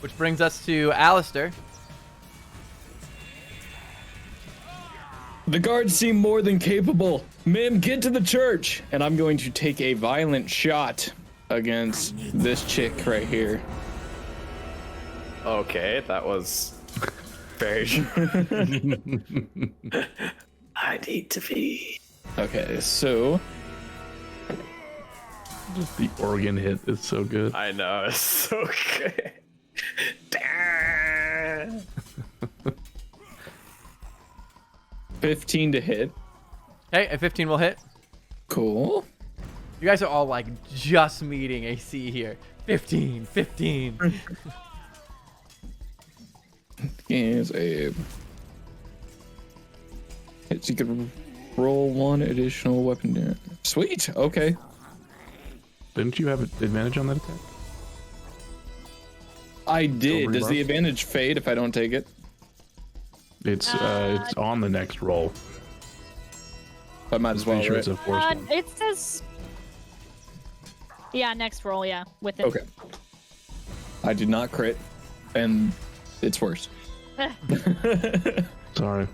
Speaker 1: Which brings us to Alistair.
Speaker 3: The guards seem more than capable. Mim, get to the church. And I'm going to take a violent shot against this chick right here.
Speaker 6: Okay, that was very. I need to be.
Speaker 3: Okay, so
Speaker 4: Just the organ hit is so good.
Speaker 6: I know, it's so good.
Speaker 3: 15 to hit.
Speaker 1: Okay, a 15 will hit.
Speaker 3: Cool.
Speaker 1: You guys are all like just meeting AC here. 15, 15.
Speaker 3: Is a. You can roll one additional weapon damage. Sweet. Okay.
Speaker 4: Didn't you have advantage on that attack?
Speaker 3: I did.
Speaker 4: Silver
Speaker 3: Does the
Speaker 4: buff?
Speaker 3: advantage fade if I don't take it?
Speaker 4: It's on the next roll.
Speaker 3: I might as well.
Speaker 4: Pretty sure
Speaker 3: Right?
Speaker 4: it's a force one.
Speaker 2: It says. Yeah, next roll. Yeah, with it.
Speaker 3: Okay. I did not crit, and it's worse.
Speaker 4: Sorry.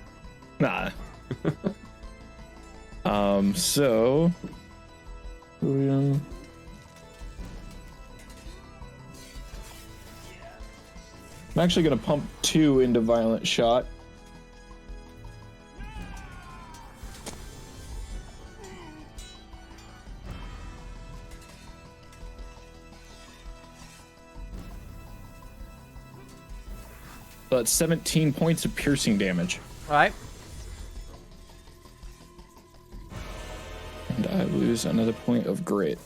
Speaker 3: Nah. So. I'm actually gonna pump 2 into violent shot. So that's 17 points of piercing damage.
Speaker 1: All right.
Speaker 3: And I lose another point of grit.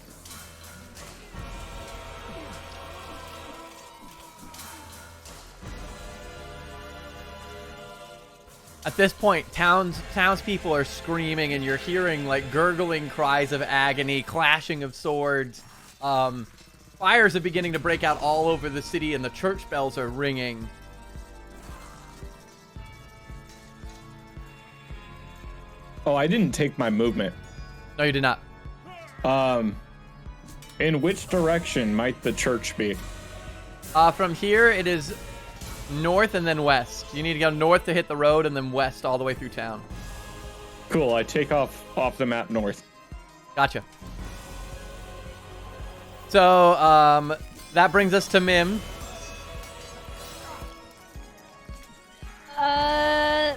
Speaker 1: At this point, townspeople are screaming, and you're hearing like gurgling cries of agony, clashing of swords. Fires are beginning to break out all over the city, and the church bells are ringing.
Speaker 3: Oh, I didn't take my movement.
Speaker 1: No, you did not.
Speaker 3: In which direction might the church be?
Speaker 1: From here, it is north and then west. You need to go north to hit the road, and then west all the way through town.
Speaker 3: Cool, I take off the map north.
Speaker 1: Gotcha. So, that brings us to Mim.
Speaker 2: I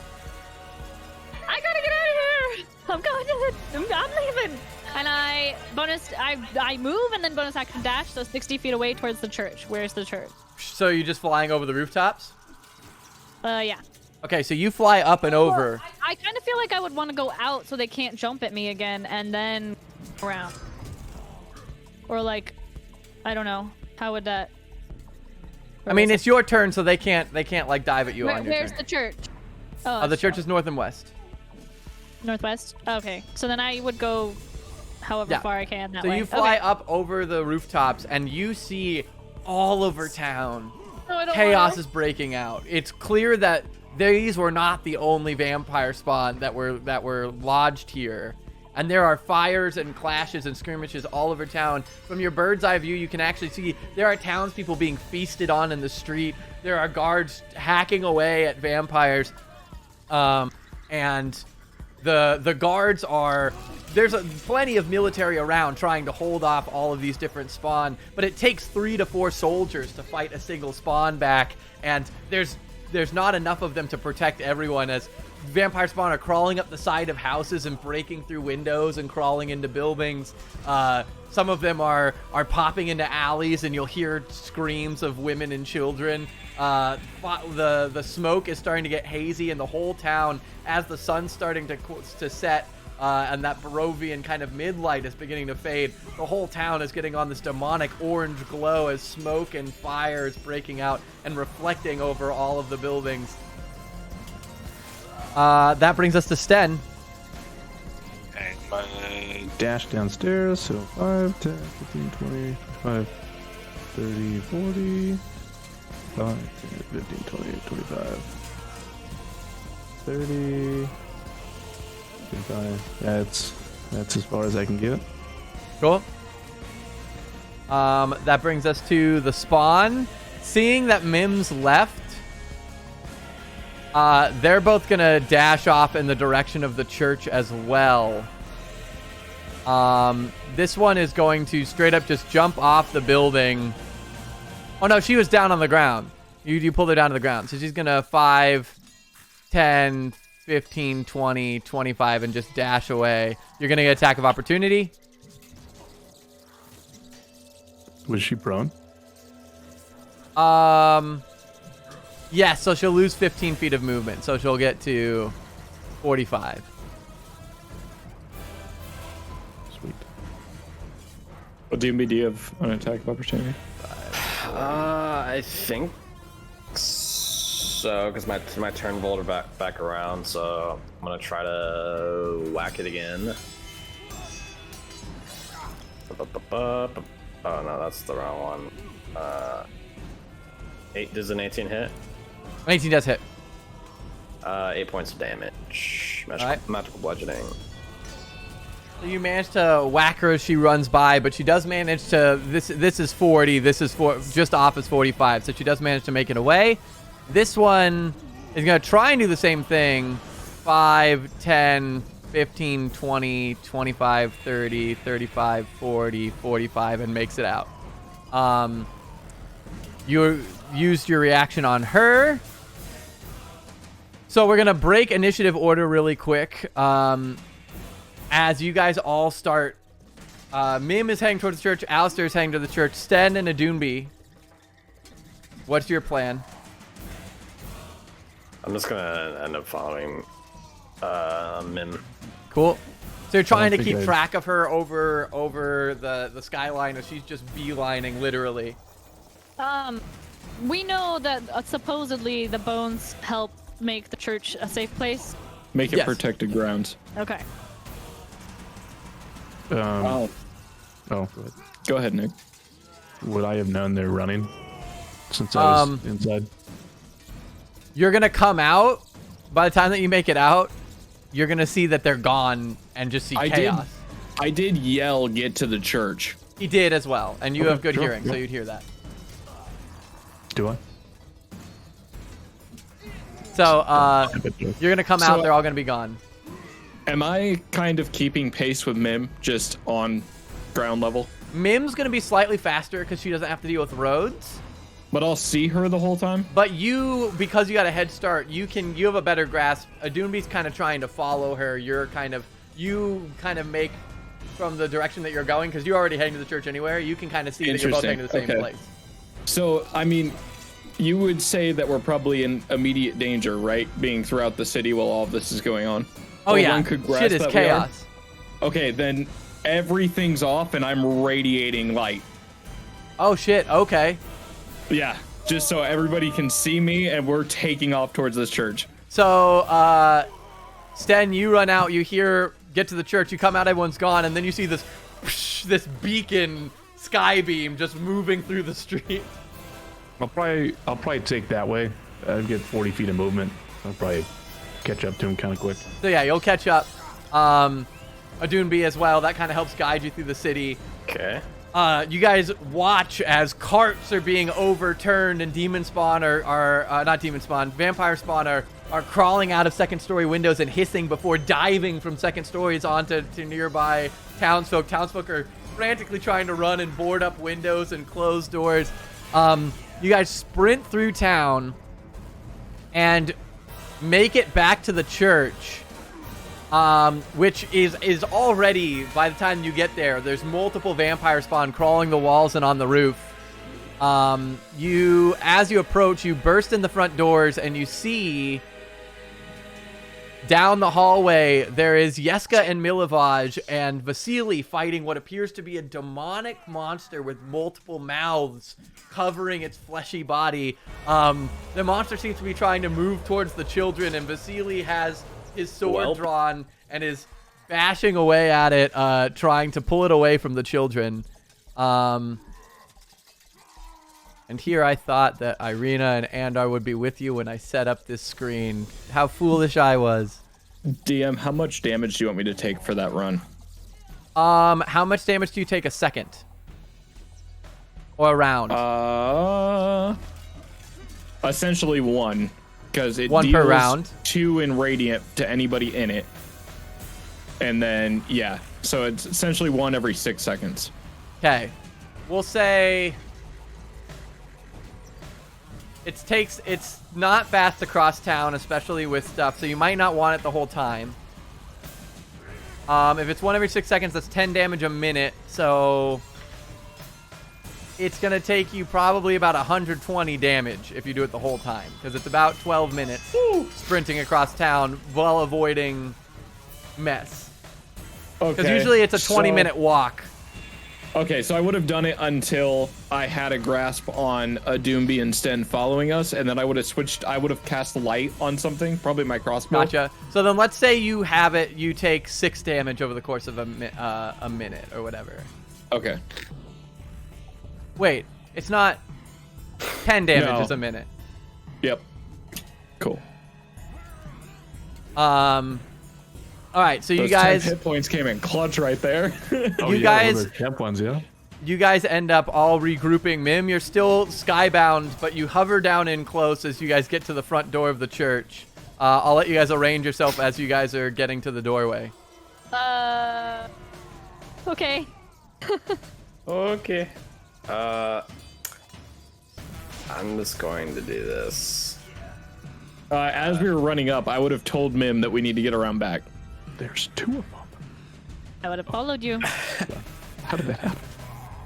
Speaker 2: gotta get out of here. I'm going to I'm leaving. And I move and then bonus action dash, so 60 feet away towards the church. Where's the church?
Speaker 1: So you're just flying over the rooftops?
Speaker 2: Yeah.
Speaker 1: Okay, so you fly up and over.
Speaker 2: I kind of feel like I would want to go out so they can't jump at me again, and then around. Or like, I don't know. How would that?
Speaker 1: I mean, it's your turn, so they can't like dive at you on your
Speaker 2: Where's
Speaker 1: turn.
Speaker 2: the church?
Speaker 1: The church is north and west.
Speaker 2: Northwest? Okay. So then I would go however far I can that way.
Speaker 1: So you fly up over the rooftops, and you see all over town.
Speaker 2: No, I don't
Speaker 1: Chaos
Speaker 2: wanna.
Speaker 1: is breaking out. It's clear that these were not the only vampire spawn that were lodged here. And there are fires and clashes and skirmishes all over town. From your bird's eye view, you can actually see there are townspeople being feasted on in the street. There are guards hacking away at vampires. And the guards are... There's plenty of military around trying to hold off all of these different spawn, but it takes 3 to 4 soldiers to fight a single spawn back, and there's not enough of them to protect everyone, as vampire spawn are crawling up the side of houses and breaking through windows and crawling into buildings. Some of them are popping into alleys, and you'll hear screams of women and children. The smoke is starting to get hazy in the whole town as the sun's starting to set. And that Barovian kind of midlight is beginning to fade. The whole town is getting on this demonic orange glow as smoke and fire is breaking out and reflecting over all of the buildings. That brings us to Sten.
Speaker 4: Okay, my dash downstairs, so 5, 10, 15, 20, 25, 30, 40, 5, 10, 15, 20, 25, 30... That's as far as I can get.
Speaker 1: Cool. That brings us to the spawn. Seeing that Mims left, They're both gonna dash off in the direction of the church as well. This one is going to straight up just jump off the building. Oh no, she was down on the ground. You pulled her down to the ground. So she's gonna 5, 10, 15, 20, 25, and just dash away. You're gonna get attack of opportunity.
Speaker 4: Was she prone?
Speaker 1: Yes, so she'll lose 15 feet of movement. So she'll get to 45.
Speaker 4: Sweet.
Speaker 3: What do you have an attack of opportunity?
Speaker 6: I think so, because my turn volted back around, so I'm gonna try to whack it again. Oh no, that's the wrong one. 8 does an 18 hit?
Speaker 1: 18 does hit.
Speaker 6: 8 points of damage. Magical bludgeoning.
Speaker 1: So you manage to whack her as she runs by, but she does manage to. This is 40. This is just off is 45. So she does manage to make it away. This one is gonna try and do the same thing. 5, 10, 15, 20, 25, 30, 35, 40, 45, and makes it out. You used your reaction on her. So we're gonna break initiative order really quick. As you guys all start, Mim is heading towards the church. Alistair is heading to the church. Sten and Adunbi, what's your plan?
Speaker 6: I'm just gonna end up following Mim.
Speaker 1: Cool. So you're trying to keep track of her over the skyline as she's just beelining, literally.
Speaker 2: We know that supposedly the bones help make the church a safe place.
Speaker 3: Make it
Speaker 1: Yes.
Speaker 3: protected grounds.
Speaker 2: Okay.
Speaker 3: Oh, go ahead, Nick.
Speaker 4: Would I have known they're running since I was inside?
Speaker 1: You're gonna come out. By the time that you make it out, you're gonna see that they're gone and just see chaos.
Speaker 3: I did yell, "Get to the church."
Speaker 1: He did as well, and you
Speaker 4: Okay,
Speaker 1: have good
Speaker 4: sure,
Speaker 1: hearing, so
Speaker 4: yeah.
Speaker 1: you'd hear that.
Speaker 4: Do I?
Speaker 1: So you're gonna come out.
Speaker 3: So-
Speaker 1: They're all gonna be gone.
Speaker 3: Am I kind of keeping pace with Mim, just on ground level?
Speaker 1: Mim's gonna be slightly faster because she doesn't have to deal with roads.
Speaker 3: But I'll see her the whole time?
Speaker 1: But you, because you got a head start, you have a better grasp. Adunbi's kind of trying to follow her. You kind of make from the direction that you're going, because you're already heading to the church anywhere. You can kind of see that you're both heading to the same place.
Speaker 3: So, I mean, you would say that we're probably in immediate danger, right? Being throughout the city while all of this is going on.
Speaker 1: Oh
Speaker 3: Or
Speaker 1: yeah,
Speaker 3: one could grasp
Speaker 1: shit is
Speaker 3: that we are?
Speaker 1: chaos.
Speaker 3: Okay, then everything's off and I'm radiating light.
Speaker 1: Oh shit, okay.
Speaker 3: Yeah, just so everybody can see me, and we're taking off towards this church.
Speaker 1: So, Sten, you run out, you get to the church, you come out, everyone's gone, and then you see this beacon sky beam just moving through the street.
Speaker 4: I'll probably take that way. I'll get 40 feet of movement. I'll probably catch up to him kind of quick.
Speaker 1: So yeah, you'll catch up. Adunbi as well. That kind of helps guide you through the city.
Speaker 6: Okay.
Speaker 1: You guys watch as carts are being overturned and demon spawn not demon spawn, vampire spawn are crawling out of second story windows and hissing before diving from second stories onto nearby townsfolk. Townsfolk are frantically trying to run and board up windows and close doors. You guys sprint through town and make it back to the church. Which is already, by the time you get there, there's multiple vampire spawn crawling the walls and on the roof. As you approach, you burst in the front doors and you see down the hallway, there is Yeska and Milivaj and Vasili fighting what appears to be a demonic monster with multiple mouths covering its fleshy body. The monster seems to be trying to move towards the children, and Vasili has his sword drawn and is bashing away at it, trying to pull it away from the children. And here I thought that Irina and Andar would be with you when I set up this screen. How foolish I was.
Speaker 3: DM, how much damage do you want me to take for that run?
Speaker 1: How much damage do you take a second? Or a round?
Speaker 3: Essentially 1. because it
Speaker 1: 1
Speaker 3: deals
Speaker 1: per round.
Speaker 3: 2 in radiant to anybody in it. And then, yeah. So it's essentially 1 every 6 seconds.
Speaker 1: Okay. We'll say it's not fast across town, especially with stuff, so you might not want it the whole time. If it's 1 every 6 seconds, that's 10 damage a minute, so it's going to take you probably about 120 damage if you do it the whole time, because it's about 12 minutes sprinting across town while avoiding mess. Because usually it's a 20-minute walk.
Speaker 3: Okay, so I would have done it until I had a grasp on a Doomby and Sten following us, and then I would have switched. I would have cast light on something, probably my crossbow.
Speaker 1: Gotcha. So then let's say you have it. You take 6 damage over the course of a minute or whatever.
Speaker 3: Okay.
Speaker 1: Wait, it's not 10 damage.
Speaker 3: No.
Speaker 1: Is a minute.
Speaker 3: Yep. Cool.
Speaker 1: All right, so you
Speaker 3: Those
Speaker 1: guys
Speaker 3: 10 hit points came in clutch right there.
Speaker 1: You guys-
Speaker 4: Camp ones, yeah.
Speaker 1: You guys end up all regrouping. Mim, you're still skybound, but you hover down in close as you guys get to the front door of the church. I'll let you guys arrange yourself as you guys are getting to the doorway.
Speaker 2: Okay.
Speaker 6: Okay. I'm just going to do this.
Speaker 3: As we were running up, I would have told Mim that we need to get around back.
Speaker 4: There's 2 of them.
Speaker 2: I would have followed you.
Speaker 4: How did that happen?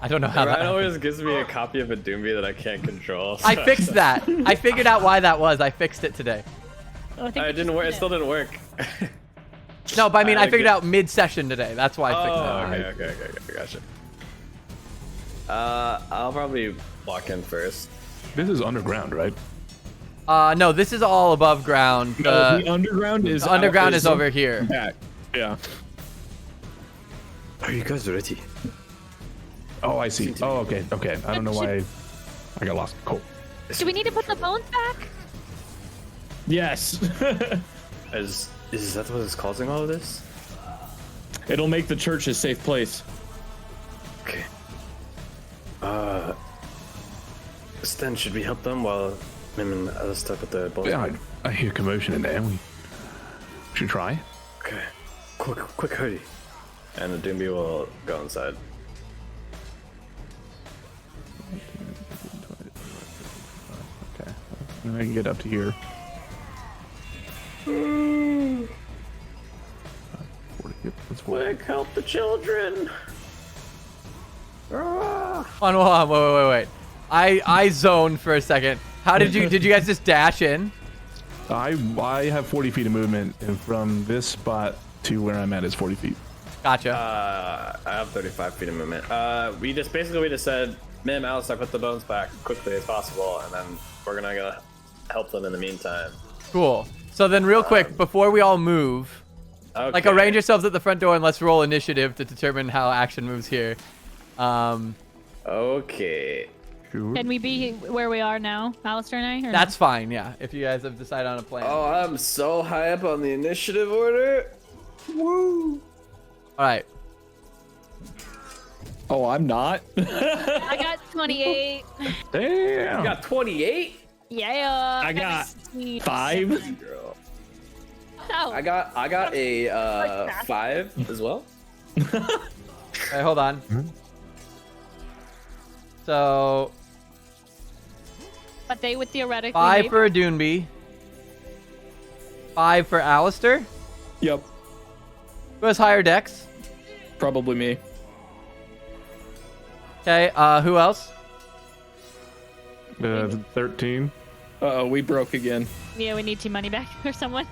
Speaker 1: I don't know how that
Speaker 6: Ryan
Speaker 1: happened.
Speaker 6: always gives me a copy of a Doomby that I can't control.
Speaker 1: I fixed that. I figured out why that was. I fixed it today.
Speaker 2: Oh, I think
Speaker 6: It
Speaker 2: you
Speaker 6: didn't
Speaker 2: just
Speaker 6: work.
Speaker 2: did
Speaker 6: It still didn't work.
Speaker 1: No, but I mean, I
Speaker 6: had a
Speaker 1: figured
Speaker 6: good-
Speaker 1: out mid-session today. That's why I fixed it.
Speaker 6: Okay, gotcha. I'll probably walk in first.
Speaker 4: This is underground, right?
Speaker 1: No, this is all above ground.
Speaker 3: No, the underground is
Speaker 1: the underground is over here.
Speaker 3: Back. Yeah.
Speaker 6: Are you guys ready?
Speaker 4: Oh, I see. Oh, okay. Okay. I don't know why I got lost. Cool.
Speaker 2: Do we need to put the bones back?
Speaker 3: Yes.
Speaker 6: Is that what is causing all of this?
Speaker 3: It'll make the church a safe place.
Speaker 6: Okay. Sten, should we help them while Mim and I stuck with the bones?
Speaker 4: Yeah, I hear commotion in there. We should try.
Speaker 6: Okay. Quick, hurry. And the Doomby will go inside.
Speaker 4: Okay. I can get up to here. 40, yep, that's 40.
Speaker 6: Quick, help the children!
Speaker 1: Hold on, wait. I zoned for a second. How did you guys just dash in?
Speaker 4: I have 40 feet of movement, and from this spot to where I'm at is 40 feet.
Speaker 1: Gotcha.
Speaker 6: I have 35 feet of movement. We just said, Mim, Alistair, put the bones back quickly as possible, and then we're gonna go help them in the meantime.
Speaker 1: Cool. So then real quick, before we all move,
Speaker 6: Okay.
Speaker 1: like arrange yourselves at the front door and let's roll initiative to determine how action moves here.
Speaker 6: Okay.
Speaker 4: Sure.
Speaker 2: Can we be where we are now, Alistair and I? Or
Speaker 1: That's fine, yeah, if you guys have decided on a plan.
Speaker 6: Oh, I'm so high up on the initiative order. Woo!
Speaker 1: All right.
Speaker 3: Oh, I'm not.
Speaker 2: no? I got 28.
Speaker 4: Damn.
Speaker 6: You got 28?
Speaker 2: Yeah.
Speaker 3: I got
Speaker 2: 16.
Speaker 3: 5.
Speaker 6: Girl.
Speaker 2: No.
Speaker 6: I got a 5 as well.
Speaker 1: Okay, hold on. So
Speaker 2: But they would theoretically.
Speaker 1: 5
Speaker 2: maybe-
Speaker 1: for a Doonby. 5 for Alistair.
Speaker 3: Yep.
Speaker 1: Who has higher dex?
Speaker 3: Probably me.
Speaker 1: Okay, who else?
Speaker 4: 13.
Speaker 3: Uh-oh, we broke again.
Speaker 2: Yeah, we need money back or someone.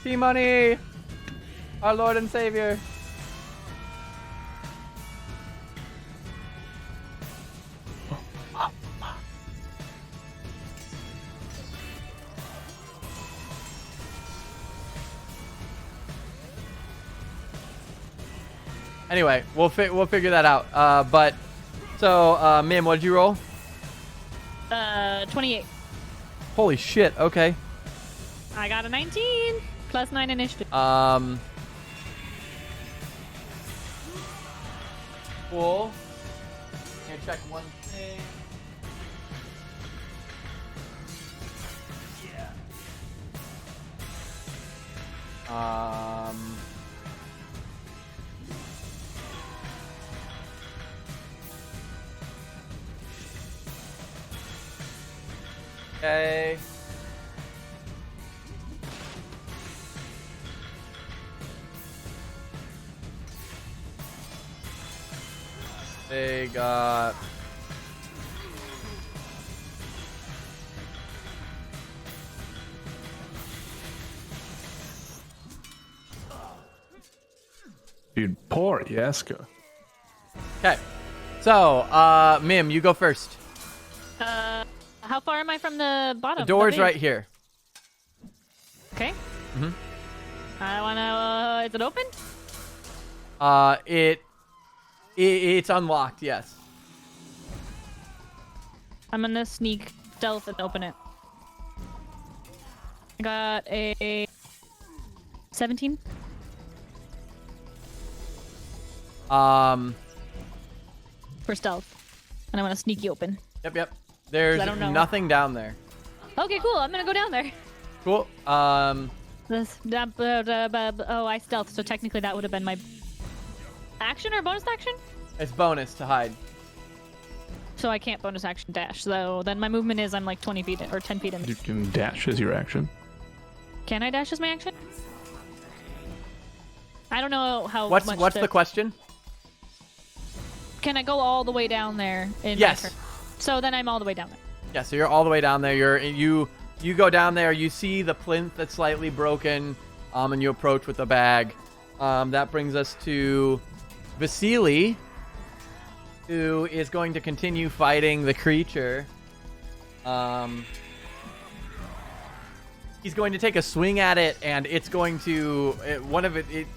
Speaker 1: T-Money! Our Lord and Savior. Anyway, we'll figure that out. But so Mim, what did you roll?
Speaker 2: 28.
Speaker 1: Holy shit. Okay.
Speaker 2: I got a 19 plus 9 initiative.
Speaker 1: Cool. Here, check one thing. Yeah. Okay. They got
Speaker 4: Dude, poor Yaska.
Speaker 1: okay. So, Mim, you go first.
Speaker 2: How far am I from the bottom?
Speaker 1: The door's
Speaker 2: base?
Speaker 1: right here.
Speaker 2: Okay.
Speaker 1: Mhm.
Speaker 2: I wanna. Is it open?
Speaker 1: It's unlocked. Yes.
Speaker 2: I'm gonna sneak stealth and open it. I got a 17. For stealth, and I want to sneaky open.
Speaker 1: Yep. There's
Speaker 2: I don't know.
Speaker 1: nothing down there.
Speaker 2: Okay, cool. I'm gonna go down there.
Speaker 1: Cool.
Speaker 2: Oh, I stealth, so technically that would have been my action or bonus action.
Speaker 1: It's bonus to hide.
Speaker 2: So I can't bonus action dash. So then my movement is I'm like 20 feet or 10 feet in.
Speaker 4: You can dash as your action.
Speaker 2: Can I dash as my action? I don't know how
Speaker 1: What's
Speaker 2: much.
Speaker 1: the question?
Speaker 2: Can I go all the way down there?
Speaker 1: Yes.
Speaker 2: My turn? So then I'm all the way down there.
Speaker 1: Yeah. So you're all the way down there. You go down there. You see the plinth that's slightly broken. And you approach with the bag. That brings us to Vasili, who is going to continue fighting the creature. He's going to take a swing at it, and it's going to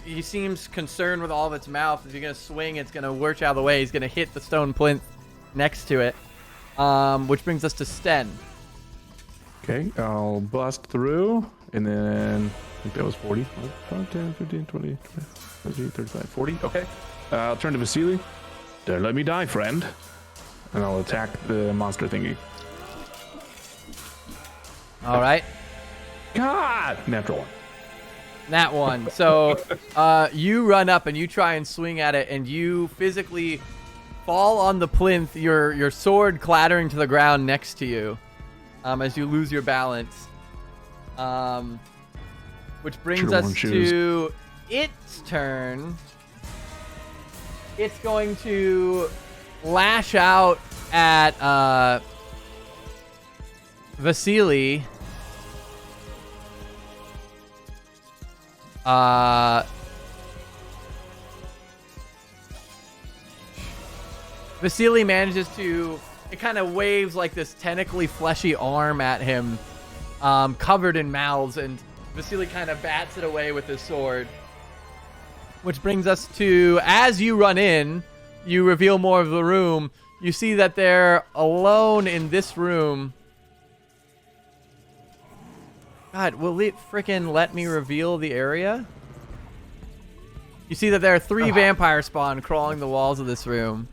Speaker 1: he seems concerned with all of its mouth. If you're going to swing, it's going to lurch out of the way. He's going to hit the stone plinth next to it, which brings us to Sten.
Speaker 4: Okay, I'll bust through, and then I think that was 40. 5, 10, 15, 20, 30, 35, 40. Okay. I'll turn to Vasili. Don't let me die, friend. And I'll attack the monster thingy.
Speaker 1: All right.
Speaker 4: God! Natural one.
Speaker 1: That one. So you run up and you try and swing at it, and you physically fall on the plinth, your sword clattering to the ground next to you as you lose your balance. Which brings us to its turn. It's going to lash out at Vasili. Vasili manages to, it kind of waves like this tentacly fleshy arm at him, covered in mouths, and Vasili kind of bats it away with his sword. Which brings us to, as you run in, you reveal more of the room. You see that they're alone in this room. God, will it frickin' let me reveal the area? You see that there are 3 vampire spawn crawling the walls of this room.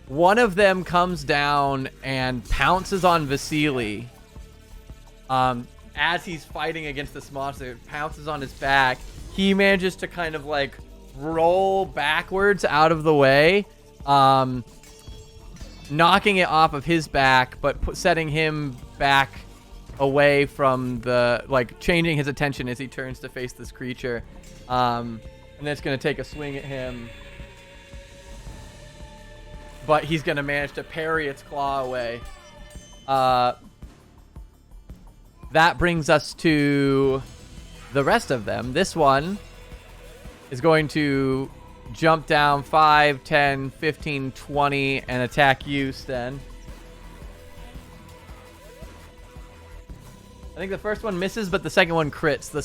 Speaker 1: One of them comes down and pounces on Vasili. As he's fighting against this monster, it pounces on his back. He manages to kind of like roll backwards out of the way, knocking it off of his back, but setting him back away from the, like, changing his attention as he turns to face this creature. And then it's going to take a swing at him. But he's going to manage to parry its claw away. That brings us to the rest of them. This one is going to jump down 5, 10, 15, 20, and attack you, Sten. I think the first one misses, but the second one crits. The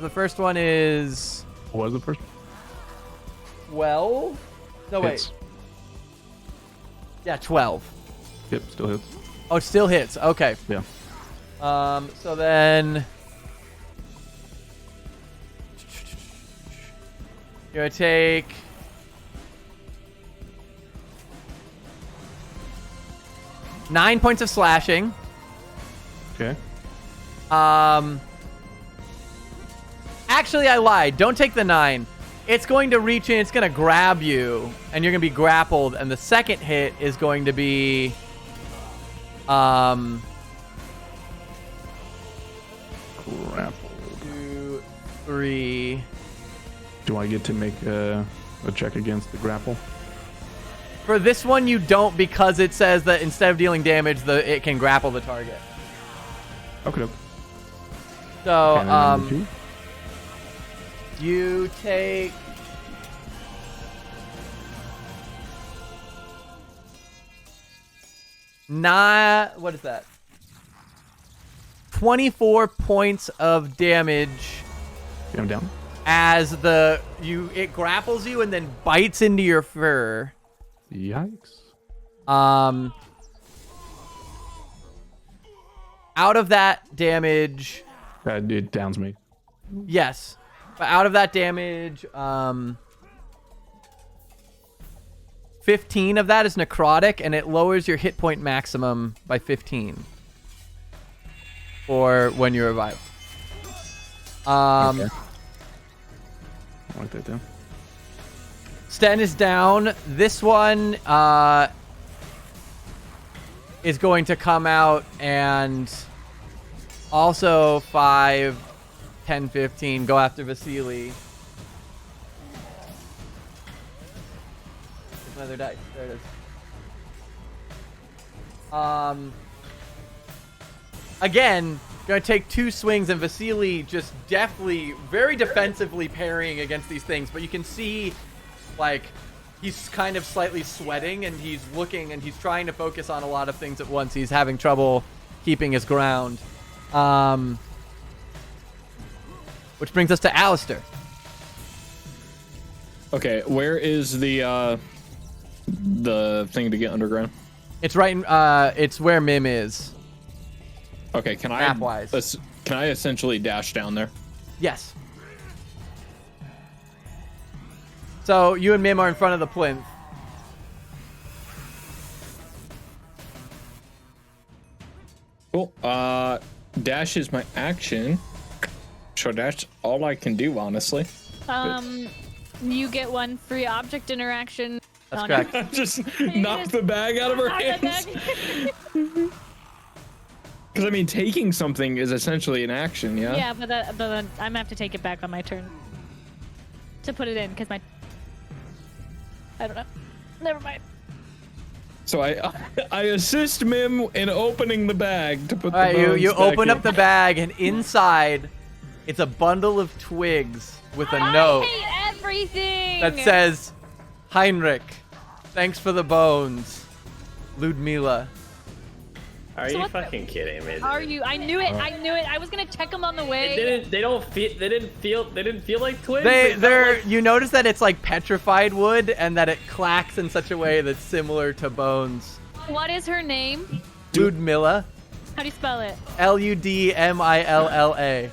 Speaker 1: first one is...
Speaker 4: What was the first one?
Speaker 1: 12? No,
Speaker 4: Hits.
Speaker 1: wait. Yeah, 12.
Speaker 4: Yep, still hits.
Speaker 1: Oh, it still hits. Okay.
Speaker 4: Yeah.
Speaker 1: So then... You're going to take... 9 points of slashing.
Speaker 4: Okay.
Speaker 1: Actually, I lied. Don't take the 9. It's going to reach in. It's going to grab you, and you're going to be grappled. And the second hit is going to be,
Speaker 4: 2,
Speaker 1: 3.
Speaker 4: Do I get to make a check against the grapple?
Speaker 1: For this one, you don't, because it says that instead of dealing damage, it can grapple the target.
Speaker 4: Okay.
Speaker 1: So, you take what is that? 24 points of damage.
Speaker 4: I'm down.
Speaker 1: As it grapples you and then bites into your fur.
Speaker 4: Yikes.
Speaker 1: Out of that damage,
Speaker 4: It downs me.
Speaker 1: yes. But out of that damage, 15 of that is necrotic, and it lowers your hit point maximum by 15 for when you revive.
Speaker 4: Okay. I like that down.
Speaker 1: Sten is down. This one is going to come out and also 5, 10, 15. Go after Vasili. There's another dice. There it is. Again, gonna take 2 swings, and Vasili just deftly, very defensively parrying against these things. But you can see, like, he's kind of slightly sweating, and he's looking, and he's trying to focus on a lot of things at once. He's having trouble keeping his ground. Which brings us to Alistair.
Speaker 3: Okay, where is the thing to get underground?
Speaker 1: It's right in, it's where Mim is.
Speaker 3: Okay, can
Speaker 1: Map-wise.
Speaker 3: Can I essentially dash down there?
Speaker 1: Yes. So you and Mim are in front of the plinth.
Speaker 3: Cool. Dash is my action. So that's all I can do, honestly.
Speaker 2: You get 1 free object interaction.
Speaker 1: That's correct.
Speaker 3: Just knock the bag out of her hands. Because I mean, taking something is essentially an action, yeah.
Speaker 2: Yeah, but I'm gonna have to take it back on my turn to put it in because I don't know. Never mind.
Speaker 3: So I assist Mim in opening the bag to put the bones
Speaker 1: you
Speaker 3: back
Speaker 1: open
Speaker 3: in.
Speaker 1: up the bag, and inside it's a bundle of twigs with a note
Speaker 2: I hate everything.
Speaker 1: that says, Heinrich, thanks for the bones. Ludmila.
Speaker 6: Are
Speaker 2: So
Speaker 6: you
Speaker 2: what the-
Speaker 6: fucking kidding me? Dude?
Speaker 2: Are you? I knew it. I knew it. I was gonna check them on the way.
Speaker 6: They didn't feel like twigs.
Speaker 1: They're you notice that it's like petrified wood, and that it clacks in such a way that's similar to bones.
Speaker 2: What is her name?
Speaker 1: Ludmila.
Speaker 2: How do you spell it?
Speaker 1: Ludmilla.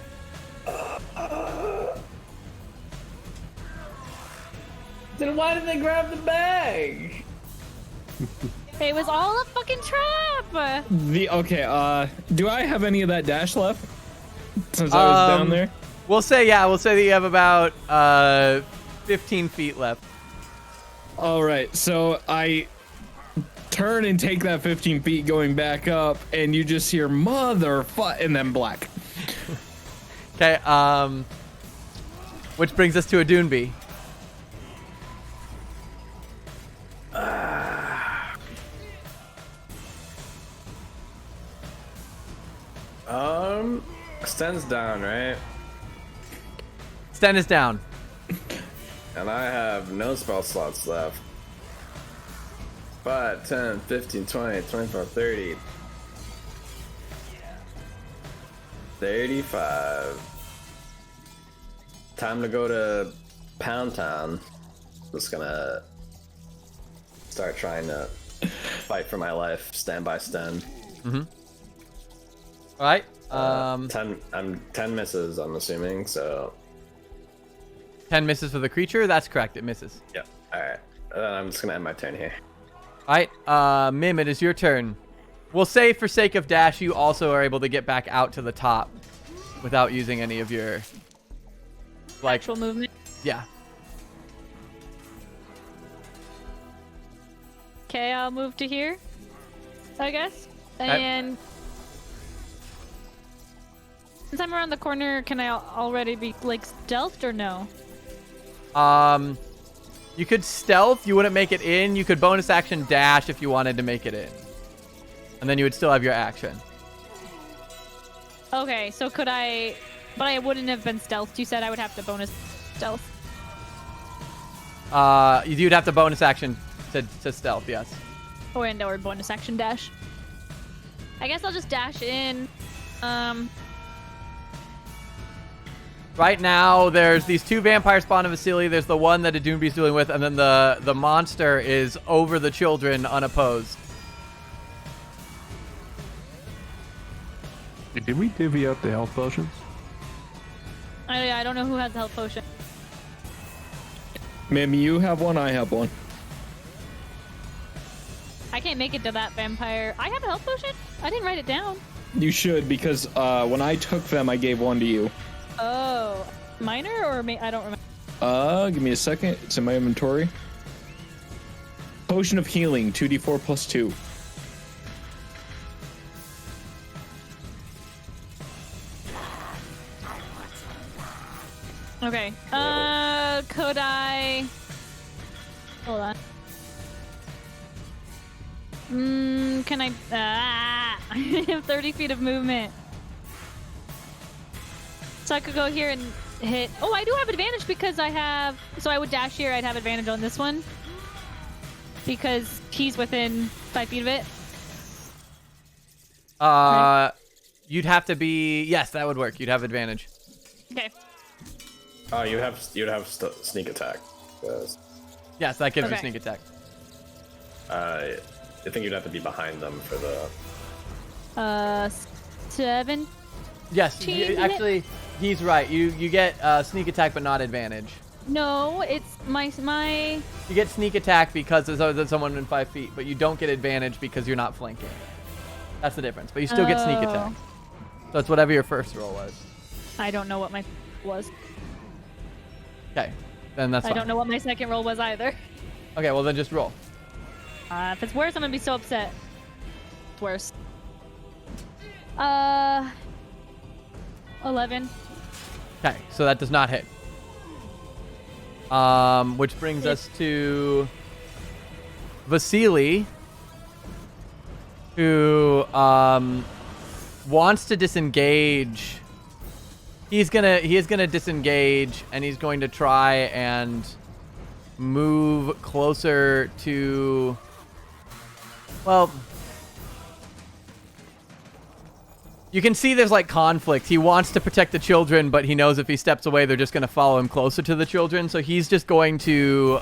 Speaker 6: Then why did they grab the bag?
Speaker 2: It was all a fucking trap.
Speaker 3: Do I have any of that dash left? Since I was down there?
Speaker 1: We'll say that you have about 15 feet left.
Speaker 3: Alright, so I turn and take that 15 feet going back up, and you just hear and then black.
Speaker 1: Okay, which brings us to a Doonby.
Speaker 6: Sten's down, right?
Speaker 1: Sten is down.
Speaker 6: And I have no spell slots left. 5, 10, 15, 20, 25, 30. 35. Time to go to Pound Town. Just gonna start trying to fight for my life, stand by Sten.
Speaker 1: Mm-hmm. All right.
Speaker 6: 10 misses, I'm assuming, so
Speaker 1: 10 misses for the creature. That's correct. It misses.
Speaker 6: yeah. All right. Then I'm just gonna end my turn here.
Speaker 1: All right. Mim, it is your turn. We'll say for sake of dash, you also are able to get back out to the top without using any of your
Speaker 2: Actual movement.
Speaker 1: Yeah.
Speaker 2: Okay, I'll move to here, I guess. And since I'm around the corner, can I already be like stealthed or no?
Speaker 1: You could stealth. You wouldn't make it in. You could bonus action dash if you wanted to make it in, and then you would still have your action.
Speaker 2: Okay, so could I? But I wouldn't have been stealthed. You said I would have to bonus stealth.
Speaker 1: You'd have to bonus action to stealth. Yes.
Speaker 2: Or bonus action dash. I guess I'll just dash in.
Speaker 1: Right now, there's these 2 vampires spawn in Vasili. There's the one that Adunbi's dealing with, and then the monster is over the children unopposed.
Speaker 4: Did we divvy up the health potions?
Speaker 2: I don't know who has the health potion.
Speaker 3: Ma'am, you have one, I have one.
Speaker 2: I can't make it to that vampire. I have a health potion? I didn't write it down.
Speaker 3: You should, because when I took them, I gave one to you.
Speaker 2: Oh, minor or I don't remember.
Speaker 3: Give me a second. It's in my inventory. Potion of healing, 2d4 plus 2.
Speaker 2: Okay. Could I? Hold on. Can I? I have 30 feet of movement. So I could go here and hit. Oh, I do have advantage because I have. So I would dash here. I'd have advantage on this one because he's within 5 feet of it.
Speaker 1: Right. You'd have to be. Yes, that would work. You'd have advantage.
Speaker 2: Okay.
Speaker 6: You'd have sneak attack.
Speaker 1: Yes, that gives you
Speaker 2: Okay.
Speaker 1: sneak attack.
Speaker 6: I think you'd have to be behind them for the.
Speaker 2: 7.
Speaker 1: Yes, actually, he's right. You get sneak attack, but not advantage.
Speaker 2: No, it's my.
Speaker 1: You get sneak attack because there's someone in 5 feet, but you don't get advantage because you're not flanking. That's the difference. But you still get sneak attack. So it's whatever your first roll was.
Speaker 2: I don't know what my was.
Speaker 1: Okay, then that's fine.
Speaker 2: I don't know what my second roll was either.
Speaker 1: Okay, well then just roll.
Speaker 2: If it's worse, I'm gonna be so upset. It's worse. 11.
Speaker 1: Okay, so that does not hit. Which brings us to Vasili, who wants to disengage. He is gonna disengage, and he's going to try and move closer to. Well, you can see there's like conflict. He wants to protect the children, but he knows if he steps away, they're just going to follow him closer to the children. So he's just going to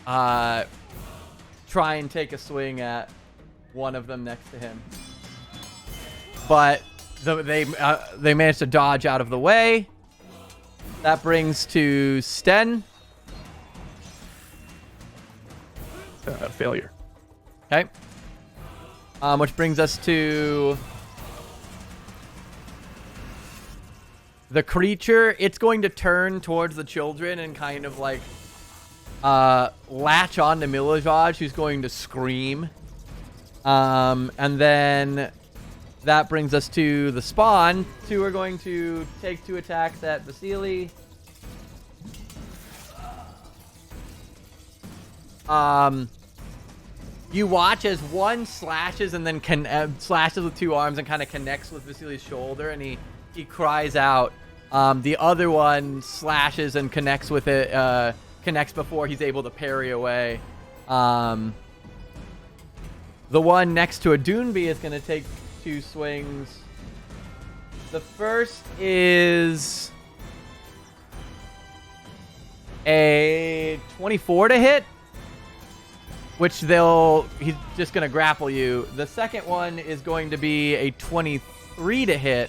Speaker 1: try and take a swing at one of them next to him. But they managed to dodge out of the way. That brings to Sten.
Speaker 4: Failure.
Speaker 1: Okay. Which brings us to the creature. It's going to turn towards the children and kind of like latch on to Milajaj, who's going to scream. And then that brings us to the spawn. 2 are going to take 2 attacks at Vasili. You watch as one slashes and then slashes with 2 arms and kind of connects with Vasili's shoulder, and he cries out. The other one slashes and connects with it, connects before he's able to parry away. The one next to Adunbi is going to take 2 swings. The first is a 24 to hit, which he's just going to grapple you. The second one is going to be a 23 to hit,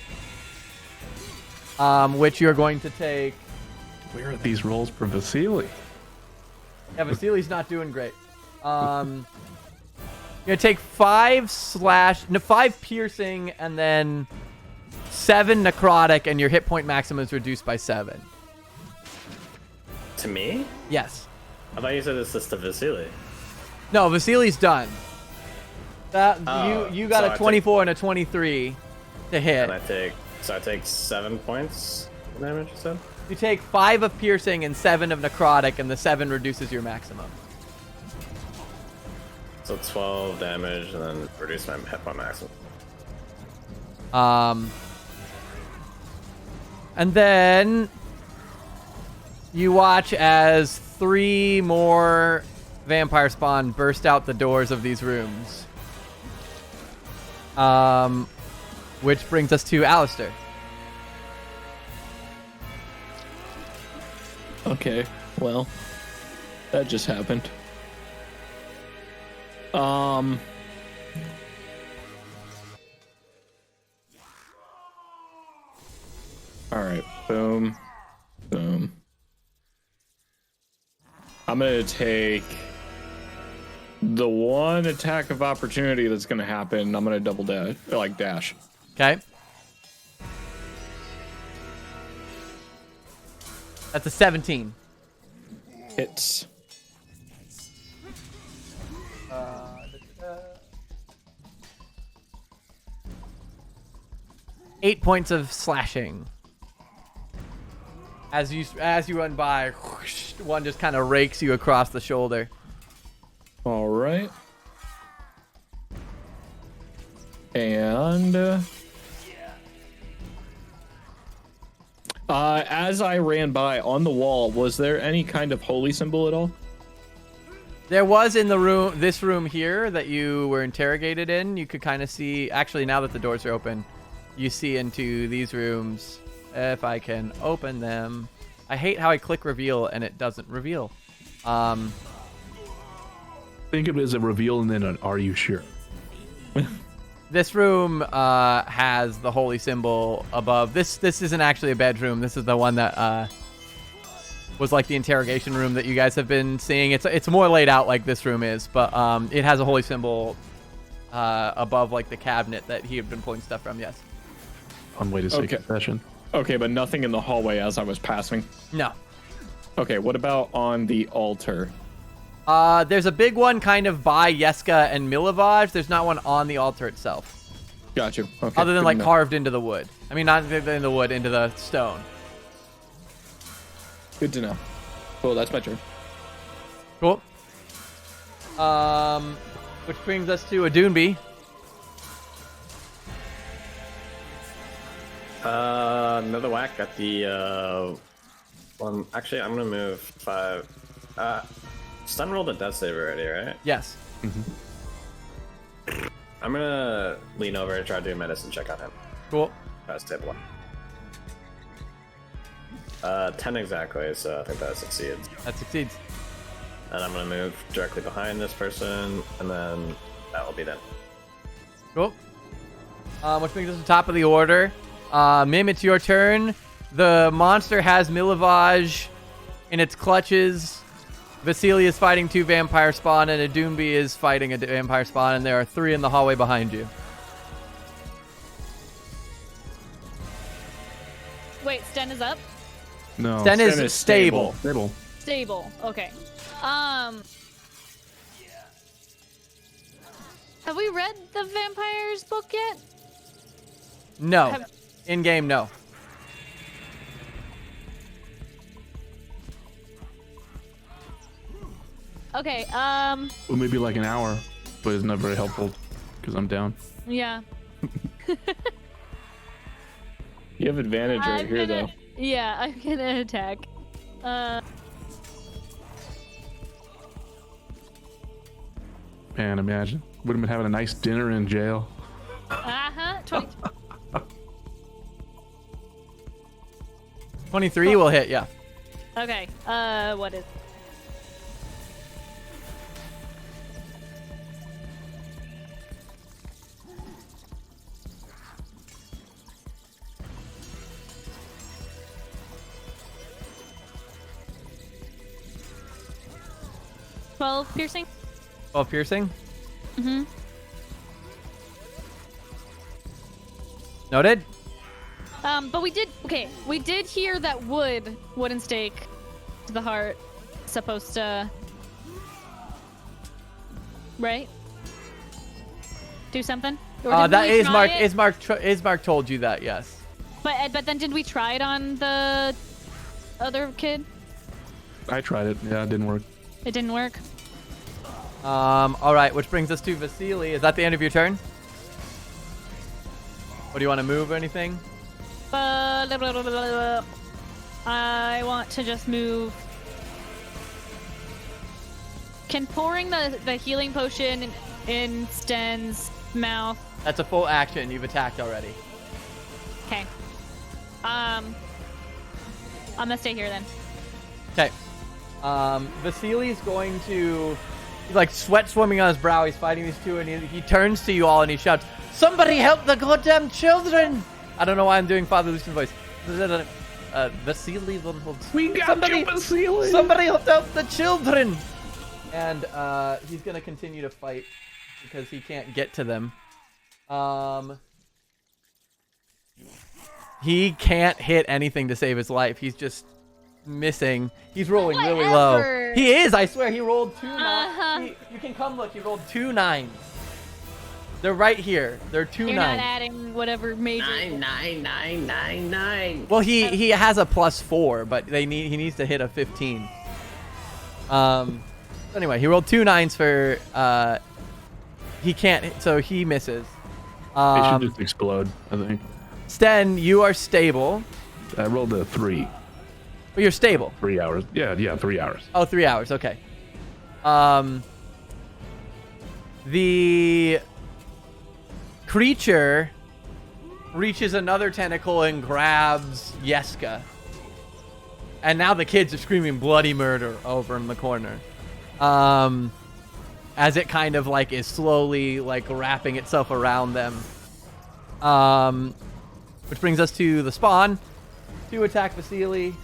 Speaker 1: which you're going to take.
Speaker 4: Where are these rolls for Vasili?
Speaker 1: Yeah, Vasili's not doing great. You're gonna take 5 piercing and then 7 necrotic, and your hit point maximum is reduced by 7.
Speaker 6: To me?
Speaker 1: Yes.
Speaker 6: I thought you said this is to Vasili.
Speaker 1: No, Vasili's done. That you got
Speaker 6: so
Speaker 1: a 24 and a 23 to hit.
Speaker 6: And I take 7 points of damage, you said?
Speaker 1: You take 5 of piercing and 7 of necrotic, and the 7 reduces your maximum.
Speaker 6: So 12 damage and then reduce my hit point maximum.
Speaker 1: And then you watch as 3 more vampire spawn burst out the doors of these rooms. Which brings us to Alistair.
Speaker 3: Okay, well, that just happened. All right, boom, boom. I'm gonna take the one attack of opportunity that's gonna happen. I'm gonna double dash, dash.
Speaker 1: Okay. That's a 17.
Speaker 3: Hits.
Speaker 1: 8 points of slashing. As you run by, whoosh, one just kind of rakes you across the shoulder.
Speaker 3: All right. And as I ran by on the wall, was there any kind of holy symbol at all?
Speaker 1: There was in the room, this room here that you were interrogated in. You could kind of see, actually now that the doors are open, you see into these rooms. If I can open them. I hate how I click reveal and it doesn't reveal.
Speaker 4: Think of it as a reveal and then an "Are you sure?"
Speaker 1: This room has the holy symbol above. This isn't actually a bedroom. This is the one that was like the interrogation room that you guys have been seeing. It's more laid out like this room is, but it has a holy symbol above like the cabinet that he had been pulling stuff from. Yes.
Speaker 4: Fun way to say confession.
Speaker 3: Okay, but nothing in the hallway as I was passing.
Speaker 1: No.
Speaker 3: Okay, what about on the altar?
Speaker 1: There's a big one kind of by Yeska and Milivaj. There's not one on the altar itself.
Speaker 3: Got you. Okay.
Speaker 1: Other than like carved into the wood. I mean, not in the wood, into the stone.
Speaker 3: Good to know. Cool, that's my turn.
Speaker 1: Cool. Which brings us to a Doonby.
Speaker 6: Another whack at the one. Actually, I'm gonna move 5. Stun rolled a death save already, right?
Speaker 1: Yes.
Speaker 6: Mm-hmm. I'm gonna lean over and try to do a medicine check on him.
Speaker 1: Cool.
Speaker 6: That's table 1. 10 exactly, so I think that succeeds.
Speaker 1: That succeeds.
Speaker 6: And I'm gonna move directly behind this person, and then that will be done.
Speaker 1: Cool. Which brings us to the top of the order. Mim, it's your turn. The monster has Milivaj in its clutches. Vasili is fighting 2 vampire spawn, and a Doonby is fighting a vampire spawn, and there are 3 in the hallway behind you.
Speaker 2: Wait, Sten is up?
Speaker 4: No.
Speaker 1: Sten is stable.
Speaker 2: Stable. Okay. Have we read the vampires book yet?
Speaker 1: No. In game, no.
Speaker 2: Okay.
Speaker 4: Well, maybe like an hour, but it's not very helpful because I'm down.
Speaker 2: Yeah.
Speaker 3: You have advantage right here, though.
Speaker 2: Yeah, I'm gonna attack.
Speaker 4: Man, imagine. Would have been having a nice dinner in jail.
Speaker 2: 20.
Speaker 1: 23 will hit, yeah.
Speaker 2: Okay. What is? $12 piercing.
Speaker 1: 12 piercing.
Speaker 2: Mm-hmm.
Speaker 1: Noted.
Speaker 2: But we did hear that wooden stake to the heart, supposed to, right? Do something? Or did
Speaker 1: That
Speaker 2: we
Speaker 1: is
Speaker 2: try
Speaker 1: Mark.
Speaker 2: it?
Speaker 1: Ismark told you that, yes.
Speaker 2: But then did we try it on the other kid?
Speaker 4: I tried it. Yeah, it didn't work.
Speaker 2: It didn't work.
Speaker 1: All right, which brings us to Vasili. Is that the end of your turn? Or do you want to move or anything?
Speaker 2: I want to just move. Can pouring the healing potion in Sten's mouth?
Speaker 1: That's a full action. You've attacked already.
Speaker 2: Okay. I'm gonna stay here then.
Speaker 1: Okay. Vasili's going to, like, sweat swimming on his brow. He's fighting these two, and he turns to you all and he shouts, "Somebody help the goddamn children!" I don't know why I'm doing Father Lucian's voice. Vasili Von Holtz.
Speaker 4: We got you, Vasili!
Speaker 1: Somebody help the children! And he's going to continue to fight because he can't get to them. He can't hit anything to save his life. He's just missing. He's rolling really low. He is, I swear. He rolled 2 9s. You can come look. He rolled 2 9s. They're right here. They're 2
Speaker 2: You're
Speaker 1: 9s.
Speaker 2: not adding whatever major.
Speaker 6: 9.
Speaker 1: Well, he has a +4, but he needs to hit a 15. Anyway, he rolled 2 9s for he can't, so he misses.
Speaker 4: It should just explode, I think.
Speaker 1: Sten, you are stable.
Speaker 4: I rolled a 3.
Speaker 1: But you're stable.
Speaker 4: 3 hours. Yeah, 3 hours.
Speaker 1: Oh, 3 hours. Okay. The creature reaches another tentacle and grabs Yeska. And now the kids are screaming bloody murder over in the corner. As it kind of like is slowly like wrapping itself around them. Which brings us to the spawn. 2 attack Vasili.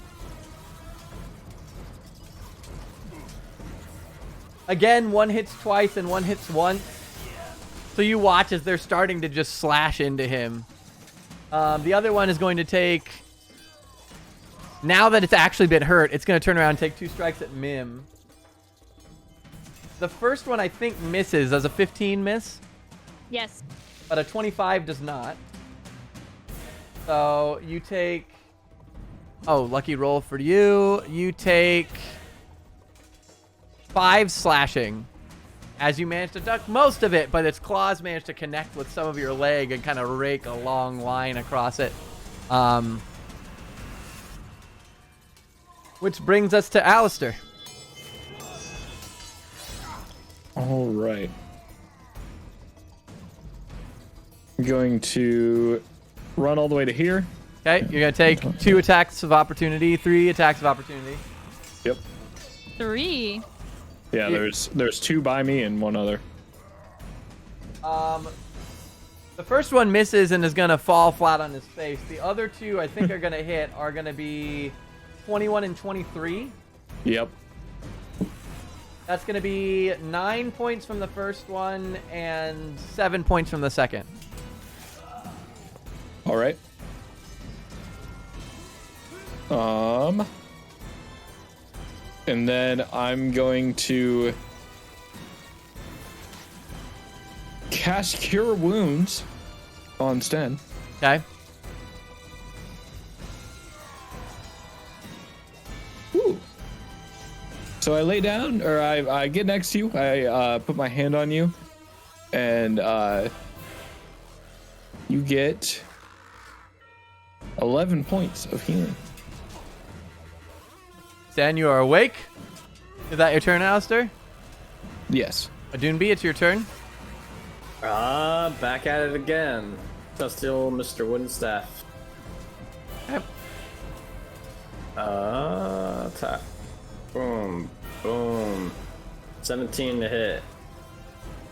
Speaker 1: Again, 1 hits twice and 1 hits once. So you watch as they're starting to just slash into him. The other one is going to take... Now that it's actually been hurt, it's going to turn around and take 2 strikes at Mim. The first one, I think, misses. Does a 15 miss?
Speaker 2: Yes.
Speaker 1: But a 25 does not. So you take... Oh, lucky roll for you. You take 5 slashing as you manage to duck most of it, but its claws manage to connect with some of your leg and kind of rake a long line across it. Which brings us to Alistair.
Speaker 3: All right. I'm going to run all the way to here.
Speaker 1: Okay, you're going to take 2 attacks of opportunity, 3 attacks of opportunity.
Speaker 3: Yep.
Speaker 2: 3.
Speaker 3: Yeah, there's 2 by me and 1 other.
Speaker 1: The first one misses and is going to fall flat on his face. The other 2 I think are going to hit are going to be 21 and 23.
Speaker 3: Yep.
Speaker 1: That's going to be 9 points from the first one and 7 points from the second.
Speaker 3: All right. And then I'm going to cast Cure Wounds on Sten.
Speaker 1: Okay.
Speaker 3: Ooh. So I lay down, or I get next to you. I put my hand on you, and you get 11 points of healing.
Speaker 1: Stan, you are awake. Is that your turn, Alistair?
Speaker 3: Yes.
Speaker 1: Adunbi, it's your turn.
Speaker 6: Back at it again. Trusty old Mr. Wooden Staff.
Speaker 1: Yep.
Speaker 6: Attack. Boom. Boom. 17 to hit.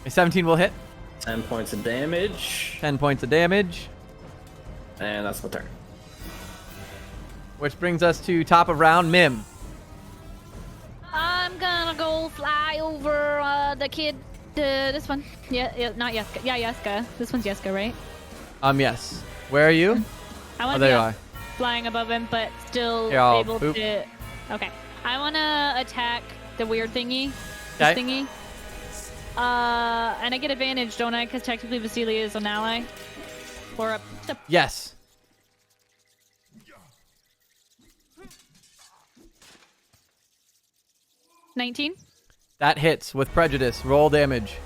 Speaker 1: A 17 will hit.
Speaker 6: 10 points of damage.
Speaker 1: 10 points of damage.
Speaker 6: And that's my turn.
Speaker 1: Which brings us to top of round, Mim.
Speaker 2: I'm gonna go fly over the kid This one. Yeah, not Yeska. Yeah, Yeska. This one's Yeska, right?
Speaker 1: Yes. Where are you?
Speaker 2: I want
Speaker 1: Oh,
Speaker 2: to
Speaker 1: there
Speaker 2: be
Speaker 1: you
Speaker 2: up,
Speaker 1: are.
Speaker 2: flying above him, but still
Speaker 1: Here, I'll
Speaker 2: able
Speaker 1: boop.
Speaker 2: to. Okay. I want to attack the weird thingy.
Speaker 1: Okay.
Speaker 2: This thingy. And I get advantage, don't I? Because technically Vasili is an ally. Or a.
Speaker 1: Yes.
Speaker 2: $19.
Speaker 1: That hits with prejudice. Roll damage.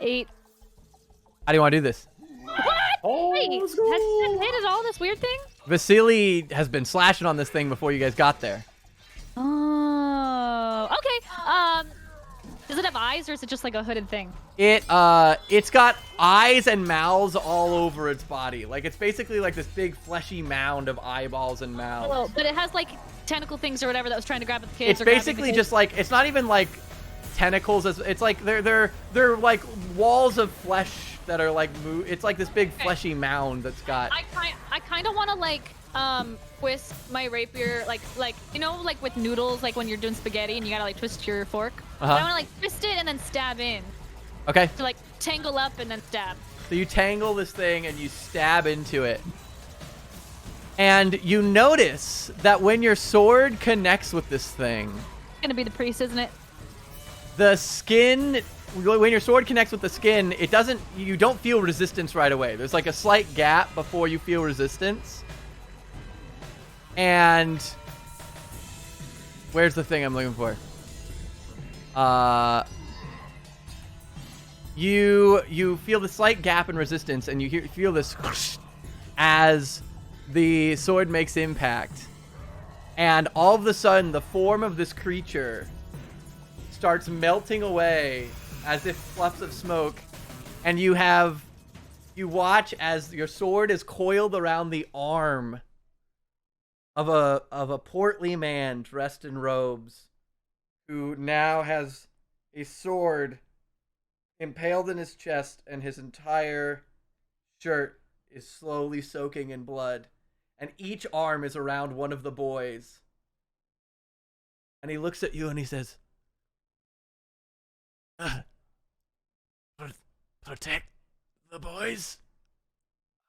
Speaker 2: $8.
Speaker 1: How do you want to do this?
Speaker 2: What? Wait, has that hit at all, this weird thing?
Speaker 1: Vasili has been slashing on this thing before you guys got there.
Speaker 2: Oh, okay. Does it have eyes or is it just like a hooded thing?
Speaker 1: It's got eyes and mouths all over its body. Like it's basically like this big fleshy mound of eyeballs and mouths.
Speaker 2: Oh, but it has like tentacle things or whatever that was trying to grab at the kids.
Speaker 1: It's
Speaker 2: or grabbing
Speaker 1: basically
Speaker 2: the kids.
Speaker 1: just like, it's not even like tentacles. It's like they're like walls of flesh that are like it's like this big fleshy mound that's got.
Speaker 2: I kind of want to like twist my rapier like you know like with noodles, like when you're doing spaghetti and you gotta like twist your fork.
Speaker 1: Uh-huh.
Speaker 2: I want to like twist it and then stab in.
Speaker 1: Okay.
Speaker 2: To like tangle up and then stab.
Speaker 1: So you tangle this thing and you stab into it. And you notice that when your sword connects with this thing,
Speaker 2: It's gonna be the priest, isn't it?
Speaker 1: the skin, when your sword connects with the skin, you don't feel resistance right away. There's like a slight gap before you feel resistance. And where's the thing I'm looking for? You feel the slight gap in resistance, and you feel this as the sword makes impact. And all of a sudden, the form of this creature starts melting away as if fluffs of smoke. And you watch as your sword is coiled around the arm of a portly man dressed in robes, who now has a sword impaled in his chest, and his entire shirt is slowly soaking in blood. And each arm is around one of the boys. And he looks at you and he says, protect the boys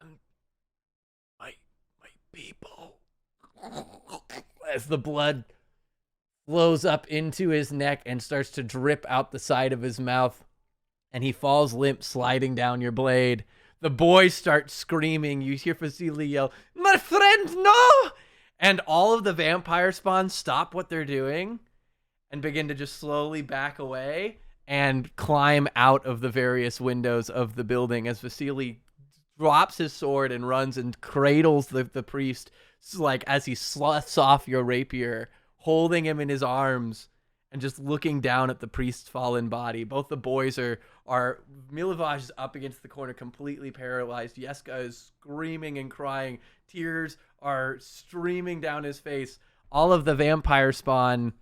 Speaker 1: and my people. As the blood flows up into his neck and starts to drip out the side of his mouth, and he falls limp, sliding down your blade. The boys start screaming. You hear Vasili yell, "My friend, no!" And all of the vampire spawns stop what they're doing and begin to just slowly back away and climb out of the various windows of the building as Vasili drops his sword and runs and cradles the priest, like as he sloughs off your rapier, holding him in his arms and just looking down at the priest's fallen body. Both the boys are Milovaj is up against the corner, completely paralyzed. Yeska is screaming and crying. Tears are streaming down his face. All of the vampire spawn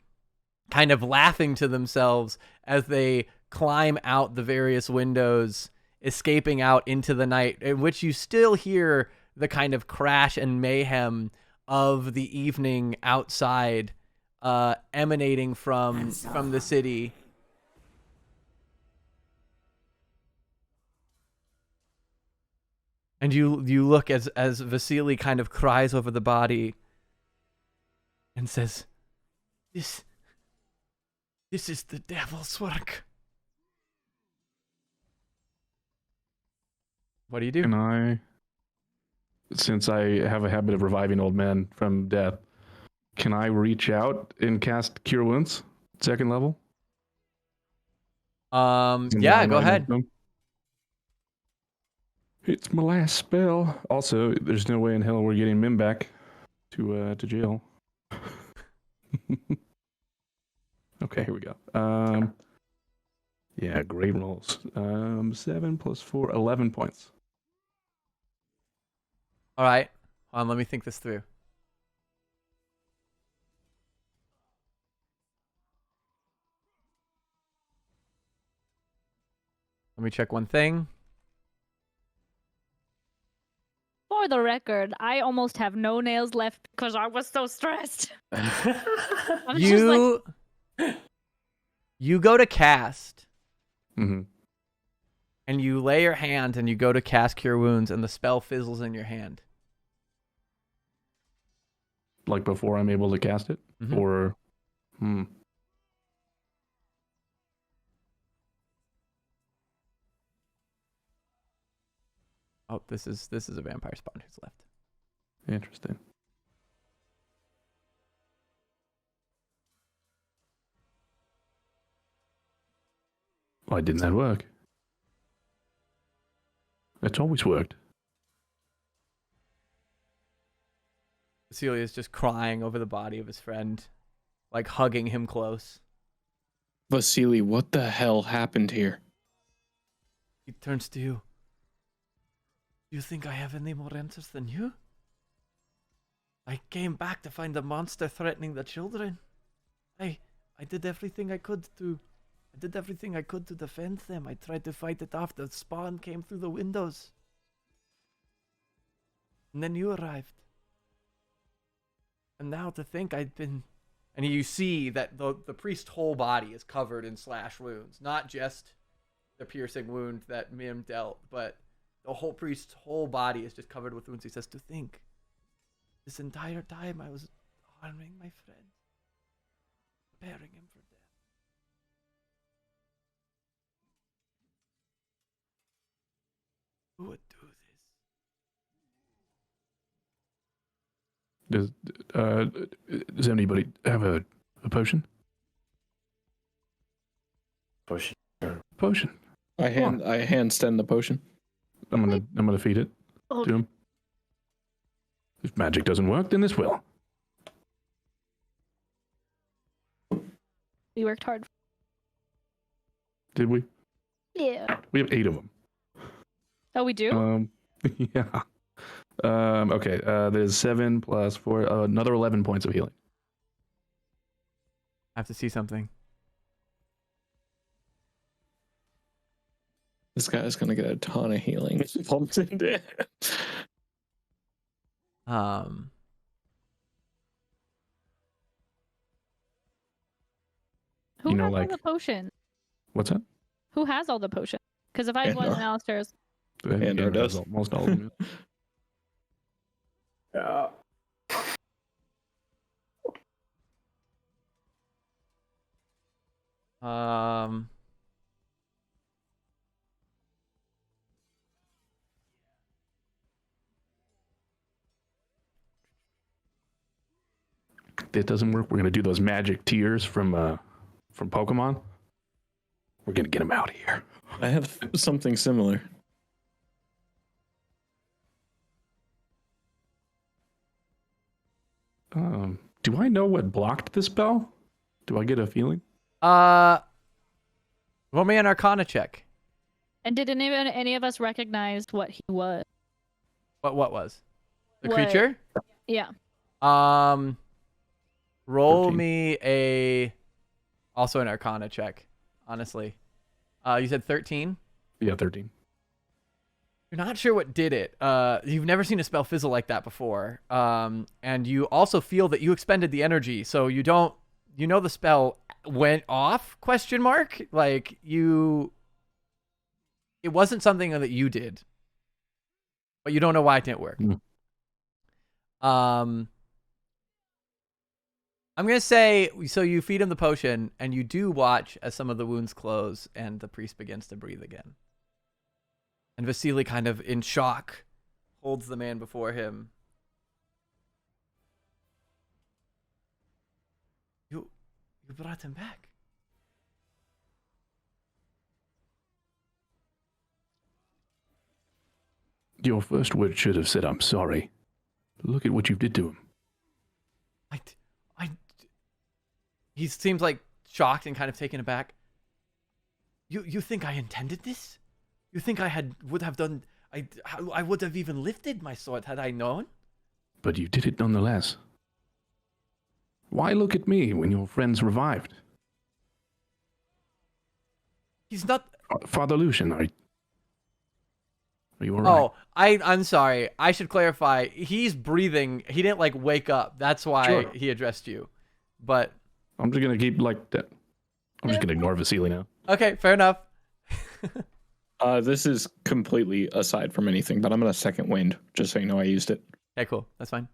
Speaker 1: kind of laughing to themselves as they climb out the various windows, escaping out into the night, in which you still hear the kind of crash and mayhem of the evening outside, emanating from the city. And you look as Vasili kind of cries over the body and says, This is the devil's work. What do you do?
Speaker 4: Can I, since I have a habit of reviving old men from death, can I reach out and cast Cure Wounds, 2nd level?
Speaker 1: Yeah, go ahead.
Speaker 4: It's my last spell. Also, there's no way in hell we're getting Mim back to jail. Okay, here we go. Yeah, great rolls. 7 plus 4, 11 points.
Speaker 1: All right. Let me think this through. Let me check one thing.
Speaker 2: For for the record, I almost have no nails left because I was so stressed. I'm just like,
Speaker 1: You go to cast,
Speaker 4: Mm-hmm.
Speaker 1: and you lay your hand, and you go to cast Cure Wounds, and the spell fizzles in your hand.
Speaker 4: Like before I'm able to cast it?
Speaker 1: Mhm.
Speaker 4: Or...
Speaker 1: Oh, this is a vampire spawn who's left.
Speaker 4: Interesting. Why didn't that work? It's always worked.
Speaker 1: Vasili is just crying over the body of his friend, like hugging him close.
Speaker 3: Vasili, what the hell happened here?
Speaker 1: He turns to you. You think I have any more answers than you? I came back to find the monster threatening the children. I did everything I could to defend them. I tried to fight it off. The spawn came through the windows. And then you arrived. And now to think I'd been... And you see that the priest's whole body is covered in slash wounds. Not just the piercing wound that Mim dealt, but the whole priest's whole body is just covered with wounds. He says, to think, this entire time I was harming my friend, preparing him for death. Who would do this?
Speaker 4: Does anybody have a potion? Potion.
Speaker 3: I hand Sten the potion.
Speaker 4: I'm gonna feed it to him. If magic doesn't work, then this will.
Speaker 2: we worked hard.
Speaker 4: Did we?
Speaker 2: Yeah.
Speaker 4: We have 8 of them.
Speaker 2: Oh, we do?
Speaker 4: Yeah. Okay, there's 7 plus 4, another 11 points of healing.
Speaker 1: I have to see something.
Speaker 3: This guy is gonna get a ton of healing. Pumped into it.
Speaker 2: Who
Speaker 4: you know,
Speaker 2: has
Speaker 4: like-
Speaker 2: all the potion?
Speaker 4: What's that?
Speaker 2: Who has all the potion? Because if I had one in Alistair's...
Speaker 3: And our does.
Speaker 4: Most all of them.
Speaker 6: Yeah.
Speaker 4: If it doesn't work, we're gonna do those magic tears from Pokemon. We're gonna get them out of here.
Speaker 3: I have something similar.
Speaker 4: Do I know what blocked the spell? Do I get a feeling?
Speaker 1: Roll me an Arcana check.
Speaker 2: And did any of us recognize what he was?
Speaker 1: What was? The
Speaker 2: What?
Speaker 1: creature?
Speaker 2: Yeah.
Speaker 1: Roll
Speaker 4: 13.
Speaker 1: me also an Arcana check, honestly. You said 13?
Speaker 4: Yeah, 13.
Speaker 1: You're not sure what did it. You've never seen a spell fizzle like that before. And you also feel that you expended the energy, so you know the spell went off, ? Like, it wasn't something that you did. But you don't know why it didn't work. I'm going to say, so you feed him the potion, and you do watch as some of the wounds close, and the priest begins to breathe again. And Vasili, kind of in shock, holds the man before him. You brought him back.
Speaker 4: Your first word should have said, "I'm sorry." Look at what you did to him.
Speaker 1: He seems like shocked and kind of taken aback. You think I intended this? You think I would have done? I would have even lifted my sword had I known.
Speaker 4: But you did it nonetheless. Why look at me when your friends revived?
Speaker 1: He's not.
Speaker 4: Father Lucian, Are you all right?
Speaker 1: Oh, I'm sorry. I should clarify. He's breathing. He didn't like wake up. That's why
Speaker 4: Sure.
Speaker 1: he addressed you. But
Speaker 4: I'm just gonna keep like that. I'm just gonna ignore Vasili now.
Speaker 1: okay, fair enough.
Speaker 3: This is completely aside from anything, but I'm gonna second wind, just so you know I used it.
Speaker 1: Okay, cool. That's fine.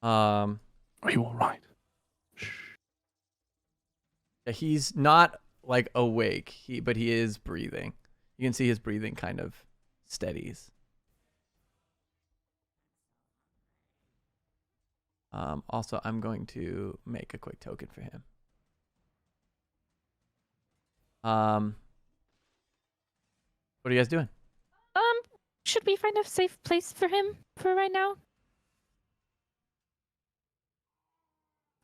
Speaker 1: Are
Speaker 4: you all right?
Speaker 1: Yeah, he's not like awake. But he is breathing. You can see his breathing kind of steadies. Also, I'm going to make a quick token for him. What are you guys doing?
Speaker 2: Should we find a safe place for him for right now?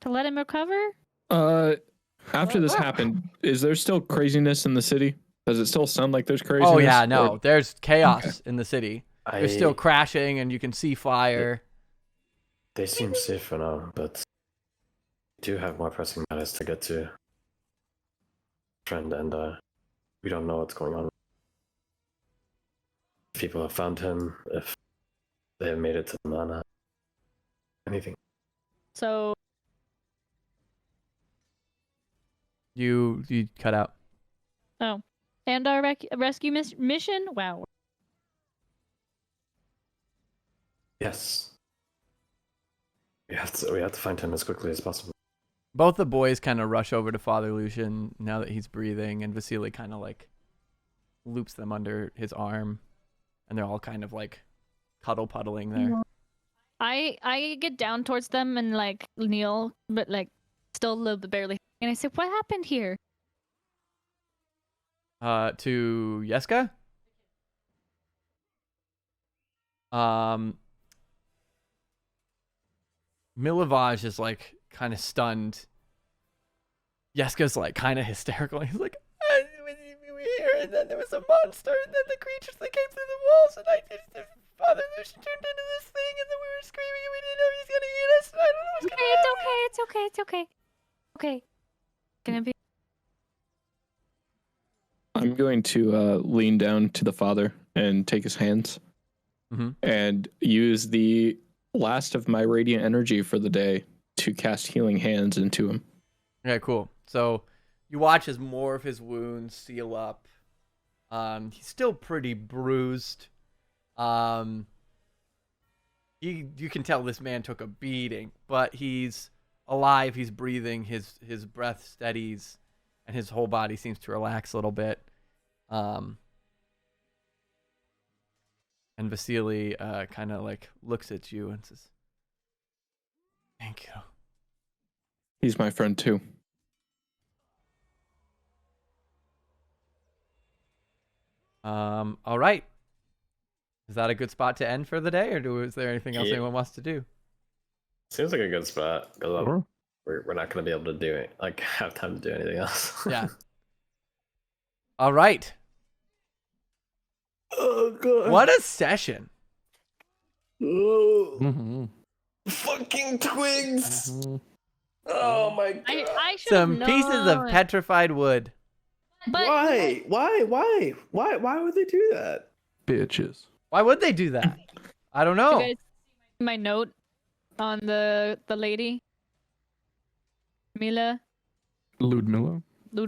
Speaker 2: To let him recover?
Speaker 3: After this happened, is there still craziness in the city? Does it still sound like there's craziness?
Speaker 1: Oh yeah, no.
Speaker 3: Or...
Speaker 1: There's chaos in the city. There's still crashing, and you can see fire.
Speaker 6: They seem safe for now, but we do have more pressing matters to get to. Friend, and we don't know what's going on. If people have found him, if they have made it to the mana, anything.
Speaker 2: So
Speaker 1: You cut out.
Speaker 2: Oh, and our rescue mission? Wow.
Speaker 6: Yes. We have to find him as quickly as possible.
Speaker 1: Both the boys kind of rush over to Father Lucian now that he's breathing, and Vasili kind of like loops them under his arm, and they're all kind of like puddling there.
Speaker 2: I get down towards them and like kneel, but like still a little bit barely. And I say, "What happened here?"
Speaker 1: To Yeska? Milovaj is like kind of stunned. Yeska's like kind of hysterical. He's like, we were here, and then there was a monster, and then the creatures that came through the walls, and Father Lucian turned into this thing, and then we were screaming, and we didn't know he was gonna eat us. And I don't know what's gonna happen.
Speaker 2: It's okay. Okay. Gonna be.
Speaker 3: I'm going to lean down to the father and take his hands and use the last of my radiant energy for the day to cast healing hands into him.
Speaker 1: Okay, cool. So you watch as more of his wounds seal up. He's still pretty bruised. You can tell this man took a beating, but he's alive. He's breathing. His breath steadies, and his whole body seems to relax a little bit. And Vasili kind of like looks at you and says, "Thank you."
Speaker 3: He's my friend too.
Speaker 1: All right. Is that a good spot to end for the day, or is there anything else anyone wants to do?
Speaker 6: Seems like a good spot because we're not going to be able to do it. Like have time to do anything else.
Speaker 1: Yeah. All right.
Speaker 6: Oh god.
Speaker 1: What a session.
Speaker 6: Oh. Fucking twigs. Oh my god.
Speaker 2: I should
Speaker 1: Some pieces of petrified wood.
Speaker 2: But
Speaker 6: Why would they do that?
Speaker 4: Bitches.
Speaker 1: Why would they do that? I don't know.
Speaker 2: You guys see my note on the lady? Mila?
Speaker 4: Ludmilla?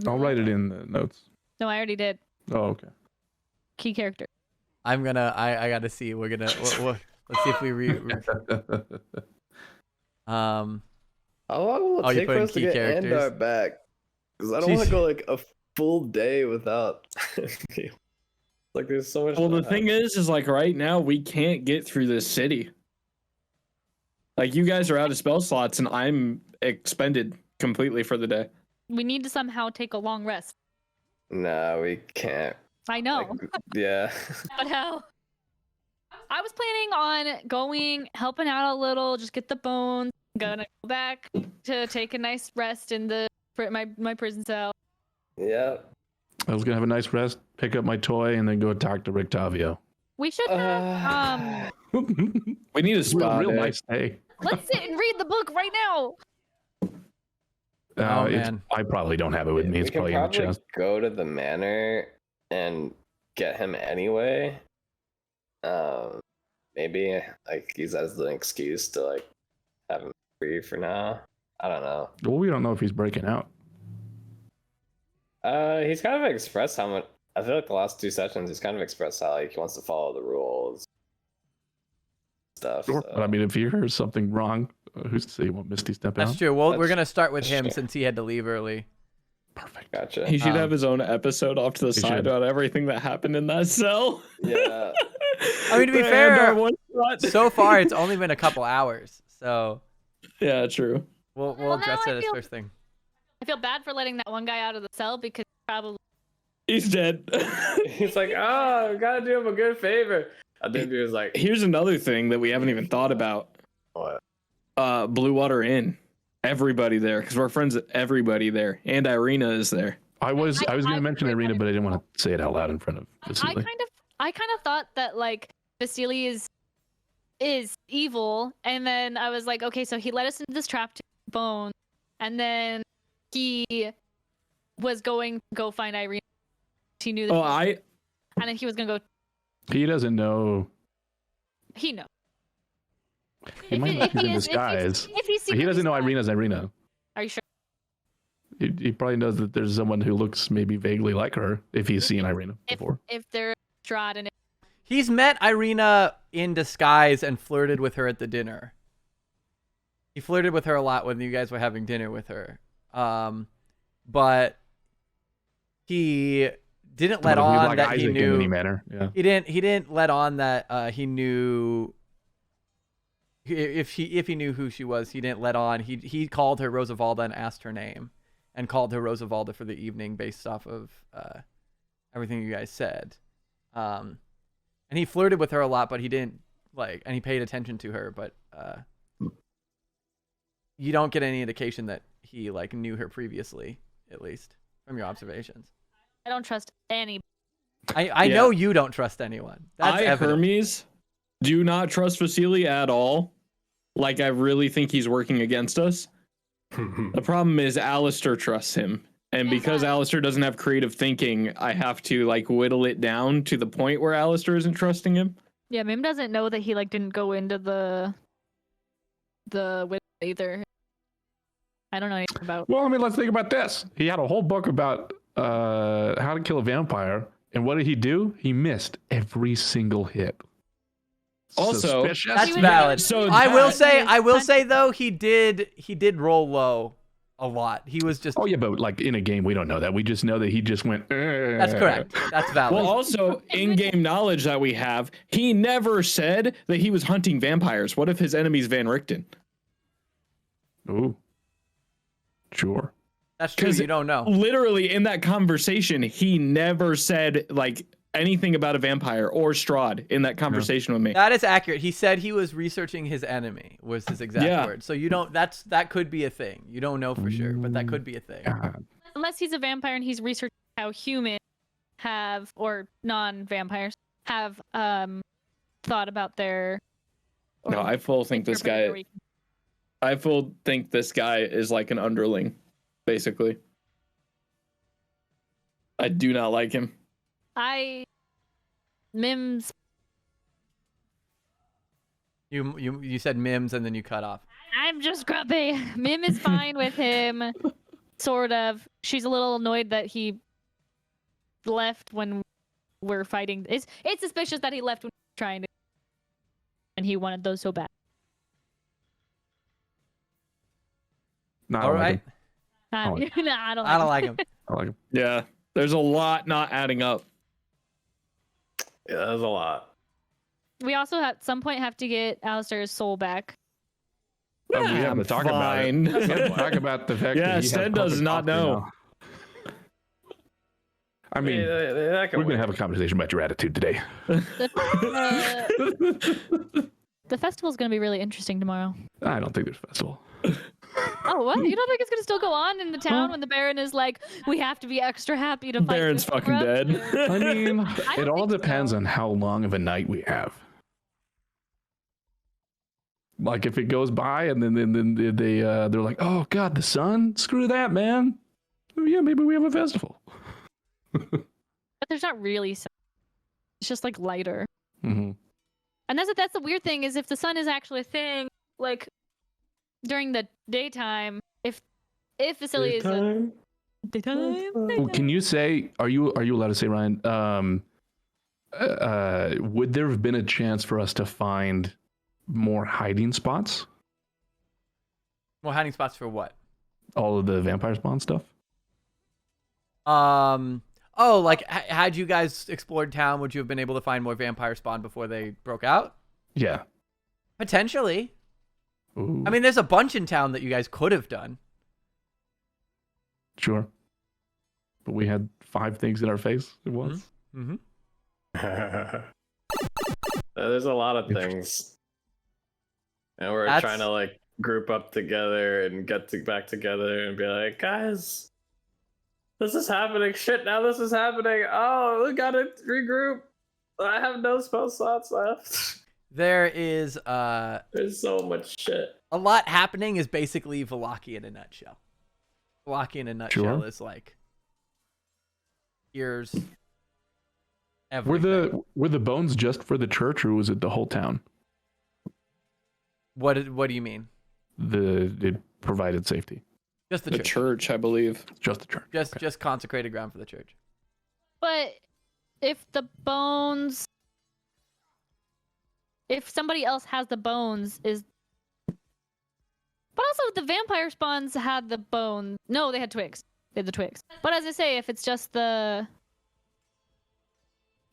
Speaker 4: I'll write it in the notes.
Speaker 2: No, I already did.
Speaker 4: Oh, okay.
Speaker 2: Key character.
Speaker 1: I gotta see. We're gonna let's see if we
Speaker 6: How long will it take for us to get Andar back? Because I don't want to go like a full day without. Like there's so much.
Speaker 3: Well, the thing is like right now we can't get through this city. Like you guys are out of spell slots and I'm expended completely for the day.
Speaker 2: We need to somehow take a long rest.
Speaker 6: No, we can't.
Speaker 2: I know.
Speaker 6: Like, yeah.
Speaker 2: But how? I was planning on helping out a little, just get the bones. Gonna go back to take a nice rest in my prison cell.
Speaker 6: Yeah.
Speaker 4: I was gonna have a nice rest, pick up my toy, and then go talk to Rictavio.
Speaker 2: We should have.
Speaker 3: We need a spot.
Speaker 4: Real nice day.
Speaker 2: Let's sit and read the book right now.
Speaker 1: man.
Speaker 4: I probably don't have it with me. It's
Speaker 6: We can
Speaker 4: probably in the chest.
Speaker 6: go to the manor and get him anyway. Maybe like use that as an excuse to like have him free for now. I don't know.
Speaker 4: Well, we don't know if he's breaking out.
Speaker 6: He's kind of expressed how much. I feel like the last 2 sessions, he's kind of expressed how like he wants to follow the rules, stuff.
Speaker 4: Sure.
Speaker 6: So.
Speaker 4: But I mean, if he hears something wrong, who's to say he won't Misty step out?
Speaker 1: That's true. Well, we're
Speaker 6: That's-
Speaker 1: gonna start with
Speaker 6: that's
Speaker 1: him
Speaker 6: true.
Speaker 1: since he had to leave early.
Speaker 4: Perfect.
Speaker 6: Gotcha.
Speaker 3: He should have his own episode off to the
Speaker 4: He
Speaker 3: side
Speaker 4: should.
Speaker 3: about everything that happened in that cell.
Speaker 6: Yeah.
Speaker 1: I mean, to be
Speaker 3: The
Speaker 1: fair,
Speaker 3: Andral one-shot.
Speaker 1: So far, it's only been a couple hours, so
Speaker 3: Yeah, true.
Speaker 1: we'll
Speaker 2: Well,
Speaker 1: address
Speaker 2: now
Speaker 1: it
Speaker 2: I
Speaker 1: as
Speaker 2: feel-
Speaker 1: first thing.
Speaker 2: I feel bad for letting that one guy out of the cell because probably
Speaker 3: He's dead.
Speaker 6: He's like, oh, gotta do him a good favor. I think he was like,
Speaker 3: Here's another thing that we haven't even thought about.
Speaker 6: what?
Speaker 3: Blue Water Inn. Everybody there, because we're friends with everybody there, and Irina is there.
Speaker 4: I was going to mention
Speaker 2: agree
Speaker 4: Irina,
Speaker 2: with
Speaker 4: but I didn't want to say it out loud in front of
Speaker 2: I
Speaker 4: Vasili.
Speaker 2: kind of thought that like Vasili is evil, and then I was like, okay, so he led us into this trap to bone, and then he was going to go find Irene. He knew that, and then he was gonna go.
Speaker 4: He doesn't know.
Speaker 2: He knows.
Speaker 4: He might not be in disguise.
Speaker 2: If he's
Speaker 4: He doesn't know
Speaker 2: secretly
Speaker 4: Irina's Irina.
Speaker 2: Are you sure?
Speaker 4: He probably knows that there's someone who looks maybe vaguely like her if he's seen Irina before.
Speaker 2: If they're Strahd and
Speaker 1: He's met Irina in disguise and flirted with her at the dinner. He flirted with her a lot when you guys were having dinner with her. But he didn't let on
Speaker 4: like
Speaker 1: that
Speaker 4: Isaac
Speaker 1: he
Speaker 4: in
Speaker 1: knew.
Speaker 4: any manner. Yeah.
Speaker 1: He didn't let on that he knew. If he knew who she was, he didn't let on. He called her Rosavalda and asked her name, and called her Rosavalda for the evening based off of everything you guys said. And he flirted with her a lot, but he didn't and he paid attention to her, but you don't get any indication that he knew her previously, at least from your observations.
Speaker 2: I don't trust any.
Speaker 1: I know you don't trust anyone. That's evident.
Speaker 3: Hermes, do not trust Vasili at all. Like, I really think he's working against us. The problem is Alistair trusts him. And because Alistair doesn't have creative thinking, I have to whittle it down to the point where Alistair isn't trusting him.
Speaker 2: Yeah, Mim doesn't know that he didn't go into the with either. I don't know anything about.
Speaker 4: Well, I mean, let's think about this. He had a whole book about how to kill a vampire, and what did he do? He missed every single hit.
Speaker 3: Also,
Speaker 4: Suspicious.
Speaker 1: That's valid.
Speaker 3: So
Speaker 1: I will say though, he did roll low a lot. He was just.
Speaker 4: Oh yeah, but in a game, we don't know that. We just know that he just went.
Speaker 1: That's correct. That's valid.
Speaker 3: Well, also, in-game knowledge that we have, he never said that he was hunting vampires. What if his enemy's Van Richten?
Speaker 4: Ooh. Sure.
Speaker 1: That's true. You don't know.
Speaker 3: Literally, in that conversation, he never said anything about a vampire or Strahd in that conversation with me.
Speaker 1: That is accurate. He said he was researching his enemy was his exact word. So you don't. That could be a thing. You don't know for sure, but that could be a thing.
Speaker 2: Unless he's a vampire and he's researching how humans have, or non-vampires have, thought about their.
Speaker 3: No, I full think this guy. I full think this guy is like an underling, basically. I do not like him.
Speaker 2: Mims.
Speaker 1: You said Mims and then you cut off.
Speaker 2: I'm just grumpy. Mim is fine with him, sort of. She's a little annoyed that he left when we're fighting. It's suspicious that he left when we were trying to, and he wanted those so bad.
Speaker 1: All right.
Speaker 2: I don't
Speaker 1: I don't like him.
Speaker 4: I like him.
Speaker 3: Yeah, there's a lot not adding up.
Speaker 6: Yeah, that's a lot.
Speaker 2: We also at some point have to get Alistair's soul back.
Speaker 4: We have to talk about it. We have to talk about the fact
Speaker 3: Yeah,
Speaker 4: that he
Speaker 3: Sten
Speaker 4: has
Speaker 3: does
Speaker 4: public
Speaker 3: not
Speaker 4: property
Speaker 3: know.
Speaker 4: now. I mean, we're going to have a conversation about your attitude today.
Speaker 2: The festival's going to be really interesting tomorrow.
Speaker 4: I don't think there's a festival.
Speaker 2: Oh, what? You don't think it's going to still go on in the town when the Baron is like, we have to be extra happy to fight?
Speaker 3: Baron's
Speaker 2: this
Speaker 3: fucking dead.
Speaker 2: corruption?
Speaker 4: I mean,
Speaker 2: don't
Speaker 4: it all
Speaker 2: think
Speaker 4: depends
Speaker 2: so.
Speaker 4: on how long of a night we have. Like if it goes by and then they're like, oh God, the sun? Screw that, man. Oh, yeah, maybe we have a festival.
Speaker 2: But there's not really sun. It's just like lighter.
Speaker 4: Mm-hmm.
Speaker 2: And that's the weird thing is if the sun is actually a thing, like during the daytime, if Vasili is a daytime.
Speaker 4: Well, can you say? Are you allowed to say, Ryan? Would there have been a chance for us to find more hiding spots?
Speaker 1: More hiding spots for what?
Speaker 4: All of the vampire spawn stuff.
Speaker 1: Oh, like had you guys explored town, would you have been able to find more vampire spawn before they broke out?
Speaker 4: Yeah.
Speaker 1: Potentially.
Speaker 4: Ooh.
Speaker 1: I mean, there's a bunch in town that you guys could have done.
Speaker 4: Sure. But we had 5 things in our face at once.
Speaker 1: Mm-hmm.
Speaker 6: There's a lot of things. And we're trying to like group up together and get back together and be like, guys, this is happening. Shit, now this is happening. Oh, we gotta regroup. I have no spell slots left.
Speaker 1: There is
Speaker 6: There's so much shit.
Speaker 1: a lot happening is basically Vallaki in a nutshell. Vallaki in a nutshell is like here's everything.
Speaker 4: Were the bones just for the church, or was it the whole town?
Speaker 1: What do you mean?
Speaker 4: It provided safety.
Speaker 1: Just the
Speaker 3: The
Speaker 1: church.
Speaker 3: church, I believe.
Speaker 4: Just the church.
Speaker 1: Just consecrated ground for the church.
Speaker 2: But if somebody else has the bones, but also the vampire spawns had the bones. No, they had twigs. They had the twigs. But as I say, if it's just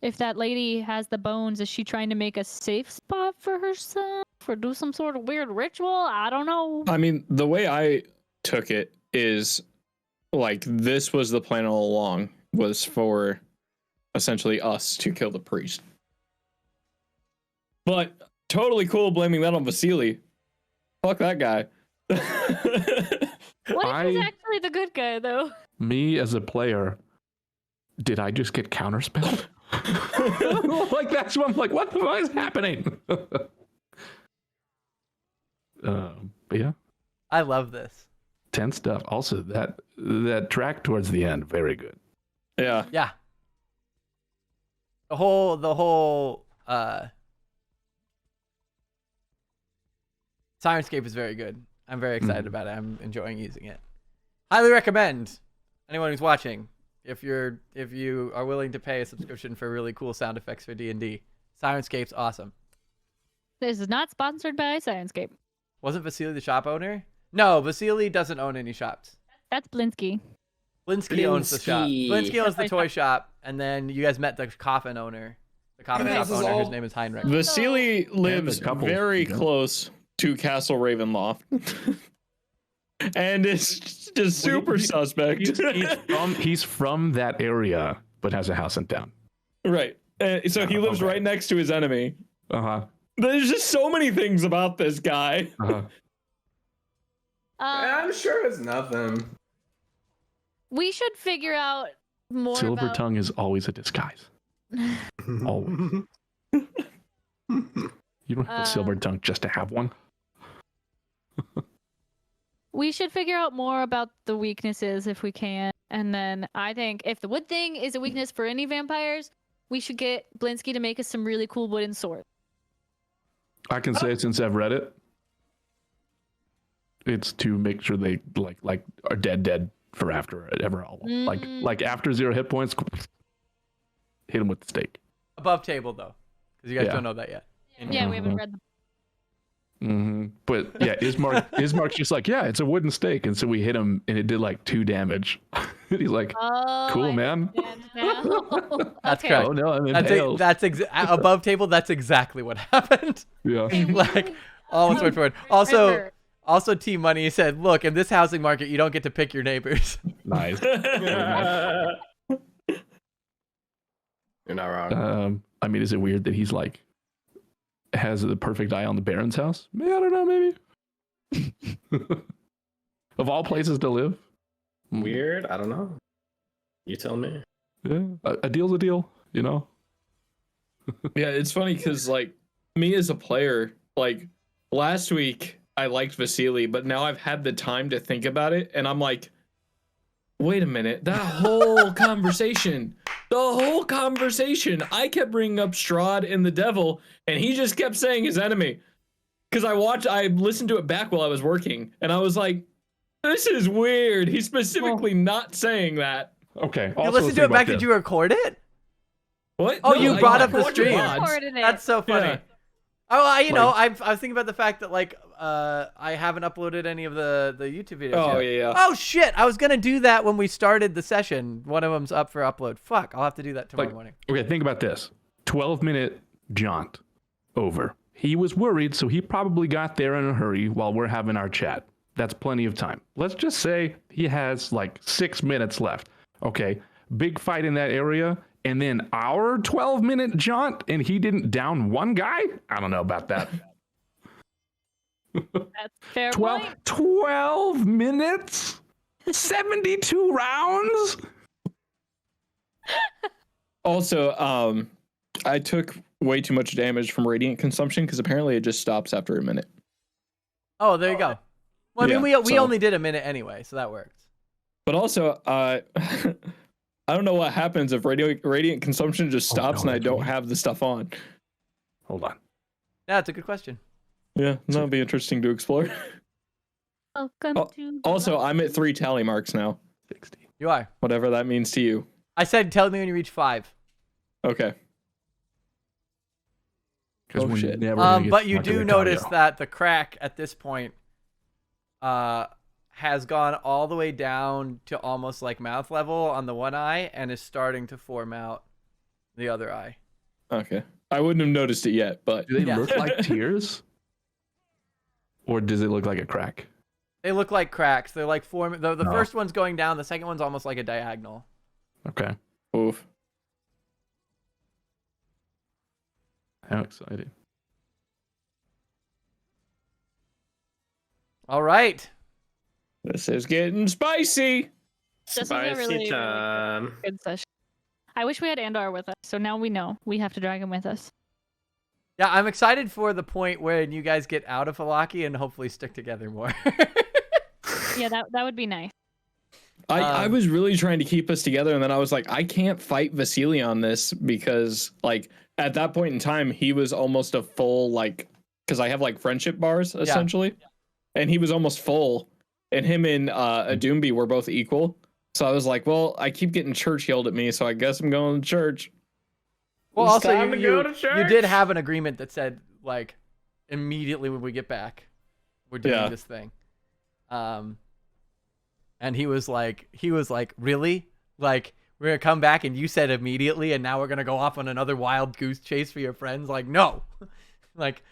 Speaker 2: if that lady has the bones, is she trying to make a safe spot for herself or do some sort of weird ritual? I don't know.
Speaker 3: I mean, the way I took it is like this was the plan all along, was for essentially us to kill the priest. But totally cool blaming that on Vasili. Fuck that guy.
Speaker 2: What if he's actually the good guy, though?
Speaker 4: Me as a player, did I just get counterspelled? Like that's what I'm like. What the fuck is happening? But yeah,
Speaker 1: I love this.
Speaker 4: tense stuff. Also, that track towards the end, very good.
Speaker 3: Yeah.
Speaker 1: Yeah. The whole Sirenscape is very good. I'm very excited about it. I'm enjoying using it. Highly recommend anyone who's watching, if you are willing to pay a subscription for really cool sound effects for D&D. Sirenscape's awesome.
Speaker 2: This is not sponsored by Sirenscape.
Speaker 1: Wasn't Vasili the shop owner? No, Vasili doesn't own any shops.
Speaker 2: That's Blinsky.
Speaker 1: Blinsky owns the shop. Blinsky owns the toy shop, and then you guys met the coffin owner. The coffin shop owner, whose name is Heinrich.
Speaker 3: Vasili lives
Speaker 4: couple,
Speaker 3: very close to Castle Ravenloft. And it's just super suspect.
Speaker 4: He's from that area, but has a house in town.
Speaker 3: Right. So he lives right next to his enemy.
Speaker 4: Uh-huh.
Speaker 3: There's just so many things about this guy.
Speaker 4: Uh-huh.
Speaker 6: I'm sure it's nothing.
Speaker 2: We should figure out more
Speaker 4: Silver
Speaker 2: about...
Speaker 4: tongue is always a disguise. Always. You don't have a silver tongue just to have one.
Speaker 2: We should figure out more about the weaknesses if we can. And then I think if the wood thing is a weakness for any vampires, we should get Blinsky to make us some really cool wooden swords.
Speaker 4: I can say since I've read it, it's to make sure they like are dead for after ever all. Like after 0 hit points, hit him with the stake.
Speaker 1: Above table though, because you guys don't know that yet.
Speaker 2: Yeah, we haven't read them.
Speaker 4: Mm-hmm. But yeah, Ismark's just like, yeah, it's a wooden stake, and so we hit him, and it did like 2 damage. He's like, cool, man.
Speaker 1: That's
Speaker 2: Okay.
Speaker 1: correct.
Speaker 4: Oh no, I'm impaled.
Speaker 1: That's above table. That's exactly what happened.
Speaker 4: Yeah.
Speaker 1: Like almost went forward. Also, T Money said, "Look, in this housing market, you don't get to pick your neighbors."
Speaker 4: Nice.
Speaker 6: You're not wrong.
Speaker 4: I mean, is it weird that he's like has the perfect eye on the Baron's house? I don't know, maybe. Of all places to live.
Speaker 6: Weird? I don't know. You tell me.
Speaker 4: Yeah, a deal's a deal, you know?
Speaker 3: Yeah, it's funny because, like, me as a player, like, last week I liked Vasili, but now I've had the time to think about it, and I'm like, wait a minute, that whole conversation, The whole conversation, I kept bringing up Strahd and the devil, and he just kept saying his enemy. Because I listened to it back while I was working, and I was like, this is weird. He's specifically not saying that.
Speaker 4: Okay.
Speaker 1: You listened to it back? Did you record it?
Speaker 3: What?
Speaker 1: Oh,
Speaker 3: No,
Speaker 1: you
Speaker 3: I
Speaker 1: brought up the
Speaker 3: watched
Speaker 1: stream.
Speaker 3: VODs.
Speaker 1: That's so funny.
Speaker 3: Yeah.
Speaker 1: Oh, I was thinking about the fact that like I haven't uploaded any of the YouTube videos.
Speaker 3: Oh,
Speaker 1: yet.
Speaker 3: yeah.
Speaker 1: Oh shit! I was gonna do that when we started the session. One of them's up for upload. Fuck! I'll have to do that tomorrow morning.
Speaker 4: Okay, think about this. 12-minute jaunt. Over. He was worried, so he probably got there in a hurry while we're having our chat. That's plenty of time. Let's just say he has like 6 minutes left. Okay, big fight in that area, and then our 12-minute jaunt, and he didn't down one guy? I don't know about that.
Speaker 2: That's fair point.
Speaker 4: 12 minutes? 72 rounds?
Speaker 3: Also, I took way too much damage from radiant consumption because apparently it just stops after a minute.
Speaker 1: Oh, there you go. Well, I mean,
Speaker 3: Yeah,
Speaker 1: we only did a minute anyway, so that works.
Speaker 3: But also, I don't know what happens if radiant consumption just stops and I don't have the stuff on.
Speaker 4: Hold on.
Speaker 1: Yeah, it's a good question.
Speaker 3: Yeah, that'll be interesting to explore.
Speaker 2: Welcome to.
Speaker 3: Also, I'm at 3 tally marks now.
Speaker 4: 60.
Speaker 1: You are.
Speaker 3: Whatever that means to you.
Speaker 1: I said, tell me when you reach 5.
Speaker 3: Okay.
Speaker 4: Oh, shit.
Speaker 1: But you do notice that the crack at this point has gone all the way down to almost like mouth level on the one eye and is starting to form out the other eye.
Speaker 3: Okay. I wouldn't have noticed it yet, but...
Speaker 4: Do they look like tears? Or does it look like a crack?
Speaker 1: They look like cracks. They're like forming. The first one's going down. The second one's almost like a diagonal.
Speaker 4: Okay.
Speaker 3: Oof.
Speaker 4: How exciting.
Speaker 1: All right.
Speaker 3: This is getting spicy.
Speaker 2: This was a really good session. I wish we had Andar with us, so now we know we have to drag him with us.
Speaker 1: Yeah, I'm excited for the point where you guys get out of Vallaki and hopefully stick together more.
Speaker 2: Yeah, that would be nice.
Speaker 3: I was really trying to keep us together, and then I was like, I can't fight Vasili on this because, like, at that point in time, he was almost a full, like, because I have, like, friendship bars, essentially. Yeah. And he was almost full. And him and Adumbi were both equal. So I was like, well, I keep getting church yelled at me, so I guess I'm going to church.
Speaker 1: Well, also, you did have an agreement that said, like, immediately when we get back, we're doing this thing. And he was like, really? Like, we're going to come back and you said immediately and now we're going to go off on another wild goose chase for your friends? Like, no. Like,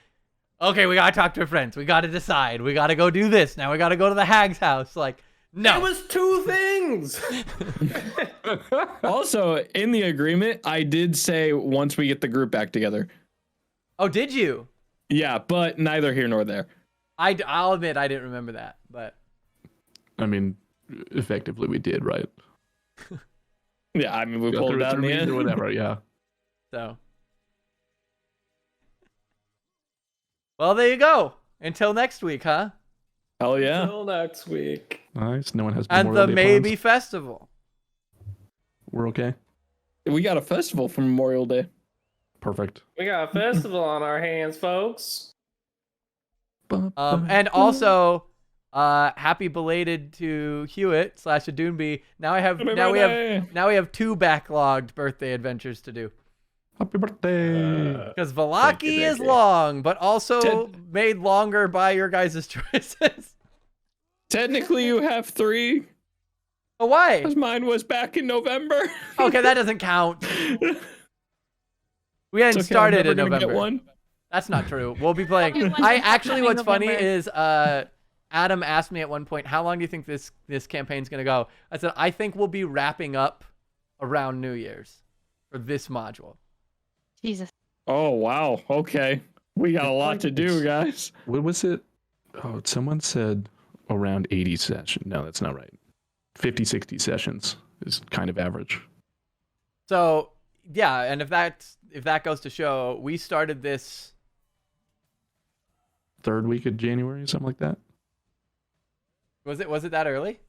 Speaker 1: okay, we got to talk to our friends. We got to decide. We got to go do this. Now we got to go to the hag's house. Like, no.
Speaker 6: It was 2 things.
Speaker 3: Also, in the agreement, I did say once we get the group back together.
Speaker 1: Oh, did you?
Speaker 3: Yeah, but neither here nor there.
Speaker 1: I'll admit I didn't remember that, but...
Speaker 4: I mean, effectively we did, right?
Speaker 3: Yeah, I mean, we pulled it out in the end.
Speaker 4: Or whatever, yeah.
Speaker 1: So... Well, there you go. Until next week, huh?
Speaker 3: Hell yeah.
Speaker 6: Until next week.
Speaker 4: Nice. No one has
Speaker 1: and
Speaker 4: Memorial
Speaker 1: the
Speaker 4: Day
Speaker 1: Maybe
Speaker 4: plans?
Speaker 1: Festival.
Speaker 4: We're okay.
Speaker 3: We got a festival for Memorial Day.
Speaker 4: Perfect.
Speaker 6: We got a festival on our hands, folks.
Speaker 1: And also, happy belated to Hewitt / Adunbi. Now we have 2 backlogged birthday adventures to do.
Speaker 4: Happy birthday!
Speaker 1: Because Vallaki is long, but also made longer by your guys' choices.
Speaker 3: Technically, you have 3.
Speaker 1: Oh, why?
Speaker 3: Because mine was back in November.
Speaker 1: Okay, that doesn't count. We hadn't started in November.
Speaker 3: Get one.
Speaker 1: That's not true. We'll be playing. What's funny is Adam asked me at one point, how long do you think this campaign's going to go? I said, I think we'll be wrapping up around New Year's for this module.
Speaker 2: Jesus.
Speaker 3: Oh, wow. Okay. We got a lot to do, guys.
Speaker 4: What was it? Oh, someone said around 80 sessions. No, that's not right. 50, 60 sessions is kind of average.
Speaker 1: So, yeah, and if that goes to show, we started this
Speaker 4: 3rd week of January, something like that.
Speaker 1: Was it that early?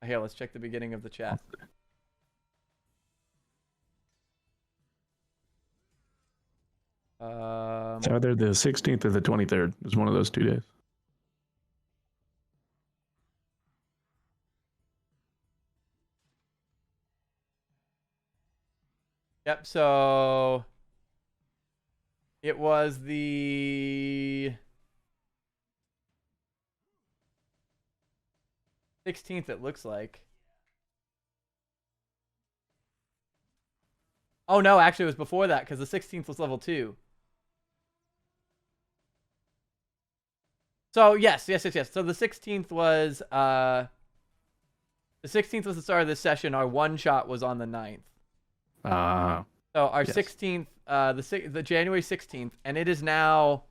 Speaker 1: Here, let's check the beginning of the chat.
Speaker 4: It's either the 16th or the 23rd. It's one of those 2 days.
Speaker 1: Yep, so it was the 16th, it looks like. Oh no, actually it was before that because the 16th was level 2. So yes. So the 16th was the 16th was the start of this session. Our one shot was on the 9th. So our 16th, the January 16th, and it is now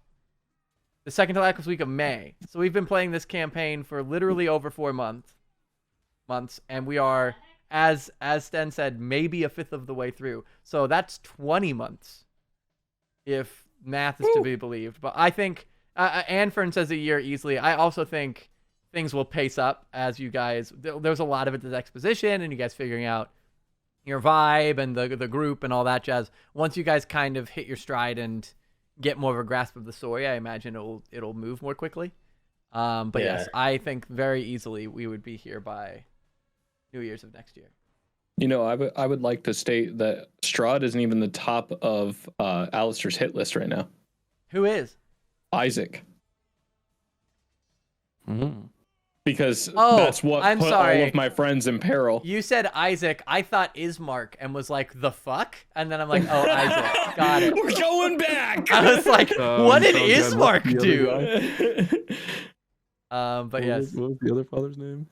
Speaker 1: the second to last week of May. So we've been playing this campaign for literally over 4 months, and we are, as Sten said, maybe a fifth of the way through. So that's 20 months, if math is to be believed. But I think, Anfern says a year easily. I also think things will pace up as you guys. There's a lot of it that's exposition, and you guys figuring out your vibe and the group and all that jazz. Once you guys kind of hit your stride and get more of a grasp of the story, I imagine it'll move more quickly. But yes, I think very easily we would be here by New Year's of next year.
Speaker 3: You know, I would like to state that Strahd isn't even the top of Alistair's hit list right now.
Speaker 1: Who is?
Speaker 3: Isaac. Because that's what put all of my friends in peril.
Speaker 1: You said Isaac. I thought Ismark and was like, the fuck? And then I'm like, oh, Isaac. Got it.
Speaker 3: We're going back.
Speaker 1: I was like, what did Ismark do? But yes.
Speaker 4: What was the other father's name?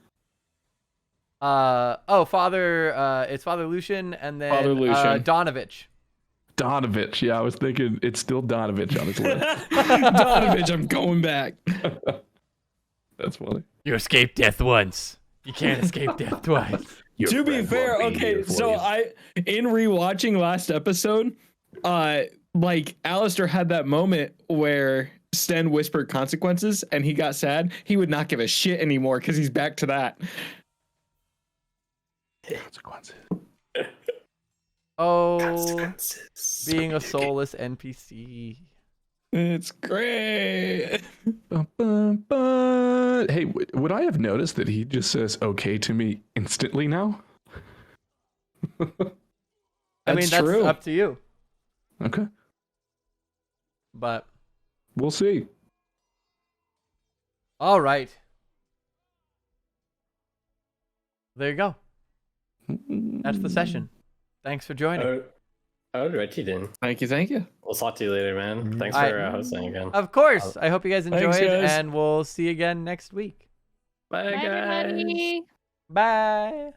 Speaker 1: Father. It's Father Lucian, and then
Speaker 3: Father Lucian.
Speaker 1: Donovich.
Speaker 4: Donovich. Yeah, I was thinking it's still Donovich on his list.
Speaker 3: Donovich, I'm going back.
Speaker 4: That's funny.
Speaker 7: You escaped death once. You can't escape death twice.
Speaker 3: To be fair, okay, so in rewatching last episode, like Alistair had that moment where Sten whispered consequences and he got sad. He would not give a shit anymore because he's back to that.
Speaker 4: Consequences.
Speaker 1: Oh, being a soulless NPC.
Speaker 3: It's great.
Speaker 4: Hey, would I have noticed that he just says okay to me instantly now?
Speaker 1: I mean, that's
Speaker 3: true.
Speaker 1: up to you.
Speaker 4: Okay.
Speaker 1: But
Speaker 4: we'll see.
Speaker 1: All right. There you go. That's the session. Thanks for joining.
Speaker 6: Alrighty then.
Speaker 3: Thank you.
Speaker 6: We'll talk to you later, man. Thanks for hosting again.
Speaker 1: Of course. I hope you guys enjoyed,
Speaker 3: guys.
Speaker 1: and we'll see you again next week.
Speaker 6: Bye, guys.
Speaker 2: Everybody.
Speaker 1: Bye.